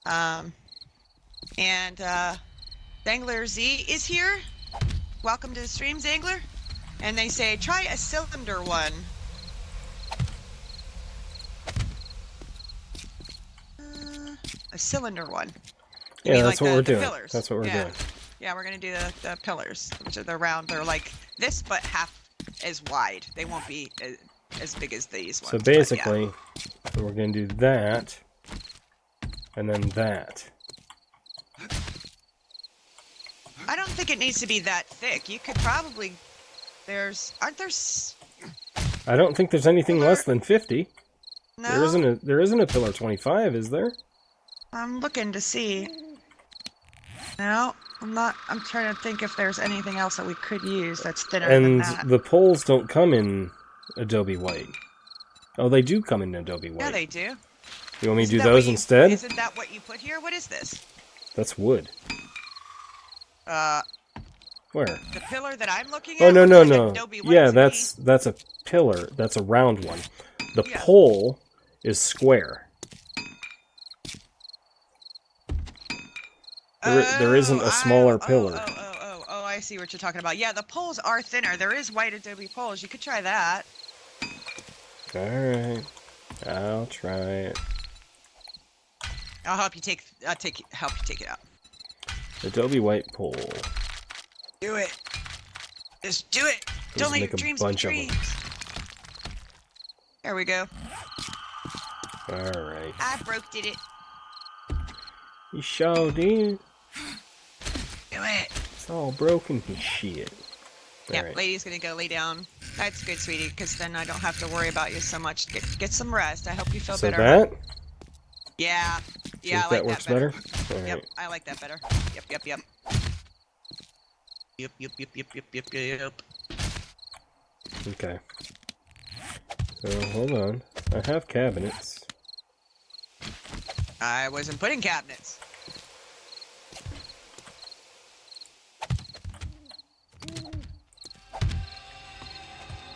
And Zangler Z is here. Welcome to the stream, Zangler. And they say, try a cylinder one. A cylinder one. You Yeah, mean that's like what we're the doing. pillars? That's what we're doing. Yeah, we're going to do the pillars, which are the round. They're like this, but half as wide. They won't be as big as these ones. So basically, we're going to do that, and then that. I don't think it needs to be that thick. You could probably... aren't there... I don't think there's anything less than 50. No? There isn't a pillar 25, is there? I'm looking to see. No, I'm not. I'm trying to think if there's anything else that we could use that's thinner than And that. the poles don't come in Adobe White. Oh, they do come in Adobe White. Yeah, they do. You want me to do Isn't that those what you- instead? Isn't that what you put here? What is this? That's wood. Where? The pillar that I'm looking at. Oh, no, looks no, like no. Adobe White Yeah, to that's a pillar. That's a round one. The Yeah. pole is square. There isn't a smaller pillar. Oh, I see what you're talking about. Yeah, the poles are thinner. There is white Adobe poles. You could try that. Alright. I'll try it. I'll help you help you take it out. Adobe White pole. Do it. Just do it. Let's Don't let make your a dreams be bunch of 'em. dreams. There we go. Alright. I broke it. You sure did. Do it. It's all broken and shit. Yeah, Alright. lady's gonna go lay down. That's good, sweetie, because then I don't have to worry about you so much. Get some rest. I hope you feel So better. that? Yeah. Yeah, I Think like that works that better. better? Yep, Alright. I like that better. Yep. Yep. Okay. So, hold on. I have cabinets. I wasn't putting cabinets.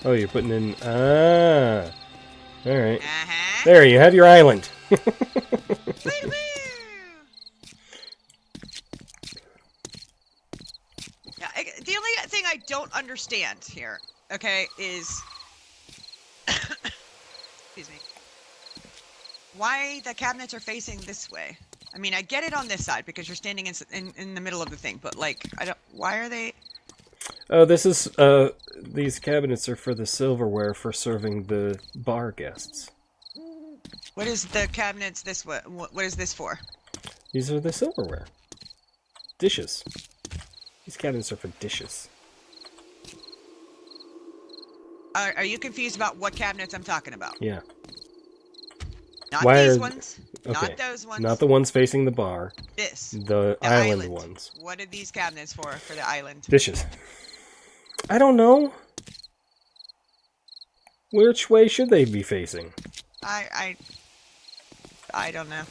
Oh, you're putting in... Ah! Alright. Uh-huh. There, you have your island. Woo-woo! Yeah, the only thing I don't understand here, okay, is... Excuse me. Why the cabinets are facing this way. I mean, I get it on this side because you're standing in the middle of the thing, but, like, I don't... Why are they... Oh, this is, these cabinets are for the silverware for serving the bar guests. What is the cabinets this way? What is this for? These are the silverware. Dishes. These cabinets are for dishes. Are you confused about what cabinets I'm talking about? Yeah. Not Why these are- ones. Okay. Not those ones. Not the ones facing the bar. This. The The island ones. What are these cabinets for the island? Dishes. I don't know. Which way should they be facing? I don't know.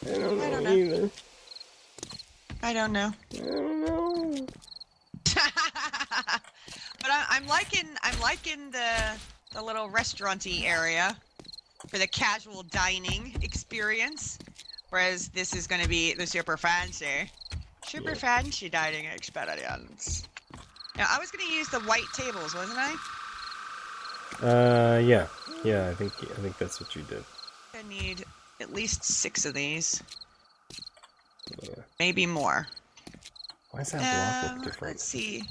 I don't I don't know know. either. I don't know. I don't know. But I'm liking the little restaurant-y area for the casual dining experience, whereas this is going to be the super fancy dining experience. Now, I was going to use the white tables, wasn't I? Yeah. Yeah, I think that's what you did. I need at least 6 of these. Yeah. Maybe more. Why does that block look different? Let's see.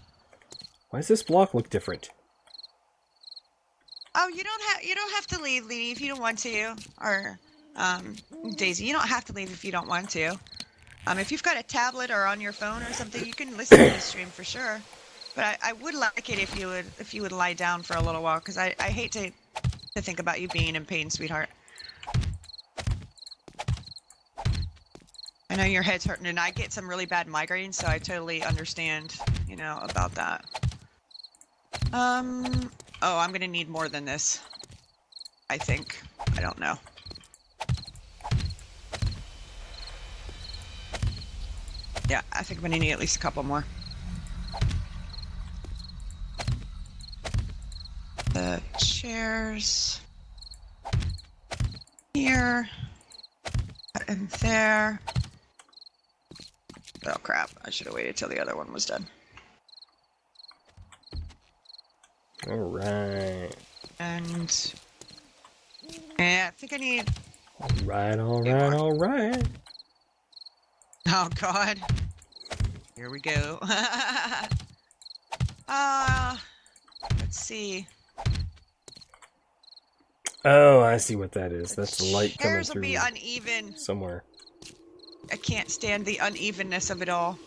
Why does this block look different? Oh, you don't have to leave, Leanie, if you don't want to, or Daisy, you don't have to leave if you don't want to. If you've got a tablet or on your phone or something, you can listen to the stream for sure. But I would like it if you would lie down for a little while, because I hate to think about you being in pain, sweetheart. I know your head's hurting, and I get some really bad migraines, so I totally understand, about that. Oh, I'm gonna need more than this. I think. I don't know. Yeah, I think I'm gonna need at least a couple more. The chairs here and there. Oh crap, I should have waited till the other one was done. Alright. And yeah, I think I need... Alright. Oh god. Here we go. Let's see. Oh, I see what that is. That's the light coming Chairs will through be uneven. somewhere. I can't stand the unevenness of it all.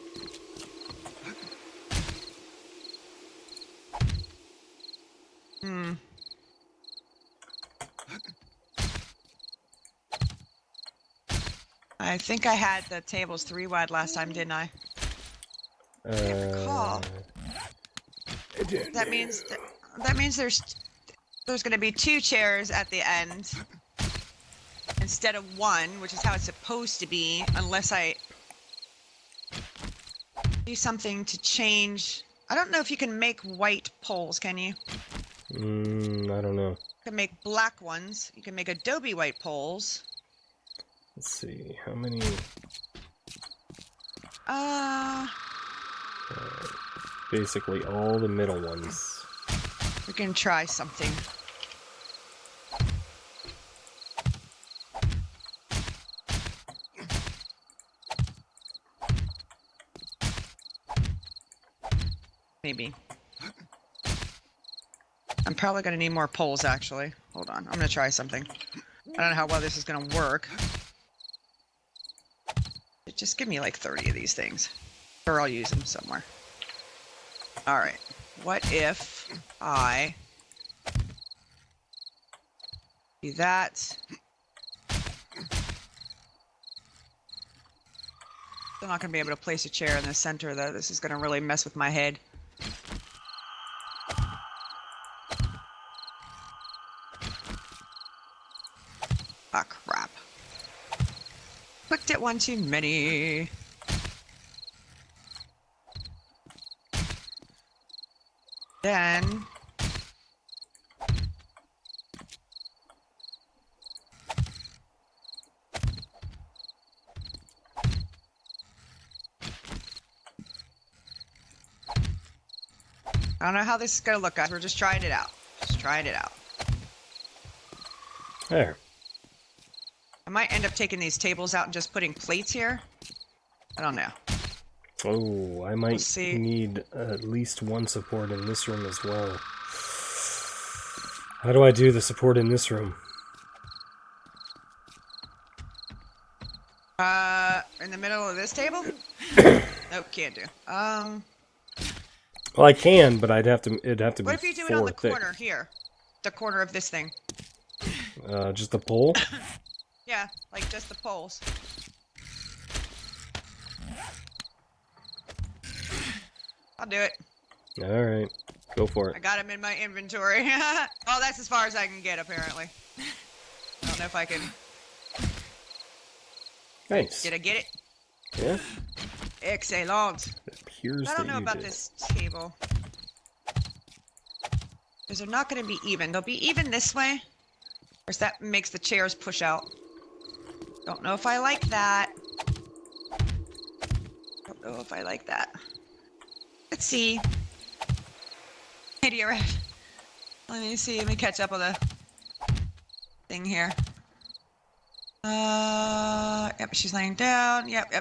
I think I had the tables 3 wide last time, didn't I? Can't recall. That means there's going to be 2 chairs at the end instead of 1, which is how it's supposed to be, unless I do something to change. I don't know if you can make white poles, can you? I don't know. You can make black ones. You can make adobe white poles. Let's see, how many... basically all the middle ones. We can try something. Maybe. I'm probably going to need more poles, actually. Hold on. I'm going to try something. I don't know how well this is going to work. Just give me like 30 of these things. Or I'll use them somewhere. Alright. What if I do that? Still not going to be able to place a chair in the center, though. This is going to really mess with my head. Ah, crap. Clicked it one too many. Then... I don't know how this is going to look, guys. We're just trying it out. Just trying it out. There. I might end up taking these tables out and just putting plates here. I don't know. Oh, I might see. need at least 1 support in this room as well. How do I do the support in this room? In the middle of this table? Nope, can't do. Well, I can, but it'd have to be 4 thick. What if you do it on the corner here? The corner of this thing. Just a pole? Yeah, like just the poles. I'll do it. Alright, go for I it. got him in my inventory. Oh, that's as far as I can get, apparently. I don't know if I can... Nice. Did I get it? Yeah? Excellent. It appears I don't that know you about did. this table. Because they're not going to be even. They'll be even this way. Of course, that makes the chairs push out. Don't know if I like that. Don't know if I like that. Let's see. Idiot. Let me see. Let me catch up on the thing here. Yep, she's laying down. Yep.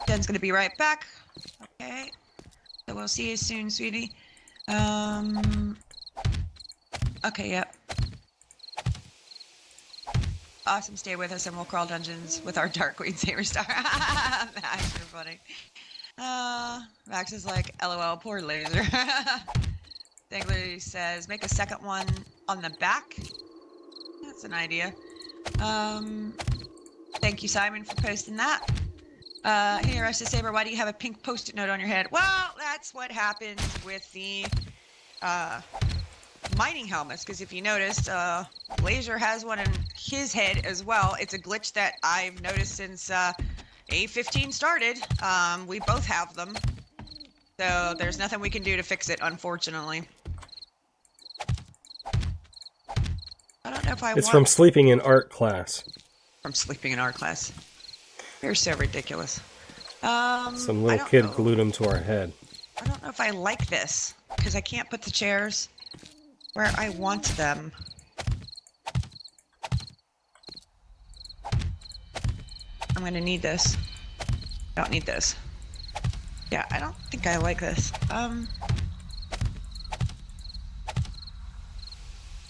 Jen's gonna be right back. Okay. So we'll see you soon, sweetie. Okay, yep. Awesome, stay with us and we'll crawl dungeons with our Dark Queen Saber Star. Max, you're funny. Max is like, LOL, poor Laser. Dangler says, make a second one on the back. That's an idea. Thank you, Simon, for posting that. Hey, Rusty Saber, why do you have a pink post-it note on your head? Well, that's what happens with the mining helmets, because if you noticed, Laser has one in his head as well. It's a glitch that I've noticed since A15 started. We both have them. So there's nothing we can do to fix it, unfortunately. I don't know if It's from sleeping in art class. From sleeping in art class. You're so ridiculous. Some little kid glued them to our head. I don't know if I like this, because I can't put the chairs where I want them. I'm gonna need this. I don't need this. Yeah, I don't think I like this.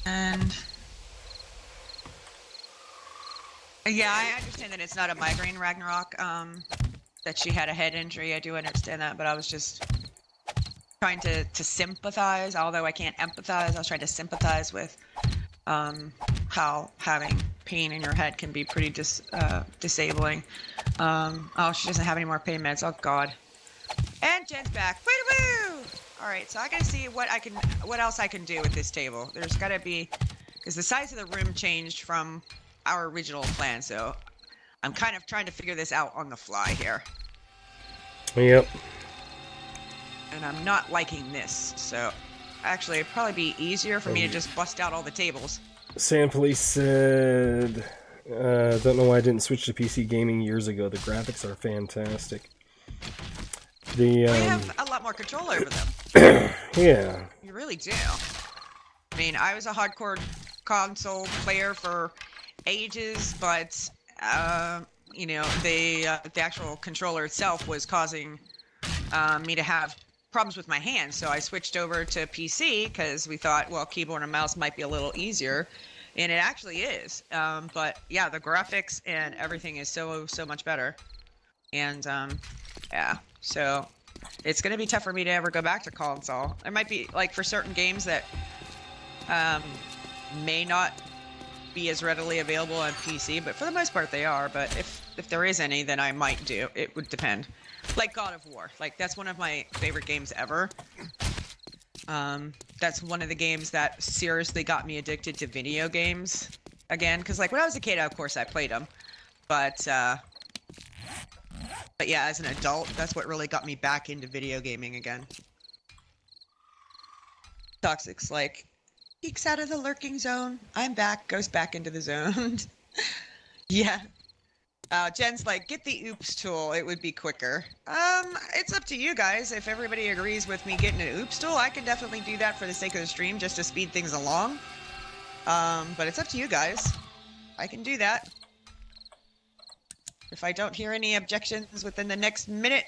And yeah, I understand that it's not a migraine, Ragnarok. That she had a head injury. I do understand that, but I was just trying to sympathize, although I can't empathize. I was trying to sympathize with how having pain in your head can be pretty disabling. Oh, she doesn't have any more pain meds. Oh God. And Jen's back. Woo! All right, so I gotta see what else I can do with this table. There's gotta be, because the size of the room changed from our original plan, so I'm kind of trying to figure this out on the fly here. Yep. And I'm not liking this, so actually it'd probably be easier for me to just bust out all the tables. Sand Police said, don't know why I didn't switch to PC gaming years ago. The graphics are fantastic. We The have a lot more control over them. yeah. You really do. I mean, I was a hardcore console player for ages, but you know, the actual controller itself was causing me to have problems with my hands. So I switched over to PC because we thought, well, keyboard and mouse might be a little easier, and it actually is. But yeah, the graphics and everything is so much better. And yeah, so it's gonna be tough for me to ever go back to console. There might be, like, for certain games that may not be as readily available on PC, but for the most part they are. But if there is any, then I might do. It would depend. Like God of War, like that's one of my favorite games ever. That's one of the games that seriously got me addicted to video games again. Because like when I was a kid, of course I played them, but yeah, as an adult, that's what really got me back into video gaming again. Toxic's like, peeks out of the lurking zone. I'm back, goes back into the zone. Yeah. Jen's like, get the oops tool, it would be quicker. It's up to you guys. If everybody agrees with me getting an oops tool, I can definitely do that for the sake of the stream, just to speed things along. But it's up to you guys. I can do that. If I don't hear any objections within the next minute.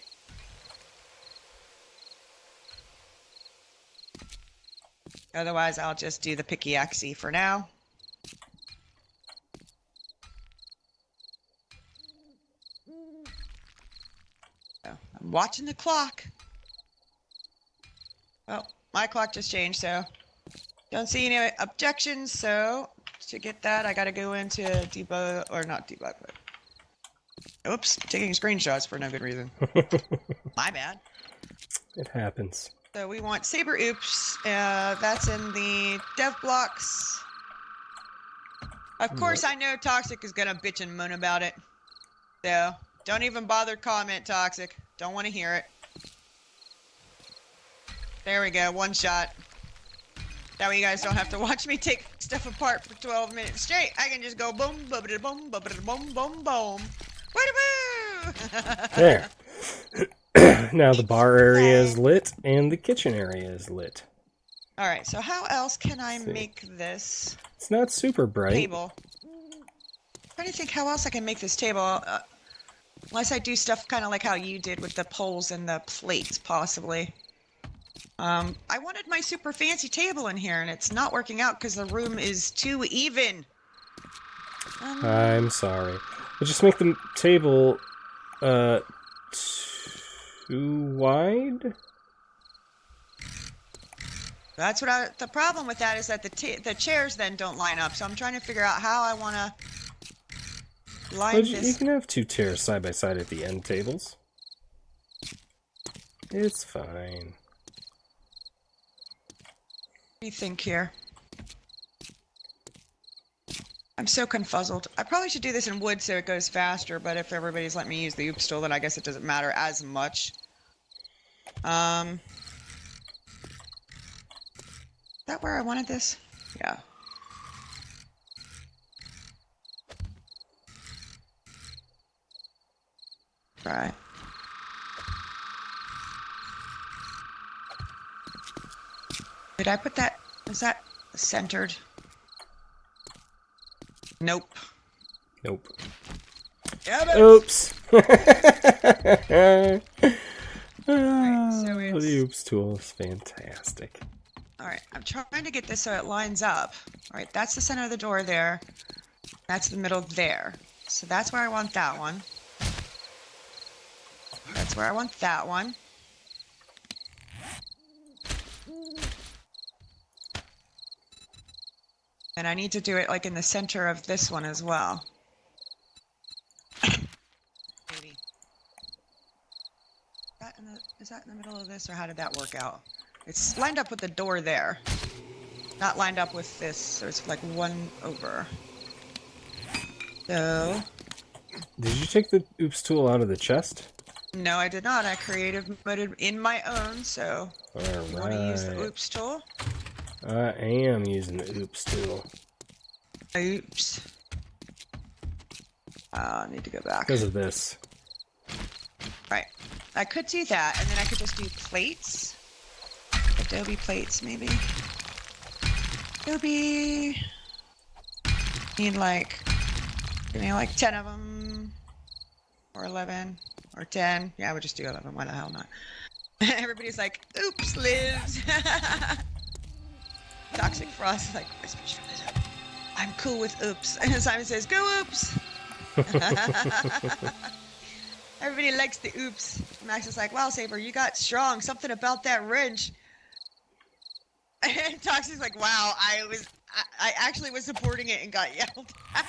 Otherwise, I'll just do the pickaxe for now. So, I'm watching the clock. Oh, my clock just changed, so don't see any objections. So to get that, I gotta go into debug, or not debug, but oops, taking screenshots for no good reason. My bad. It happens. So we want Saber Oops. That's in the dev blocks. Of course, I know Toxic is gonna bitch and moan about it. So don't even bother comment, Toxic. Don't want to hear it. There we go, one shot. That way you guys don't have to watch me take stuff apart for 12 minutes straight. I can just go boom, boom, boom, boom, boom, boom, boom. Woo-da-boo! There. Now the bar area is lit and the kitchen area is lit. All right, so how else can I make this It's not super bright. table? I'm trying to think how else I can make this table. Unless I do stuff kind of like how you did with the poles and the plates, possibly. I wanted my super fancy table in here, and it's not working out because the room is too even. I'm sorry. But just make the table too wide? That's what the problem with that is that the chairs then don't line up. So I'm trying to figure out how I want to line Well, this. you can have two chairs side by side at the end tables. It's fine. What do you think here? I'm so confuzzled. I probably should do this in wood so it goes faster, but if everybody's letting me use the oops tool, then I guess it doesn't matter as much. Is that where I wanted this? Yeah. Right. Did I put that? Is that centered? Nope. Nope. Yeah, Oops! Alright, so it's... The oops tool is fantastic. Alright, I'm trying to get this so it lines up. Alright, that's the center of the door there. That's the middle there. So that's where I want that one. That's where I want that one. And I need to do it like in the center of this one as well. Maybe. Is that in the middle of this, or how did that work out? It's lined up with the door there. Not lined up with this, so it's like one over. So... Did you take the oops tool out of the chest? No, I did not. I creative moded in my own, so... Alright. You want to use the oops tool? I am using the oops tool. Oops. I need to go back. Because of this. Right. I could do that, and then I could just do plates. Adobe plates, maybe. Adobe... Need like... Give me like 10 of them. Or 11. Or 10. Yeah, I would just do 11. Why the hell not? Everybody's like, oops, Liz. Toxic Frost is like, I'm cool with oops. And Simon says, go oops. Everybody likes the oops. Max is like, wow, Saber, you got strong. Something about that wrench. And Toxic's like, wow, I actually was supporting it and got yelled at.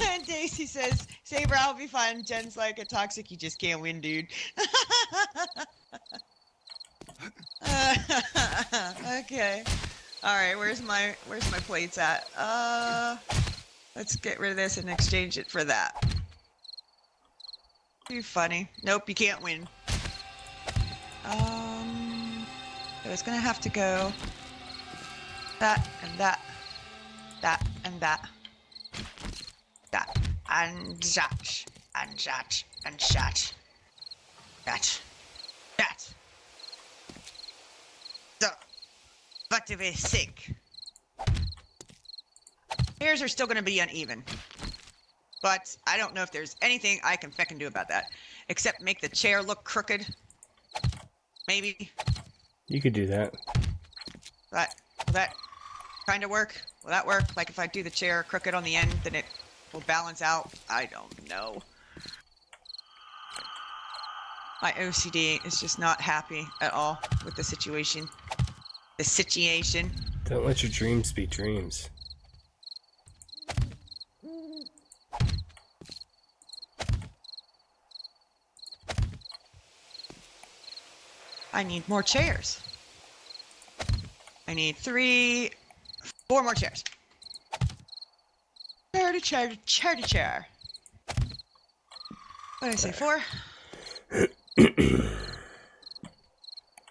And Daisy says, Saber, I'll be fine. Jen's like, a Toxic, you just can't win, dude. Okay. Alright, where's my plates at? Let's get rid of this and exchange it for that. Too funny. Nope, you can't win. So it's gonna have to go that and that. That and that. That. And that. And that. And that. That. That. So, what do we think? Pairs are still going to be uneven. But I don't know if there's anything I can feckin' do about that. Except make the chair look crooked. Maybe. You could do that. But will that kind of work? Will that work? Like if I do the chair crooked on the end, then it will balance out? I don't know. My OCD is just not happy at all with the situation. The situation. Don't let your dreams be dreams. I need more chairs. I need 4 more chairs. Chair. What did I say, 4?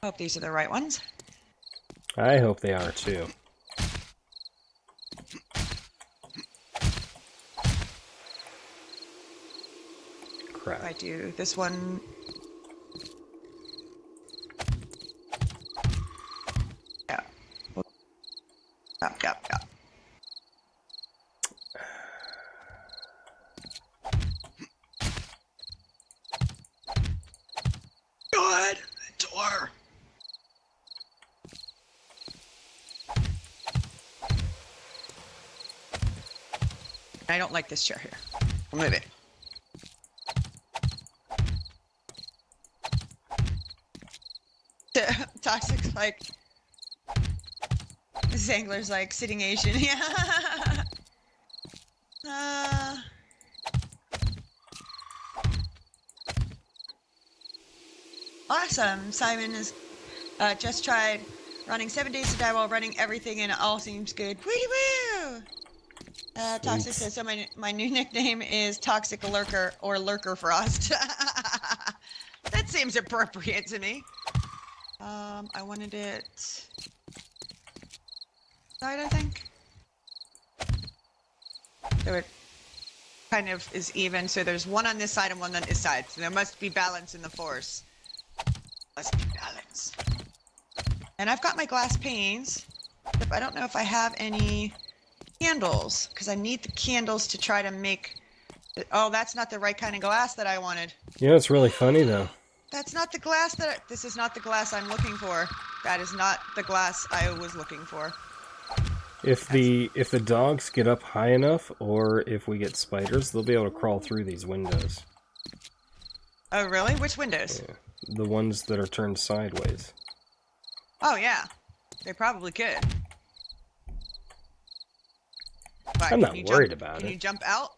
Hope these are the right ones. I hope they are too. Crap. If I do this one. Yeah. Yep. Good door. I don't like this chair here. I'll move it. Toxic's like... Zangler's like sitting Asian. Yeah. Awesome. Simon has just tried running 7 days to die while running everything, and it all seems good. Woo-woo! Toxic says, so my new nickname is Toxic Lurker or Lurker Frost. That seems appropriate to me. I wanted it side, I think. So it kind of is even. So there's one on this side and one on this side. So there must be balance in the force. Must be balance. And I've got my glass panes. But I don't know if I have any candles, because I need the candles to try to make... Oh, that's not the right kind of glass that I wanted. You know, it's really funny though. That's not the glass that... This is not the glass I'm looking for. That is not the glass I was looking for. If the dogs get up high enough, or if we get spiders, they'll be able to crawl through these windows. Oh, really? Which windows? Yeah. The ones that are turned sideways. Oh yeah, they probably could. But I'm can not you worried jump, about Can it. you jump out?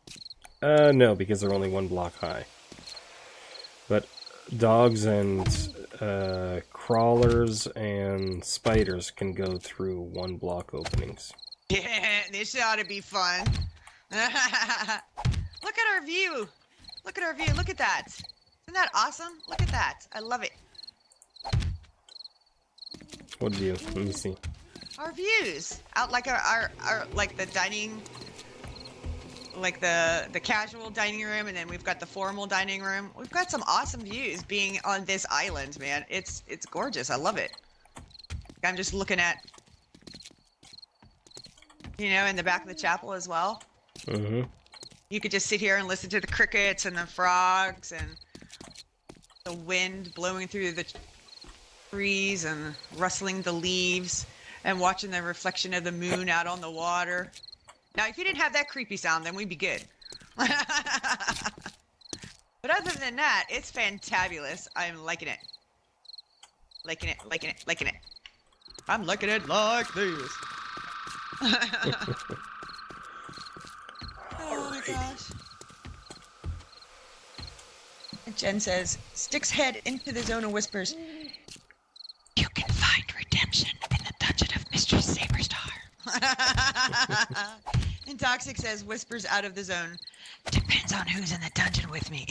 No, because they're only 1 block high. But dogs and crawlers and spiders can go through 1 block openings. Yeah, this ought to be fun. Look at our view. Look at our view. Look at that. Isn't that awesome? Look at that. I love it. What view? Let me see. Our views out like our like the dining, like the casual dining room, and then we've got the formal dining room. We've got some awesome views being on this island, man. It's gorgeous. I love it. I'm just looking at, you know, in the back of the chapel as well. Mm-hmm. You could just sit here and listen to the crickets and the frogs and the wind blowing through the trees and rustling the leaves and watching the reflection of the moon out on the water. Now, if you didn't have that creepy sound, then we'd be good. But other than that, it's fantabulous. I'm liking it. Liking it, liking it, liking it. I'm liking it like this. Oh my gosh. And Jen says, sticks head into the zone and whispers, you can find redemption in the dungeon of Mistress Saberstar. And Toxic says, whispers out of the zone, depends on who's in the dungeon with me.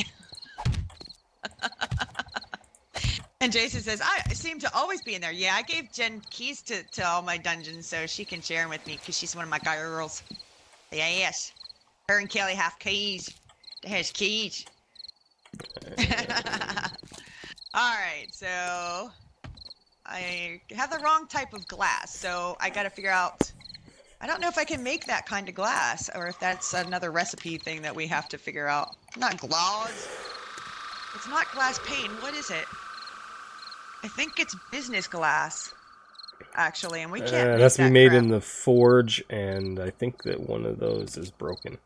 And Jason says, I seem to always be in there. Yeah, I gave Jen keys to all my dungeons so she can share them with me because she's one of my girls. Yes. Her and Kelly have keys. They has keys. Alright, so I have the wrong type of glass, so I gotta figure out, I don't know if I can make that kind of glass or if that's another recipe thing that we have to figure out. Not glass. It's not glass pane. What is it? I think it's business glass, actually, and we can't make That's to be that made crap. in the forge, and I think that one of those is broken.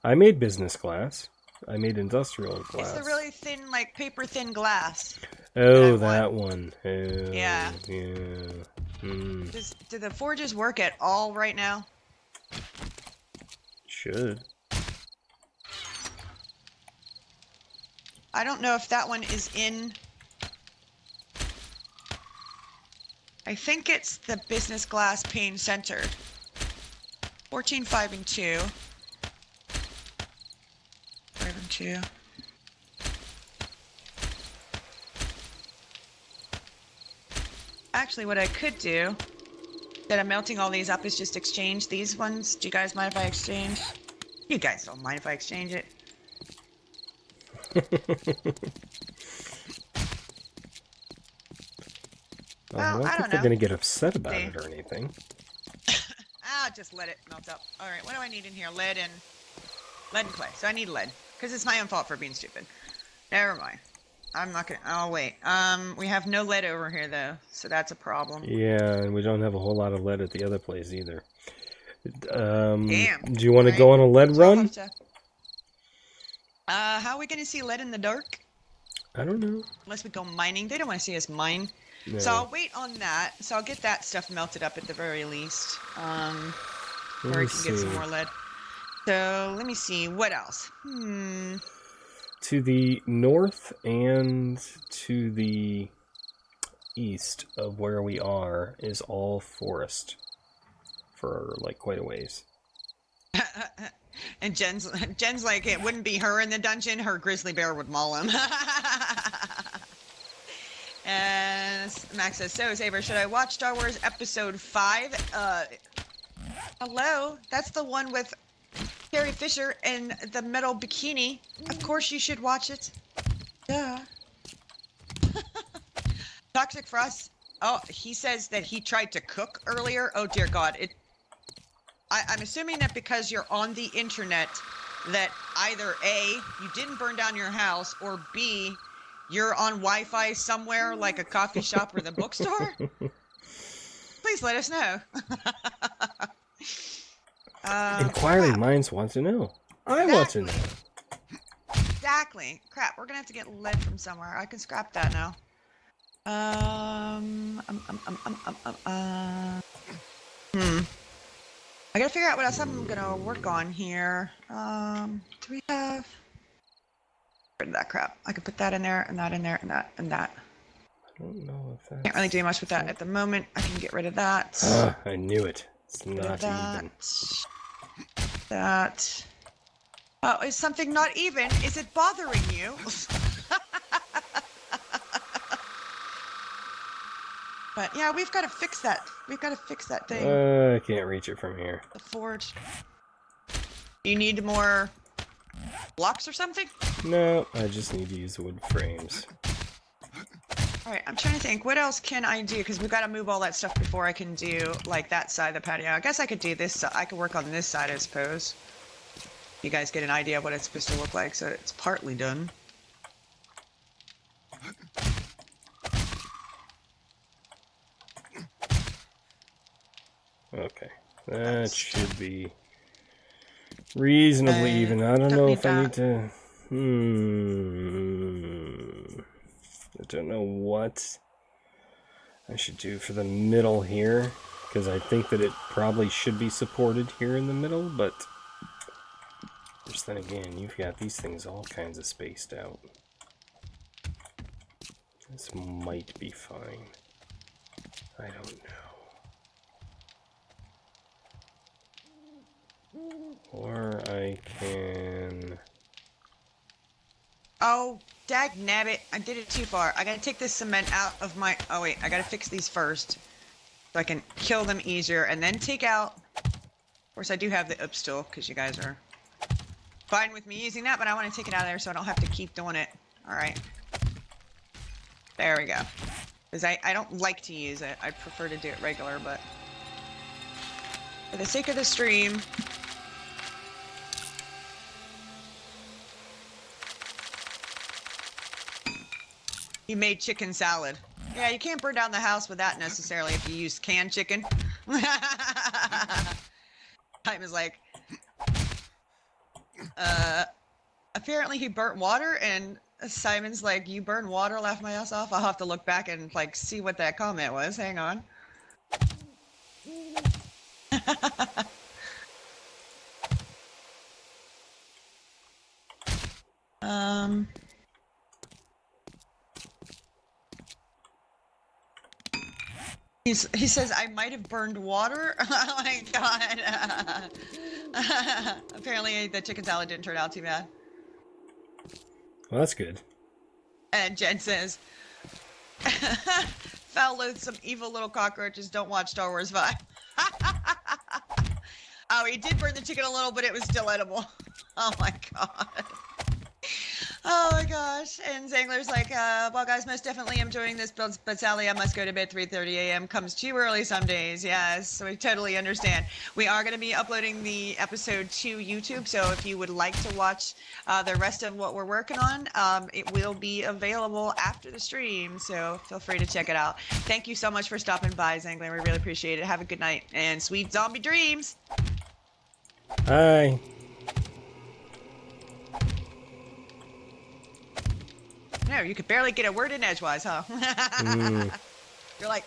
I made business glass. I made industrial glass. It's the really thin, like paper-thin glass. Oh, that that one. Oh, Yeah. Yeah. Hmm. Do the forges work at all right now? Should. I don't know if that one is in. I think it's the business glass pane center. 14, 5, and 2. 5 and 2. Actually, what I could do, that I'm melting all these up, is just exchange these ones. Do you guys mind if I exchange? You guys don't mind if I exchange it. I don't I think don't they're know. going to get upset about See. it or anything. Just let it melt up. All right, what do I need in here? Lead and clay. So I need lead because it's my own fault for being stupid. Never mind. I'm not gonna. Oh wait. We have no lead over here though, so that's a problem. Yeah, and we don't have a whole lot of lead at the other place either. Damn. Do you want to go on a lead So I'll run? have to- how are we gonna see lead in the dark? I don't know. Unless we go mining. They don't want to see us mine. No. So I'll wait on that. So I'll get that stuff melted up at the very least. Let Or me we can get some see. more lead. So let me see. What else? To the north and to the east of where we are is all forest for like quite a ways. And Jen's like, it wouldn't be her in the dungeon. Her grizzly bear would maul him. And Max says, so Saber, should I watch Star Wars Episode 5? Hello? That's the one with Carrie Fisher and the metal bikini. Of course you should watch it. Duh. Toxic Frost. Oh, he says that he tried to cook earlier. Oh, dear God. I'm assuming that because you're on the internet, that either A, you didn't burn down your house, or B, you're on Wi-Fi somewhere, like a coffee shop or the bookstore? Please let us know. Inquiring minds want to know. I want to know. Exactly. Crap, we're gonna have to get lead from somewhere. I can scrap that now. I gotta figure out what else I'm gonna work on here. Do we have? Get rid of that crap. I could put that in there, and that in there, and that, and that. I don't know if that's... Can't really do much with that at the moment. I can get rid of that. I knew it. It's Rid of not that. even. That. Oh, is something not even? Is it bothering you? But yeah, we've got to fix that. We've got to fix that thing. I can't reach it from here. The forge. You need more blocks or something? No, I just need to use wood frames. Alright, I'm trying to think. What else can I do? Because we've got to move all that stuff before I can do, like, that side of the patio. I guess I could do this. I could work on this side, I suppose. You guys get an idea of what it's supposed to look like, so it's partly done. Okay, that should be reasonably even. I don't don't know need if I need that. to... I don't know what I should do for the middle here, because I think that it probably should be supported here in the middle, but just then again, you've got these things all kinds of spaced out. This might be fine. I don't know. Or I can... Oh, dagnabbit. I did it too far. I gotta take this cement out of my... Oh, wait. I gotta fix these first. So I can kill them easier. And then take out... Of course, I do have the oops tool, because you guys are fine with me using that, but I want to take it out of there so I don't have to keep doing it. Alright. There we go. Because I don't like to use it. I prefer to do it regular, but... For the sake of the stream... You made chicken salad. Yeah, you can't burn down the house with that necessarily if you use canned chicken. Time is like, apparently he burnt water, and Simon's like, you burn water, laugh my ass off. I'll have to look back and like see what that comment was. Hang on. He says, I might have burned water. Oh my god. Apparently the chicken salad didn't turn out too bad. Well, that's good. And Jen says, foul loathsome evil little cockroaches don't watch Star Wars 5. Oh, he did burn the chicken a little, but it was still edible. Oh my god. Oh my gosh. And Zangler's like, well guys, most definitely enjoying this build, but Sally, I must go to bed 3:30 a.m. Comes too early some days. Yes, so we totally understand. We are going to be uploading the episode to YouTube, so if you would like to watch the rest of what we're working on, it will be available after the stream, so feel free to check it out. Thank you so much for stopping by, Zangler. We really appreciate it. Have a good night, and sweet zombie dreams! Hi. No, you could barely get a word in edgewise, huh? You're like,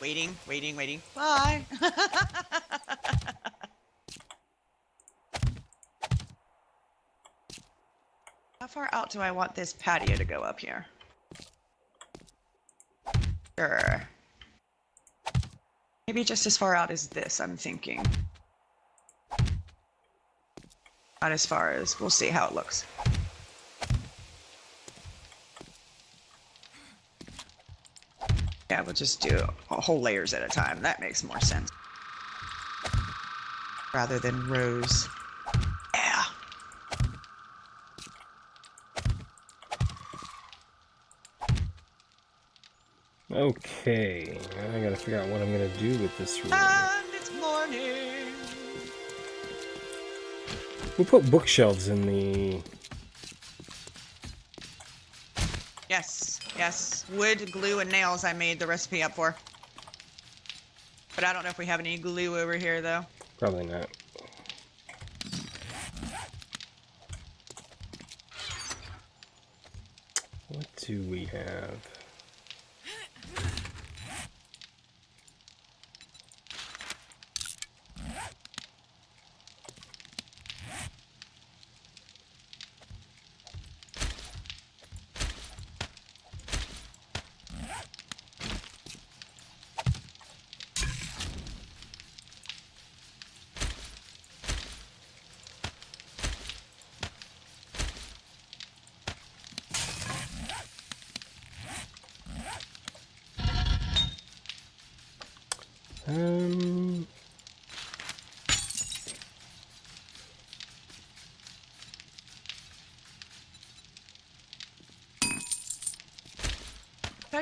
waiting. Bye. How far out do I want this patio to go up here? Sure. Maybe just as far out as this, I'm thinking. Not as far as, we'll see how it looks. Yeah, we'll just do whole layers at a time. That makes more sense. Rather than rows. Yeah. Okay, I gotta figure out what I'm gonna do with this room. And it's morning. We'll put bookshelves in the... Yes. Wood, glue, and nails I made the recipe up for. But I don't know if we have any glue over here, though. Probably not. What do we have?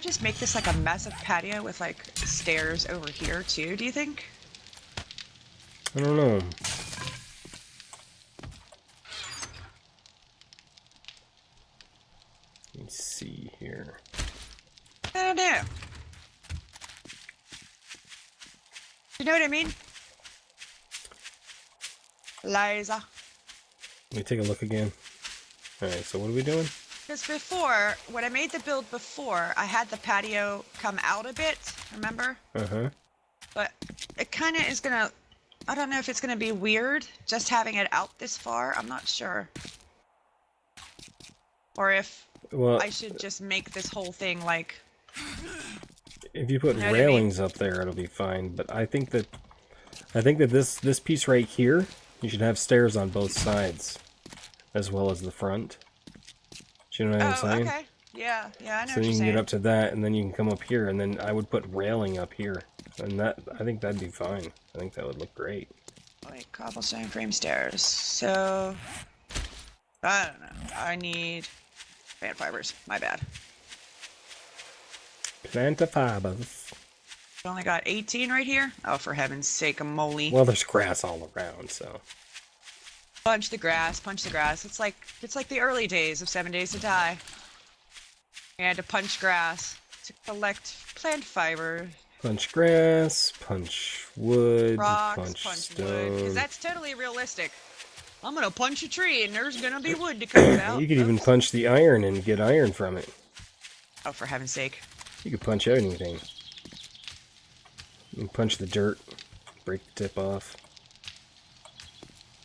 I just make this like a massive patio with like stairs over here too, do you think? I don't know. Let me see here. I don't know. You know what I mean? Liza. Let me take a look again. Alright, so what are we doing? Because before, when I made the build before, I had the patio come out a bit, remember? Uh-huh. But it kind of is gonna, I don't know if it's gonna be weird just having it out this far. I'm not sure. Or if Well, I should just make this whole thing like, if you put know what I mean? railings up there, it'll be fine. But I think that this piece right here, you should have stairs on both sides, as well as the front. Do you know what I'm saying? okay. Yeah, I know So what then you're you can saying. get up to that, and then you can come up here, and then I would put railing up here, and that I think that'd be fine. I think that would look great. Wait, cobblestone frame stairs. So, I don't know. I need plant fibers. My bad. Plant of fibers. I only got 18 right here. Oh, for heaven's sake, a moly. Well, there's grass all around, so. Punch the grass, punch the grass. It's like the early days of 7 Days to Die. We had to punch grass to collect plant fiber, Punch grass, punch wood, rocks, punch wood. stone. Because that's totally realistic. I'm gonna punch a tree and there's gonna be wood to come out. You could even punch the iron and get iron from it. Oh, for heaven's sake. You could punch anything. You can punch the dirt, break the tip off.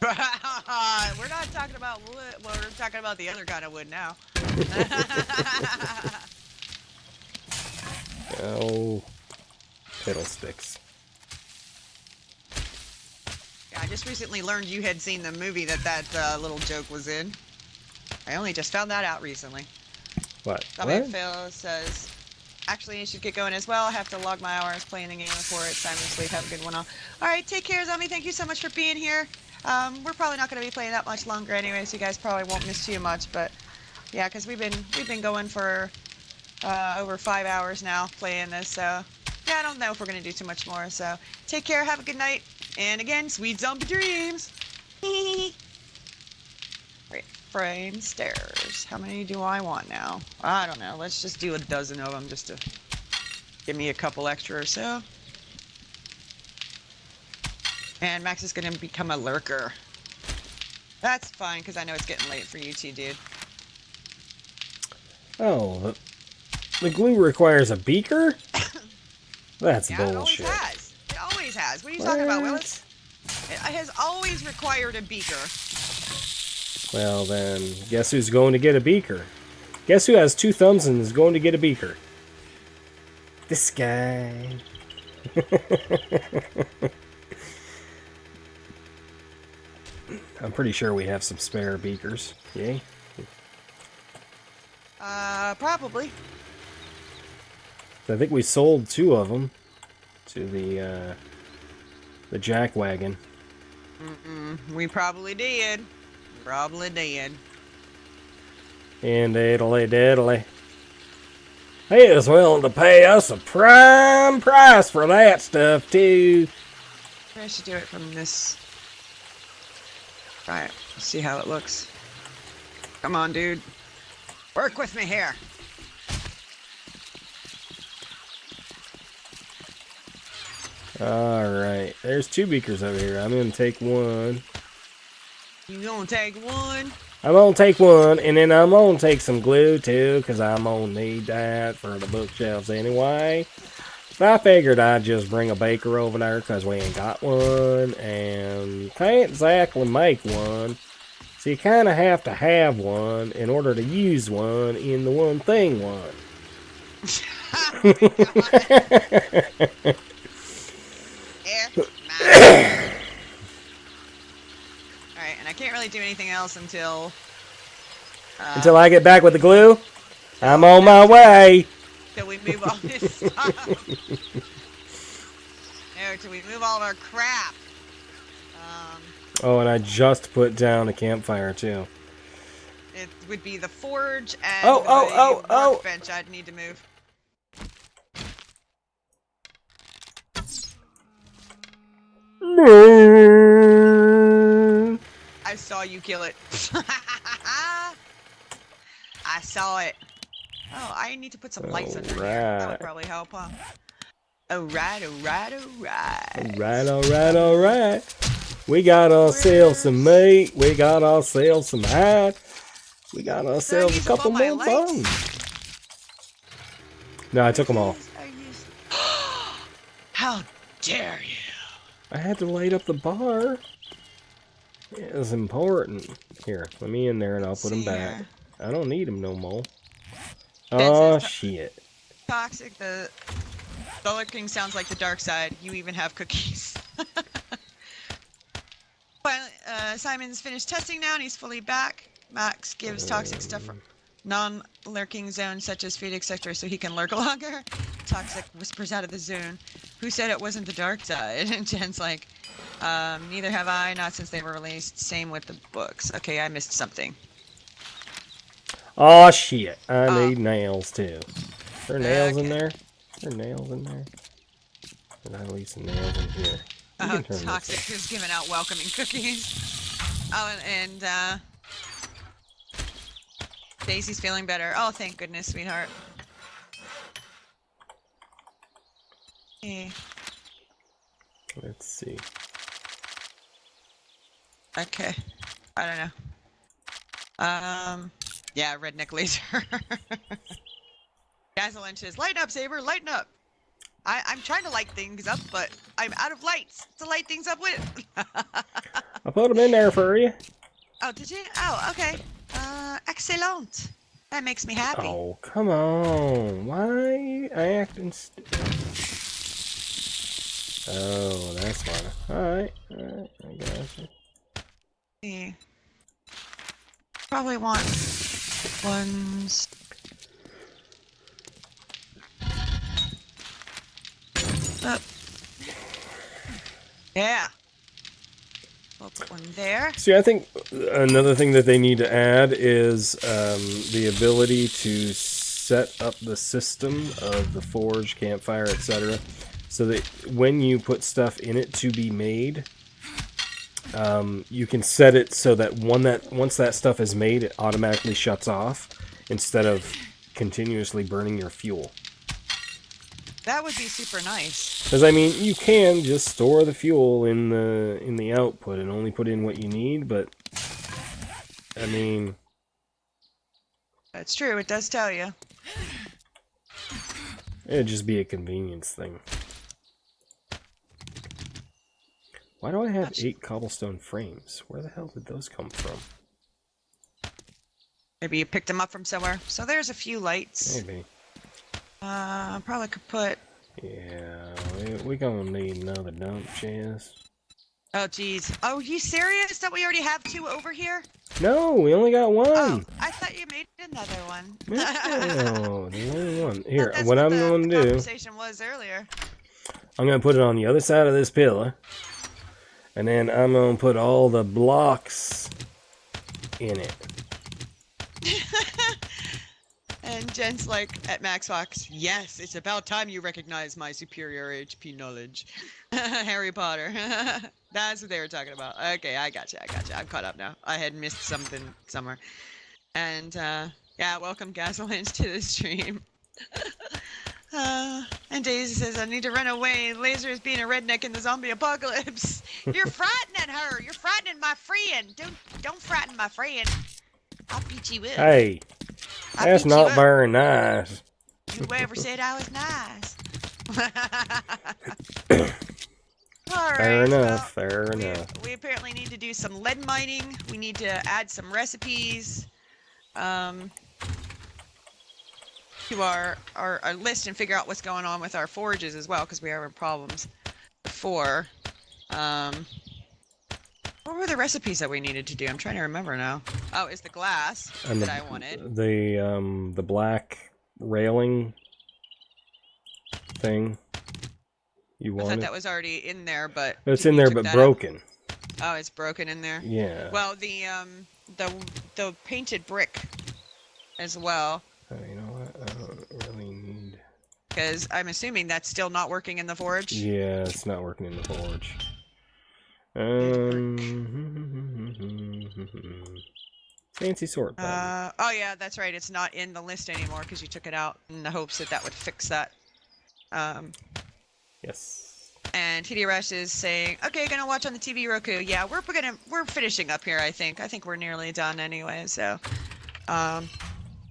We're not talking about wood. Well, we're talking about the other kind of wood now. Oh, fiddlesticks. Yeah, I just recently learned you had seen the movie that little joke was in. I only just found that out recently. What? Somebody Phil says, actually, you should get going as well. I have to log my hours playing the game before it's time to sleep. Have a good one all. All right, take care, Zombie. Thank you so much for being here. We're probably not going to be playing that much longer anyway, so you guys probably won't miss too much. But yeah, because we've been going for over 5 hours now playing this. So yeah, I don't know if we're going to do too much more. So take care. Have a good night. And again, sweet zombie dreams. Right, frame stairs. How many do I want now? I don't know. Let's just do a dozen of them just to give me a couple extra or so. And Max is going to become a lurker. That's fine, because I know it's getting late for you two, dude. Oh, the glue requires a beaker? That's Yeah, bullshit. it always has. It always has. What are you talking about, Willis? It has always required a beaker. Well then, guess who's going to get a beaker? Guess who has 2 thumbs and is going to get a beaker? This guy. I'm pretty sure we have some spare beakers. Yay? Probably. I think we sold 2 of them to the jack wagon. We probably did. Probably did. And diddly diddly. He is willing to pay us a prime price for that stuff, too. I should do it from this. Right. Let's see how it looks. Come on, dude. Work with me here. Alright, there's 2 beakers over here. I'm gonna take one. You gonna take one? I'm gonna take one, and then I'm gonna take some glue too, because I'm gonna need that for the bookshelves anyway. I figured I'd just bring a baker over there, because we ain't got one, and can't exactly make one. So you kind of have to have one in order to use one in the one thing one. Alright, and I can't really do anything else until... Until I get back with the glue, I'm on my way. Till we move all this stuff. No, till we move all of our crap. Oh, and I just put down a campfire too. It would be the forge and Oh, the workbench I'd need to move. I saw you kill it. I saw it. Oh, I need to put some lights under here. That would Alright. probably help, huh? Alright. Alright. We got ourselves some meat. We got ourselves some hide. We got ourselves a use up couple all my more lights? bones. No, I took them all. How dare you? I had to light up the bar. It was important. Here, let me in there and I'll put them back. Here. I don't need them no more. Ben Oh, says shit. Toxic, the lurking sounds like the dark side. You even have cookies. Finally, Simon's finished testing now and he's fully back. Max gives Toxic stuff from non-lurking zones such as feed, etc. so he can lurk longer. Toxic whispers out of the zone. Who said it wasn't the dark side? And Jen's like, neither have I, not since they were released. Same with the books. Okay, I missed something. Oh, shit. I need nails, too. There are nails in Okay. there? There are nails in there? There's at least some nails in here. You Oh, can turn this Toxic off. is giving out welcoming cookies. Oh, and Daisy's feeling better. Oh, thank goodness, sweetheart. Hey. Let's see. Okay. I don't know. Yeah, redneck laser. Gasoline says, lighten up, Saber, lighten up. I'm trying to light things up, but I'm out of lights to light things up with. I put them in there for you. Oh, did you? Oh, okay. Excellent. That makes me happy. Oh, come on. Why I acting stupid? Oh, that's fine. Alright, I got you. See. Probably want ones. Up. Yeah. We'll put one there. See, I think another thing that they need to add is the ability to set up the system of the forge, campfire, etc. So that when you put stuff in it to be made, you can set it so that once that stuff is made, it automatically shuts off instead of continuously burning your fuel. That would be super nice. Because I mean, you can just store the fuel in the output and only put in what you need, but I mean, That's true. It does tell you. it'd just be a convenience thing. Why do I have 8 cobblestone frames? Where the hell did those come from? Maybe you picked them up from somewhere. So there's a few lights. Maybe. Probably could put. Yeah, we gonna need another dump chest. Oh, geez. Oh, you serious? That we already have 2 over here? No, we only got one. Oh, I thought you made another one. No, there's only one. Here, That's what I'm the gonna do, conversation was earlier. I'm gonna put it on the other side of this pillar, and then I'm gonna put all the blocks in it. And Jen's like, at Max Fox, yes, it's about time you recognize my superior HP knowledge. Harry Potter. That's what they were talking about. Okay, I gotcha. I'm caught up now. I had missed something somewhere. And, yeah, welcome Gasoline to the stream. And Daisy says, I need to run away. Laser is being a redneck in the zombie apocalypse. You're frightening her. You're frightening my friend. Don't frighten my friend. I'll beat you up. Hey, I'll that's beat you not up. very nice. Whoever said I was nice? Fair enough, fair enough. We apparently need to do some lead mining. We need to add some recipes to our list and figure out what's going on with our forges as well, because we are having problems before. What were the recipes that we needed to do? I'm trying to remember now. Oh, it's the glass And that I wanted. the black railing thing you I thought wanted. that was already in there, but It's you in there took but that out? broken. Oh, it's broken in there. Yeah. Well, the painted brick as well, Oh, you know what? I don't really need. because I'm assuming that's still not working in the forge. Yeah, it's not working in the forge. Fancy sort button. Oh yeah, that's right. It's not in the list anymore because you took it out in the hopes that that would fix that. Yes. And TD Rush is saying, "Okay, gonna watch on the TV Roku." Yeah, we're finishing up here. I think we're nearly done anyway. So,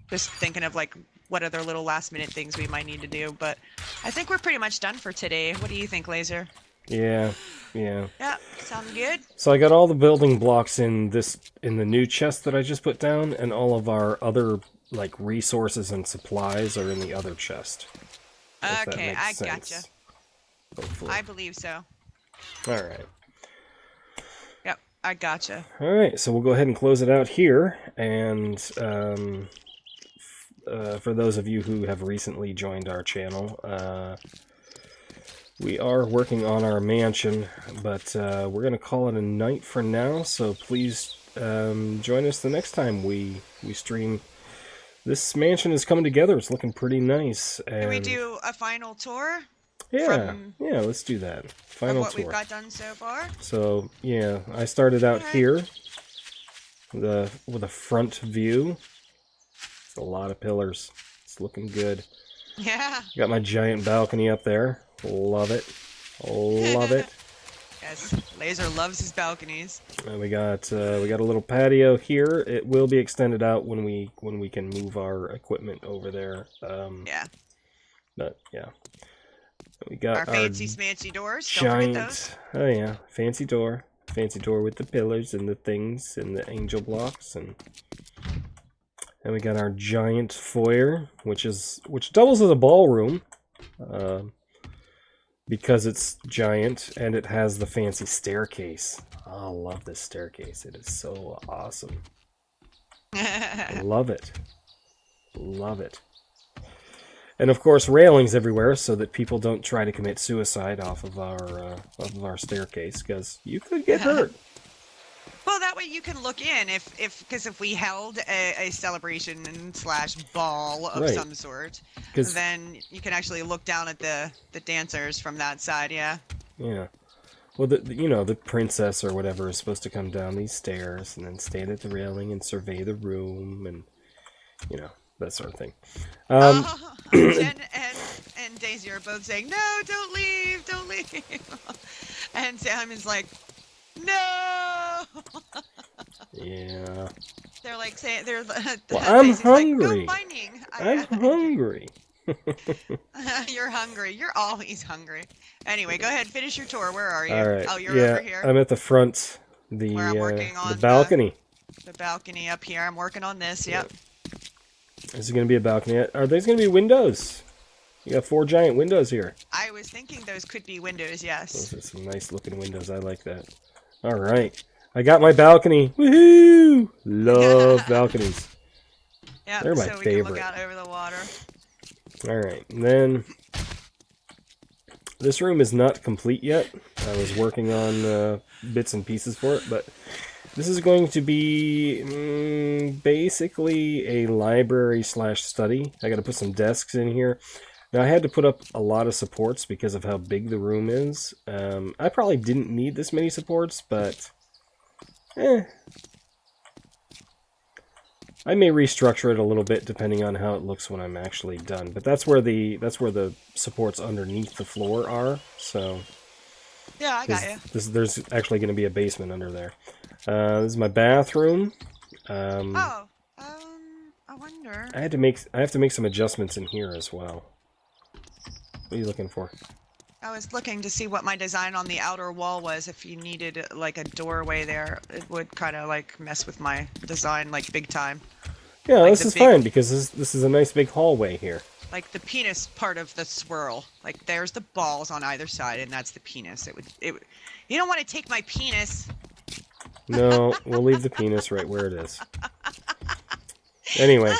just thinking of like what other little last minute things we might need to do. But I think we're pretty much done for today. What do you think, Laser? Yeah. Yeah. Yeah, sound good. So I got all the building blocks in the new chest that I just put down, and all of our other like resources and supplies are in the other chest. If that Okay, makes I sense. gotcha. Hopefully. I believe so. All right. Yep, I gotcha. All right. So we'll go ahead and close it out here. And for those of you who have recently joined our channel, we are working on our mansion, but we're going to call it a night for now. So please join us the next time we stream. This mansion is coming together. It's looking pretty nice. And Can we do a final tour? yeah, let's do that. Final of what tour. we've got done so far? So yeah, I started out here with a front view. It's a lot of pillars. It's looking good. Yeah. Got my giant balcony up there. Love it. Love it. Yes, Laser loves his balconies. And we got a little patio here. It will be extended out when we can move our equipment over there. Yeah. But yeah. We got Our fancy smancy doors. Don't giant, forget those. oh yeah, fancy door with the pillars and the things and the angel blocks, and we got our giant foyer, which doubles as a ballroom, because it's giant and it has the fancy staircase. Oh, I love this staircase. It is so awesome. Love it. Love it. And of course, railings everywhere so that people don't try to commit suicide off of our staircase, because you could get hurt. Well, that way you can look in because if we held a celebration / ball of Right. some sort, 'Cause- then you can actually look down at the dancers from that side. Yeah. Yeah. Well, the princess or whatever is supposed to come down these stairs and then stand at the railing and survey the room and, that sort of thing. Jen and Daisy are both saying, "No, don't leave, don't leave." And Sam is like, "No." Yeah. They're like saying, "They're." Well, I'm Daisy's like, hungry. "Go mining." I'm hungry. You're hungry. You're always hungry. Anyway, go ahead, finish your tour. Where are you? All right. Oh, you're yeah, over here. I'm at the front, Where I'm working the on balcony. The balcony up here. I'm working on this. Yep. Is it going to be a balcony? Are these going to be windows? You got 4 giant windows here. I was thinking those could be windows. Yes. Those are some nice looking windows. I like that. All right. I got my balcony. Woohoo! Love balconies. Yep. They're my so we favorite. can look out over the water. All right. And then this room is not complete yet. I was working on bits and pieces for it, but this is going to be basically a library / study. I got to put some desks in here. Now, I had to put up a lot of supports because of how big the room is. I probably didn't need this many supports, but I may restructure it a little bit depending on how it looks when I'm actually done. But that's where the supports underneath the floor are. So Yeah, I got you. there's actually going to be a basement under there. This is my bathroom. I wonder. I have to make some adjustments in here as well. What are you looking for? I was looking to see what my design on the outer wall was. If you needed like a doorway there, it would kind of like mess with my design like big time. Yeah, Like this the is big- fine because this is a nice big hallway here. Like the penis part of the swirl. Like there's the balls on either side, and that's the penis. It would. You don't want to take my penis. No, we'll leave the penis right where it is. Anyway,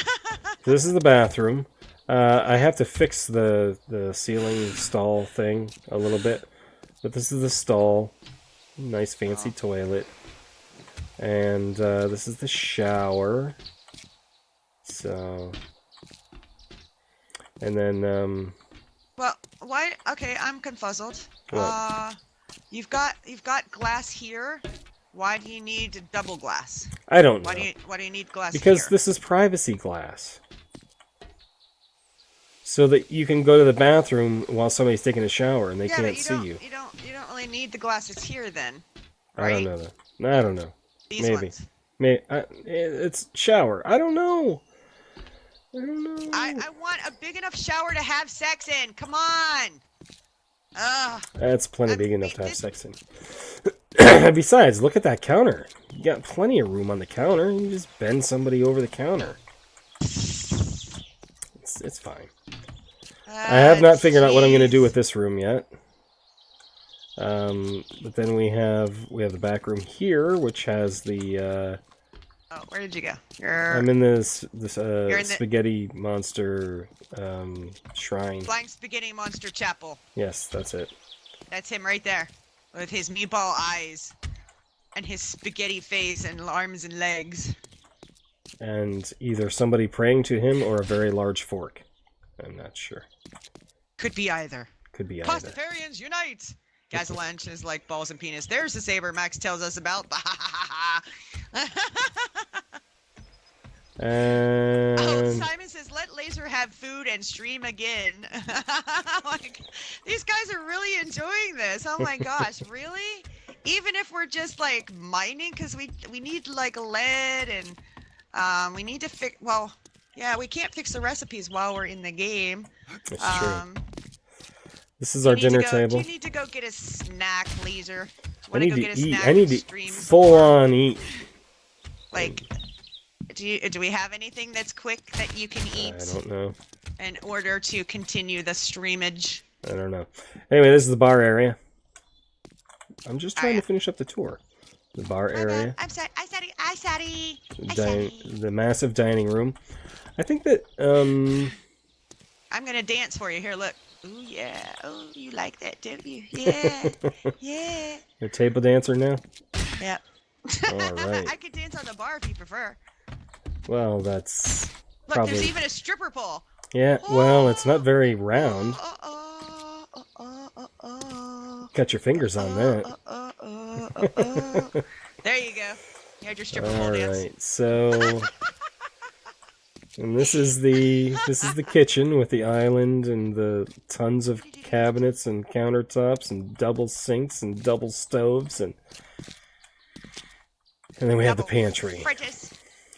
this is the bathroom. I have to fix the ceiling stall thing a little bit, but this is the stall. Nice fancy toilet. And this is the shower. So, and then Well, why? Okay, I'm confuzzled. What? You've got glass here, Why do you need double glass? I don't know. Why do you need glass Because here? this is privacy glass. So that you can go to the bathroom while somebody's taking a shower and they Yeah, can't but see you. You don't really need the glasses here then, I right? don't know that. I don't know. These Maybe. ones. It's shower. I don't know. I don't know. I want a big enough shower to have sex in. Come on. Ugh. That's plenty I big mean, enough to have this- sex in. Besides, look at that counter. You got plenty of room on the counter. You can just bend somebody over the counter. It's fine. I have not figured out what I'm going to do with this room yet. But then we have the back room here, which has the. Oh, where did you go? I'm in this in the- spaghetti monster shrine. Flying Spaghetti Monster Chapel. Yes, that's it. That's him right there, with his meatball eyes, and his spaghetti face and arms and legs. And either somebody praying to him or a very large fork. I'm not sure. Could be either. Could be either. Pastafarians unite! Gazalanch is like balls and penis. There's the saber Max tells us about. And Oh, Simon says, let Laser have food and stream again. Like, these guys are really enjoying this. Oh my gosh, really? Even if we're just like mining, because we need like lead and we need to fix. Well, yeah, we can't fix the recipes while we're in the game. it's true. This is our dinner table. Do you need to go get a snack, Laser? I need go to get a eat. snack I need and to stream full on eat. Like, do we have anything that's quick that you can eat I don't know. in order to continue the streamage? I don't know. Anyway, this is the bar area. I'm just trying yeah. to finish up the tour. The bar My area. bad. I'm sorry. I sorry. The massive dining room. I think that I'm gonna dance for you. Here, look. Ooh yeah. Oh, you like that, don't you? Yeah. Yeah. you're a table dancer now. Yeah. All right. I could dance on the bar if you prefer. Well, that's Look, probably there's even a stripper pole. yeah. Well, it's not very round. Got your fingers on that. There you go. You had your stripper All pole dance. right. So, and this is the kitchen with the island and the tons of cabinets and countertops and double sinks and double stoves and then we have the Double pantry. fridges.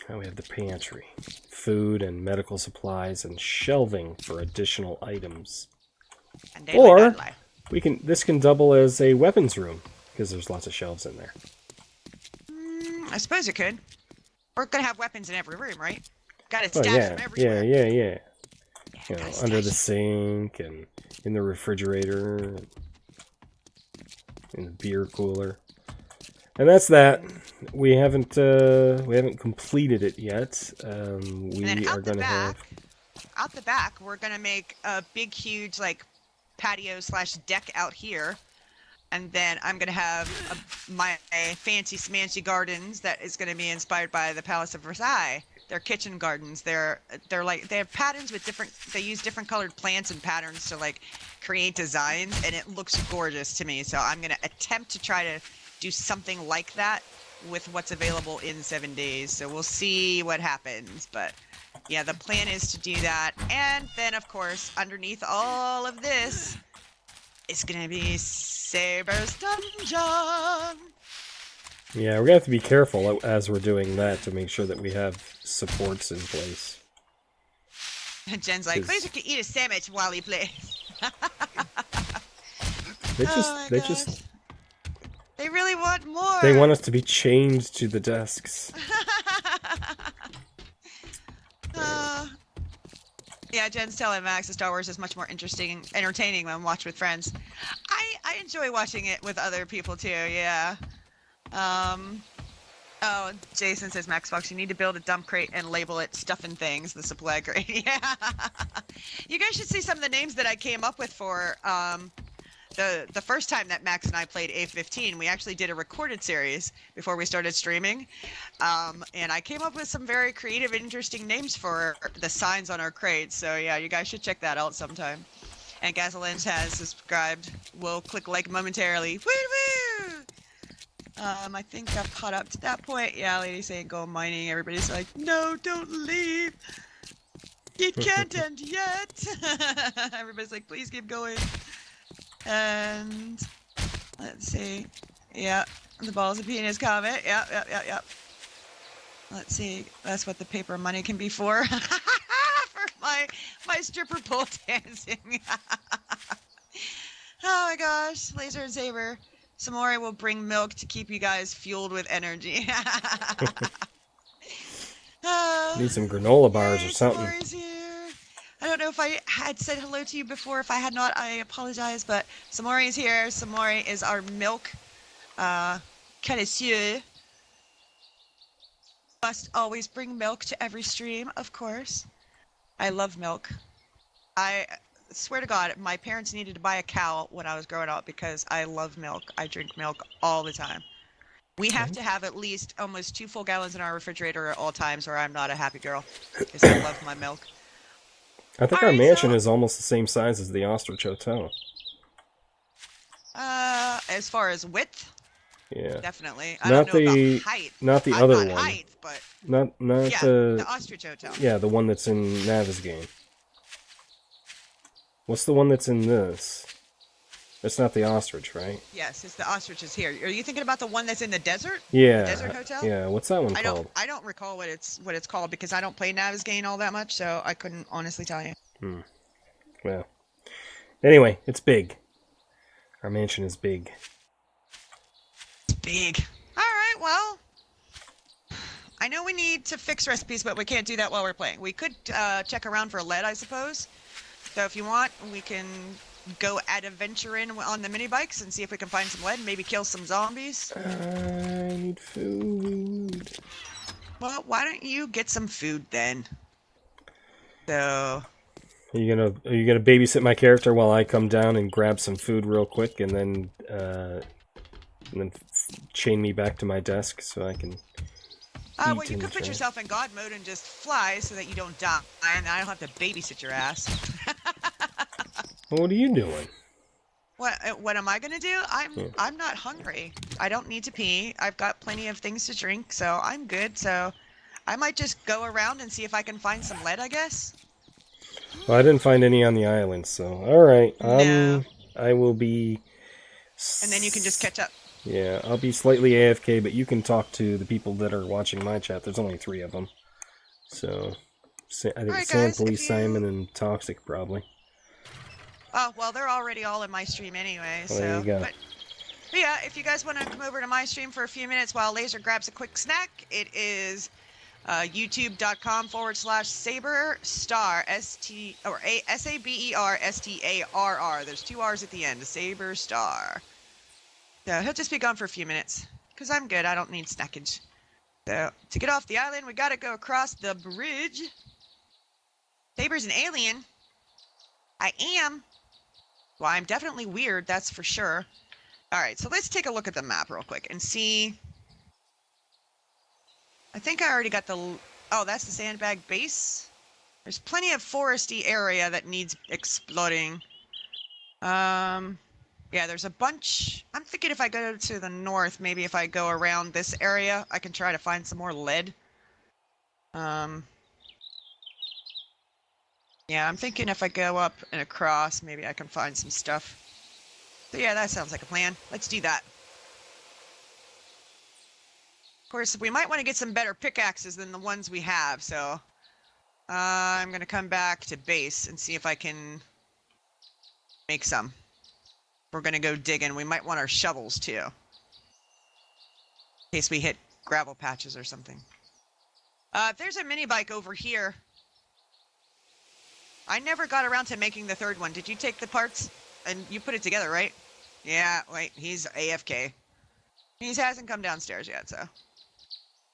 And we have the pantry, food and medical supplies and shelving for additional items. And daily Or bad life. this can double as a weapons room because there's lots of shelves in there. I suppose it could. We're gonna have weapons in every room, right? Gotta Oh stash yeah, them everywhere. yeah. Yeah, You know, gotta under stash the sink and in the refrigerator, and in the beer cooler, and that's that. We haven't completed it yet. And We then are going to have. out the back, we're gonna make a big, huge like patio / deck out here, and then I'm gonna have my fancy smancy gardens that is gonna be inspired by the Palace of Versailles. They're kitchen gardens. They're like they have patterns with different. They use different colored plants and patterns to like create designs, and it looks gorgeous to me. So I'm gonna attempt to try to do something like that with what's available in 7 days. So we'll see what happens, but yeah, the plan is to do that. And then of course, underneath all of this is gonna be Saber's Dungeon. Yeah, we're gonna have to be careful as we're doing that to make sure that we have supports in place. And Jen's like, please can eat a sandwich while he plays. They really want more. They want us to be chained to the desks. Yeah, Jen's telling Max that Star Wars is much more interesting, entertaining when watched with friends. I enjoy watching it with other people too. Yeah. Oh, Jason says, Max Fox, you need to build a dump crate and label it Stuff and Things, the supply crate. Yeah. You guys should see some of the names that I came up with for the first time that Max and I played A15. We actually did a recorded series before we started streaming. And I came up with some very creative and interesting names for the signs on our crates. So yeah, you guys should check that out sometime. And Gasolins has subscribed. We'll click like momentarily. Woo woo! I think I've caught up to that point. Yeah, lady's saying go mining. Everybody's like, no, don't leave. It can't end yet. Everybody's like, please keep going. And let's see. Yeah, the balls of penis comment. Yep. Let's see. That's what the paper money can be for. For my stripper pole dancing. Oh my gosh, Laser and Saber. Samori will bring milk to keep you guys fueled with energy. Need some granola bars yay, or something. Samori's here. I don't know if I had said hello to you before. If I had not, I apologize. But Samori is here. Samori is our milk connoisseur. Must always bring milk to every stream, of course. I love milk. I swear to God, my parents needed to buy a cow when I was growing up because I love milk. I drink milk all the time. We have to have at least almost 2 full gallons in our refrigerator at all times, or I'm not a happy girl because I love my milk. I think All our right, mansion so- is almost the same size as the Ostrich Hotel. As far as width, Yeah. definitely. I Not don't know the- about height. Not the I'm other not one. height, but Not yeah, the... the Ostrich Hotel. Yeah, the one that's in Navisgane. What's the one that's in this? That's not the Ostrich, right? Yes, it's the Ostrich is here. Are you thinking about the one that's in the desert? Yeah. The Desert Hotel? Yeah, what's that one I called? don't recall what it's called because I don't play Navisgane all that much, so I couldn't honestly tell you. Well. Anyway, it's big. Our mansion is big. It's big. All right, well, I know we need to fix recipes, but we can't do that while we're playing. We could check around for lead, I suppose. So if you want, we can go adventure in on the mini bikes and see if we can find some lead and maybe kill some zombies. I need food. Well, why don't you get some food then? So, Are you gonna babysit my character while I come down and grab some food real quick and then chain me back to my desk so I can well, eat you in could the put train? yourself in God mode and just fly so that you don't die, and I don't have to babysit your ass. Well, what are you doing? What am I gonna do? I'm not hungry. I don't need to pee. I've got plenty of things to drink, so I'm good. So I might just go around and see if I can find some lead, I guess. Well, I didn't find any on the island, so alright. No. I will be... And then you can just catch up. Yeah, I'll be slightly AFK, but you can talk to the people that are watching my chat. There's only 3 of them. So, I think Alright, Sand guys, Police, if you- Simon, and Toxic, probably. Oh, well, they're already all in my stream anyway, Well, so... there you go. But yeah, if you guys want to come over to my stream for a few minutes while Laser grabs a quick snack, it is youtube.com/Saber Star SABERSTARR. There's 2 R's at the end. Saber Star. So he'll just be gone for a few minutes because I'm good. I don't need snackage. So to get off the island, we gotta go across the bridge. Saber's an alien. I am. Well, I'm definitely weird. That's for sure. All right, so let's take a look at the map real quick and see. I think I already got the... Oh, that's the sandbag base. There's plenty of foresty area that needs exploring. Yeah, there's a bunch. I'm thinking if I go to the north, maybe if I go around this area, I can try to find some more lead. Yeah, I'm thinking if I go up and across, maybe I can find some stuff. So yeah, that sounds like a plan. Let's do that. Of course, we might want to get some better pickaxes than the ones we have, so... I'm going to come back to base and see if I can make some. We're going to go digging. We might want our shovels, too. In case we hit gravel patches or something. There's a mini bike over here. I never got around to making the 3rd one. Did you take the parts? And you put it together, right? Yeah, wait, he's AFK. He hasn't come downstairs yet, so...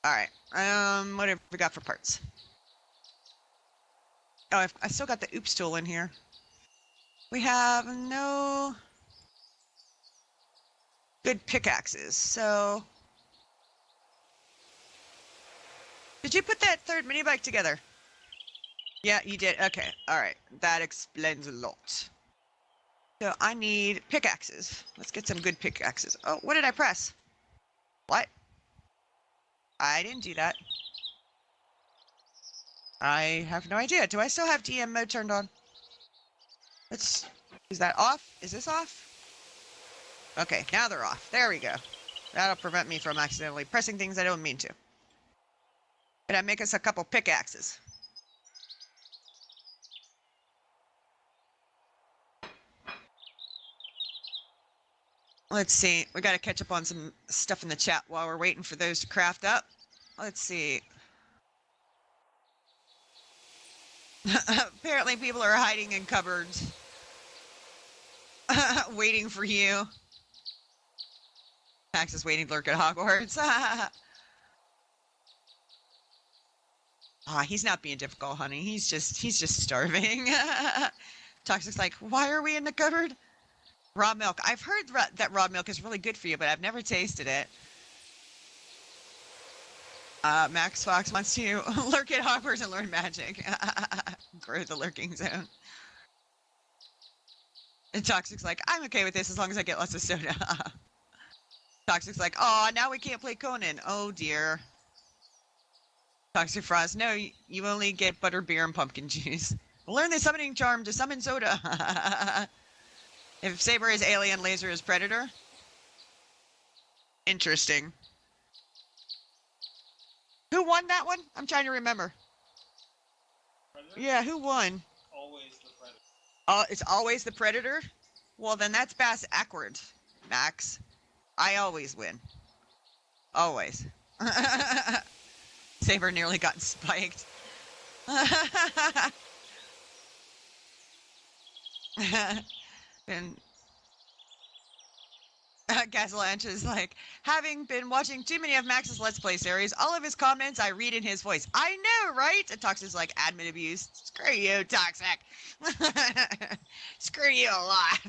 Alright, what have we got for parts? Oh, I still got the oops tool in here. We have no good pickaxes, so... Did you put that 3rd mini bike together? Yeah, you did. Okay, alright. That explains a lot. So I need pickaxes. Let's get some good pickaxes. Oh, what did I press? What? I didn't do that. I have no idea. Do I still have DM mode turned on? Is that off? Is this off? Okay, now they're off. There we go. That'll prevent me from accidentally pressing things I don't mean to. Can I make us a couple pickaxes? Let's see. We got to catch up on some stuff in the chat while we're waiting for those to craft up. Let's see. Apparently people are hiding in cupboards. Waiting for you. Max is waiting to lurk at Hogwarts. He's not being difficult, honey. He's just starving. Toxic's like, why are we in the cupboard? Raw milk. I've heard that raw milk is really good for you, but I've never tasted it. Max Fox wants to lurk at Hogwarts and learn magic. Grow the lurking zone. And Toxic's like, I'm okay with this as long as I get lots of soda. Toxic's like, oh, now we can't play Conan. Oh, dear. Toxic Frost, no, you only get butter, beer, and pumpkin juice. Learn the summoning charm to summon soda. If Saber is alien, Laser is predator. Interesting. Who won that one? I'm trying to remember. Predator? Yeah, who won? Always the predator. It's always the predator? Well, then that's backwards, Max. I always win. Always. Saber nearly got spiked. And Gasolanch is like, having been watching too many of Max's Let's Play series, all of his comments I read in his voice. I know, right? And Toxic's like, admin abuse. Screw you, Toxic. Screw you a lot.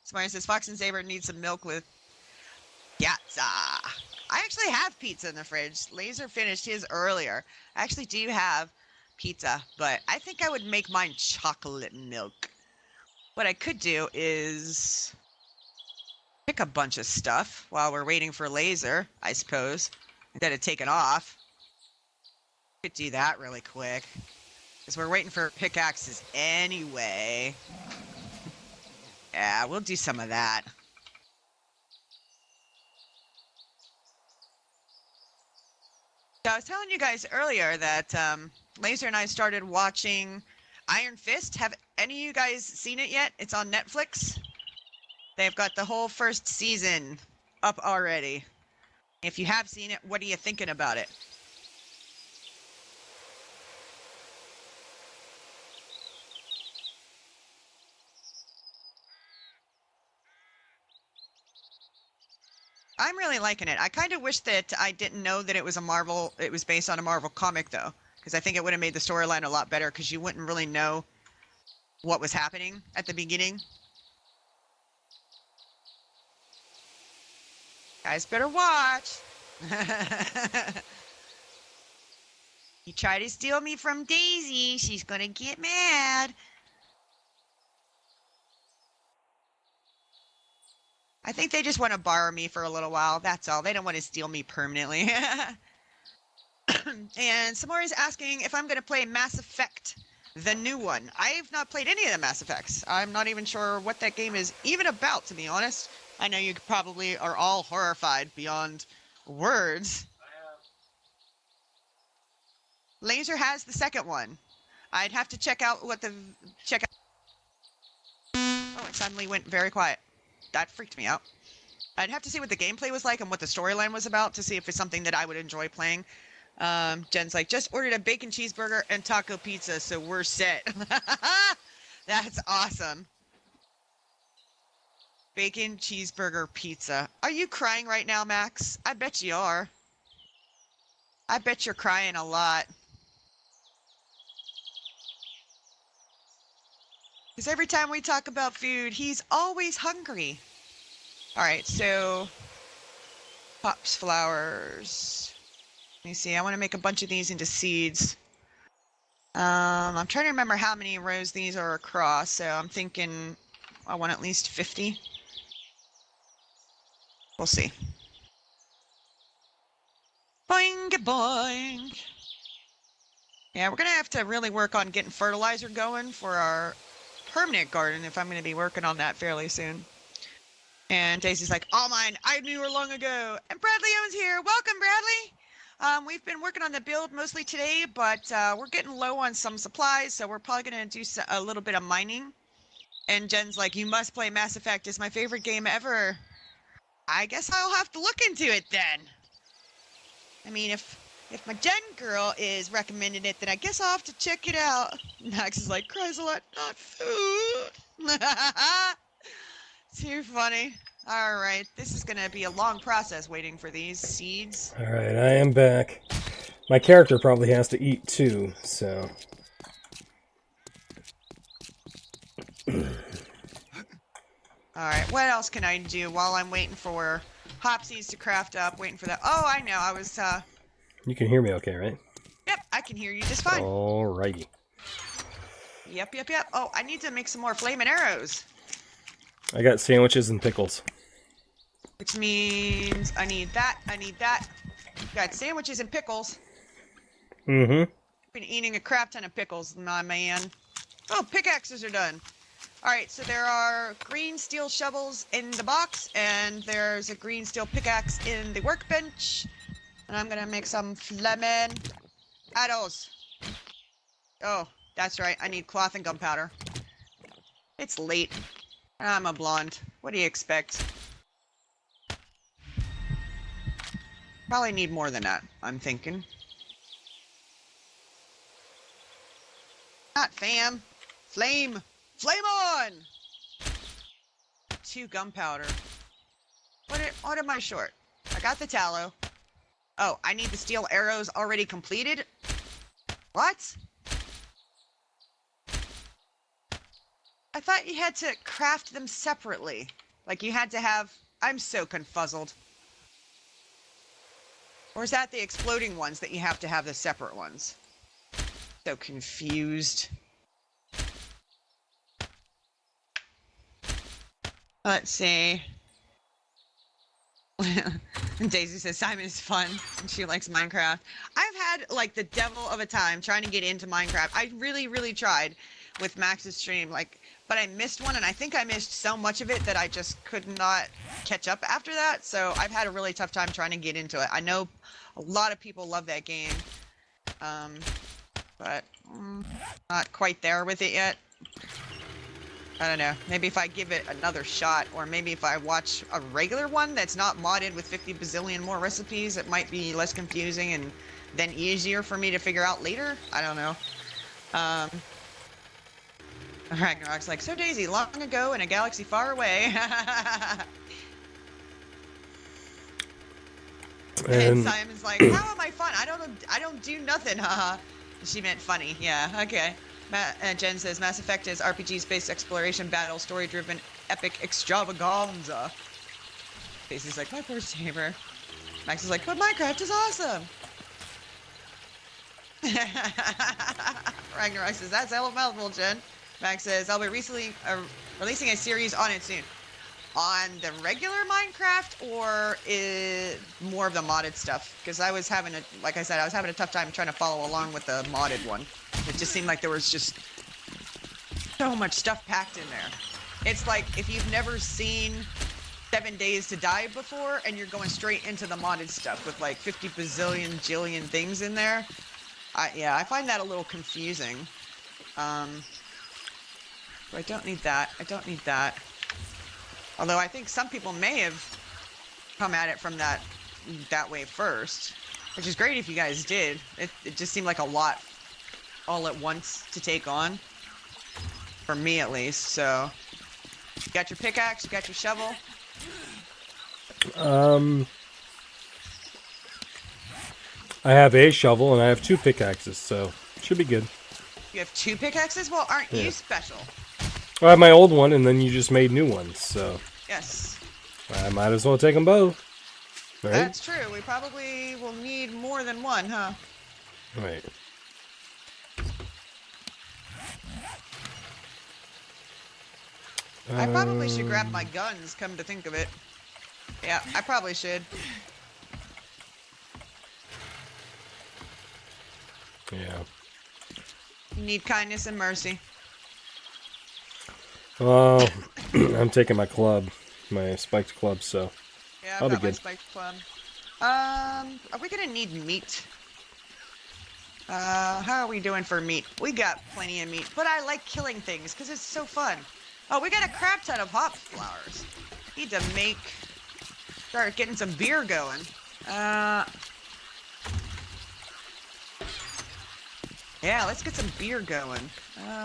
Smart says, Fox and Saber need some milk with pizza. I actually have pizza in the fridge. Laser finished his earlier. I actually do have pizza, but I think I would make mine chocolate milk. What I could do is pick a bunch of stuff while we're waiting for Laser, I suppose, instead of taking off. Could do that really quick, because we're waiting for pickaxes anyway. Yeah, we'll do some of that. So I was telling you guys earlier that Laser and I started watching Iron Fist. Have any of you guys seen it yet? It's on Netflix. They've got the whole first season up already. If you have seen it, what are you thinking about it? I'm really liking it. I kind of wish that I didn't know that it was based on a Marvel comic though, because I think it would have made the storyline a lot better, because you wouldn't really know what was happening at the beginning. Guys better watch. You try to steal me from Daisy, she's gonna get mad. I think they just want to borrow me for a little while. That's all. They don't want to steal me permanently. And Samori is asking if I'm going to play Mass Effect, the new one. I've not played any of the Mass Effects. I'm not even sure what that game is even about, to be honest. I know you probably are all horrified beyond words. Laser has the second one. I'd have to check out what the... Oh, it suddenly went very quiet. That freaked me out. I'd have to see what the gameplay was like and what the storyline was about to see if it's something that I would enjoy playing. Jen's like, just ordered a bacon cheeseburger and taco pizza, so we're set. That's awesome. Bacon cheeseburger pizza. Are you crying right now, Max? I bet you are. I bet you're crying a lot. Because every time we talk about food, he's always hungry. All right, so pops flowers. Let me see. I want to make a bunch of these into seeds. I'm trying to remember how many rows these are across, so I'm thinking I want at least 50. We'll see. boing. Yeah, we're gonna have to really work on getting fertilizer going for our permanent garden if I'm gonna be working on that fairly soon. And Daisy's like, all mine, I knew her long ago. And Bradley Owens here. Welcome, Bradley. We've been working on the build mostly today, but we're getting low on some supplies, so we're probably gonna do a little bit of mining. And Jen's like, you must play Mass Effect. It's my favorite game ever. I guess I'll have to look into it then. I mean, if my Jen girl is recommending it, then I guess I'll have to check it out. Max is like, cries a lot, not food. Too funny. All right, this is gonna be a long process waiting for these seeds. Alright, I am back. My character probably has to eat too, so... Alright, what else can I do while I'm waiting for hop seeds to craft up, waiting for that? Oh, I know, I was, You can hear me okay, right? Yep, I can hear you just fine. Alrighty. Yep. Oh, I need to make some more flaming arrows. I got sandwiches and pickles. Which means I need that. Got sandwiches and pickles. Mm-hmm. Been eating a crap ton of pickles, my man. Oh, pickaxes are done. Alright, so there are green steel shovels in the box, and there's a green steel pickaxe in the workbench. And I'm gonna make some flaming arrows. Oh, that's right, I need cloth and gunpowder. It's late. I'm a blonde. What do you expect? Probably need more than that, I'm thinking. Not fam. Flame! Flame on! 2 gunpowder. What am I short? I got the tallow. Oh, I need the steel arrows already completed? What? I thought you had to craft them separately. Like you had to have... I'm so confuzzled. Or is that the exploding ones that you have to have the separate ones? So confused. Let's see. Daisy says Simon is fun and she likes Minecraft. I've had like the devil of a time trying to get into Minecraft. I really tried with Max's stream, like, but I missed one, and I think I missed so much of it that I just could not catch up after that. So I've had a really tough time trying to get into it. I know a lot of people love that game, but not quite there with it yet. I don't know. Maybe if I give it another shot, or maybe if I watch a regular one that's not modded with 50 bazillion more recipes, it might be less confusing and then easier for me to figure out later. I don't know. Ragnarok's like, so Daisy, long ago in a galaxy far away. And Simon's like, how am I fun? I don't do nothing, haha. She meant funny. Yeah, okay. Jen says Mass Effect is RPG space exploration battle story driven epic extravaganza. Casey's like, my poor Saber. Max is like, but Minecraft is awesome. Ragnarok says that's hella mouthful, Jen. Max says I'll be releasing a series on it soon. On the regular Minecraft, or is more of the modded stuff? Because I was having like I said, I was having a tough time trying to follow along with the modded one. It just seemed like there was just so much stuff packed in there. It's like if you've never seen 7 Days to Die before, and you're going straight into the modded stuff with like 50 bazillion jillion things in there. Yeah, I find that a little confusing. I don't need that. I don't need that. Although I think some people may have come at it from that way first, which is great if you guys did. It just seemed like a lot all at once to take on, for me at least. So, you got your pickaxe, you got your shovel. I have a shovel and I have 2 pickaxes, so should be good. You have 2 pickaxes? Well, aren't you special? I have my old one, and then you just made new ones, so... Yes. I might as well take them both. Right? That's true. We probably will need more than one, huh? Right. I probably should grab my guns, come to think of it. Yeah, I probably should. Yeah. You need kindness and mercy. Well, I'm taking my club, my spiked club, so Yeah, I'll I've be got my good. spiked club. Are we gonna need meat? How are we doing for meat? We got plenty of meat, but I like killing things because it's so fun. Oh, we got a crap ton of hop flowers. Need to start getting some beer going. Yeah, let's get some beer going.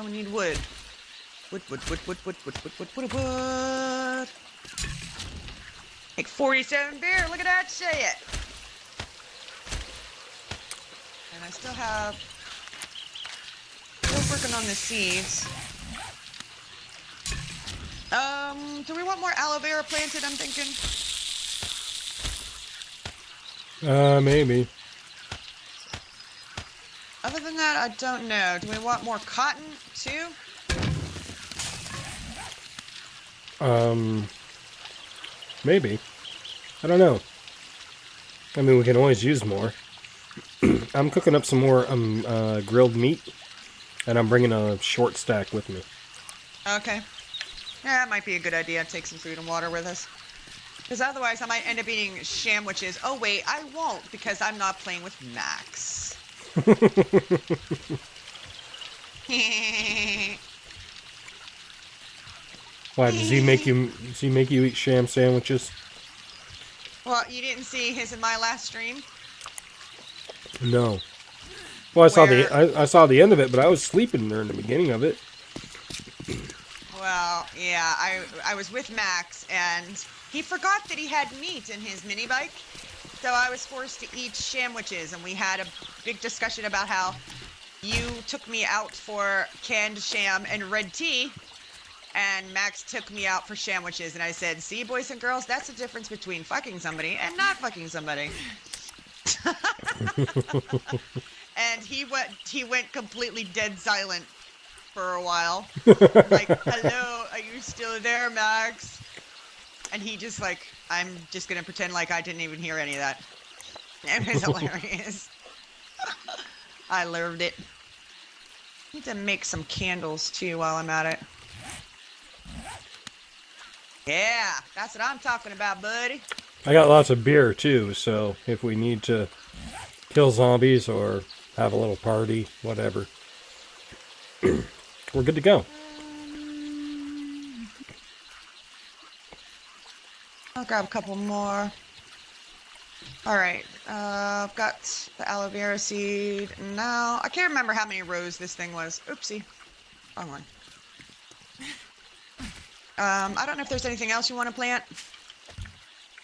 We need wood. Wood. Make 47 beer, look at that shit. And I still working on the seeds. Do we want more aloe vera planted, I'm thinking? Maybe. Other than that, I don't know. Do we want more cotton, too? Maybe. I don't know. I mean, we can always use more. I'm cooking up some more grilled meat, and I'm bringing a short stack with me. Okay. Yeah, that might be a good idea. Take some food and water with us. Because otherwise, I might end up eating sandwiches. Oh, wait, I won't, because I'm not playing with Max. Why does he make you eat sham sandwiches? Well, you didn't see his in my last stream? No. Well, I saw Where- I saw the end of it, but I was sleeping during the beginning of it. Well, yeah, I was with Max, and he forgot that he had meat in his mini bike. So I was forced to eat sandwiches, and we had a big discussion about how you took me out for canned sham and red tea, and Max took me out for sandwiches, and I said, see, boys and girls, that's the difference between fucking somebody and not fucking somebody. And he went completely dead silent for a while. Like, hello, are you still there, Max? And he just like, I'm just gonna pretend like I didn't even hear any of that. It was hilarious. I loved it. Need to make some candles too while I'm at it. Yeah, that's what I'm talking about, buddy. I got lots of beer too, so if we need to kill zombies or have a little party, whatever, we're good to go. I'll grab a couple more. Alright, I've got the aloe vera seed. Now, I can't remember how many rows this thing was. Oopsie. Wrong one. I don't know if there's anything else you want to plant.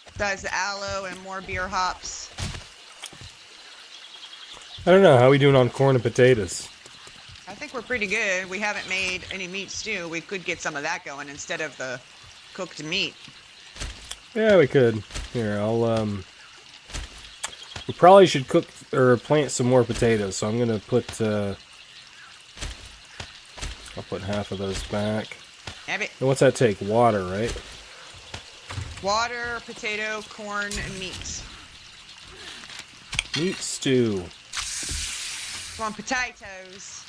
Besides the aloe and more beer hops. I don't know, how are we doing on corn and potatoes? I think we're pretty good. We haven't made any meat stew. We could get some of that going instead of the cooked meat. Yeah, we could. Here, we probably should cook or plant some more potatoes, so I'm gonna put, I'll put half of those back. Have it. And what's that take? Water, right? Water, potato, corn, and meat. Meat stew. Come on, potatoes.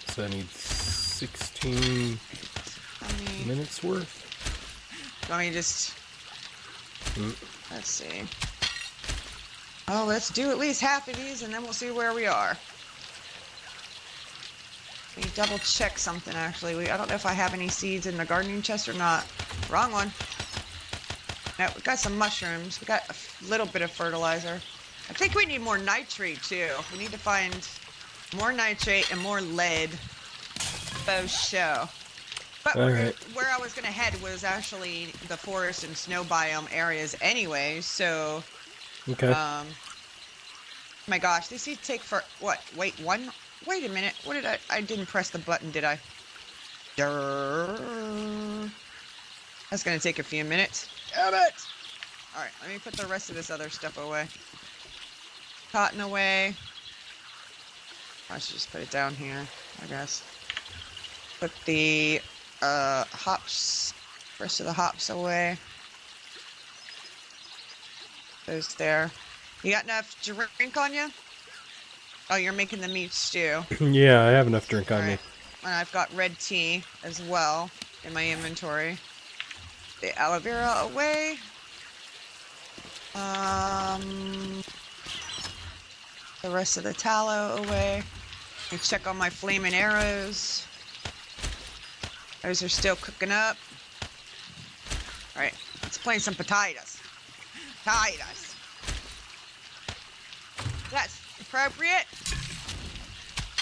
So I need 16 minutes worth. Let me just... Mm. Let's see. Oh, let's do at least half of these, and then we'll see where we are. Let me double check something, actually. I don't know if I have any seeds in the gardening chest or not. Wrong one. No, we got some mushrooms. We got a little bit of fertilizer. I think we need more nitrate, too. We need to find more nitrate and more lead. Both show. But Alright. where I was going to head was actually the forest and snow biome areas anyway, so... Okay. My gosh, these seeds take for... What? Wait a minute. What did I didn't press the button, did I? Durr. That's going to take a few minutes. Damn it! Alright, let me put the rest of this other stuff away. Cotton away. I should just put it down here, I guess. Put the hops, rest of the hops away. Those there. You got enough drink on you? Oh, you're making the meat stew. Yeah, I have enough drink on me. Alright. And I've got red tea as well in my inventory. The aloe vera away. The rest of the tallow away. And check on my flaming arrows. Those are still cooking up. Alright, let's play some potatoes. Potatoes. That's appropriate.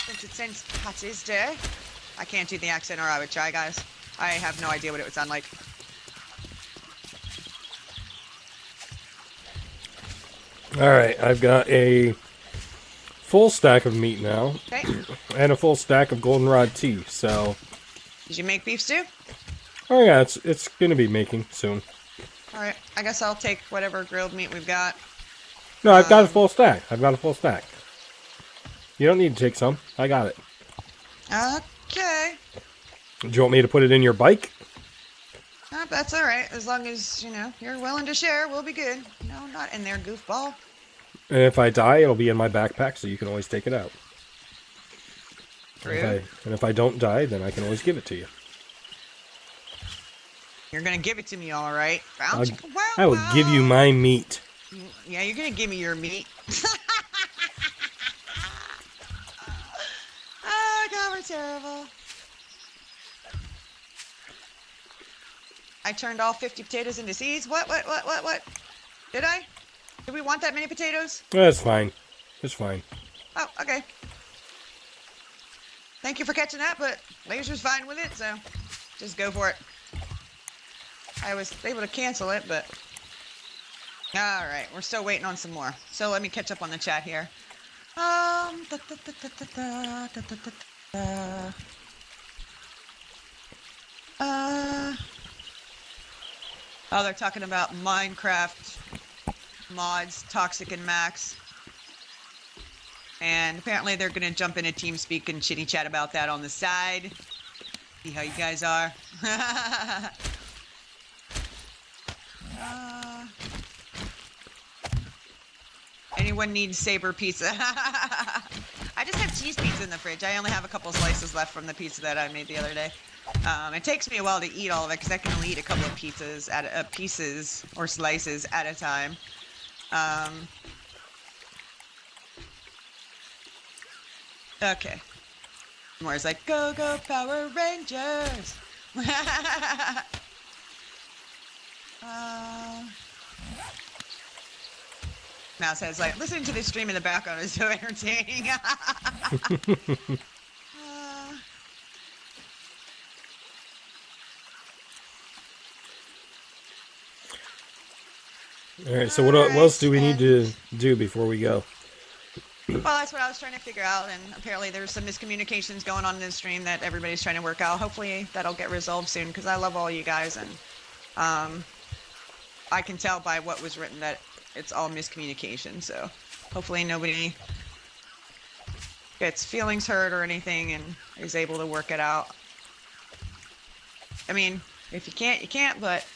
Since it's St. Patty's Day. I can't do the accent, or I would try, guys. I have no idea what it would sound like. Alright, I've got a full stack of meat now. Okay. And a full stack of goldenrod tea, so... Did you make beef stew? Oh yeah, it's gonna be making soon. Alright, I guess I'll take whatever grilled meat we've got. No, I've got a full stack. I've got a full stack. You don't need to take some. I got it. Okay. Do you want me to put it in your bike? That's alright. As long as, you know, you're willing to share, we'll be good. No, not in there, goofball. And if I die, it'll be in my backpack, so you can always take it out. True. And if I don't die, then I can always give it to you. You're gonna give it to me, alright? I will give you my meat. Yeah, you're gonna give me your meat. Oh, God, we're terrible. I turned all 50 potatoes into seeds? What? Did I? Did we want that many potatoes? That's fine. It's fine. Oh, okay. Thank you for catching that, but Laser's fine with it, so just go for it. I was able to cancel it, but... Alright, we're still waiting on some more. So let me catch up on the chat here. Oh, they're talking about Minecraft mods, Toxic and Max. And apparently they're gonna jump into TeamSpeak and chitty chat about that on the side. See how you guys are. Anyone need Saber pizza? I just have cheese pizza in the fridge. I only have a couple slices left from the pizza that I made the other day. It takes me a while to eat all of it because I can only eat a couple of pizzas at pieces or slices at a time. Okay. Moore's like, go, go, Power Rangers! Mouse says, like, listening to this stream in the background is so entertaining. Alright, so what else do we need to do before we go? Well, that's what I was trying to figure out, and apparently there's some miscommunications going on in this stream that everybody's trying to work out. Hopefully that'll get resolved soon, because I love all you guys, and I can tell by what was written that it's all miscommunication, so hopefully nobody gets feelings hurt or anything and is able to work it out. I mean, if you can't, you can't, but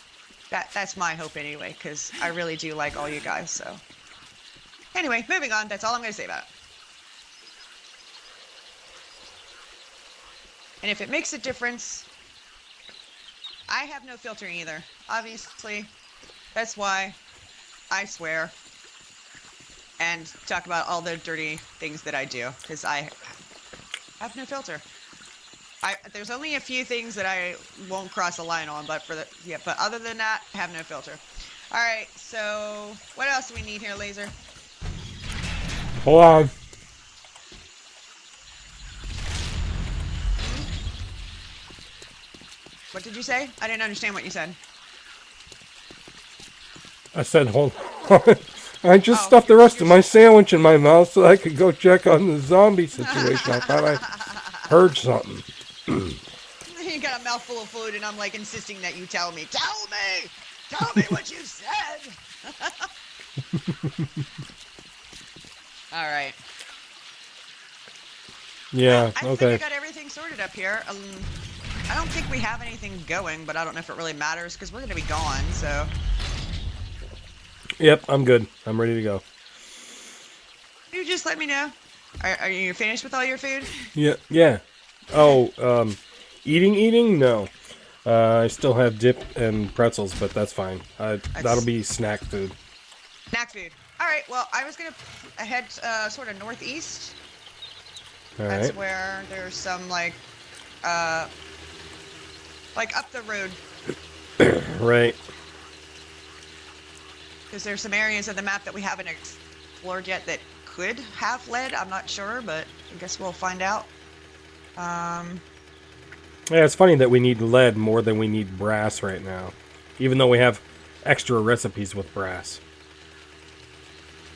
that's my hope anyway, because I really do like all you guys, so. Anyway, moving on, that's all I'm going to say about it. And if it makes a difference, I have no filter either. Obviously, that's why I swear and talk about all the dirty things that I do, because I have no filter. There's only a few things that I won't cross a line on, but but other than that, I have no filter. All right, so what else do we need here, Laser? Hold on. What did you say? I didn't understand what you said. I said, hold on. I just stuffed the rest of my sandwich in my mouth so I could go check on the zombie situation. I thought I heard something. You got a mouthful of food, and I'm like insisting that you tell me. Tell me what you said. All right. Yeah, I okay. think I got everything sorted up here. I don't think we have anything going, but I don't know if it really matters because we're going to be gone, so. Yep, I'm good. I'm ready to go. You just let me know. Are you finished with all your food? Yeah. Oh, eating? No. I still have dip and pretzels, but that's fine. That'll be snack food. Snack food. All right. Well, I was gonna head sort of northeast. That's Alright. where there's some like up the road, Right. because there's some areas of the map that we haven't explored yet that could have lead. I'm not sure, but I guess we'll find out. Yeah, it's funny that we need lead more than we need brass right now. Even though we have extra recipes with brass.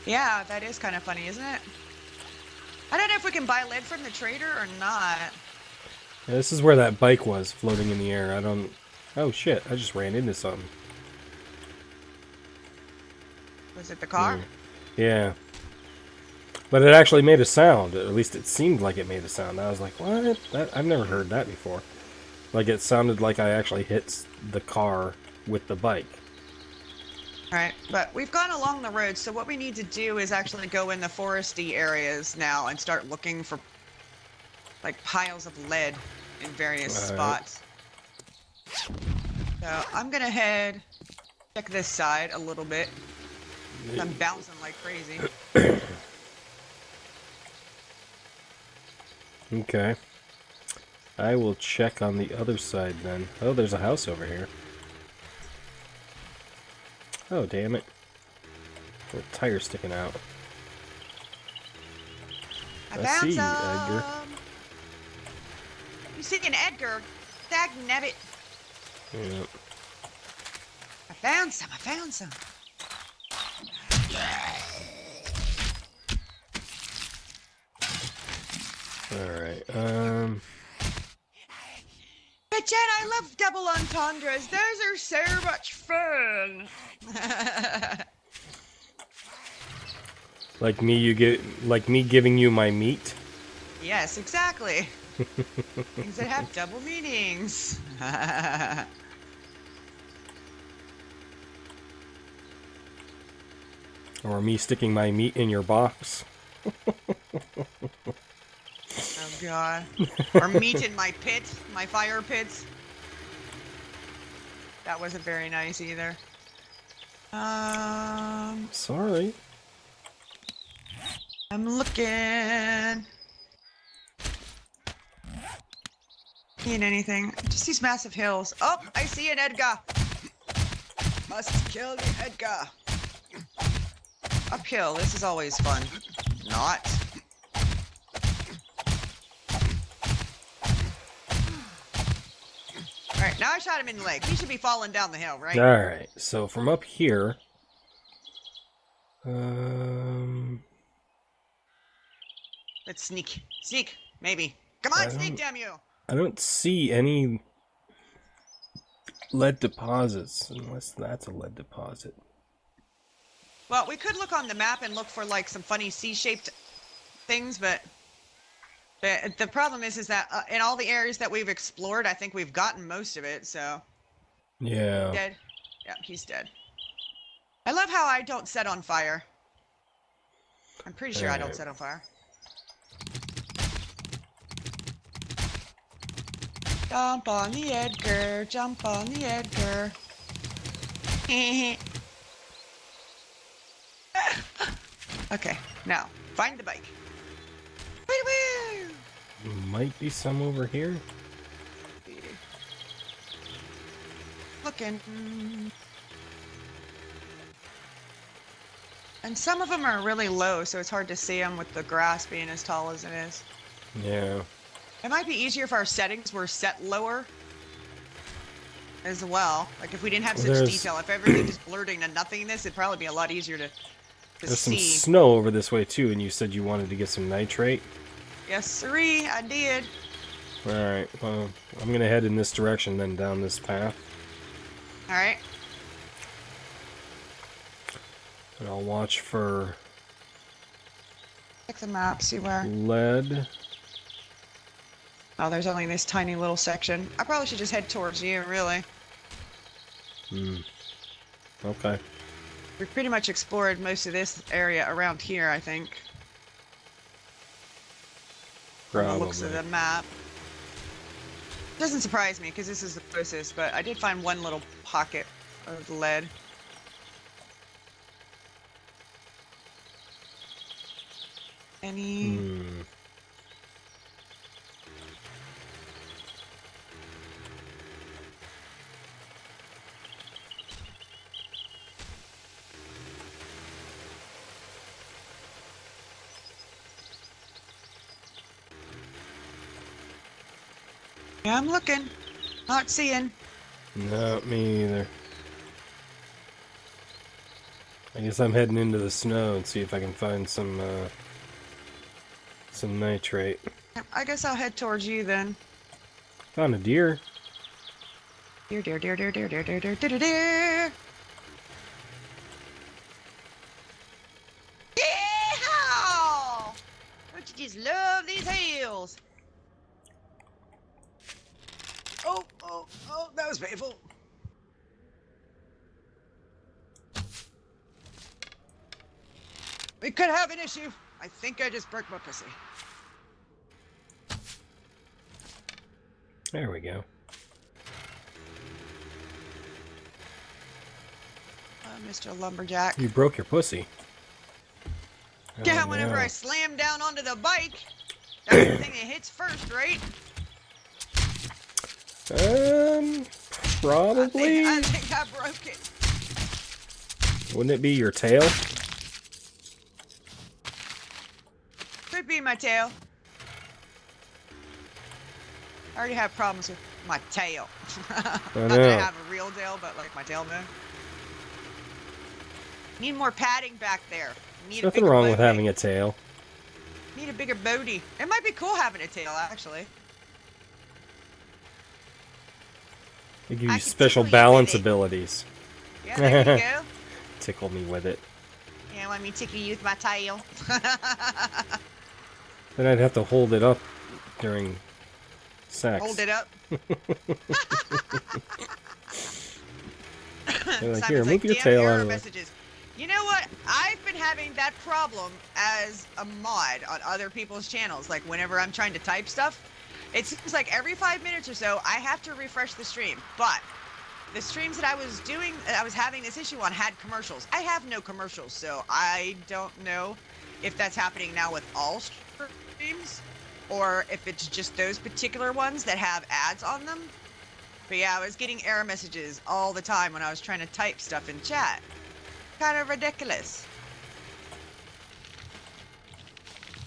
Yeah, that is kind of funny, isn't it? I don't know if we can buy lead from the trader or not. Yeah, this is where that bike was, floating in the air. I don't... Oh shit, I just ran into something. Was it the car? Yeah. But it actually made a sound. At least it seemed like it made a sound. I was like, what? I've never heard that before. Like, it sounded like I actually hit the car with the bike. Alright, but we've gone along the road, so what we need to do is actually go in the foresty areas now and start looking for, like, piles of lead in various spots. So, I'm gonna check this side a little bit. I'm bouncing like crazy. Okay. I will check on the other side then. Oh, there's a house over here. Oh, damn it. The tire's sticking out. I I found see you, some. Edgar. You see an Edgar? Dag nabbit. Yeah. I found some. Alright, But Jen, I love double entendres. Those are so much fun. like me giving you my meat? Yes, exactly. Things that have double meanings. Or me sticking my meat in your box? Oh god. Or meat in my pit, my fire pits. That wasn't very nice either. Sorry. I'm looking. Seeing anything? Just these massive hills. Oh, I see an Edgar. Must kill the Edgar. Uphill, this is always fun. Not. Alright, now I shot him in the leg. He should be falling down the hill, right? Alright, so from up here... Let's sneak. Sneak, maybe. Come on, sneak, damn you! I don't see any lead deposits, unless that's a lead deposit. Well, we could look on the map and look for, like, some funny C-shaped things, but... The problem is that in all the areas that we've explored, I think we've gotten most of it, so... Yeah. Dead. Yeah, he's dead. I love how I don't set on fire. I'm pretty sure I don't set on fire. Jump on the Edgar, jump on the Edgar. Okay, now, find the bike. Woo-woo! Might be some over here. Looking. And some of them are really low, so it's hard to see them with the grass being as tall as it is. Yeah. It might be easier if our settings were set lower as well. Like if we didn't have such detail, if everything just blurred into nothingness, it'd probably be a lot easier to There's see. some snow over this way too, and you said you wanted to get some nitrate. Yes, sirree, I did. Alright, well, I'm gonna head in this direction then down this path. Alright. And I'll watch for Check the map, see where. lead. Oh, there's only this tiny little section. I probably should just head towards you, really. Okay. We've pretty much explored most of this area around here, I think. from the looks of Probably. the map. Doesn't surprise me because this is the closest, but I did find one little pocket of lead. Any? Hmm. Yeah, I'm looking. Not seeing. Not me either. I guess I'm heading into the snow and see if I can find some nitrate. I guess I'll head towards you then. Found a deer. Dear, dear, dear, dear, dear, dear, dear, dear, dear, dear. Yeehaw! Don't you just love these hills? Oh, oh, oh, that was painful. We could have an issue. I think I just broke my pussy. There we go. Mr. Lumberjack. You broke your pussy. Yeah, Oh, whenever no. I slam down onto the bike, that's the thing that hits first, right? Probably. I think I broke it. Wouldn't it be your tail? Could be my tail. I already have problems with my tail. Not that I know. have a real tail, but like my tailbone. Need more padding back there. Need Nothing wrong with having a tail. Need a bigger booty. It might be cool having a tail, actually. They give I you can special tickle you balance with it. abilities. Yeah, there you go. Tickle me with it. Yeah, let me tickle you with my tail. Then I'd have to hold it up during sex. Hold it up. They're like, Simon's here, move your damn tail error out of the... messages. You know what? I've been having that problem as a mod on other people's channels. Like whenever I'm trying to type stuff, it seems like every 5 minutes or so I have to refresh the stream. But the streams that I was doing, I was having this issue on had commercials. I have no commercials, so I don't know if that's happening now with all streams or if it's just those particular ones that have ads on them. But yeah, I was getting error messages all the time when I was trying to type stuff in chat. Kind of ridiculous.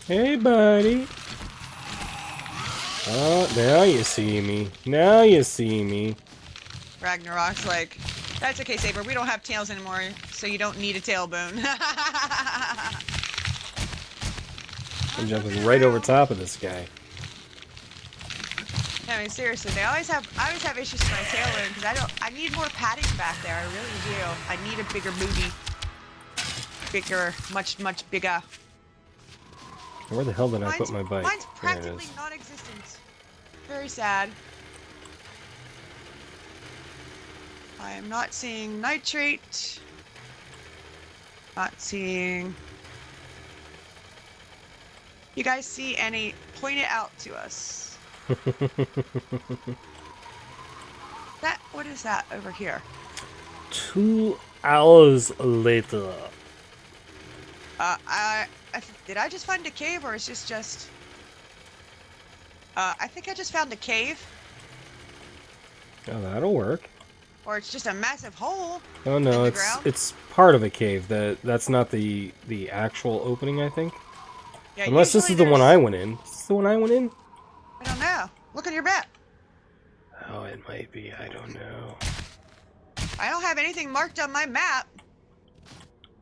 Hey, buddy. Oh, now you see me. Now you see me. Ragnarok's like, that's okay, Saber. We don't have tails anymore, so you don't need a tailbone. I'm jumping right over top of this guy. I mean, seriously, I always have issues with my tailbone because I need more padding back there. I really do. I need a bigger booty. Bigger, much bigger. Where the hell did I put my bike? Mine's There it practically is. non-existent. Very sad. I am not seeing nitrate. Not seeing. You guys see any? Point it out to us. What is that over here? 2 hours later. Did I just find a cave, or is this just? I think I just found a cave, Oh, that'll work. or it's just a massive hole. Oh In no, the it's ground? it's part of a cave. That's not the actual opening, I think. Yeah, Unless this is usually the one there's- I went in. Is this the one I went in? I don't know. Look at your map. Oh, it might be. I don't know. I don't have anything marked on my map.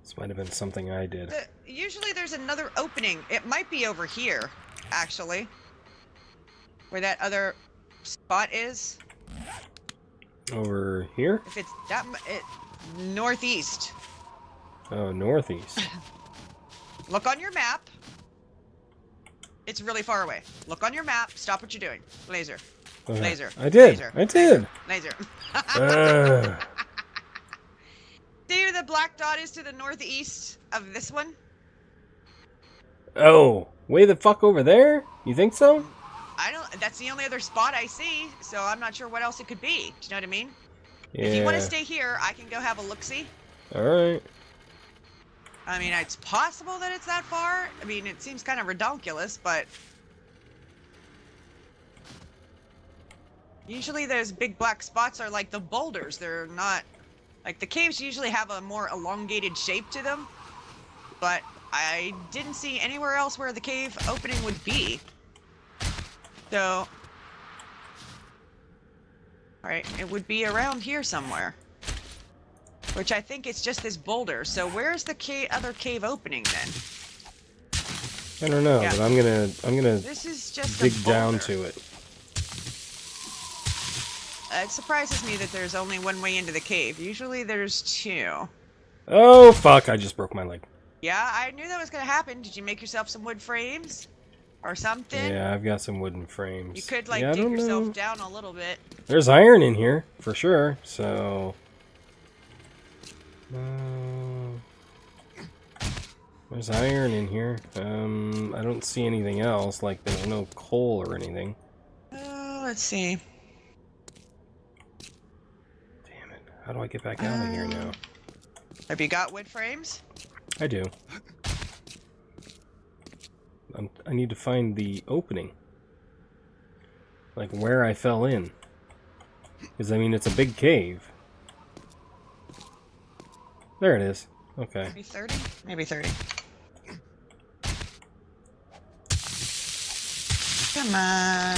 This might have been something I did. Usually there's another opening. It might be over here, actually. Where that other spot is. Over here? If it's that northeast. Oh, northeast. Look on your map. It's really far away. Look on your map. Stop what you're doing. Laser. Okay. Laser. I did. Laser. I did. Laser. Ugh. See where the black dot is to the northeast of this one? Oh, way the fuck over there? You think so? I don't. That's the only other spot I see, so I'm not sure what else it could be. Do you know what I mean? Yeah. If you want to stay here, I can go have a look-see. Alright. I mean, it's possible that it's that far. I mean, it seems kind of redonkulous, but usually those big black spots are like the boulders. They're not like the caves usually have a more elongated shape to them, but I didn't see anywhere else where the cave opening would be. So, alright, it would be around here somewhere. Which I think it's just this boulder. So where's the other cave opening then? I don't know, Yeah. but I'm gonna This is just dig a down boulder. to it. It surprises me that there's only one way into the cave. Usually there's two. Oh fuck, I just broke my leg. Yeah, I knew that was gonna happen. Did you make yourself some wood frames? Or something? Yeah, I've got some wooden frames. You could like Yeah, I dig don't yourself know. down a little bit. There's iron in here, for sure, so... there's iron in here. I don't see anything else, like there's no coal or anything. Let's see. Damn it, how do I get back out of here now? Have you got wood frames? I do. I need to find the opening. Like where I fell in. Because, I mean, it's a big cave. There it is. Okay. Maybe 30? Maybe 30. Come on.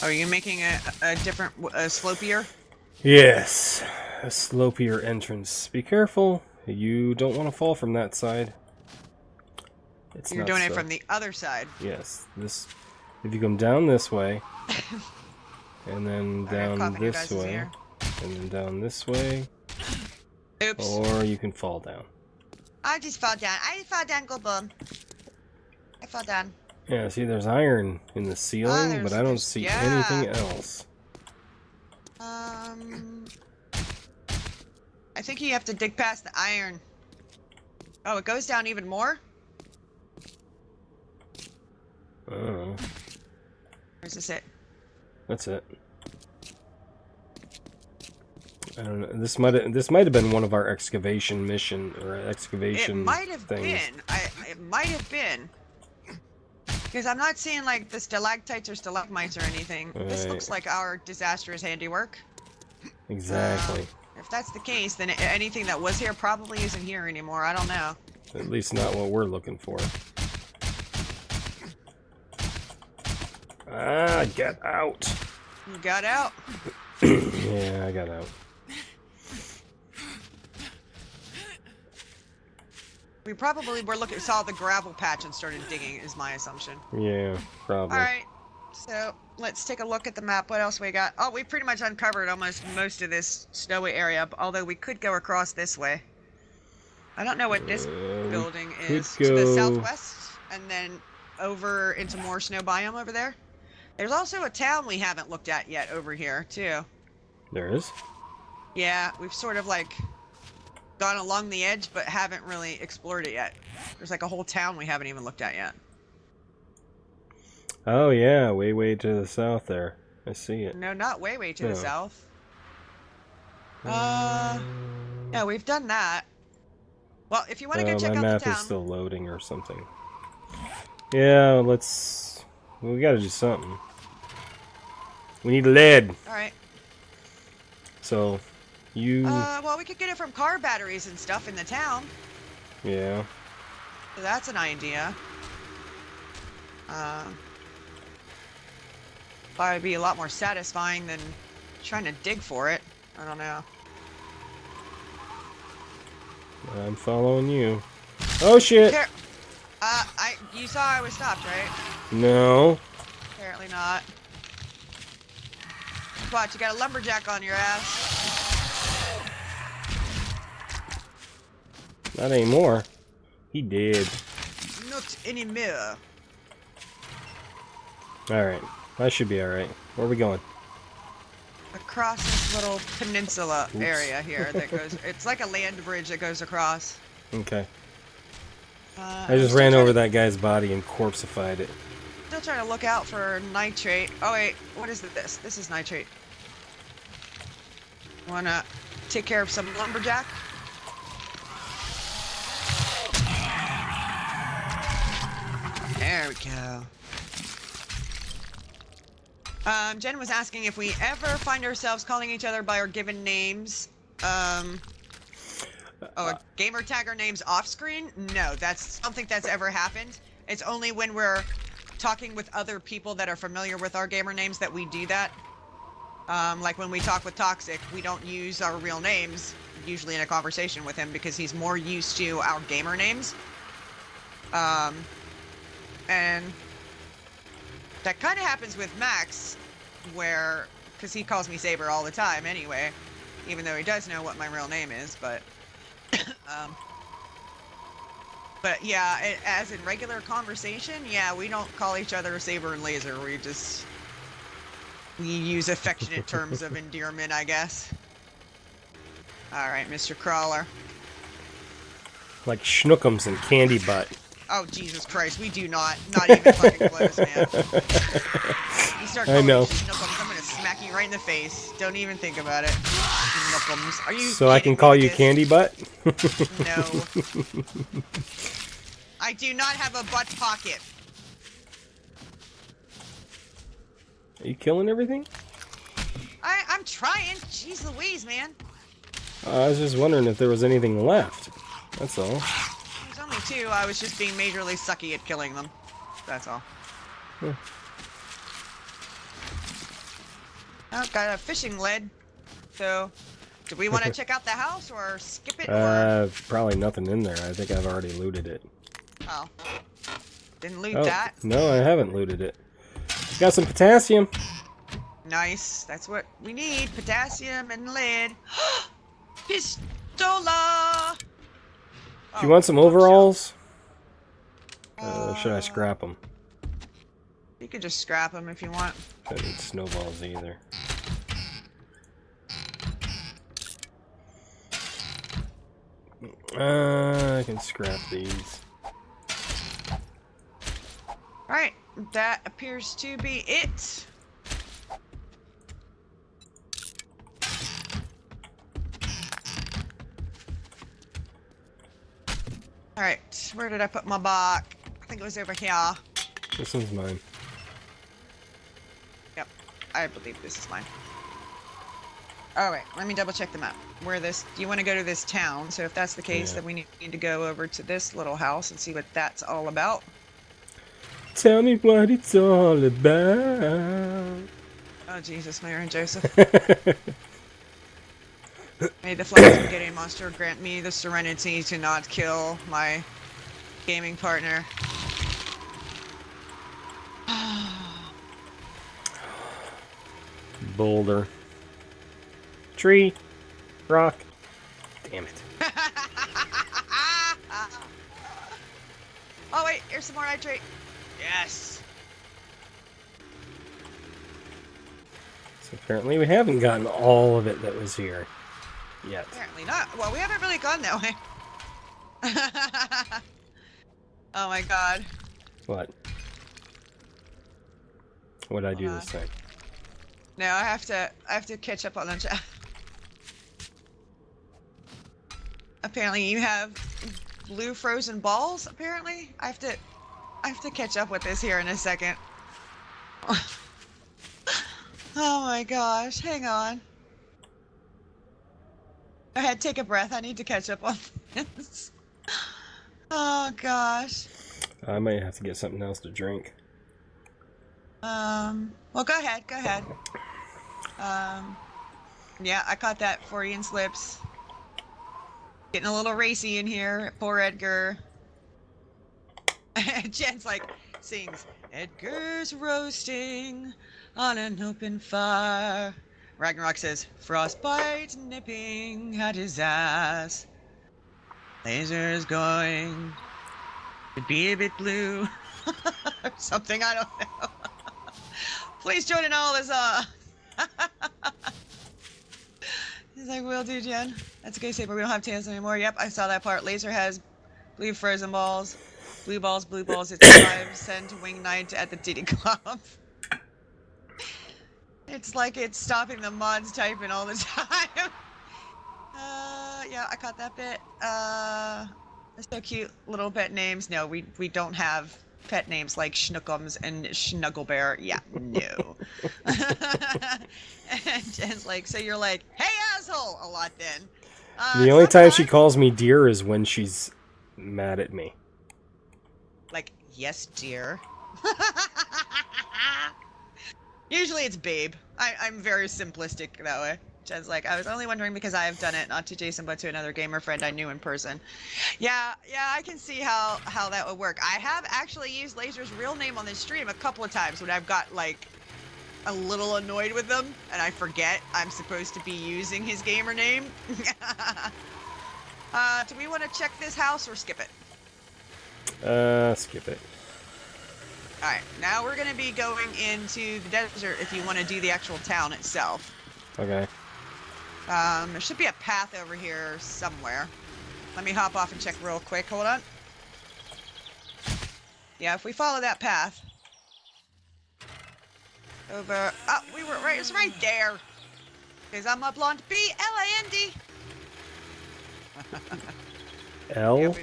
Are you making a different, slopier? Yes. A slopier entrance. Be careful. You don't want to fall from that side. It's You're not doing it so- from the other side. Yes. This. If you come down this way, and then Alright, down coughing your this guys' way, ear. and then down this way, Oops. or you can fall down. I just fell down. I fall down, go boom. I fell down. Yeah, see, there's iron in the ceiling, but I don't see yeah. anything else. I think you have to dig past the iron. Oh, it goes down even more? Oh, Or is this it? that's it. I don't know. This might have been one of our excavation mission or excavation. It might have things. been. It might have been. Because I'm not seeing like the stalactites or stalagmites or anything. This Right. looks like our disastrous handiwork. Exactly. If that's the case, then anything that was here probably isn't here anymore. I don't know. At least not what we're looking for. Ah, get out. You got out. Yeah, I got out. We probably saw the gravel patch and started digging, is my assumption. Yeah, probably. Alright, so let's take a look at the map. What else we got? Oh, we pretty much uncovered almost most of this snowy area, although we could go across this way. I don't know what this building is. could To the go- southwest, and then over into more snow biome over there. There's also a town we haven't looked at yet over here, too. There is? Yeah, we've sort of like gone along the edge, but haven't really explored it yet. There's like a whole town we haven't even looked at yet. Oh, yeah, way to the south there. I see it. No, not way to No. the south. No, we've done that. Well, if you want to go check my out map the town. is still loading or something. Yeah, let's... we gotta do something. We need lead. Alright. So, you... Well, we could get it from car batteries and stuff in the town. yeah. So that's an idea. Probably be a lot more satisfying than trying to dig for it. I don't know. I'm following you. Oh, shit! Here. You saw I was stopped, right? No. Apparently not. Watch, you got a lumberjack on your ass. Not anymore. He did. No! not anymore. Alright. I should be alright. Where are we going? Across this little peninsula Oops. area here that goes. It's like a land bridge that goes across. Okay. I I just ran over that guy's body and corpseified it. Still trying to look out for nitrate. Oh wait, what is this? This is nitrate. Wanna take care of some lumberjack? There we go. Jen was asking if we ever find ourselves calling each other by our given names. Gamer tagger names off screen? No, that's something that's ever happened. It's only when we're talking with other people that are familiar with our gamer names that we do that. Like when we talk with Toxic, we don't use our real names, usually in a conversation with him, because he's more used to our gamer names. And that kind of happens with Max, because he calls me Saber all the time anyway, even though he does know what my real name is, but yeah, as in regular conversation, yeah, we don't call each other Saber and Laser. We use affectionate terms of endearment, I guess. All right, Mr. Crawler. Like Schnookums and Candy Butt. Oh, Jesus Christ, we do not. Not even fucking close, man. You start calling me Schnookums, I'm gonna smack you right in the face. Don't even think about it. Schnookums. Are you So I can call you Candy Butt? No. I do not have a butt pocket. Are you killing everything? I'm trying. Jeez Louise, man. I was just wondering if there was anything left. That's all. There's only two. I was just being majorly sucky at killing them. That's all. Huh. Oh, got a fishing lead. So, do we want to check out the house or skip it? Or... Probably nothing in there. I think I've already looted it. Oh. Didn't loot that. No, I haven't looted it. Got some potassium. Nice. That's what we need. Potassium and lead. Pistola! Do you want some overalls? Should I scrap them? You could just scrap them if you want. I don't need snowballs either. I can scrap these. Alright, that appears to be it. Alright, where did I put my box? I think it was over here. This one's mine. Yep, I believe this is mine. Alright, let me double check the map. Do you want to go to this town? So if that's the case, then we need to go over to this little house and see what that's all about. Tell me what it's all about. Oh Jesus, Mary and Joseph. May the flying spaghetti monster grant me the serenity to not kill my gaming partner. Boulder. Tree. Rock. Damn it. Oh wait, here's some more nitrate. Yes. So apparently we haven't gotten all of it that was here yet. Apparently not. Well, we haven't really gone that way. Oh my god. What? What'd I do this time? No, I have to catch up on the chat. Apparently you have blue frozen balls, apparently. I have to catch up with this here in a second. Oh my gosh, hang on. Go ahead, take a breath. I need to catch up on this. Oh gosh. I might have to get something else to drink. Well, go ahead. Yeah, I caught that Freudian slips. Getting a little racy in here. Poor Edgar. Jen's like, sings, Edgar's roasting on an open fire. Ragnarok says, frostbite nipping at his ass. Laser's going Could be a bit blue. Or something, I don't know. Please join in all this, He's like, will do, Jen. That's okay, Saber. We don't have tails anymore. Yep, I saw that part. Laser has blue frozen balls. Blue balls, blue balls. It's 5-cent wing night at the Titty Club. It's like it's stopping the mods typing all the time. Yeah, I caught that bit. It's so cute. Little pet names. No, we don't have pet names like Schnookums and Snugglebear. Yeah, no. And like, so you're like, hey asshole, a lot then. The only time she calls me dear is when she's mad at me. Like, yes, dear. Usually it's babe. I'm very simplistic that way. Jen's like, I was only wondering because I have done it, not to Jason, but to another gamer friend I knew in person. Yeah, I can see how that would work. I have actually used Laser's real name on this stream a couple of times when I've got, like, a little annoyed with them, and I forget I'm supposed to be using his gamer name. Do we want to check this house or skip it? Skip it. Alright, now we're going to be going into the desert if you want to do the actual town itself. Okay. There should be a path over here somewhere. Let me hop off and check real quick. Hold on. Yeah, if we follow that path. Over. Oh, we were right. It's right there. Because I'm a blonde B-L-A-N-D. L? A?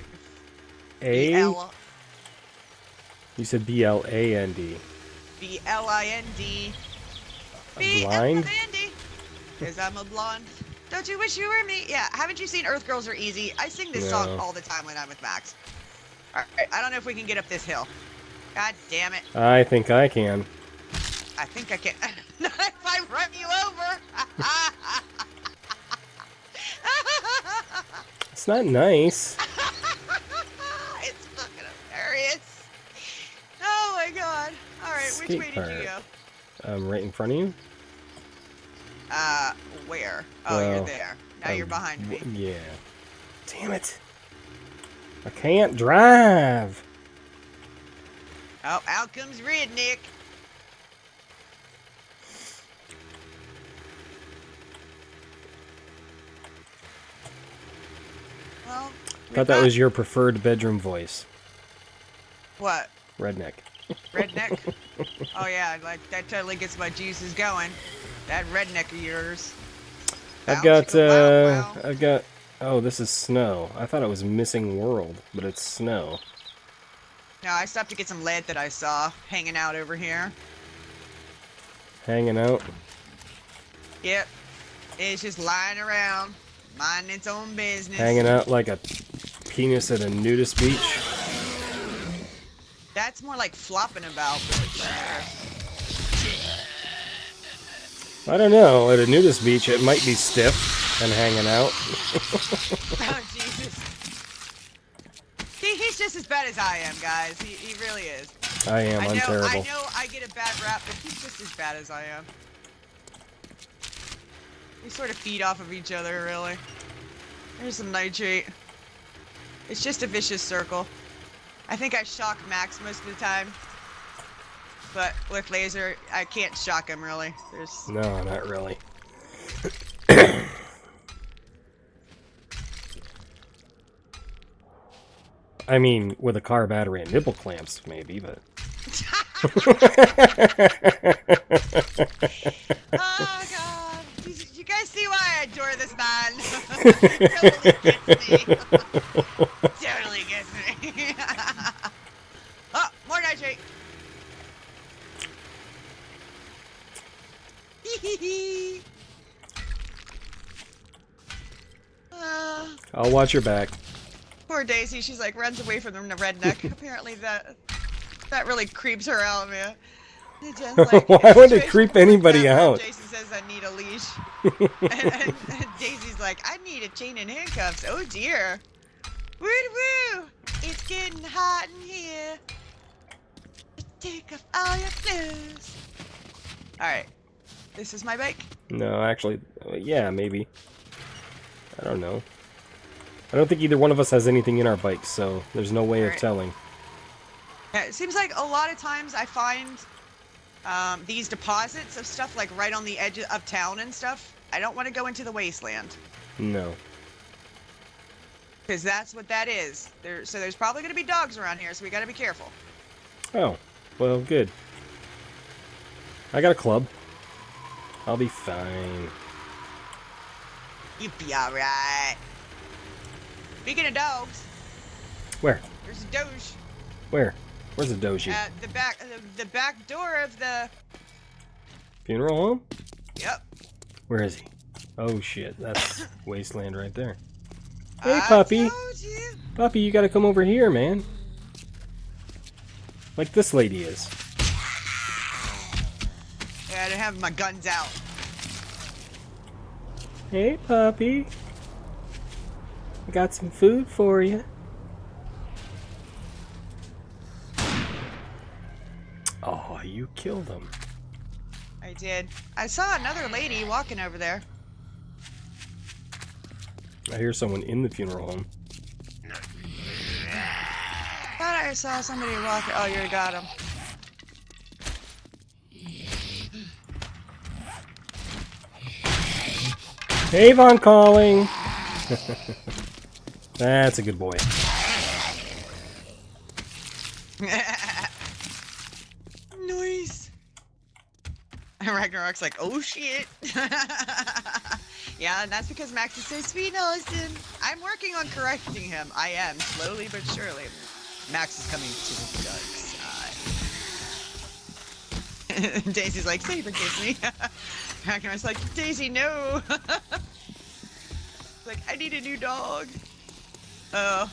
B-L. You said B-L-A-N-D. B-L-I-N-D. Blind? B-L-I-N-D. Because I'm a blonde. Don't you wish you were me? Yeah, haven't you seen Earth Girls Are Easy? I sing this song all the time when I'm with Max. Alright, I don't know if we can get up this hill. God damn it. I think I can. I think I can. Not if I run you over. It's not nice. It's fucking hilarious. Oh my god. Alright, which way did you go? Right in front of you? Where? Oh, Well, you're there. Now you're behind me. Yeah. Damn it. I can't drive. Oh, out comes Redneck. Well, I thought that was your preferred bedroom voice. What? Redneck. Redneck? Oh yeah, like that totally gets my juices going. That redneck of yours. I've Bow, got, chicka, wow, wow. oh, this is snow. I thought it was Missing World, but it's snow. No, I stopped to get some lead that I saw hanging out over here. Hanging out. Yep. It's just lying around, minding its own business. Hanging out like a penis at a nudist beach. That's more like flopping about, but sure. I don't know. At a nudist beach, it might be stiff and hanging out. Oh, Jesus. He's just as bad as I am, guys. He really is. I'm terrible. I know I get a bad rap, but he's just as bad as I am. We sort of feed off of each other, really. There's some nitrate. It's just a vicious circle. I think I shock Max most of the time. But with Laser, I can't shock him, really. There's... No, not really. I mean, with a car battery and nipple clamps, maybe, but... Oh, God. You guys see why I adore this man? He totally gets me. Totally gets me. Oh, more nitrate. I'll watch your back. Poor Daisy, she's like runs away from the redneck. Apparently that really creeps her out, man. Jen's like, why would it creep anybody out? Jason says I need a leash. and Daisy's like, I need a chain and handcuffs. Oh dear. Woo woo! It's getting hot in here. Take off all your clothes. Alright. This is my bike? No, actually, yeah, maybe. I don't know. I don't think either one of us has anything in our bikes, so there's no way of telling. Yeah, it seems like a lot of times I find these deposits of stuff like right on the edge of town and stuff. I don't want to go into the wasteland. No. Because that's what that is. So there's probably going to be dogs around here, so we got to be careful. Oh, well, good. I got a club. I'll be fine. You'll be alright. Speaking of dogs, Where? there's a doge. Where? Where's the doji? At the back door of the... Funeral home? Yep. Where is he? Oh shit, that's wasteland right there. Hey, I puppy. told you. Puppy, you gotta come over here, man. Like this lady is. Yeah, I didn't have my guns out. Hey, puppy. I got some food for you. Oh, you killed him. I did. I saw another lady walking over there. I hear someone in the funeral home. Thought I saw somebody walking. Oh, you got him. Avon calling! That's a good boy. Nice. Ragnarok's like, oh shit. Yeah, and that's because Max is so sweet and awesome. I'm working on correcting him. I am, slowly but surely. Max is coming to the dark side. Daisy's like, Saber, kiss me. Ragnarok's like, Daisy, no. Like, I need a new dog. And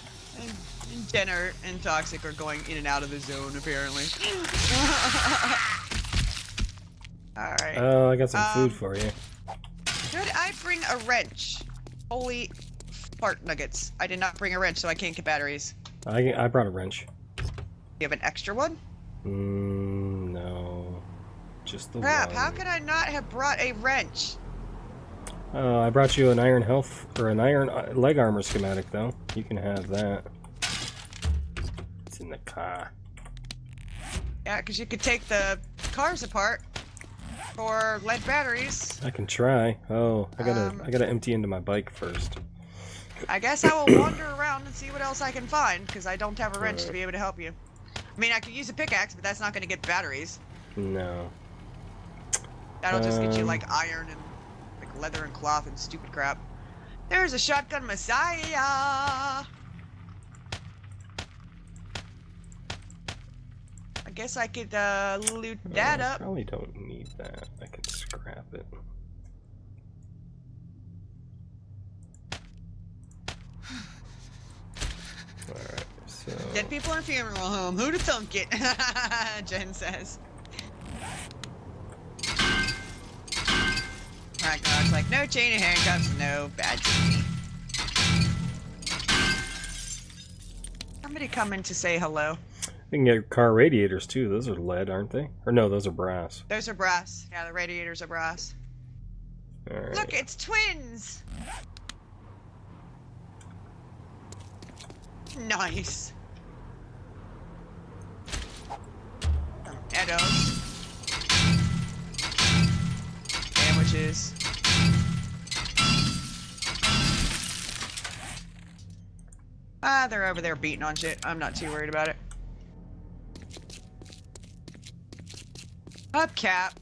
Jenner and Toxic are going in and out of the zone, apparently. Alright. Oh, I got some food for you. Could I bring a wrench? Holy fart nuggets. I did not bring a wrench, so I can't get batteries. I brought a wrench. You have an extra one? No. Just the Crap, one. how could I not have brought a wrench? I brought you an iron health, or an iron leg armor schematic, though. You can have that. It's in the car. Yeah, because you could take the cars apart for lead batteries. I can try. Oh, I gotta empty into my bike first. I guess I will wander around and see what else I can find, because I don't have a wrench to be able to help you. I mean, I could use a pickaxe, but that's not going to get batteries. No. That'll just get you, like, iron and, like, leather and cloth and stupid crap. There's a shotgun messiah! I guess I could, loot that I up. probably don't need that. I can scrap it. Alright, so... Dead people in a funeral home. Who'da thunk it? Jen says. Ragnarok's like, no chain and handcuffs, no badge. Somebody coming to say hello. You can get car radiators too. Those are lead, aren't they? Or no, those are brass. Those are brass. Yeah, the radiators are brass. Alright. Look, it's twins! Nice. Some Eddos. Sandwiches. Ah, they're over there beating on shit. I'm not too worried about it. Hubcap.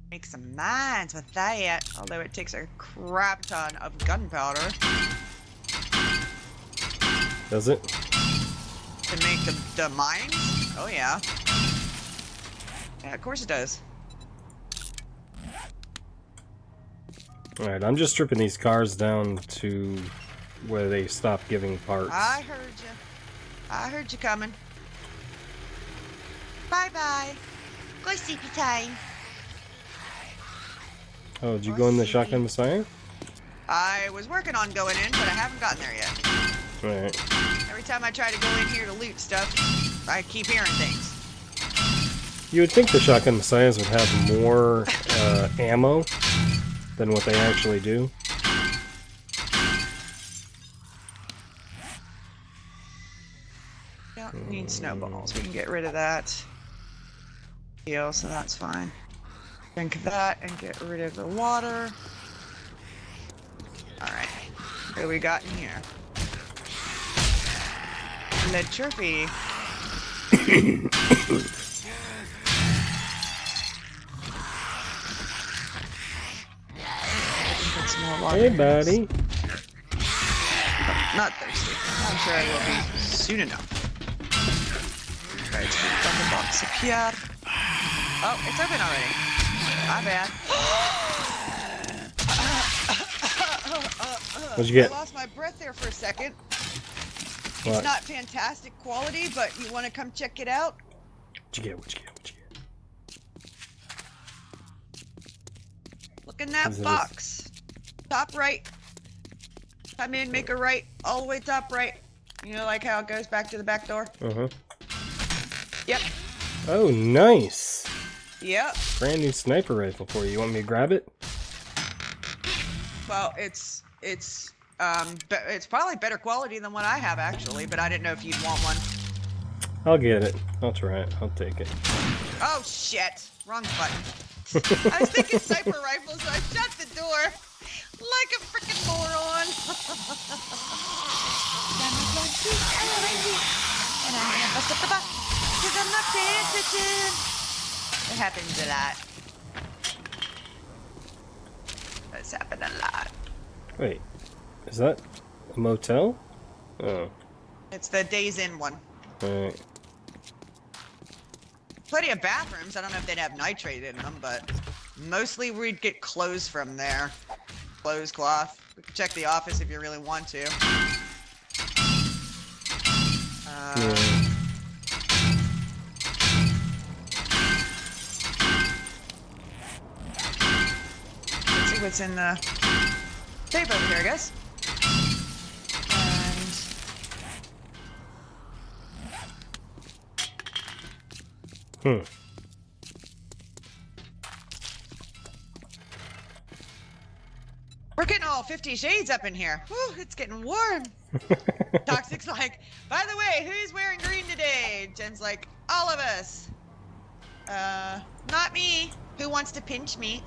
Make some mines with that, although it takes a crap ton of gunpowder Does it? to make the mines. Oh yeah. Yeah, of course it does. Alright, I'm just stripping these cars down to where they stop giving parts. I heard you. I heard you coming. Bye bye. Go sleepy time. Oh, did you go in the Shotgun Messiah? I was working on going in, but I haven't gotten there yet. Alright. Every time I try to go in here to loot stuff, I keep hearing things. You would think the Shotgun Messiahs would have more ammo than what they actually do. don't need snowballs. We can get rid of that. Deal, so that's fine. Drink that and get rid of the water. Alright. What do we got in here? Lead trophy. Hey, buddy. Not thirsty. I'm sure I will be soon enough. Right, let's put the box up here. Oh, it's open already. My bad. What'd you get? I lost my breath there for a second. What? It's not fantastic quality, but you want to come check it out? What'd you get? What'd you get? What'd you get? Look in that Is it box. Top right. Come in, make a right, all the way top right. You know, like how it goes back to the back door? Uh-huh. Yep. Oh, nice. Yep. Brand new sniper rifle for you. You want me to grab it? Well, it's probably better quality than what I have actually, but I didn't know if you'd want one. I'll get it. I'll try it. I'll take it. Oh shit! Wrong button. I was thinking sniper rifles, so I shut the door like a freaking moron. And I'm gonna bust up the box because I'm not paying attention. It happens a lot. That's happened a lot. Wait. Is that a motel? Oh. It's the Days Inn one. Alright. Plenty of bathrooms. I don't know if they'd have nitrate in them, but mostly we'd get clothes from there. Clothes, cloth. We can check the office if you really want to. Yeah. Let's see what's in the tape over here, I guess. And we're getting all 50 shades up in here. Whew, it's getting warm. Toxic's like, by the way, who's wearing green today? Jen's like, all of us. Not me. Who wants to pinch me?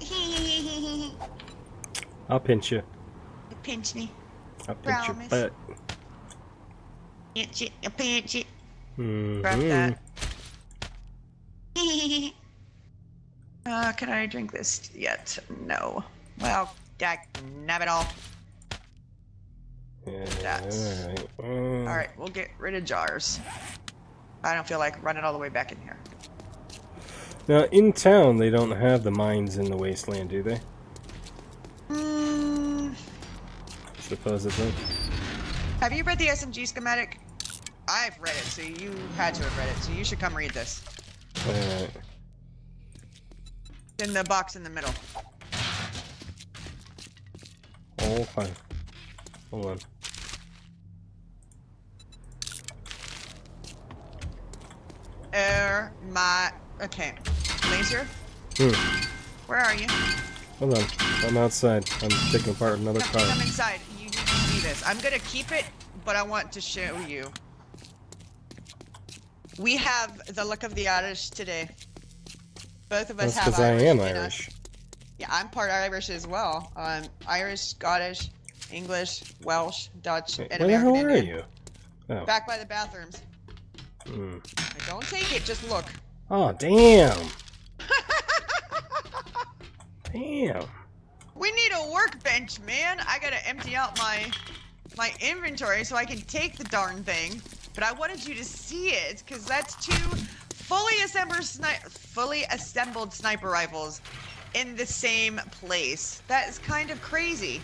I'll pinch you. Pinch me. I'll pinch your butt. Pinch it. I'll pinch it. Mm-hmm. Grab that. Can I drink this yet? No. Well, nab it all. Yeah, That's- alright. Alright, we'll get rid of jars. I don't feel like running all the way back in here. Now, in town, they don't have the mines in the wasteland, do they? Supposedly. Have you read the SMG schematic? I've read it, so you had to have read it, so you should come read this. Alright. In the box in the middle. Oh, fine. Hold on. Okay. Laser? Where are you? Hold on. I'm outside. I'm taking apart another car. Come inside. You need to see this. I'm gonna keep it, but I want to show you. We have the look of the Irish today. Both of us That's have because I Irish am in us. Irish. Yeah, I'm part Irish as well. Irish, Scottish, English, Welsh, Dutch, Wait, and where the American hell are Indian. you? Oh. Back by the bathrooms. Don't take it, just look. Oh, damn. Damn. We need a workbench, man. I gotta empty out my inventory so I can take the darn thing. But I wanted you to see it, because that's two fully assembled sniper rifles in the same place. That is kind of crazy.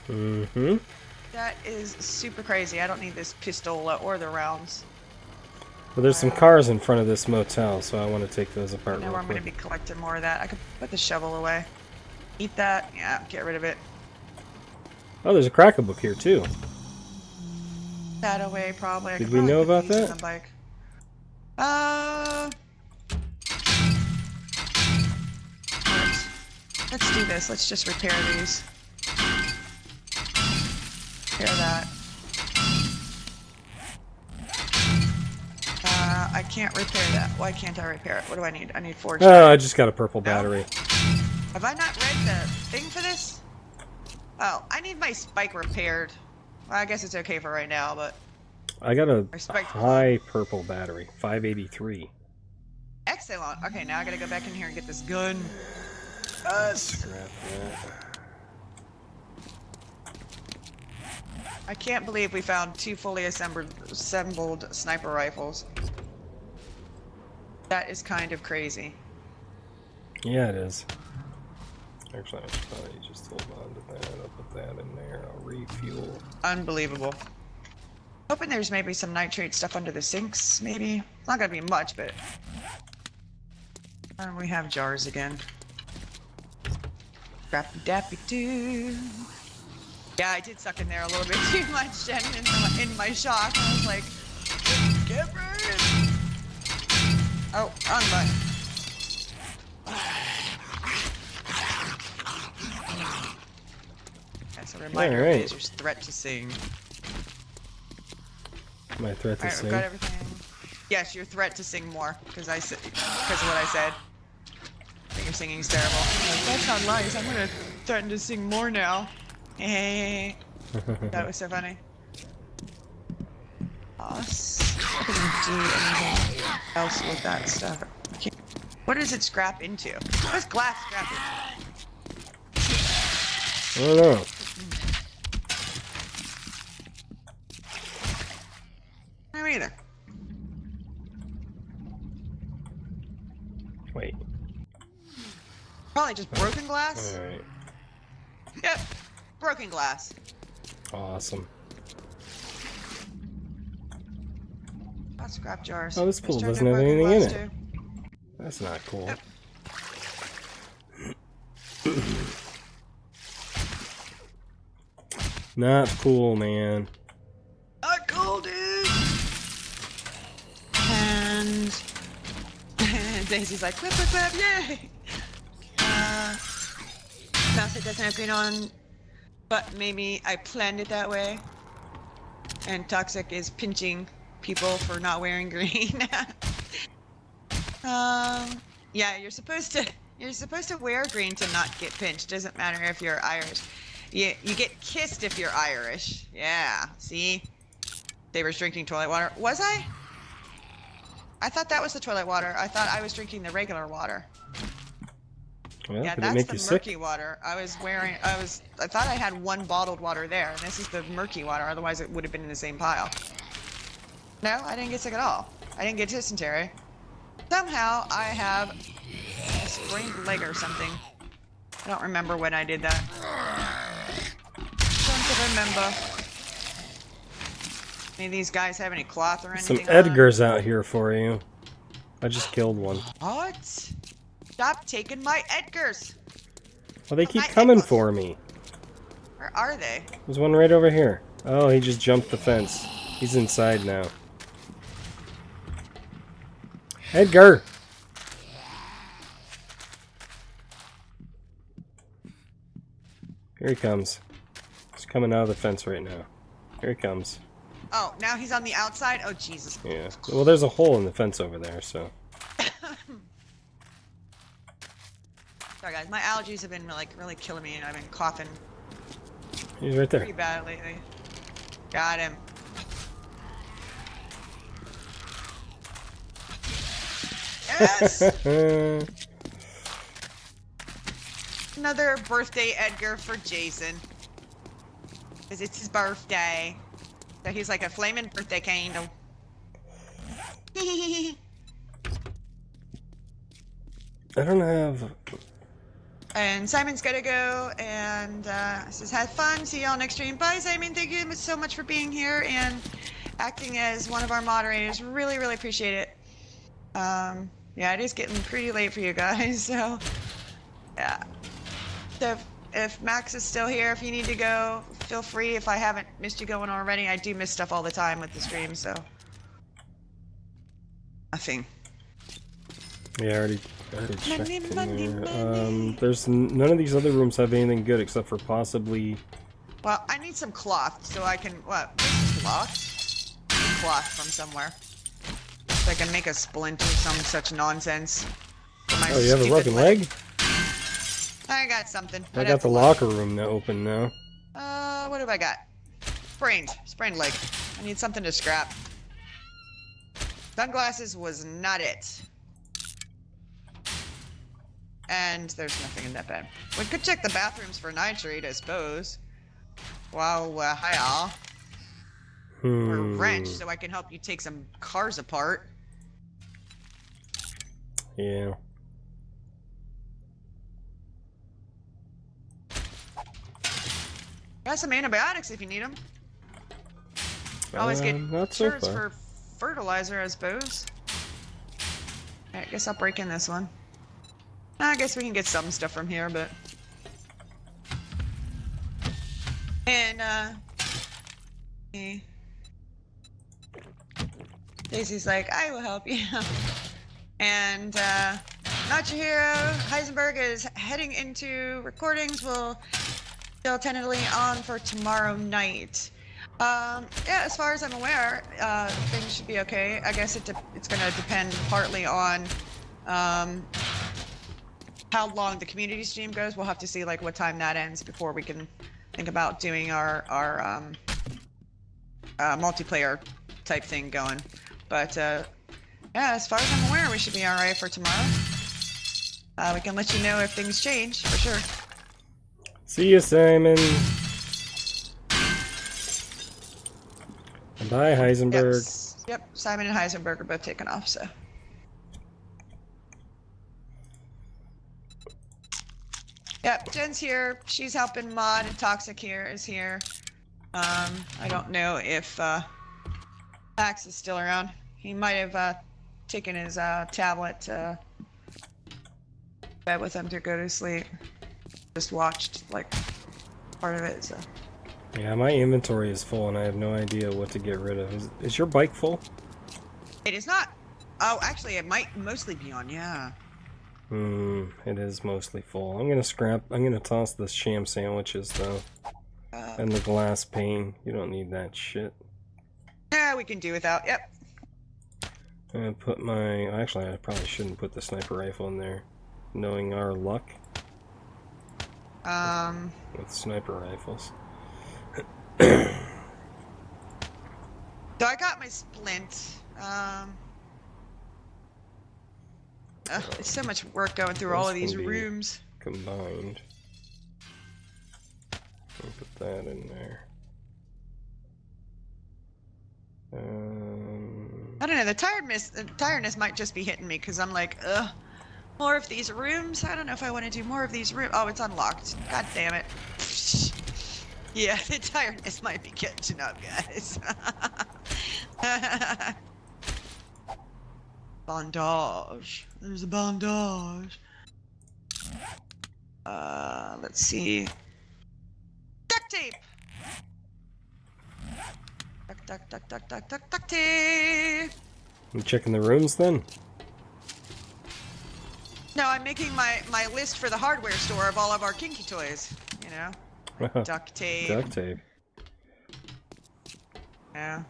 Mm-hmm. That is super crazy. I don't need this pistol or the rounds. Well, there's some cars in front of this motel, so I want to take those apart Now real I'm going to quick. be collecting more of that. I could put the shovel away. Eat that. Yeah, get rid of it. Oh, there's a cracker book here, too. That away, probably. I Did could we probably know put about these on that? the bike. Let's do this. Let's just repair these. Repair that. I can't repair that. Why can't I repair it? What do I need? I need forge. Oh, I just got a purple No? battery. Have I not read the thing for this? Oh, I need my spike repaired. Well, I guess it's okay for right now, but I got a Respect. high purple battery, 583. excellent. Okay, now I gotta go back in here and get this gun. Scrap that. I can't believe we found 2 fully assembled sniper rifles. That is kind of crazy. Yeah, it is. Actually, I should probably just hold on to that. I'll put that in there. I'll refuel. Unbelievable. Hoping there's maybe some nitrate stuff under the sinks, maybe. It's not gonna be much, but... we have jars again. Scrappy dappy doo. Yeah, I did suck in there a little bit too much, Jen, in my shock. I was like, get burned! Oh, wrong button. That's a reminder Alright. of Laser's threat to sing. My threat to Alright, sing. we've got everything. Yes, your threat to sing more, because of what I said. That your singing's terrible. Like, that's not nice. I'm gonna threaten to sing more now. Hey, that was so funny. Us. I couldn't do anything else with that stuff. What does it scrap into? What does glass scrap into? I don't know. I don't either. Wait. Probably just broken glass? Alright. Yep. Broken glass. Awesome. Not scrap jars. Oh, this pool Just doesn't turned have into broken anything in glass, it. That's not cool. Yep. Not cool, man. Not cool, dude! And... Daisy's like, whip, whip, whip, yay! Mouse it doesn't have green on, but maybe I planned it that way. And Toxic is pinching people for not wearing green. Yeah, you're supposed to wear green to not get pinched. Doesn't matter if you're Irish. You get kissed if you're Irish. Yeah, see? Saber's drinking toilet water. Was I? I thought that was the toilet water. I thought I was drinking the regular water. Well, Yeah, could it that's make the you murky sick? water. I thought I had one bottled water there, and this is the murky water, otherwise it would have been in the same pile. No, I didn't get sick at all. I didn't get dysentery. Somehow, I have a sprained leg or something. I don't remember when I did that. Don't remember. Any of these guys have any cloth or anything Some on? Edgars out here for you. I just killed one. What? Stop taking my Edgars! Well, they keep My coming Edgars. for me. Where are they? There's one right over here. Oh, he just jumped the fence. He's inside now. Edgar! Here he comes. He's coming out of the fence right now. Here he comes. Oh, now he's on the outside? Oh, Jesus. Yeah. Well, there's a hole in the fence over there, so. Sorry, guys. My allergies have been really killing me, and I've been coughing He's right pretty there. bad lately. Got him. Yes! Another birthday Edgar for Jason. Because it's his birthday. So he's like a flaming birthday candle. I don't have. And Simon's gotta go, and says, have fun, see y'all next stream. Bye, Simon, thank you so much for being here and acting as one of our moderators. Really, really appreciate it. Yeah, it is getting pretty late for you guys, so, yeah. So, if Max is still here, if you need to go, feel free. If I haven't missed you going already, I do miss stuff all the time with the stream, so. Nothing. Yeah, I already checked Money, in money, there. money. There's none of these other rooms have anything good except for possibly. Well, I need some cloth so I can. What? This is cloth? Cloth from somewhere. So I can make a splint or some such nonsense. For my Oh, you have a stupid broken leg? I got something. I I'd got have the to look. locker room now open now. What have I got? Sprained leg. I need something to scrap. Sunglasses was not it. And there's nothing in that bed. We could check the bathrooms for nitrate, I suppose. While hi all. Or wrench, so I can help you take some cars apart. Yeah. Got some antibiotics if you need them. Always get Not so shirts far. for fertilizer, I suppose. I guess I'll break in this one. I guess we can get some stuff from here, but... And, Stacy's like, I will help you. And, Not Your Hero, Heisenberg is heading into recordings. We'll still tentatively on for tomorrow night. Yeah, as far as I'm aware, things should be okay. I guess it's going to depend partly on how long the community stream goes. We'll have to see like what time that ends before we can think about doing our multiplayer type thing going. But yeah, as far as I'm aware, we should be all right for tomorrow. We can let you know if things change for sure. See you, Simon. Bye, Heisenberg. Yep, Simon and Heisenberg are both taken off, so. Yep, Jen's here. She's helping Mod, and Toxic is here. I don't know if Axe is still around. He might have taken his tablet to bed with him to go to sleep. Just watched like part of it, so. Yeah, my inventory is full and I have no idea what to get rid of. Is your bike full? It is not. Oh, actually, it might mostly be on, yeah. It is mostly full. I'm gonna toss the sham sandwiches though. And the glass pane. You don't need that shit. Yeah, we can do without, yep. I'm gonna put my... Actually, I probably shouldn't put the sniper rifle in there. Knowing our luck. With sniper rifles. So I got my splint. It's so much work going through all of This these can be rooms. Combined. I'll put that in there. I don't know, the tiredness might just be hitting me because I'm like, ugh, more of these rooms? I don't know if I want to do more of these rooms. Oh, it's unlocked. God damn it. Yeah, the tiredness might be catching up, guys. Bondage. There's a bondage. Let's see. Duct tape! Duct tape! You checking the rooms then? No, I'm making my list for the hardware store of all of our kinky toys, you know? Duct tape. Duct tape. Yeah.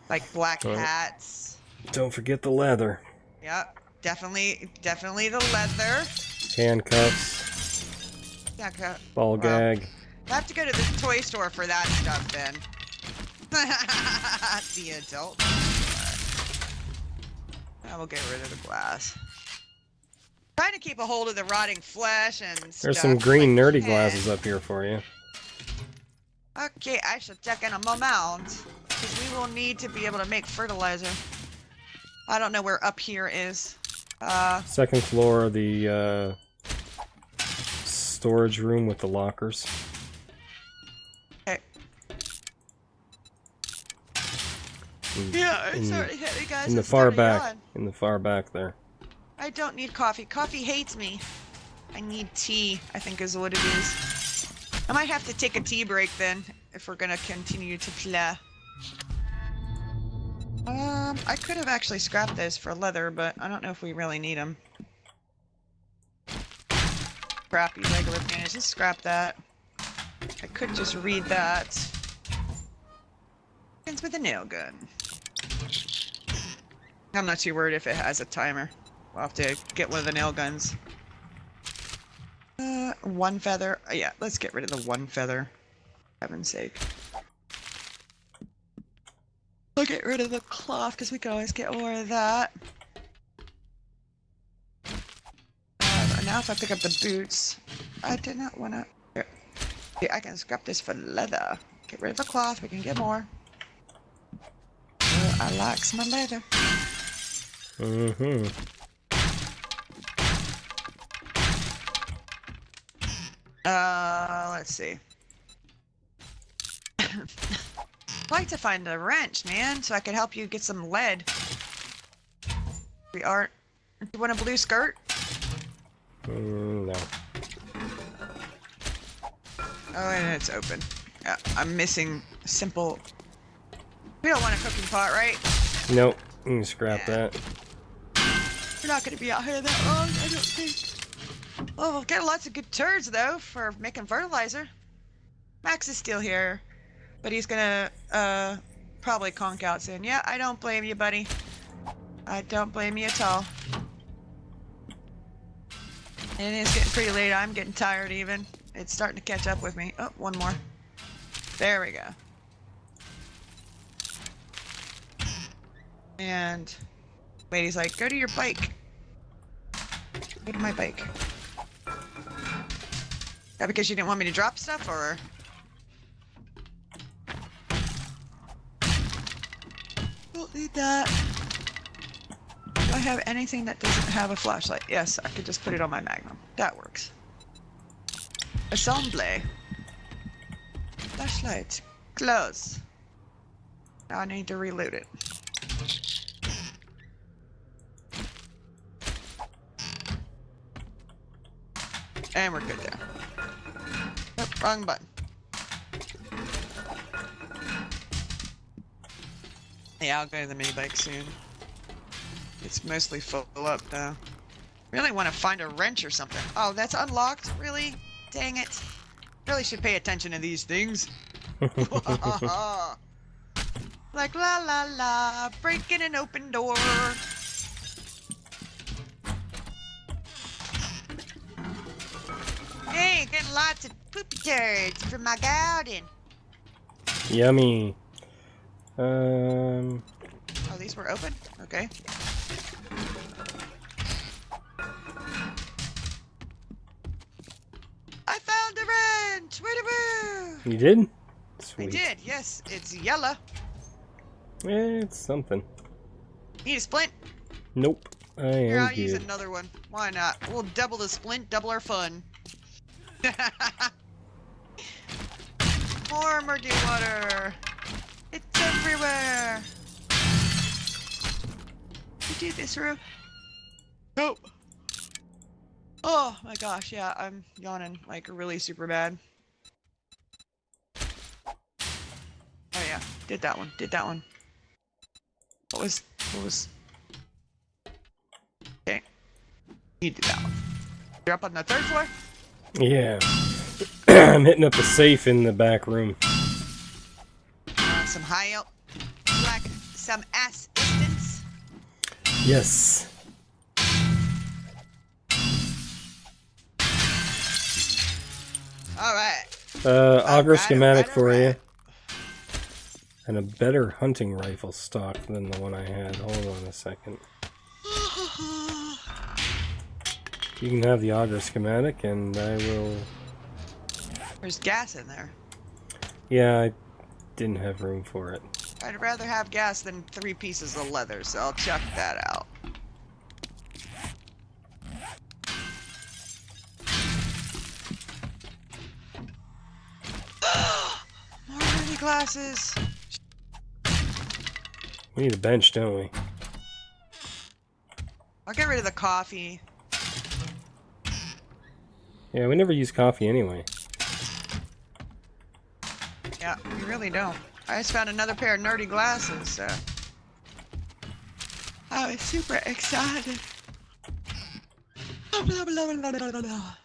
Like black Right. hats. Don't forget the leather. Yep. Definitely the leather. Handcuffs. Yeah, Ball gag. I have to go to the toy store for that stuff then. The adult. I will get rid of the glass. Trying to keep a hold of the rotting flesh and stuff. There's some green like nerdy that. glasses up here for you. Okay, I shall check in a moment. Because we will need to be able to make fertilizer. I don't know where up here is. Second floor, the storage room with the lockers. Okay. In, Yeah, it's in- already heavy, guys. in the It's far starting to back. yawn. In the far back there. I don't need coffee. Coffee hates me. I need tea, I think is what it is. I might have to take a tea break then, if we're gonna continue to play. I could have actually scrapped those for leather, but I don't know if we really need them. Crappy regular finish. Just scrap that. I could just read that. Ends with a nail gun. I'm not too worried if it has a timer. We'll have to get one of the nail guns. One feather. Yeah, let's get rid of the one feather. For heaven's sake. We'll get rid of the cloth because we can always get more of that. And now if I pick up the boots, I did not want to. Yeah, I can scrap this for leather. Get rid of the cloth. We can get more. I like my leather. Mm-hmm. Let's see. I'd like to find a wrench, man, so I could help you get some lead. We aren't. You want a blue skirt? No. Oh, and it's open. Yeah, I'm missing simple. We don't want a cooking pot, right? Nope. You can scrap that. We're not going to be out here that long, I don't think. Well, we'll get lots of good turds, though, for making fertilizer. Max is still here, but he's going to probably conk out soon. Yeah, I don't blame you, buddy. I don't blame you at all. And it's getting pretty late. I'm getting tired, even. It's starting to catch up with me. Oh, one more. There we go. And lady's like, go to your bike. Go to my bike. That because you didn't want me to drop stuff, or? Don't need that. Do I have anything that doesn't have a flashlight? Yes, I could just put it on my Magnum. That works. Assembly. Flashlight. Close. Now I need to reload it. And we're good there. Oh, wrong button. Yeah, I'll go to the mini bike soon. It's mostly full up though. Really want to find a wrench or something. Oh, that's unlocked? Really? Dang it. Really should pay attention to these things. Like la la la, breaking an open door. Hey, getting lots of poopy turds from my garden. Yummy. Oh, these were open? Okay. I found a wrench! Woo-woo! You did? I Sweet. did, yes. It's yellow. It's something. Need a splint? Nope. I Here, am I'll use good. another one. Why not? We'll double the splint, double our fun. More murky water. It's everywhere. You do this, Rue? Nope. Oh my gosh, yeah, I'm yawning like really super bad. Oh yeah, did that one, did that one. What was? Okay. You did that one. You're up on the third floor? Yeah. I'm hitting up the safe in the back room. Some high up, like some assistance. Yes. Alright. Auger schematic right, for right. you. And a better hunting rifle stock than the one I had. Hold on a second. You can have the auger schematic, and I will... There's gas in there. Yeah, I didn't have room for it. I'd rather have gas than 3 pieces of leather, so I'll chuck that out. More mini glasses. We need a bench, don't we? I'll get rid of the coffee. Yeah, we never use coffee anyway. Yeah, you really don't. I just found another pair of nerdy glasses, so I was super excited. Blah, blah, blah, blah, blah, blah, blah.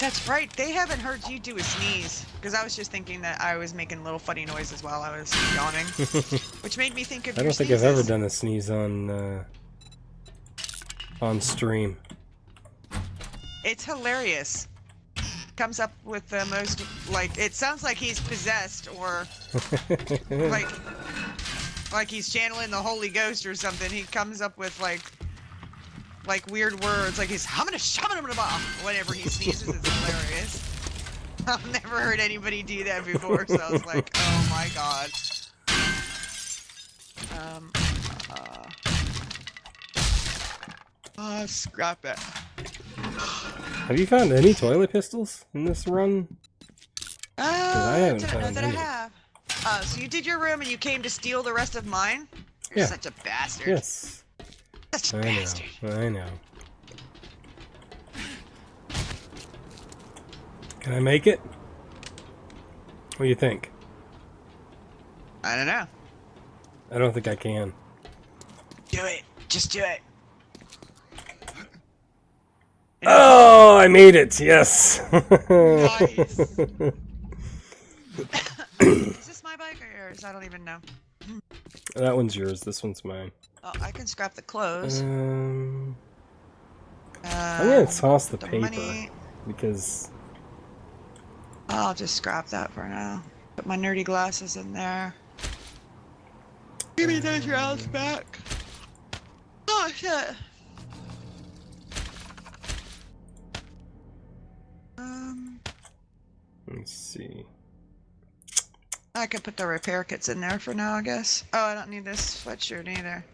That's right. They haven't heard you do a sneeze. Because I was just thinking that I was making little funny noises while I was yawning. Which made me think of I your don't think I've ever sneezes. done a sneeze on stream. It's hilarious. Comes up with the most, like, it sounds like he's possessed or like he's channeling the Holy Ghost or something. He comes up with like weird words, like he's humming whenever he sneezes. It's hilarious. I've never heard anybody do that before, so I was like, oh my god. Scrap it. Have you found any toilet pistols in this run? I haven't Didn't know found that I any. have. So you did your room and you came to steal the rest of mine? You're Yeah. such a bastard. Yes. Such a I bastard. know. I know. Can I make it? What do you think? I don't know. I don't think I can. Do it. Just do it. Oh, I made it! Yes! Nice. Is this my bike or yours? I don't even know. That one's yours, this one's mine. Oh, I can scrap the clothes. I'm gonna toss the paper, money. because... I'll just scrap that for now. Put my nerdy glasses in there. Give me those rounds back. Oh, shit. Let's see. I could put the repair kits in there for now, I guess. Oh, I don't need this sweatshirt either.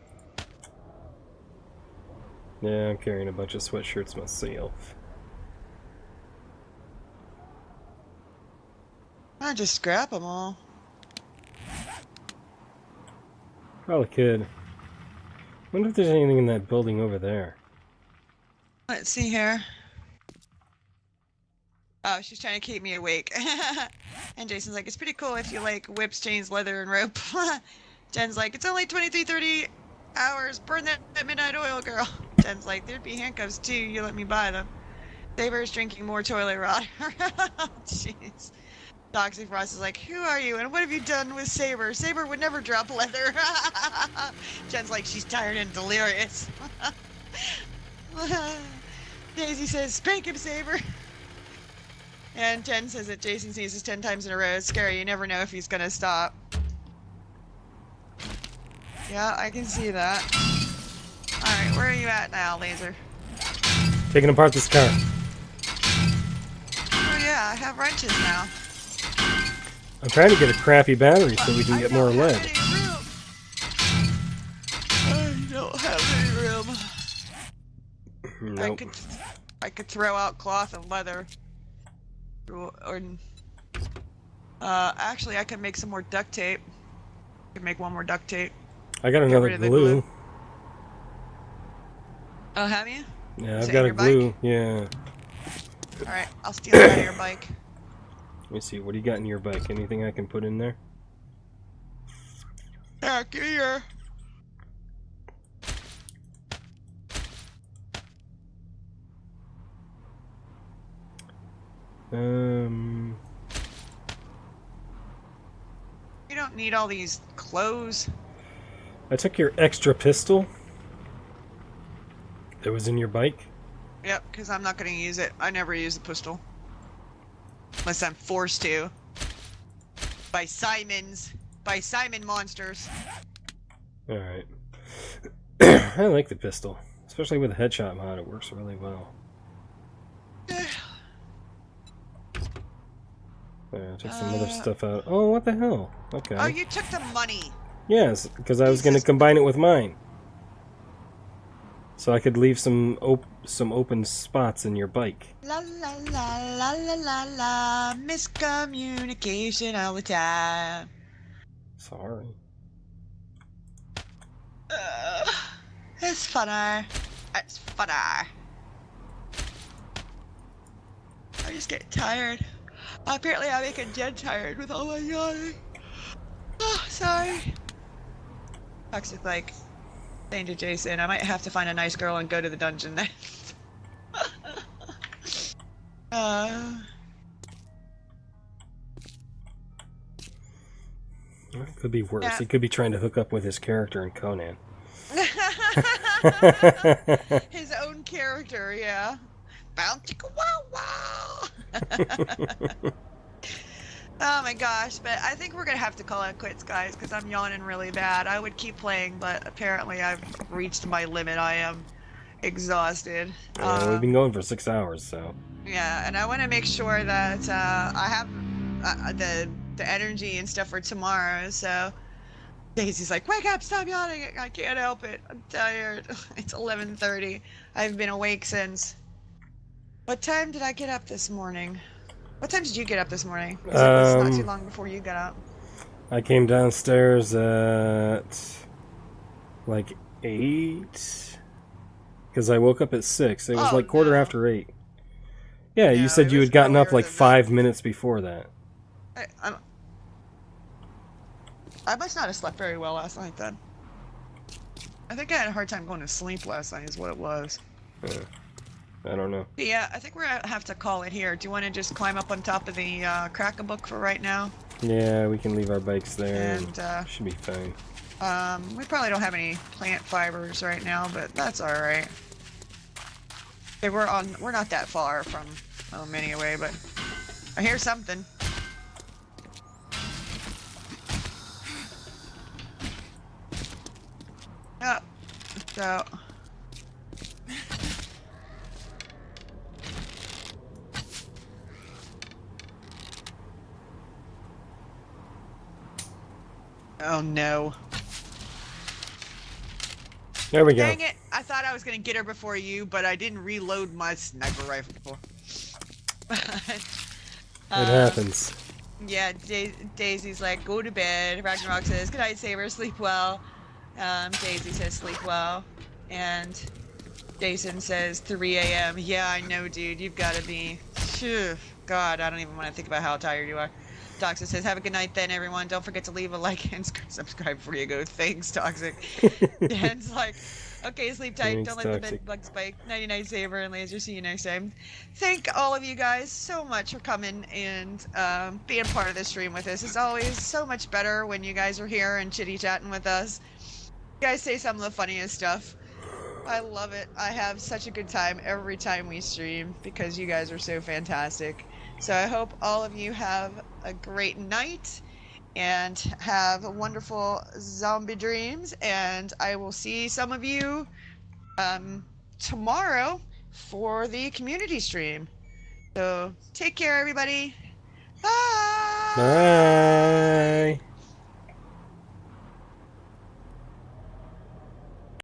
Yeah, I'm carrying a bunch of sweatshirts myself. I just scrap them all. Probably could. Wonder if there's anything in that building over there. Let's see here. Oh, she's trying to keep me awake. And Jason's like, it's pretty cool if you like whips, chains, leather, and rope. Jen's like, it's only 23:30 hours. Burn that midnight oil, girl. Jen's like, there'd be handcuffs too. You let me buy them. Saber's drinking more toilet water. Jeez. Toxic Frost is like, who are you and what have you done with Saber? Saber would never drop leather. Jen's like, she's tired and delirious. Daisy says, spank him, Saber. And Jen says that Jason sneezes 10 times in a row. It's scary. You never know if he's gonna stop. Yeah, I can see that. Alright, where are you at now, Laser? Taking apart this car. Oh yeah, I have wrenches now. I'm trying to get a crappy battery so we can get more lead. I don't have any room. Nope. I could throw out cloth and leather. Or actually I could make some more duct tape. I could make one more duct tape. I got another rid of the glue. glue. Oh, have you? Yeah, Is I've it got in a your glue. bike? Yeah. Alright, I'll steal it out of your bike. Let me see. What do you got in your bike? Anything I can put in there? Yeah, give me your... You don't need all these clothes. I took your extra pistol that was in your bike. Yep, because I'm not going to use it. I never use the pistol. Unless I'm forced to. By Simon monsters. Alright. I like the pistol. Especially with a headshot mod, it works really well. Yeah, I took some other stuff out. Oh, what the hell? Okay. Oh, you took the money. Yes, because I was going to combine it with mine. So I could leave some open spots in your bike. La la la la la la la. Miscommunication all the time. Sorry. It's funner. It's funner. I just get tired. Apparently I'm making Jen tired with all my yawning. Oh, sorry. Toxic like saying to Jason, I might have to find a nice girl and go to the dungeon then. It could be worse. Yeah. He could be trying to hook up with his character in Conan. His own character, yeah. Bounty wow wow. Oh my gosh, but I think we're gonna have to call it quits, guys, because I'm yawning really bad. I would keep playing, but apparently I've reached my limit. I am exhausted. We've been going for 6 hours, so. Yeah, and I want to make sure that I have the energy and stuff for tomorrow. So Daisy's like, "Wake up! Stop yawning! I can't help it. I'm tired. It's 11:30. I've been awake since. What time did I get up this morning? What time did you get up this morning? 'Cause it was not too long before you got up. I came downstairs at like 8, because I woke up at 6. It was like quarter after 8. Yeah, you No, said it you was had gotten up earlier like than that. 5 minutes before that. I must not have slept very well last night then. I think I had a hard time going to sleep last night is what it was. I don't know. But yeah, I think we're gonna have to call it here. Do you want to just climb up on top of the Crack-a-Book for right now? Yeah, we can leave our bikes there. And Should be fine. we probably don't have any plant fibers right now, but that's all right. Okay, we're not that far from anyway, but I hear something. Yeah. So. Oh no. There we go. Dang it! I thought I was gonna get her before you, but I didn't reload my sniper rifle. It happens. Yeah, Daisy's like, go to bed. Ragnarok says, good night, Saber, sleep well. Daisy says, sleep well. And Jason says, 3 a.m. Yeah, I know, dude. You've got to be... Phew. God, I don't even want to think about how tired you are. Toxic says, have a good night then, everyone. Don't forget to leave a like and subscribe before you go. Thanks, Toxic. Dan's like, okay, sleep tight. Thanks, Don't let the Toxic. bed bugs bite. Nighty-night, Saber and Laser. See you next time. Thank all of you guys so much for coming and being part of this stream with us. It's always so much better when you guys are here and chitty-chatting with us. You guys say some of the funniest stuff. I love it. I have such a good time every time we stream because you guys are so fantastic. So I hope all of you have a great night and have wonderful zombie dreams. And I will see some of you tomorrow for the community stream. So take care, everybody. Bye. Bye.